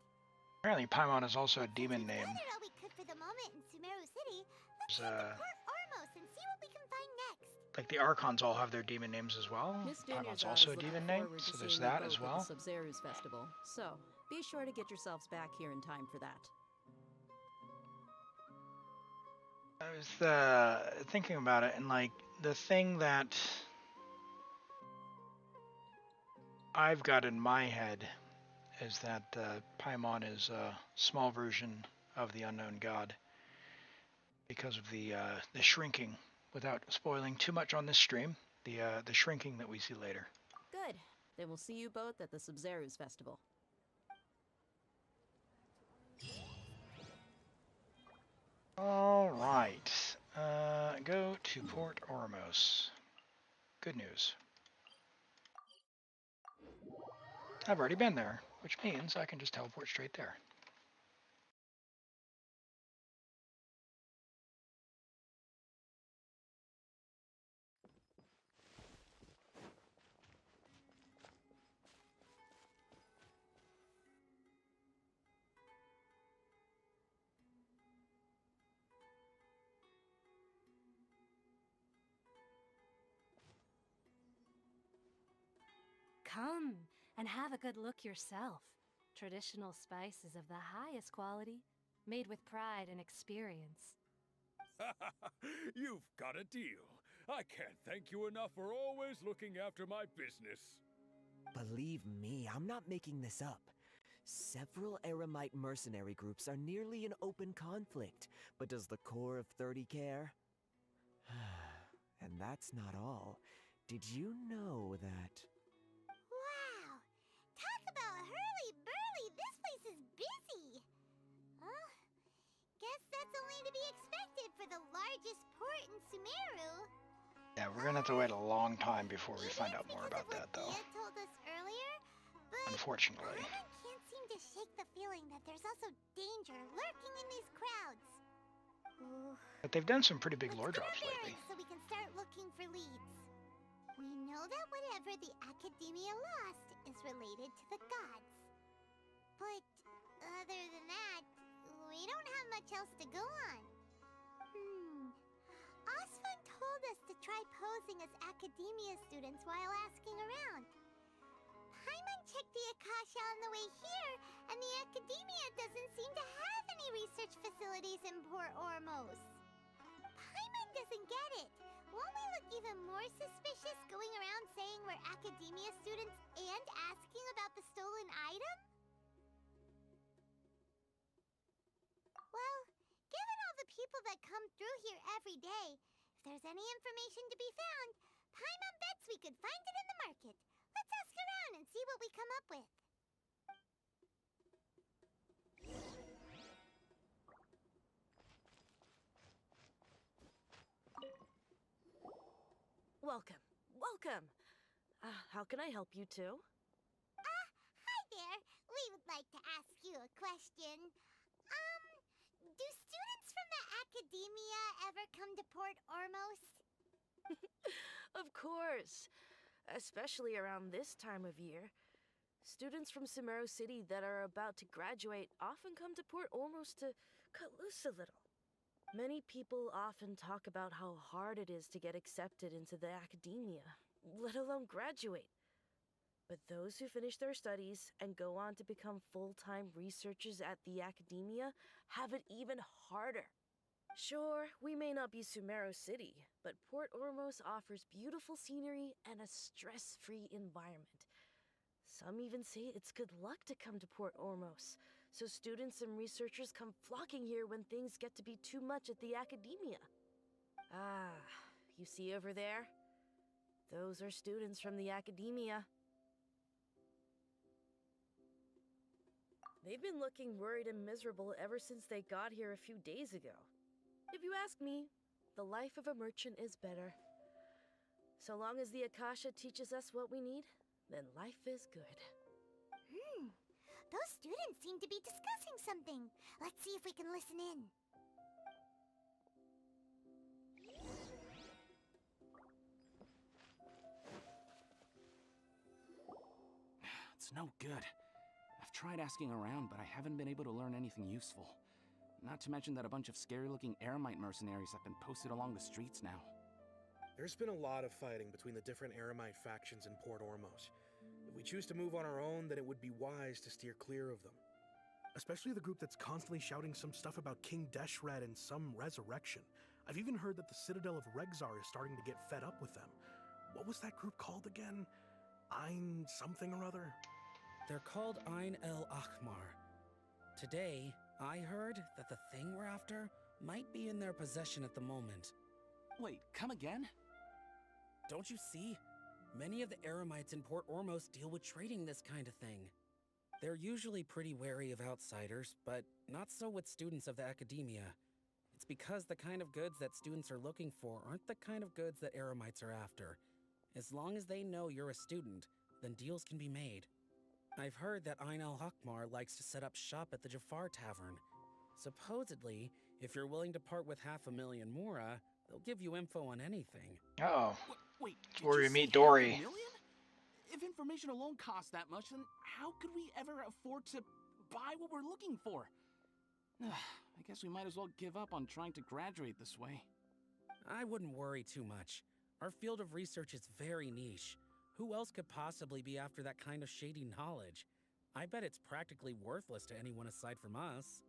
Apparently Paimon is also a demon name. Gathered all we could for the moment in Sumeru City. Let's There's, head to Port Ormos and see what we can find next. Like the Archons all have their demon names as well. Miss Paimon's Dunyarzad also is a looking demon name, forward to so there's seeing you that both as well. at the Sub-Zerus Festival. So, be sure to get yourselves back here in time for that. I was thinking about it, and like the thing that I've got in my head is that Paimon is a small version of the unknown god because of the shrinking. Without spoiling too much on this stream, the shrinking that we see later. Good. Then we'll see you both at the Sub-Zero's festival. All right. Go to Port Ormos. Good news. I've already been there, which means I can just teleport straight there. Come and have a good look yourself. Traditional spices of the highest quality, made with pride and experience. You've got a deal. I can't thank you enough for always looking after my business. Believe me, I'm not making this up. Several Eremite mercenary groups are nearly in open conflict, but does the core of 30 care? And that's not all. Did you know that... Wow! Talk about hurly-burly! This place is busy! Guess that's only to be expected for the largest port in Sumeru. Yeah, we're gonna have to wait a long time before we find out more about that, though. Dia told us earlier, but Unfortunately. Paimon can't seem to shake the feeling that there's also danger lurking in these crowds. But they've done some pretty big lore drops lately. So we can start looking for leads. We know that whatever the Academia lost is related to the gods. But other than that, we don't have much else to go on. Osfun told us to try posing as Academia students while asking around. Paimon checked the Akasha on the way here, and the Academia doesn't seem to have any research facilities in Port Ormos. Paimon doesn't get it. Won't we look even more suspicious going around saying we're Academia students and asking about the stolen item? Well, given all the people that come through here every day, if there's any information to be found, Paimon bets we could find it in the market. Let's ask around and see what we come up with. Welcome. Welcome. How can I help you too? Hi there. We would like to ask you a question. Do students from the Academia ever come to Port Ormos? Of course. Especially around this time of year. Students from Sumeru City that are about to graduate often come to Port Ormos to cut loose a little. Many people often talk about how hard it is to get accepted into the Academia, let alone graduate. But those who finish their studies and go on to become full-time researchers at the Academia have it even harder. Sure, we may not be Sumeru City, but Port Ormos offers beautiful scenery and a stress-free environment. Some even say it's good luck to come to Port Ormos, so students and researchers come flocking here when things get to be too much at the Academia. Ah, you see over there? Those are students from the Academia. They've been looking worried and miserable ever since they got here a few days ago. If you ask me, the life of a merchant is better. So long as the Akasha teaches us what we need, then life is good. Those students seem to be discussing something. Let's see if we can listen in. It's no good. I've tried asking around, but I haven't been able to learn anything useful. Not to mention that a bunch of scary-looking Eremite mercenaries have been posted along the streets now. There's been a lot of fighting between the different Eremite factions in Port Ormos. If we choose to move on our own, then it would be wise to steer clear of them. Especially the group that's constantly shouting some stuff about King Deshret and some resurrection. I've even heard that the Citadel of Regzar is starting to get fed up with them. What was that group called again? Ein something or other? They're called Ein el Ahmar. Today, I heard that the thing we're after might be in their possession at the moment. Wait, come again? Don't you see? Many of the Eremites in Port Ormos deal with trading this kind of thing. They're usually pretty wary of outsiders, but not so with students of the academia. It's because the kind of goods that students are looking for aren't the kind of goods that Eremites are after. As long as they know you're a student, then deals can be made. I've heard that Ein el Hakmar likes to set up shop at the Jafar Tavern. Supposedly, if you're willing to part with 500,000 Mora, they'll give you info on anything. Oh. Wait, That's where we did you meet say Dory. 500,000? If information alone costs that much, then how could we ever afford to buy what we're looking for? I guess we might as well give up on trying to graduate this way. I wouldn't worry too much. Our field of research is very niche. Who else could possibly be after that kind of shady knowledge? I bet it's practically worthless to anyone aside from us.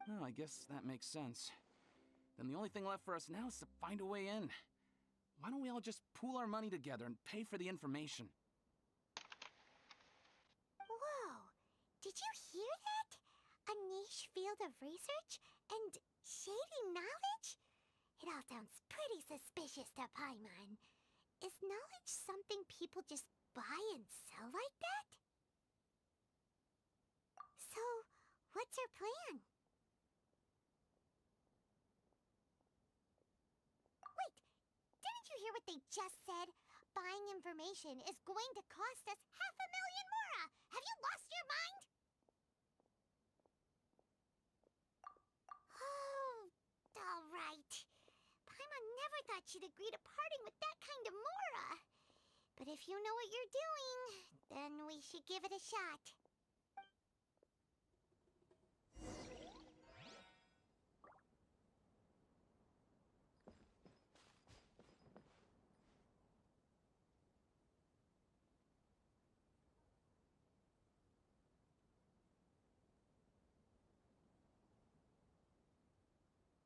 Well, I guess that makes sense. Then the only thing left for us now is to find a way in. Why don't we all just pool our money together and pay for the information? Whoa! Did you hear that? A niche field of research and shady knowledge? It all sounds pretty suspicious to Paimon. Is knowledge something people just buy and sell like that? So, what's our plan? Wait, didn't you hear what they just said? Buying information is going to cost us 500,000 Mora! Have you lost your mind? Oh, all right. Paimon never thought she'd agree to parting with that kind of Mora. But if you know what you're doing, then we should give it a shot.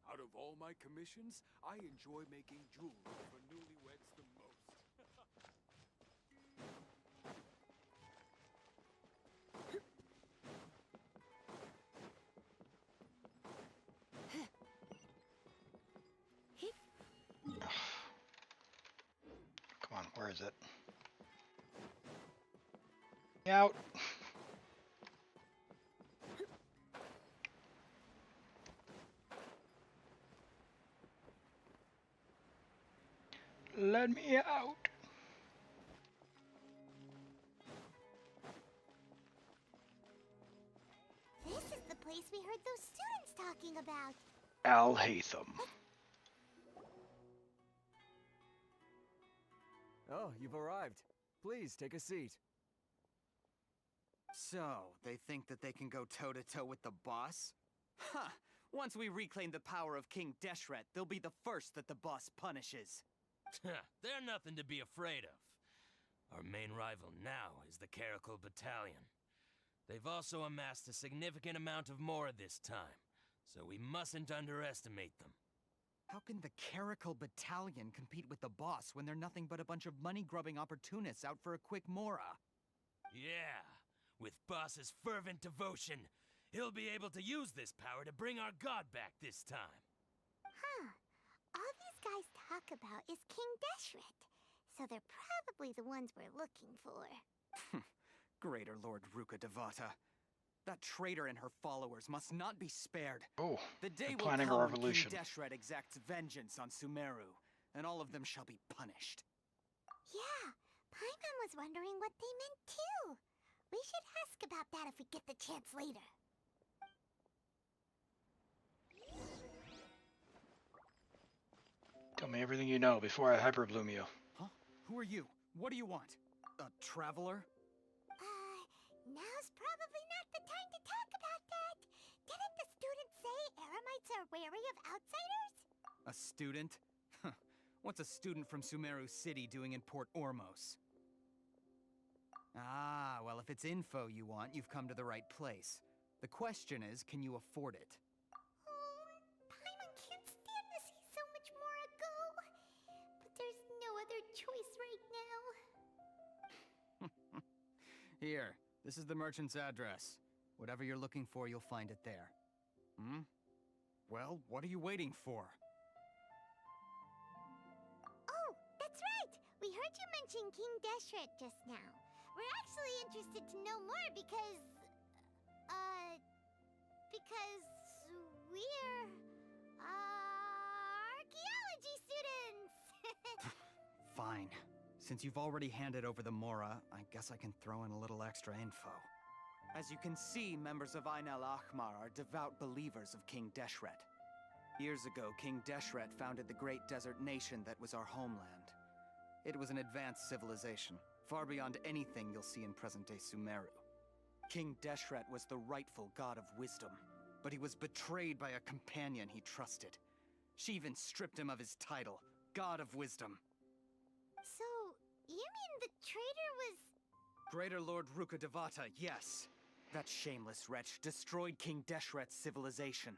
Out of all my commissions, I enjoy making jewelry for newlyweds the most. Come on, where is it? Out. Let me out. This is the place we heard those students talking about. Al Hatham. Oh, you've arrived. Please, take a seat. So, they think that they can go toe-to-toe with the boss? Huh! Once we reclaim the power of King Deshret, they'll be the first that the boss punishes. They're nothing to be afraid of. Our main rival now is the Caracal Battalion. They've also amassed a significant amount of Mora this time, so we mustn't underestimate them. How can the Caracal Battalion compete with the boss when they're nothing but a bunch of money-grubbing opportunists out for a quick Mora? Yeah, with Boss's fervent devotion, he'll be able to use this power to bring our god back this time. Huh. All these guys talk about is King Deshret, so they're probably the ones we're looking for. Greater Lord Ruka Devata. That traitor and her followers must not be spared. Oh, the day they're will planning a come when revolution. King Deshret exacts vengeance on Sumeru, and all of them shall be punished. Yeah, Paimon was wondering what they meant too. We should ask about that if we get the chance later. Tell me everything you know before I hyperbloom you. Huh? Who are you? What do you want? A traveler? Now's probably not the time to talk about that. Didn't the students say Eremites are wary of outsiders? A student? What's a student from Sumeru City doing in Port Ormos? Ah, well, if it's info you want, you've come to the right place. The question is, can you afford it? Paimon can't stand to see so much Mora go. But there's no other choice right now. Here, this is the merchant's address. Whatever you're looking for, you'll find it there. Hmm? Well, what are you waiting for? Oh, that's right! We heard you mention King Deshret just now. We're actually interested to know more because we're, archaeology students! Fine. Since you've already handed over the Mora, I guess I can throw in a little extra info. As you can see, members of Ain al-Ahmar are devout believers of King Deshret. Years ago, King Deshret founded the great desert nation that was our homeland. It was an advanced civilization, far beyond anything you'll see in present-day Sumeru. King Deshret was the rightful god of wisdom, but he was betrayed by a companion he trusted. She even stripped him of his title, God of Wisdom. So, you mean the traitor was... Greater Lord Rukkhadevata, yes. That shameless wretch destroyed King Deshret's civilization,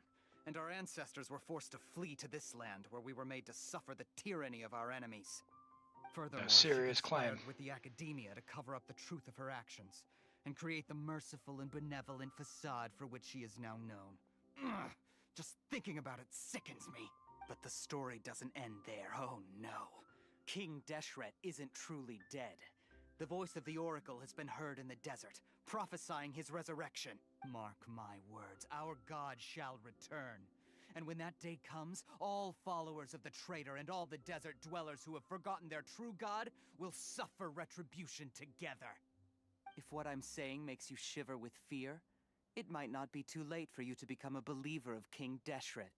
and our ancestors were forced to flee to this land where we were made to suffer the tyranny of our enemies. Furthermore, A serious she conspired claim. with the Academia to cover up the truth of her actions, and create the merciful and benevolent facade for which she is now known. Ugh, just thinking about it sickens me. But the story doesn't end there, oh no. King Deshret isn't truly dead. The voice of the Oracle has been heard in the desert, prophesying his resurrection. Mark my words, our god shall return. And when that day comes, all followers of the traitor and all the desert dwellers who have forgotten their true god will suffer retribution together. If what I'm saying makes you shiver with fear, it might not be too late for you to become a believer of King Deshret.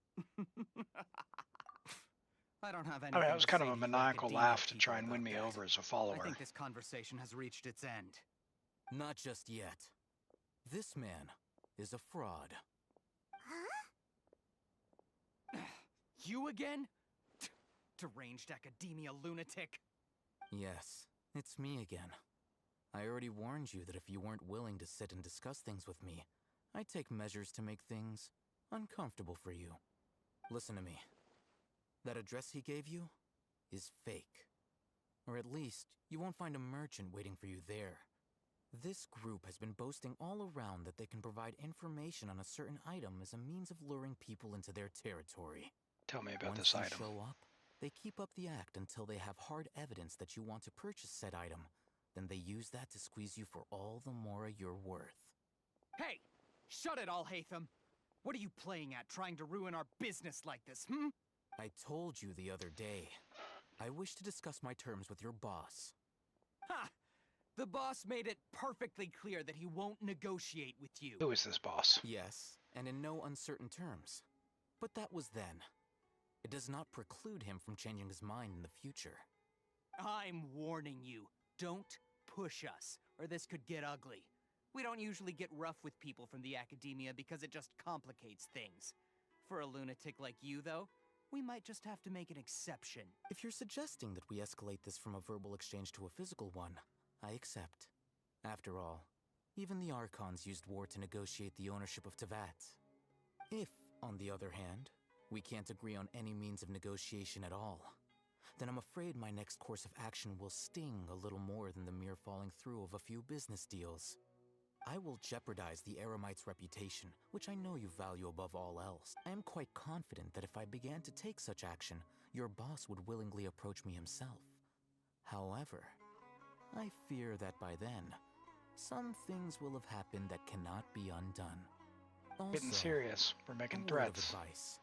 I don't have anything I mean, that was to kind say of a to you maniacal Academia laugh to try people and win about me that. over as a follower. I think this conversation has reached its end. Not just yet. This man is a fraud. You again? Deranged Academia lunatic. Yes, it's me again. I already warned you that if you weren't willing to sit and discuss things with me, I'd take measures to make things uncomfortable for you. Listen to me. That address he gave you is fake. Or at least, you won't find a merchant waiting for you there. This group has been boasting all around that they can provide information on a certain item as a means of luring people into their territory. Tell me about Once this you item. show up, they keep up the act until they have hard evidence that you want to purchase said item. Then they use that to squeeze you for all the more you're worth. Hey! Shut it, Alhaitham! What are you playing at, trying to ruin our business like this, hmm? I told you the other day. I wish to discuss my terms with your boss. Ha! The boss made it perfectly clear that he won't negotiate with you. Who is this boss? Yes, and in no uncertain terms. But that was then. It does not preclude him from changing his mind in the future. I'm warning you. Don't push us, or this could get ugly. We don't usually get rough with people from the Academia because it just complicates things. For a lunatic like you, though, we might just have to make an exception. If you're suggesting that we escalate this from a verbal exchange to a physical one, I accept. After all, even the Archons used war to negotiate the ownership of Teyvat. If, on the other hand, we can't agree on any means of negotiation at all, then I'm afraid my next course of action will sting a little more than the mere falling through of a few business deals. I will jeopardize the Eremite's reputation, which I know you value above all else. I am quite confident that if I began to take such action, your boss would willingly approach me himself. However, I fear that by then, some things will have happened that cannot be undone. Getting serious. We're making a word of threats. advice.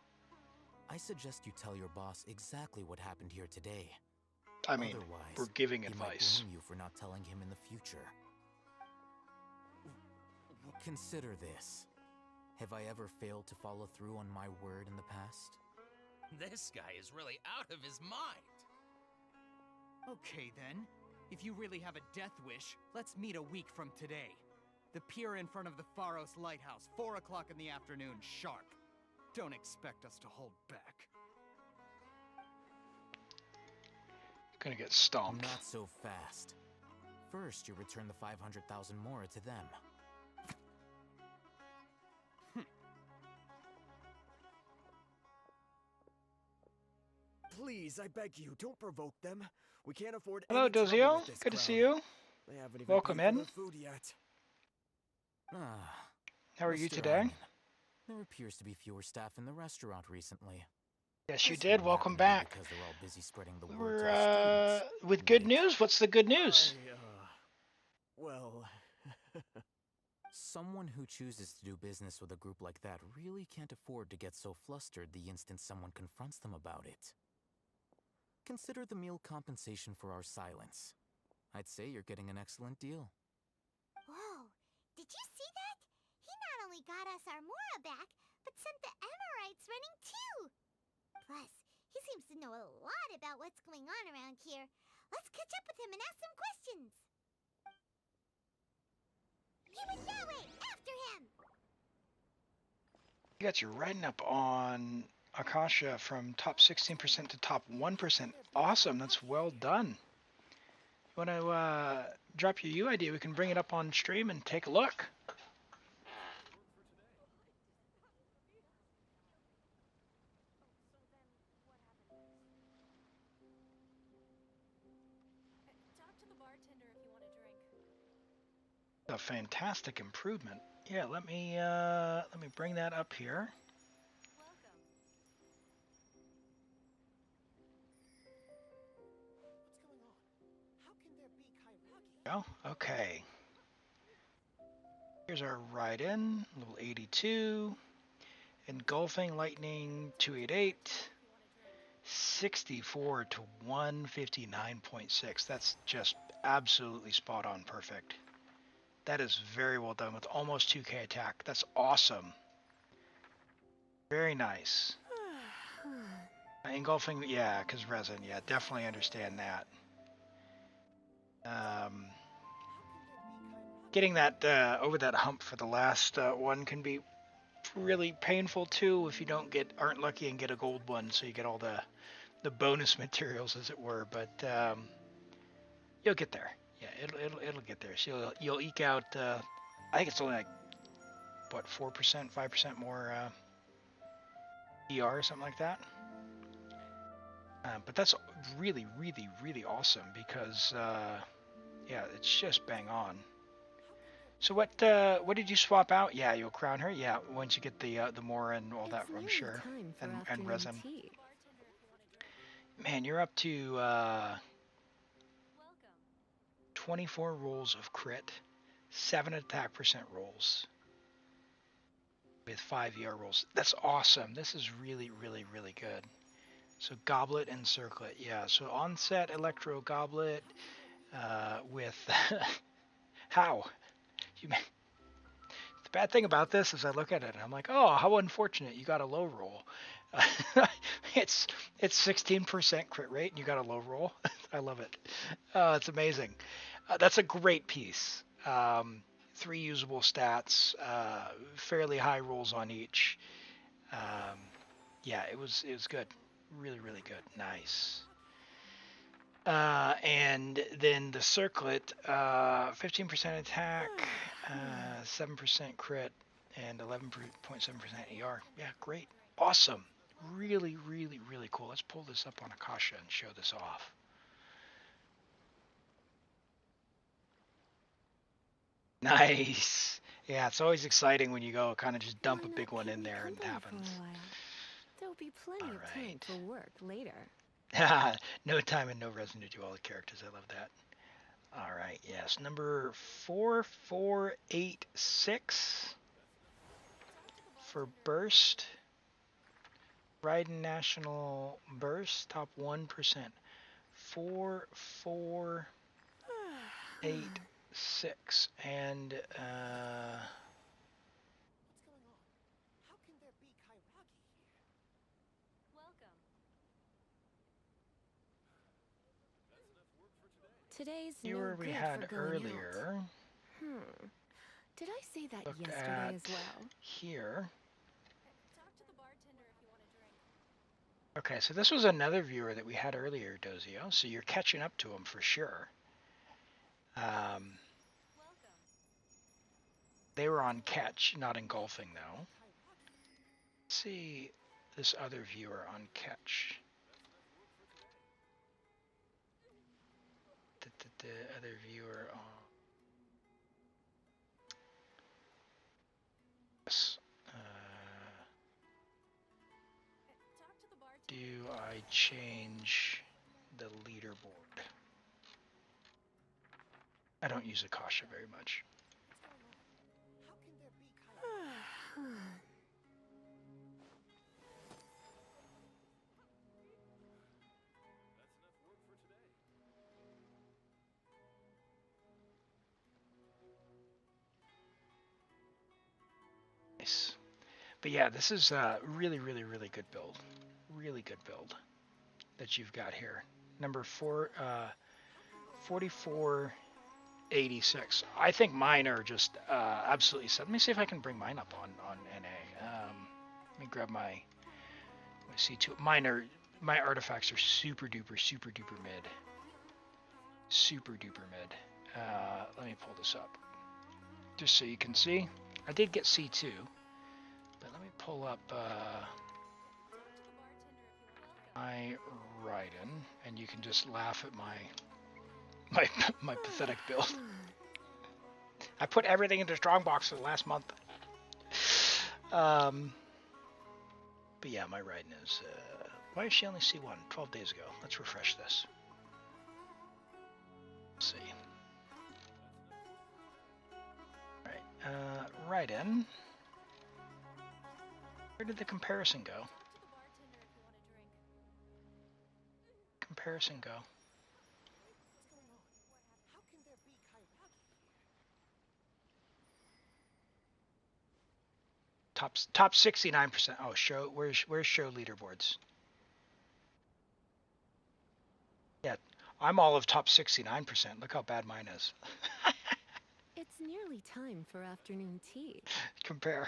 I suggest you tell your boss exactly what happened here today. I mean, Otherwise, we're giving he advice. might blame you for not telling him in the future. Consider this. Have I ever failed to follow through on my word in the past? This guy is really out of his mind. Okay then. If you really have a death wish, let's meet a week from today. The pier in front of the Pharos Lighthouse, 4 o'clock in the afternoon, sharp. Don't expect us to hold back. Gonna get stomped. Not so fast. First, you return the 500,000 Mora to them. Please, I beg you, don't provoke them. We can't afford Hello, any trouble Dozio. with this Good to crowd. see you. They haven't even Welcome paid for in. their food yet. Ah. How are you Mr. today? Hyman, there appears to be fewer staff in the restaurant recently. Yes, you This did. wouldn't Welcome happen to be back. because they're all busy spreading the We word to were the students. with good news. What's the good news? Well... Someone who chooses to do business with a group like that really can't afford to get so flustered the instant someone confronts them about it. Consider the meal compensation for our silence. I'd say you're getting an excellent deal. Whoa, did you see that? He not only got us our Mora back, but sent the Emirites running too. Plus, he seems to know a lot about what's going on around here. Let's catch up with him and ask some questions. He went that way! After him! You got your riding up on Akasha from top 16% to top 1%. Awesome, that's well done. You want to drop your UID? We can bring it up on stream and take a look. A fantastic improvement. Yeah, let me bring that up here. Oh, okay. Here's our ride-in, level 82. Engulfing Lightning 288. 64 to 159.6. That's just absolutely spot on perfect. That is very well done with almost 2k attack. That's awesome. Very nice. Engulfing, yeah, because resin, yeah, definitely understand that. Getting that over that hump for the last one can be really painful too if you aren't lucky and get a gold one, so you get all the bonus materials, as it were. But you'll get there. Yeah, it'll get there. So you'll eke out. I think it's only like what 4%, 5% more ER or something like that. But that's really, really, really awesome because yeah, it's just bang on. So what did you swap out? Yeah, you'll crown her. Yeah, once you get the Mora and all that, I'm sure, and resin. Man, you're up to 24 rolls of crit, 7 attack percent rolls, with 5 ER rolls. That's awesome. This is really, really, really good. So Goblet and Circlet, yeah. So onset Electro Goblet with how? The bad thing about this is I look at it and I'm like, oh, how unfortunate you got a low roll. It's 16% crit rate and you got a low roll. I love it. It's amazing. That's a great piece. 3 usable stats, fairly high rolls on each. Yeah, it was good. Really, really good. Nice. And then the Circlet, 15% attack, 7% crit, and 11.7% ER. Yeah, great. Awesome. Really, really, really cool. Let's pull this up on Akasha and show this off. Nice. Yeah, it's always exciting when you go kind of just dump a big one in there and it happens. There'll be plenty of time for work later. No time and no resin to do all the characters. I love that. All right, yes, number 4486 for Burst. Raiden National Burst, top 1%. 4486. And, Today's viewer we had earlier. Did I say that yesterday as well? Here. Okay, so this was another viewer that we had earlier, Dozio, so you're catching up to him for sure. They were on catch, not engulfing though. Let's see this other viewer on catch. The other viewer on do I change the leaderboard? I don't use Akasha very much. Nice. But yeah, this is a really, really, really good build. Really good build that you've got here. Number 4486. I think mine are just absolutely set. Let me see if I can bring mine up on NA. Let me grab my C2. My artifacts are super duper mid. Super duper mid. Let me pull this up just so you can see. I did get C2, but let me pull up my Raiden, and you can just laugh at my pathetic build. I put everything into Strongbox for the last month. But yeah, my Raiden is. Why is she only C1? 12 days ago. Let's refresh this. Let's see. Alright, Raiden. Where did the comparison go? Comparison go. Top 69%. Oh, show where's show leaderboards? Yeah, I'm all of top 69%. Look how bad mine is. It's nearly time for afternoon tea. Compare.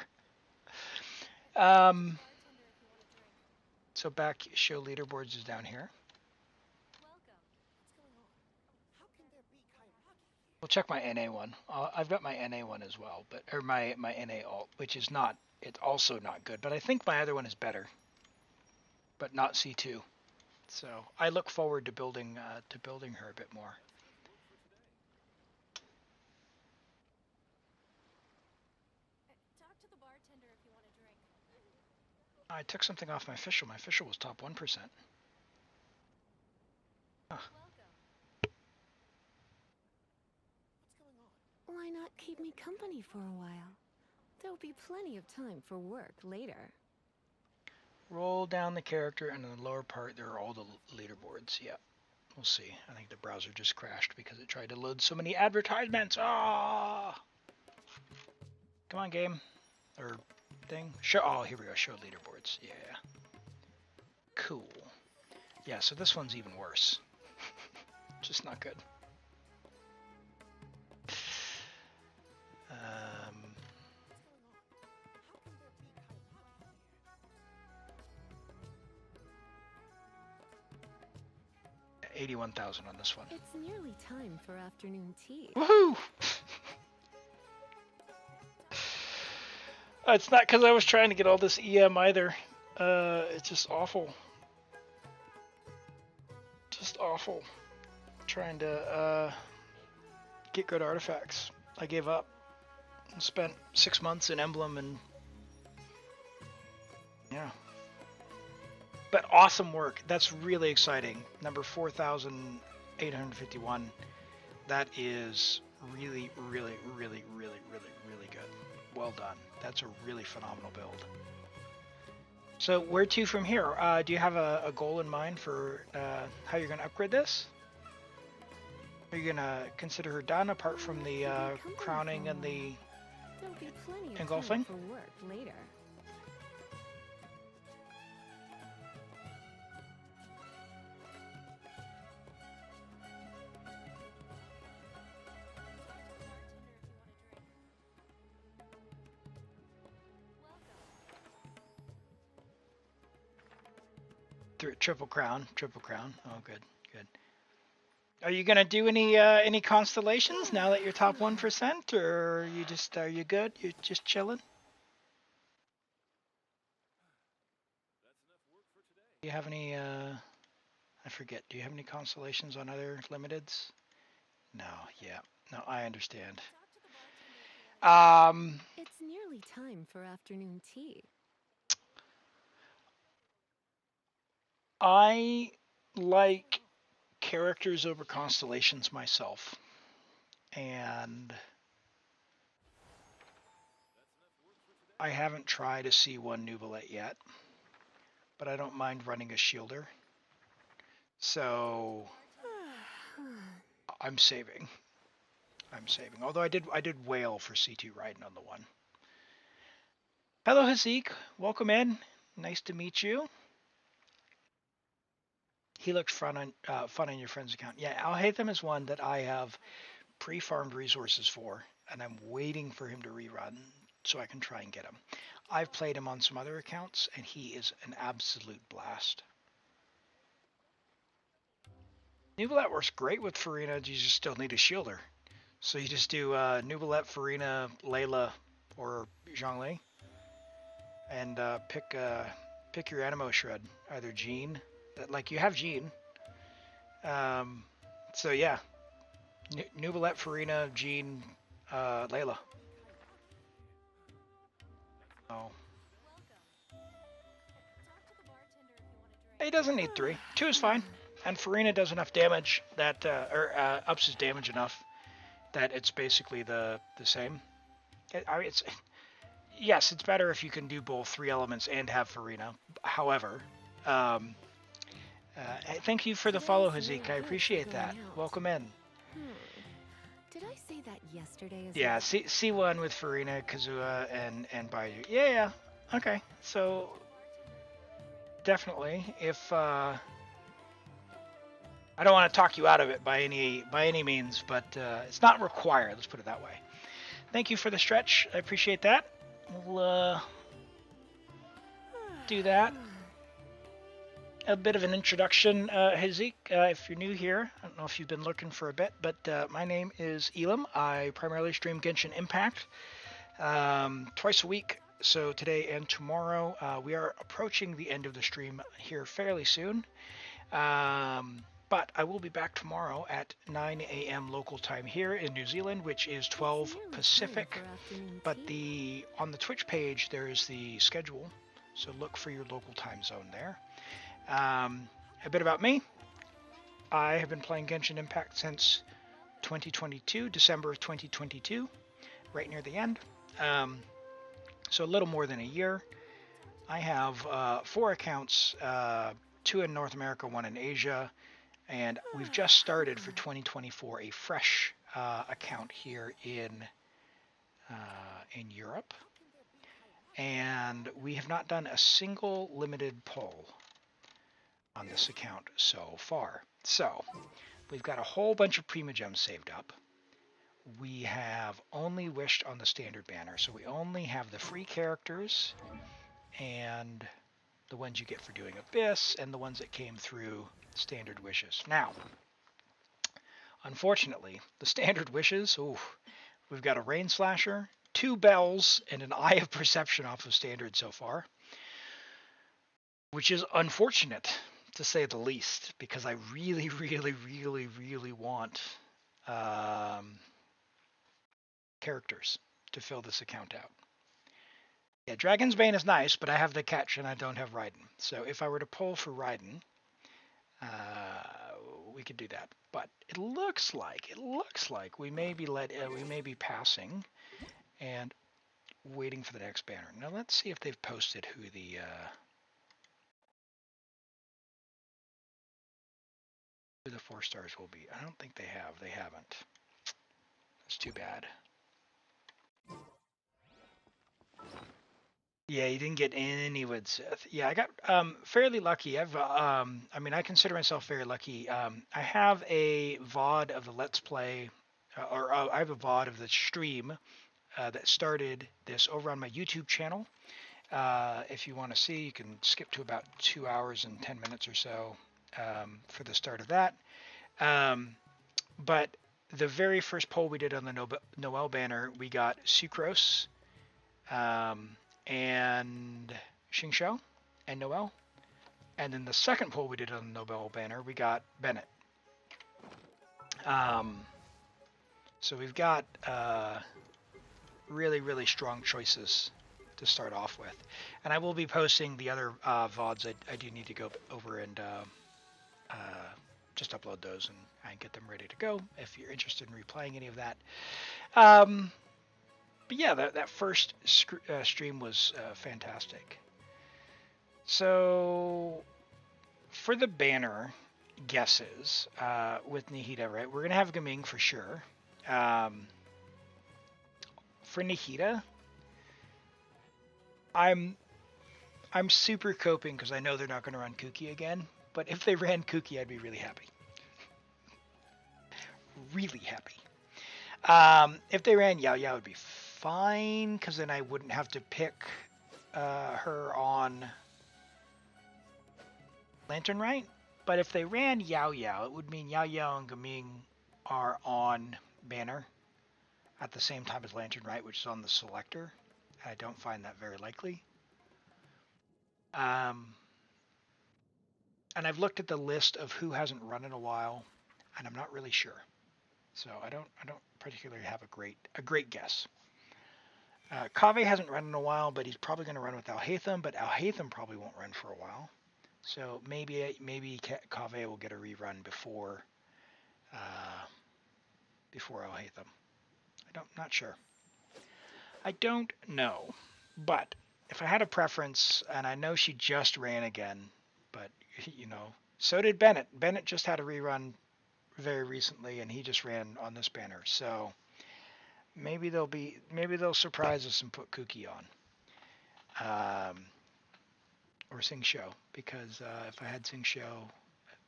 So back show leaderboards is down here. We'll check my NA one. I've got my NA one as well, but or my NA alt, which is not. It's also not good, but I think my other one is better. But not C2. So I look forward to building her a bit more. Talk to the bartender if you want a drink. I took something off my official. My official was top 1%. Huh. Why not keep me company for a while? There'll be plenty of time for work later. Roll down the character, and in the lower part there are all the leaderboards. Yeah, we'll see. I think the browser just crashed because it tried to load so many advertisements. Ah! Come on, game. Or thing. Show. Oh, here we go. Show leaderboards. Yeah. Cool. Yeah, so this one's even worse. Just not good. 81,000 on this one. It's nearly time for afternoon tea. Woohoo! It's not because I was trying to get all this EM either. It's just awful. Just awful. Trying to get good artifacts. I gave up. And spent 6 months in Emblem and yeah. But awesome work. That's really exciting. Number 4,851. That is really, really, really, really, really, really good. Well done. That's a really phenomenal build. So where to from here? Do you have a goal in mind for how you're going to upgrade this? Are you going to consider her done apart from the crowning and the engulfing? For work later. Triple crown. Oh, good. Are you gonna do any constellations now that you're top 1%, or are you good? You're just chilling? Do you have any? I forget. Do you have any constellations on other limiteds? No. Yeah. No, I understand. It's nearly time for afternoon tea. I like characters over constellations myself, and I haven't tried a C1 Nubilet yet, but I don't mind running a shielder. So I'm saving. Although I did whale for C2 Raiden on the one. Hello Hazik, welcome in. Nice to meet you. He looked fun on your friend's account. Yeah, Al-Haytham is one that I have pre-farmed resources for, and I'm waiting for him to rerun so I can try and get him. I've played him on some other accounts, and he is an absolute blast. Nubilet works great with Farina, you just still need a shielder. So you just do Nubilet, Farina, Layla, or Zhongli, and pick your Animo shred, either Jean, like you have Jean. So yeah, Nubilet, Farina, Jean, Layla. Oh. He doesn't need 3. 2 is fine. And Farina does enough damage that, ups his damage enough that it's basically the same. Yes, it's better if you can do both 3 elements and have Farina. However, thank you for the follow, Hazik. I appreciate that. Welcome in. Did I say that yesterday as Yeah, well? C1 with Farina, Kazua, and Baidu. Yeah. Okay. So definitely, if I don't want to talk you out of it by any means, but it's not required. Let's put it that way. Thank you for the stretch. I appreciate that. We'll do that. A bit of an introduction, Hazik, if you're new here. I don't know if you've been looking for a bit, but my name is Elam. I primarily stream Genshin Impact twice a week. So today and tomorrow, we are approaching the end of the stream here fairly soon. But I will be back tomorrow at 9 a.m. local time here in New Zealand, which is 12 Pacific. But on the Twitch page, there is the schedule. So look for your local time zone there. A bit about me. I have been playing Genshin Impact since 2022, December of 2022, right near the end. So a little more than a year. I have 4 accounts, 2 in North America, 1 in Asia, and we've just started for 2024 a fresh account here in Europe. And we have not done a single limited pull on this account so far. So we've got a whole bunch of Primogems saved up. We have only wished on the standard banner, so we only have the free characters and the ones you get for doing Abyss and the ones that came through standard wishes. Now, unfortunately, the standard wishes, we've got a Rain Slasher, 2 Bells, and an Eye of Perception off of standard so far, which is unfortunate to say the least, because I really, really, really, really want characters to fill this account out. Yeah, Dragon's Bane is nice, but I have the catch and I don't have Raiden. So if I were to pull for Raiden, we could do that. But it looks like we may be passing and waiting for the next banner. Now let's see if they've posted who the 4 stars will be. I don't think they have. They haven't. That's too bad. Yeah, you didn't get any with Sith. Yeah, I got fairly lucky. I mean, I consider myself very lucky. I have a VOD of the Let's Play, I have a VOD of the stream that started this over on my YouTube channel. If you want to see, you can skip to about 2 hours and 10 minutes or so for the start of that. But the very first poll we did on the Noel banner, we got Sucrose, and Xingqiu and Noel. And then the second poll we did on the Nobel banner, we got Bennett. So we've got really, really strong choices to start off with. And I will be posting the other VODs. I do need to go over and just upload those and get them ready to go if you're interested in replaying any of that. But yeah, that first stream was fantastic. So for the banner guesses with Nihita, right? We're gonna have Gaming for sure. For Nihita, I'm super coping because I know they're not going to run Kuki again. But if they ran Kuki, I'd be really happy. Really happy. If they ran Yao Yao, it would be fine because then I wouldn't have to pick her on Lantern Right. But if they ran Yao Yao, it would mean Yao Yao and Gaming are on banner at the same time as Lantern Right, which is on the selector. I don't find that very likely. And I've looked at the list of who hasn't run in a while, and I'm not really sure. So I don't particularly have a great guess. Kaveh hasn't run in a while, but he's probably going to run with Alhaitham, but Alhaitham probably won't run for a while. So maybe Kaveh will get a rerun before Alhaitham. Not sure. I don't know, but if I had a preference, and I know she just ran again, but so did Bennett. Bennett just had a rerun very recently, and he just ran on this banner. So maybe they'll surprise us and put Kuki on, or Sing Show, because if I had Sing Show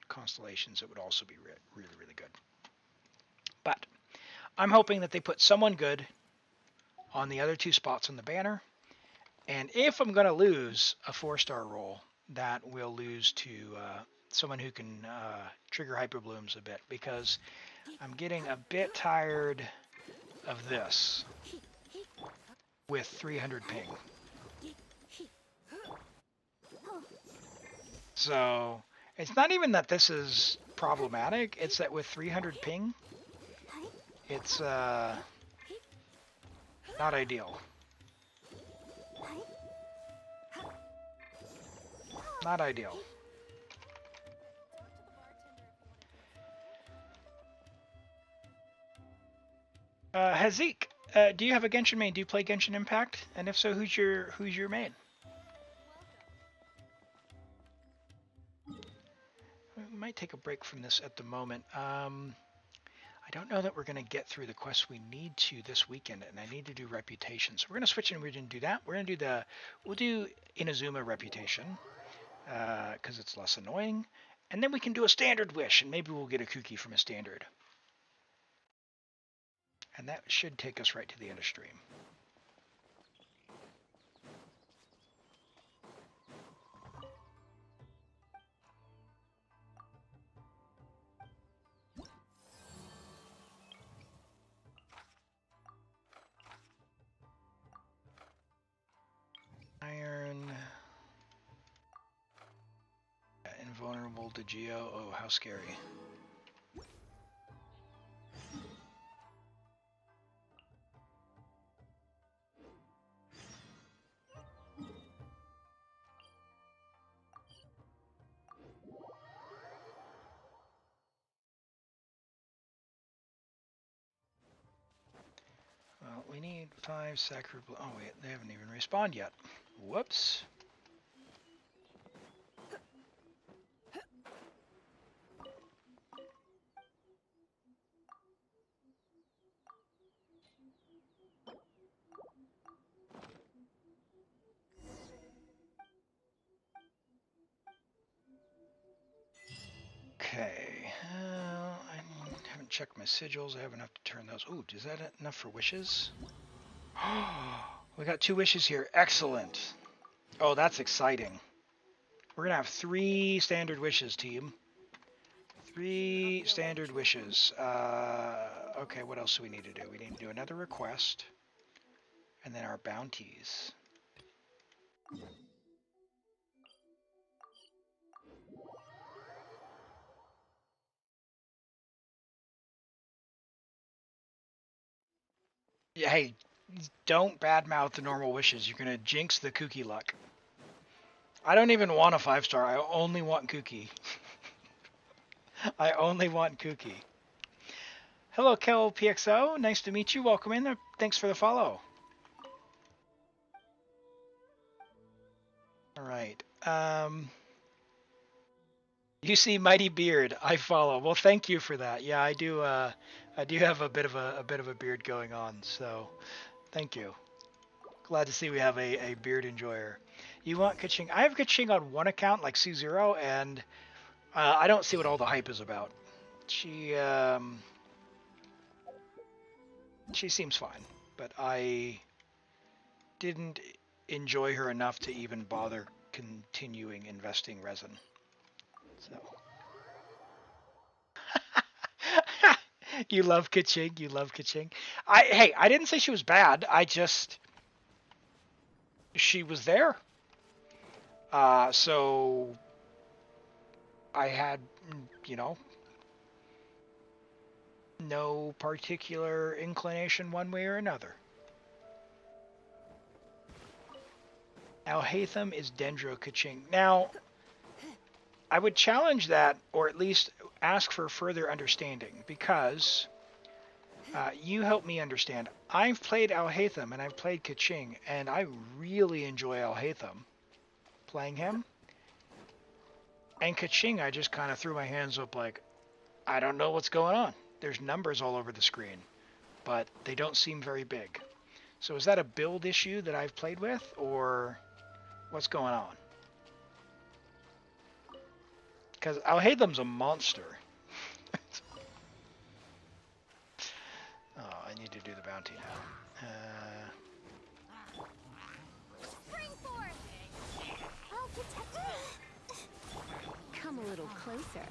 Constellations, it would also be really, really good. But I'm hoping that they put someone good on the other two spots on the banner. And if I'm going to lose a 4-star role, that will lose to someone who can trigger Hyperblooms a bit, because I'm getting a bit tired of this with 300 ping. So it's not even that this is problematic, it's that with 300 ping, it's not ideal. Not ideal. Hazik, do you have a Genshin main? Do you play Genshin Impact? And if so, who's your main? We might take a break from this at the moment. I don't know that we're going to get through the quests we need to this weekend, and I need to do reputation. So we're going to switch and we're going to do that. We'll do Inazuma reputation, because it's less annoying. And then we can do a standard wish, and maybe we'll get a Kuki from a standard. And that should take us right to the end of stream. Iron. Invulnerable to Geo. Oh, how scary. Well, we need 5 sacred. Oh wait, they haven't even respawned yet. Whoops. Okay. I haven't checked my sigils. I have enough to turn those. Ooh, is that enough for wishes? We got 2 wishes here. Excellent. Oh, that's exciting. We're going to have 3 standard wishes, team. 3 standard wishes. Okay, what else do we need to do? We need to do another request. And then our bounties. Yeah, hey, don't badmouth the normal wishes. You're gonna jinx the kooky luck. I don't even want a 5-star. I only want kooky. I only want kooky. Hello, Kel PXO. Nice to meet you. Welcome in. Thanks for the follow. All right. You see Mighty Beard. I follow. Well, thank you for that. Yeah, I do. I do have a bit of a beard going on. So, thank you. Glad to see we have a beard enjoyer. You want Kaching? I have Kaching on one account, like C0, and I don't see what all the hype is about. She seems fine, but I didn't enjoy her enough to even bother continuing investing resin. So. You love Kaching. You love Kaching. Hey, I didn't say she was bad. She was there. So I had, no particular inclination one way or another. Alhaitham is Dendro Kaching. Now, I would challenge that, or at least ask for further understanding, because you help me understand. I've played Alhaitham and I've played Kaching, and I really enjoy Alhaitham playing him. And Kaching, I just kind of threw my hands up like, I don't know what's going on. There's numbers all over the screen, but they don't seem very big. So is that a build issue that I've played with, or what's going on? Because Alhaitham's a monster. Oh, I need to do the bounty now. Spring forth! I'll protect you. Come a little closer.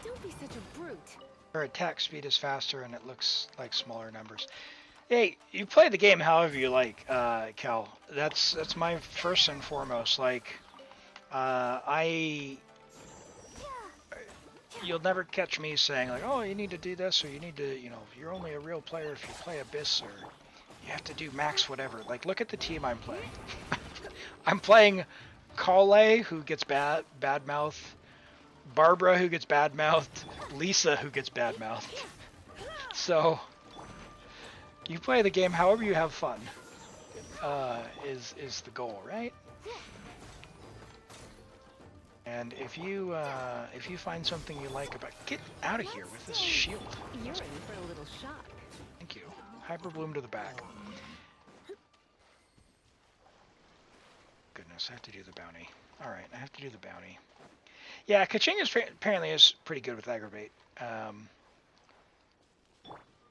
Don't be such a brute. Her attack speed is faster and it looks like smaller numbers. Hey, you play the game however you like, Cal. That's my first and foremost. Like, you'll never catch me saying like, oh, you need to do this, or you need to, you're only a real player if you play Abyss, or you have to do max whatever. Like, look at the team I'm playing. I'm playing Kale, who gets badmouth, Barbara, who gets badmouthed, Lisa, who gets badmouthed. So, you play the game however you have fun, is the goal, right? And if you find something you like about, get out of here with this shield. You're in for a little shock. Thank you. Hyper Bloom to the back. Goodness, I have to do the bounty. All right, I have to do the bounty. Yeah, Kaching apparently is pretty good with Aggravate.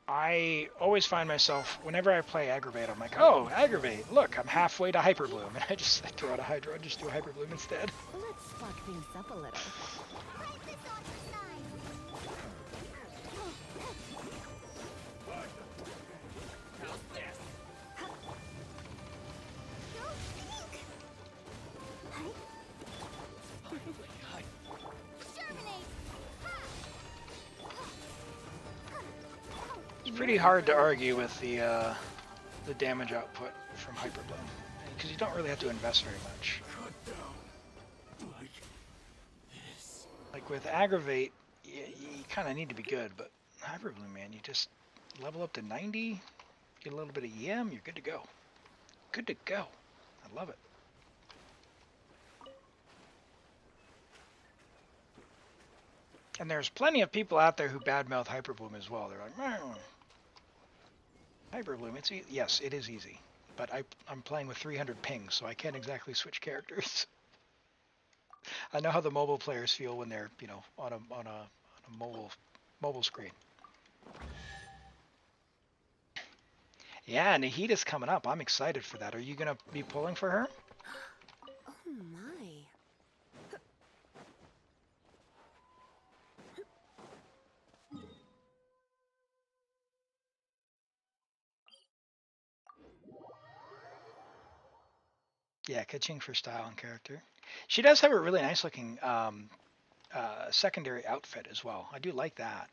I always find myself, whenever I play Aggravate, I'm like, oh, Aggravate, look, I'm halfway to Hyper Bloom, and I throw out a Hydro and just do Hyper Bloom instead. Let's spark things up a little. It's pretty hard to argue with the damage output from Hyper Bloom, because you don't really have to invest very much. Like with Aggravate, you kind of need to be good, but Hyper Bloom, man, you just level up to 90, get a little bit of EM, you're good to go. Good to go. I love it. And there's plenty of people out there who badmouth Hyper Bloom as well. They're like, Hyper Bloom, yes, it is easy, but I'm playing with 300 ping, so I can't exactly switch characters. I know how the mobile players feel when they're, on a mobile screen. Yeah, Nahita's coming up. I'm excited for that. Are you gonna be pulling for her? Oh my. Yeah, Kaching for style and character. She does have a really nice looking secondary outfit as well. I do like that.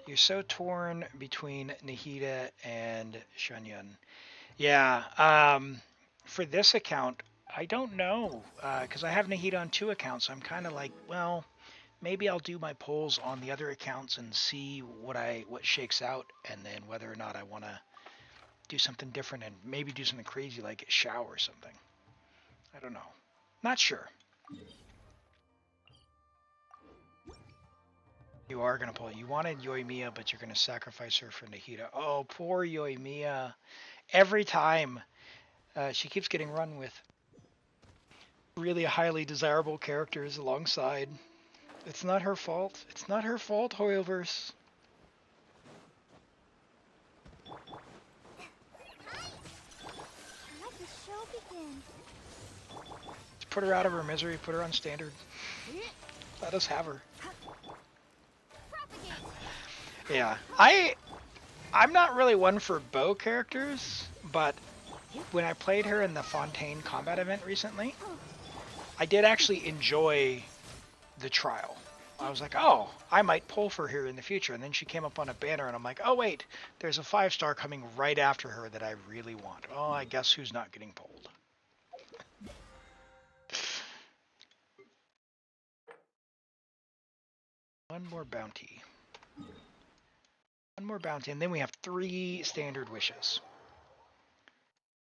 You're so torn between Nahida and Shunyun. Yeah, for this account, I don't know, because I have Nahida on 2 accounts. I'm kind of like, well, maybe I'll do my polls on the other accounts and see what shakes out, and then whether or not I want to do something different and maybe do something crazy like a Shao or something. I don't know. Not sure. You are going to pull. You wanted Yoimiya, but you're going to sacrifice her for Nahida. Oh, poor Yoimiya. Every time she keeps getting run with really highly desirable characters alongside. It's not her fault. It's not her fault, Hoyoverse. Let the show begin. Let's put her out of her misery. Put her on standard. Let us have her. Yeah, I'm not really one for bow characters, but when I played her in the Fontaine combat event recently, I did actually enjoy the trial. I was like, oh, I might pull for her in the future, and then she came up on a banner, and I'm like, oh wait, there's a 5-star coming right after her that I really want. Oh, I guess who's not getting pulled? One more bounty. One more bounty, and then we have 3 standard wishes.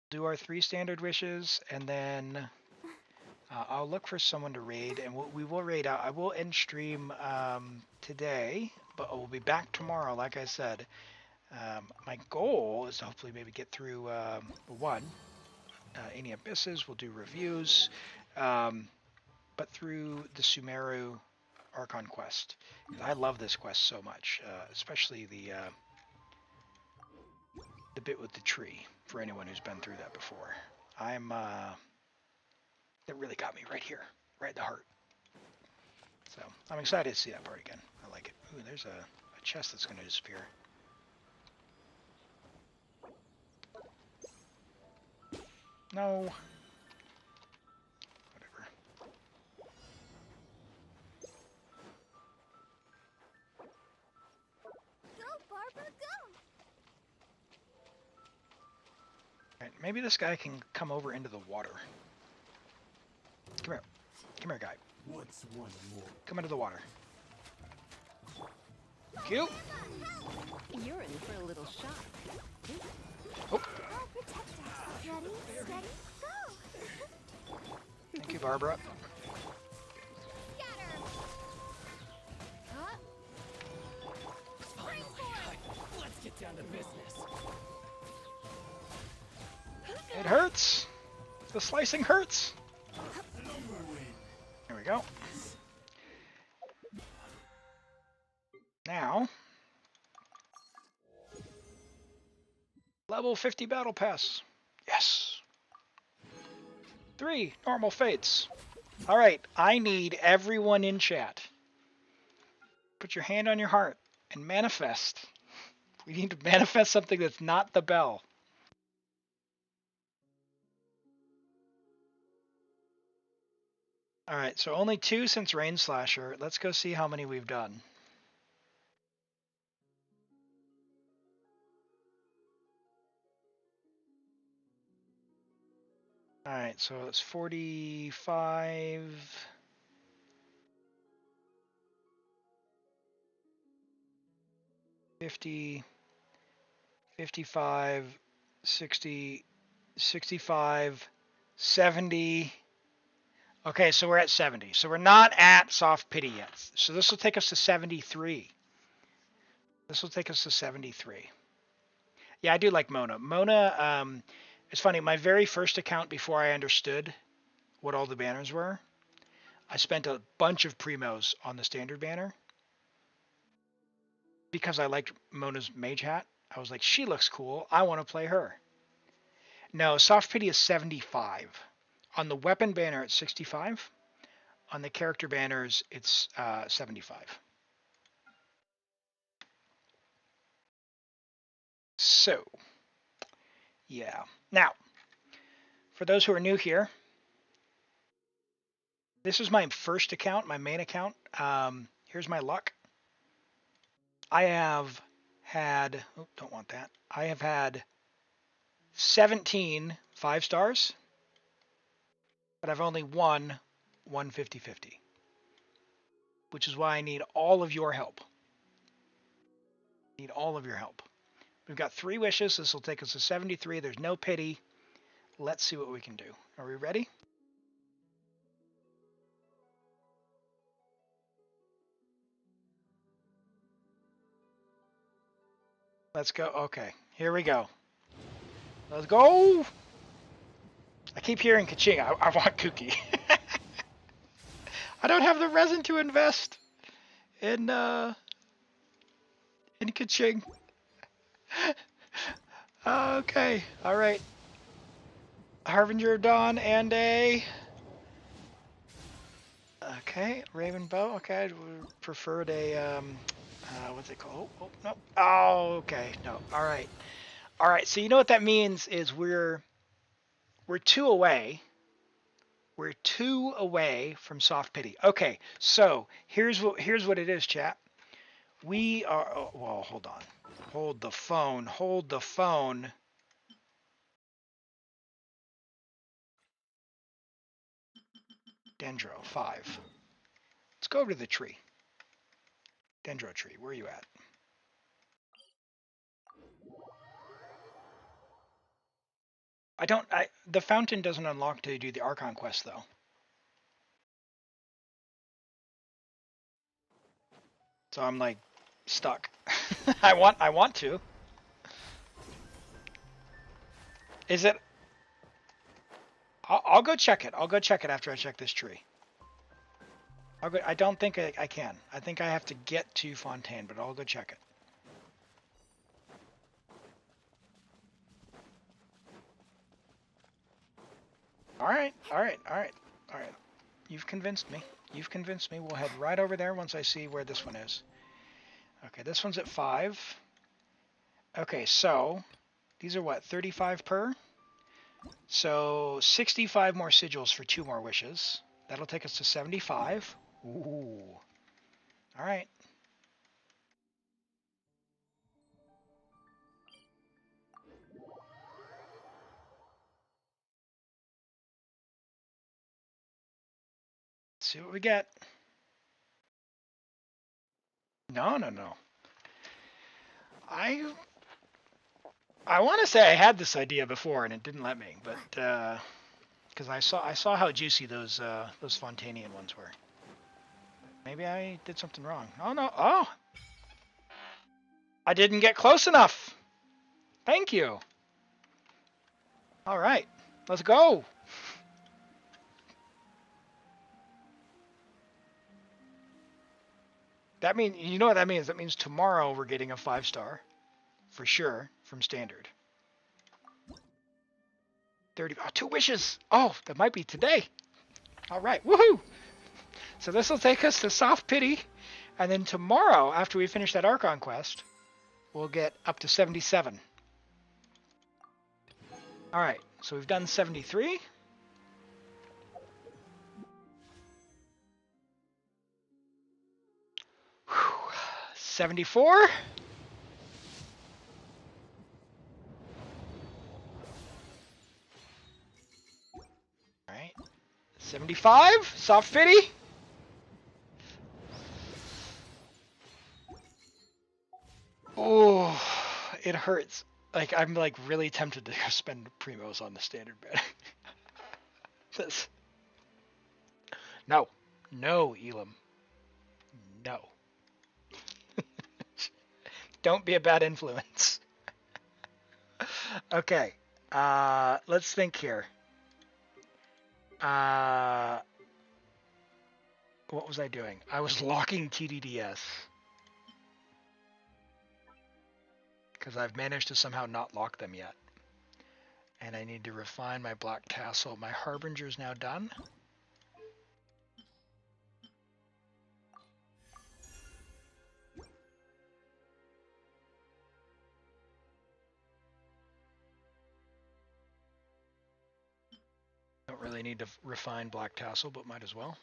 Do our 3 standard wishes, and then I'll look for someone to raid, and we will raid out. I will end stream today, but we'll be back tomorrow, like I said. My goal is to hopefully maybe get through 1. Any abysses, we'll do reviews, but through the Sumeru Archon quest. I love this quest so much, especially the bit with the tree, for anyone who's been through that before. That really got me right here, right in the heart. So I'm excited to see that part again. I like it. Ooh, there's a chest that's going to disappear. No. Whatever. Go, Barbara, go! Alright, maybe this guy can come over into the water. Come here. Come here, guy. What's one more? Come into the water. Cute. You're in for a little shock. Oh. I'll protect us. Ready, steady, go! Thank you, Barbara. Scatter! Huh? Finally, let's get down to business. It hurts. The slicing hurts. There we go. Now, level 50 battle pass. Yes. 3 normal fates. All right, I need everyone in chat. Put your hand on your heart and manifest. We need to manifest something that's not the bell. All right, so only 2 since Rain Slasher. Let's go see how many we've done. All right, so it's 45. 50, 55, 60, 65, 70. Okay, so we're at 70. So we're not at Soft Pity yet. So this will take us to 73. This will take us to 73. Yeah, I do like Mona. Mona, it's funny, my very first account before I understood what all the banners were, I spent a bunch of primos on the standard banner because I liked Mona's mage hat. I was like, she looks cool. I want to play her. No, Soft Pity is 75. On the weapon banner, it's 65. On the character banners, it's 75. So, Yeah. Now, for those who are new here, this is my first account, my main account. Here's my luck. I have had, oh, don't want that. I have had 17 5-stars, but I've only won one 50-50, which is why I need all of your help. Need all of your help. We've got 3 wishes. This will take us to 73. There's no pity. Let's see what we can do. Are we ready? Let's go. Okay, here we go. Let's go. I keep hearing Kaching. I want Kuki. I don't have the resin to invest in Kaching. Okay, all right. Harbinger of Dawn and a... Okay, Raven Bow. Okay, I preferred a, what's it called? Oh, no. Oh, okay, no. All right. All right, so you know what that means is we're 2 away. We're 2 away from soft pity. Okay, so here's what it is, chat. We are, oh, well, hold on. Hold the phone. Hold the phone. Dendro, 5. Let's go over to the tree. Dendro tree, where are you at? The fountain doesn't unlock till you do the Archon quest, though. So I'm like stuck. I want to. Is it? I'll go check it. I'll go check it after I check this tree. I don't think I can. I think I have to get to Fontaine, but I'll go check it. All right. You've convinced me. We'll head right over there once I see where this one is. Okay, this one's at 5. Okay, so these are what, 35 per? So 65 more sigils for 2 more wishes. That'll take us to 75. Ooh. All right. Let's see what we get. No. I want to say I had this idea before and it didn't let me, but because I saw how juicy those Fontanian ones were. Maybe I did something wrong. Oh no! Oh, I didn't get close enough. Thank you. All right, let's go. That means, you know what that means? That means tomorrow we're getting a 5-star for sure from standard. 30. Oh, 2 wishes. Oh, that might be today. All right, woohoo! So this will take us to soft pity, and then tomorrow, after we finish that Archon quest, we'll get up to 77. All right, so we've done 73. Whew. 74. All right. 75. Soft pity. Oh, it hurts. Like, I'm like really tempted to spend primos on the standard bed. This. No, Elam. No. Don't be a bad influence. Okay. Let's think here. What was I doing? I was locking TDDS. Because I've managed to somehow not lock them yet. And I need to refine my Black Tassel. My Harbinger's now done. really need to refine Black Tassel, but might as well.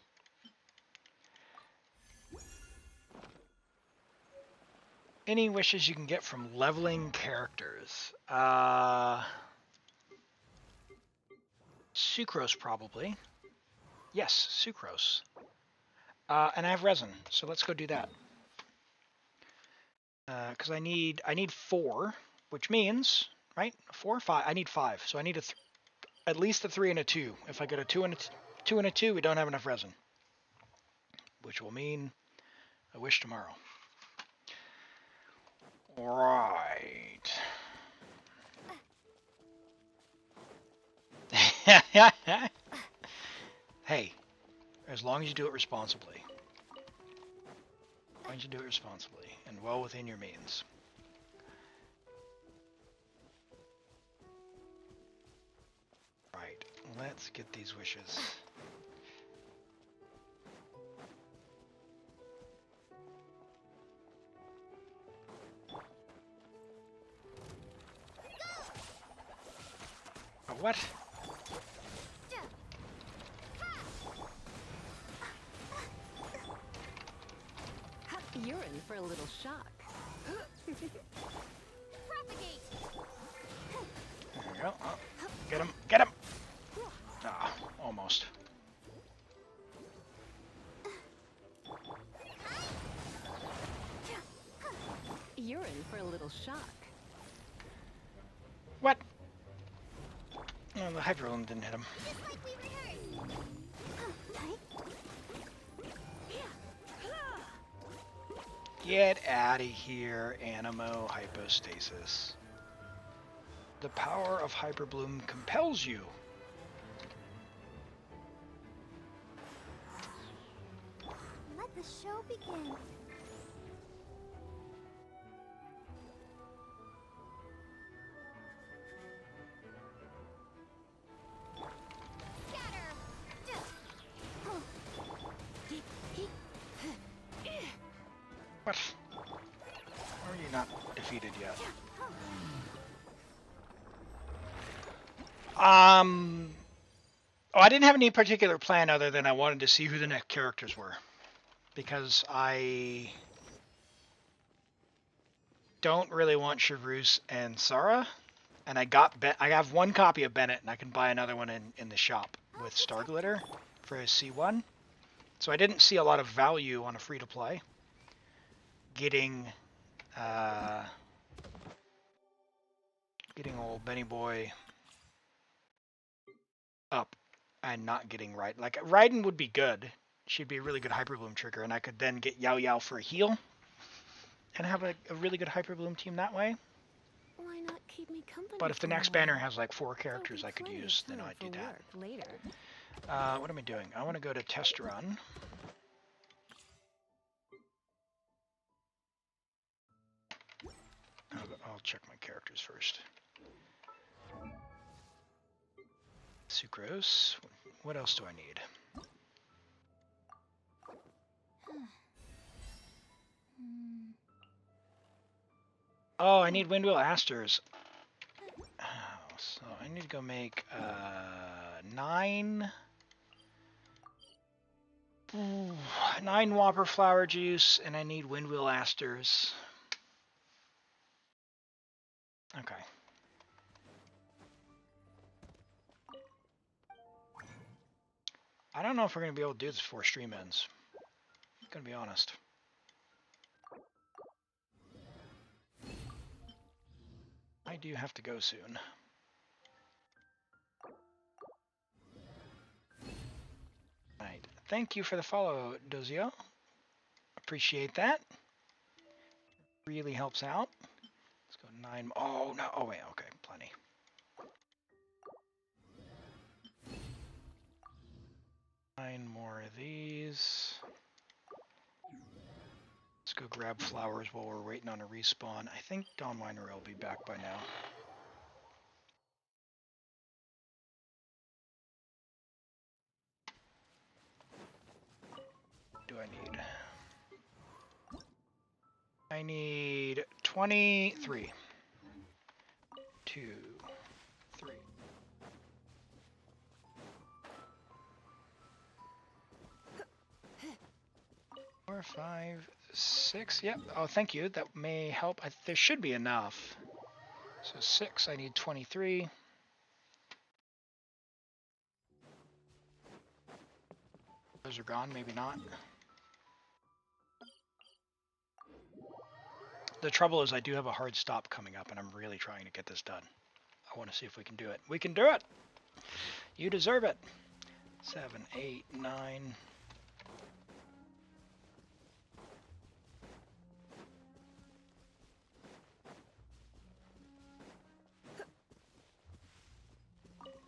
Any wishes you can get from leveling characters? Sucrose, probably. Yes, sucrose. And I have resin, so let's go do that. Because I need 4, which means, right? 4, 5. I need 5, so I need at least a 3 and a 2. If I get a 2 and a 2, we don't have enough resin, which will mean a wish tomorrow. Right. Hey, as long as you do it responsibly. As long as you do it responsibly and well within your means. Right, let's get these wishes. What? You're in for a little shock. Propagate. There we go. Oh, get him! Get him! Ah, almost. You're in for a little shock. What? No, the Hyperloom didn't hit him. Just like we rehearsed. Get out of here, Animo Hypostasis. The power of Hyperbloom compels you. Let the show begin. What? Are you not defeated yet? Oh, I didn't have any particular plan other than I wanted to see who the next characters were. Because I don't really want Chevreuse and Sarah. And I have one copy of Bennett, and I can buy another one in the shop with Star Glitter for a C1. So I didn't see a lot of value on a free-to-play. Getting old Benny Boy up and not getting Raiden. Like, Raiden would be good. She'd be a really good Hyperbloom trigger, and I could then get Yao Yao for a heal and have a really good Hyperbloom team that way. Why not keep me company? But if the next banner has like 4 characters I could use, then I'd do that. Later. What am I doing? I want to go to test run. I'll check my characters first. Sucrose. What else do I need? Oh, I need Windwheel Asters. Oh, so I need to go make 9 Whopper Flower Juice, and I need Windwheel Asters. Okay. I don't know if we're going to be able to do this before stream ends. I'm going to be honest. I do have to go soon. Alright. Thank you for the follow, Dozio. Appreciate that. Really helps out. Let's go 9. Oh, no. Oh, wait. Okay. Plenty. Nine more of these. Let's go grab flowers while we're waiting on a respawn. I think Don Weiner will be back by now. What do I need? I need 23. 2, 3. 4, 5, 6. Yep. Oh, thank you. That may help. There should be enough. So 6. I need 23. Those are gone. Maybe not. The trouble is I do have a hard stop coming up, and I'm really trying to get this done. I want to see if we can do it. We can do it! You deserve it! 7, 8, 9...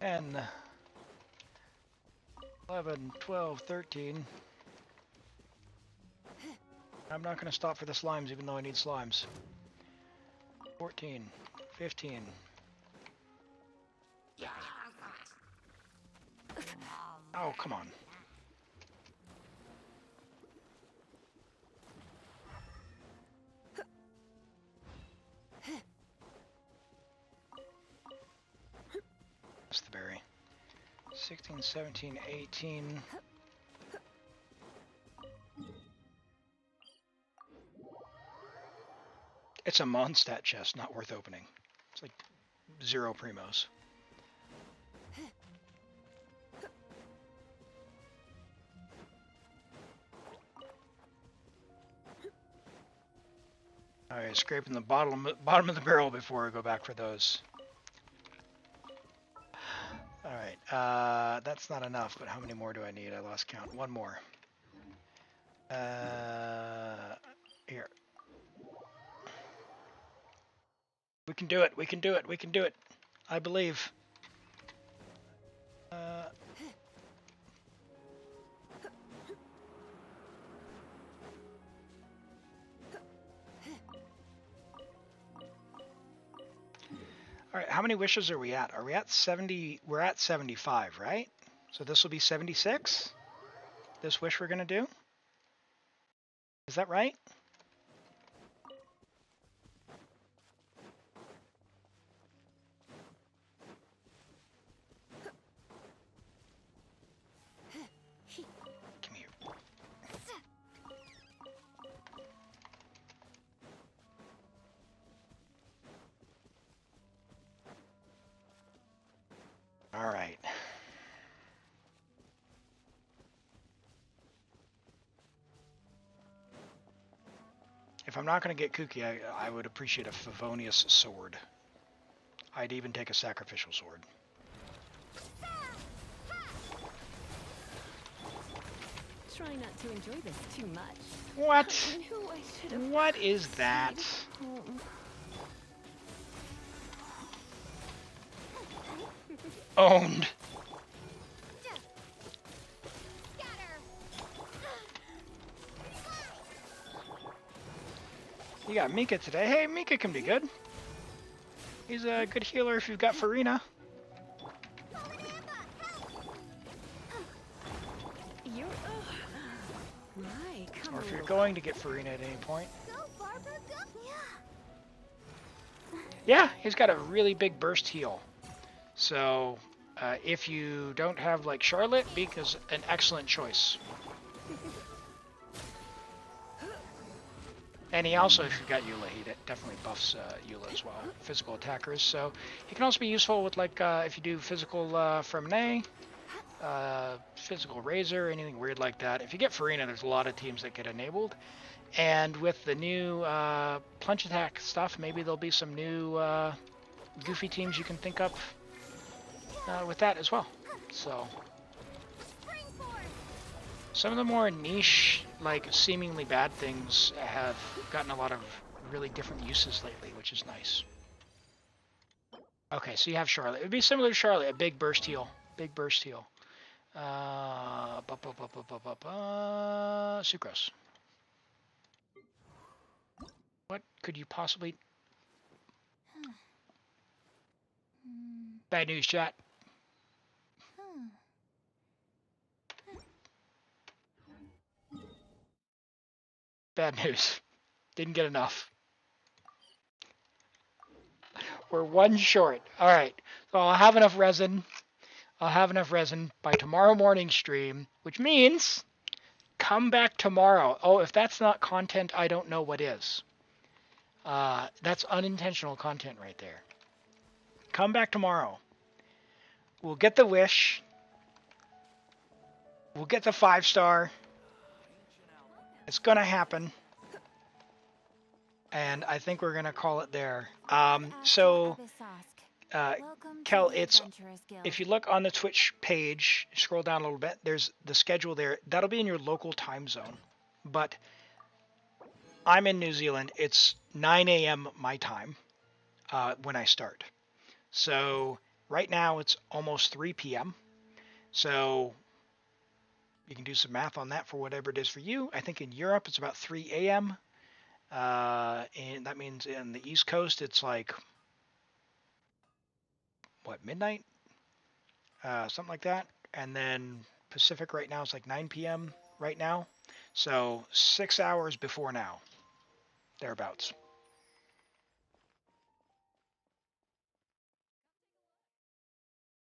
and 11, 12, 13. I'm not going to stop for the slimes, even though I need slimes. 14, 15. Oh, come on. That's the berry. 16, 17, 18. It's a Mondstadt chest, not worth opening. It's like 0 primos. Alright, scraping the bottom of the barrel before I go back for those. Alright, that's not enough, but how many more do I need? I lost count. One more. Here. We can do it, we can do it, we can do it. I believe. Alright, how many wishes are we at? Are we at 70? We're at 75, right? So this will be 76? This wish we're going to do? Is that right? Come here. All right. If I'm not going to get kooky, I would appreciate a Favonius sword. I'd even take a sacrificial sword. Try not to enjoy this too much. What? What is that? Owned. You got Mika today. Hey, Mika can be good. He's a good healer if you've got Farina. Or if you're going to get Farina at any point. Yeah, he's got a really big burst heal. So, if you don't have like Charlotte, Mika's an excellent choice. And he also, if you've got Eula, he definitely buffs Eula as well. Physical attackers. So he can also be useful with like if you do physical Fremne, physical Razor, anything weird like that. If you get Farina, there's a lot of teams that get enabled. And with the new plunge attack stuff, maybe there'll be some new goofy teams you can think up with that as well. So some of the more niche, like seemingly bad things have gotten a lot of really different uses lately, which is nice. Okay, so you have Charlotte. It would be similar to Charlotte, a big burst heal. Big burst heal. Sucrose. What could you possibly... Bad news, chat. Bad news. Didn't get enough. We're one short. Alright. So I'll have enough resin. I'll have enough resin by tomorrow morning stream, which means come back tomorrow. Oh, if that's not content, I don't know what is. That's unintentional content right there. Come back tomorrow. We'll get the wish. We'll get the 5-star. It's gonna happen. And I think we're gonna call it there. Kel, it's if you look on the Twitch page, scroll down a little bit. There's the schedule there. That'll be in your local time zone. But I'm in New Zealand. It's 9 a.m. my time when I start. So right now it's almost 3 p.m. So you can do some math on that for whatever it is for you. I think in Europe it's about 3 a.m. And that means in the East Coast it's like, what, midnight? Something like that. And then Pacific right now is like 9 p.m. right now. So 6 hours before now, thereabouts.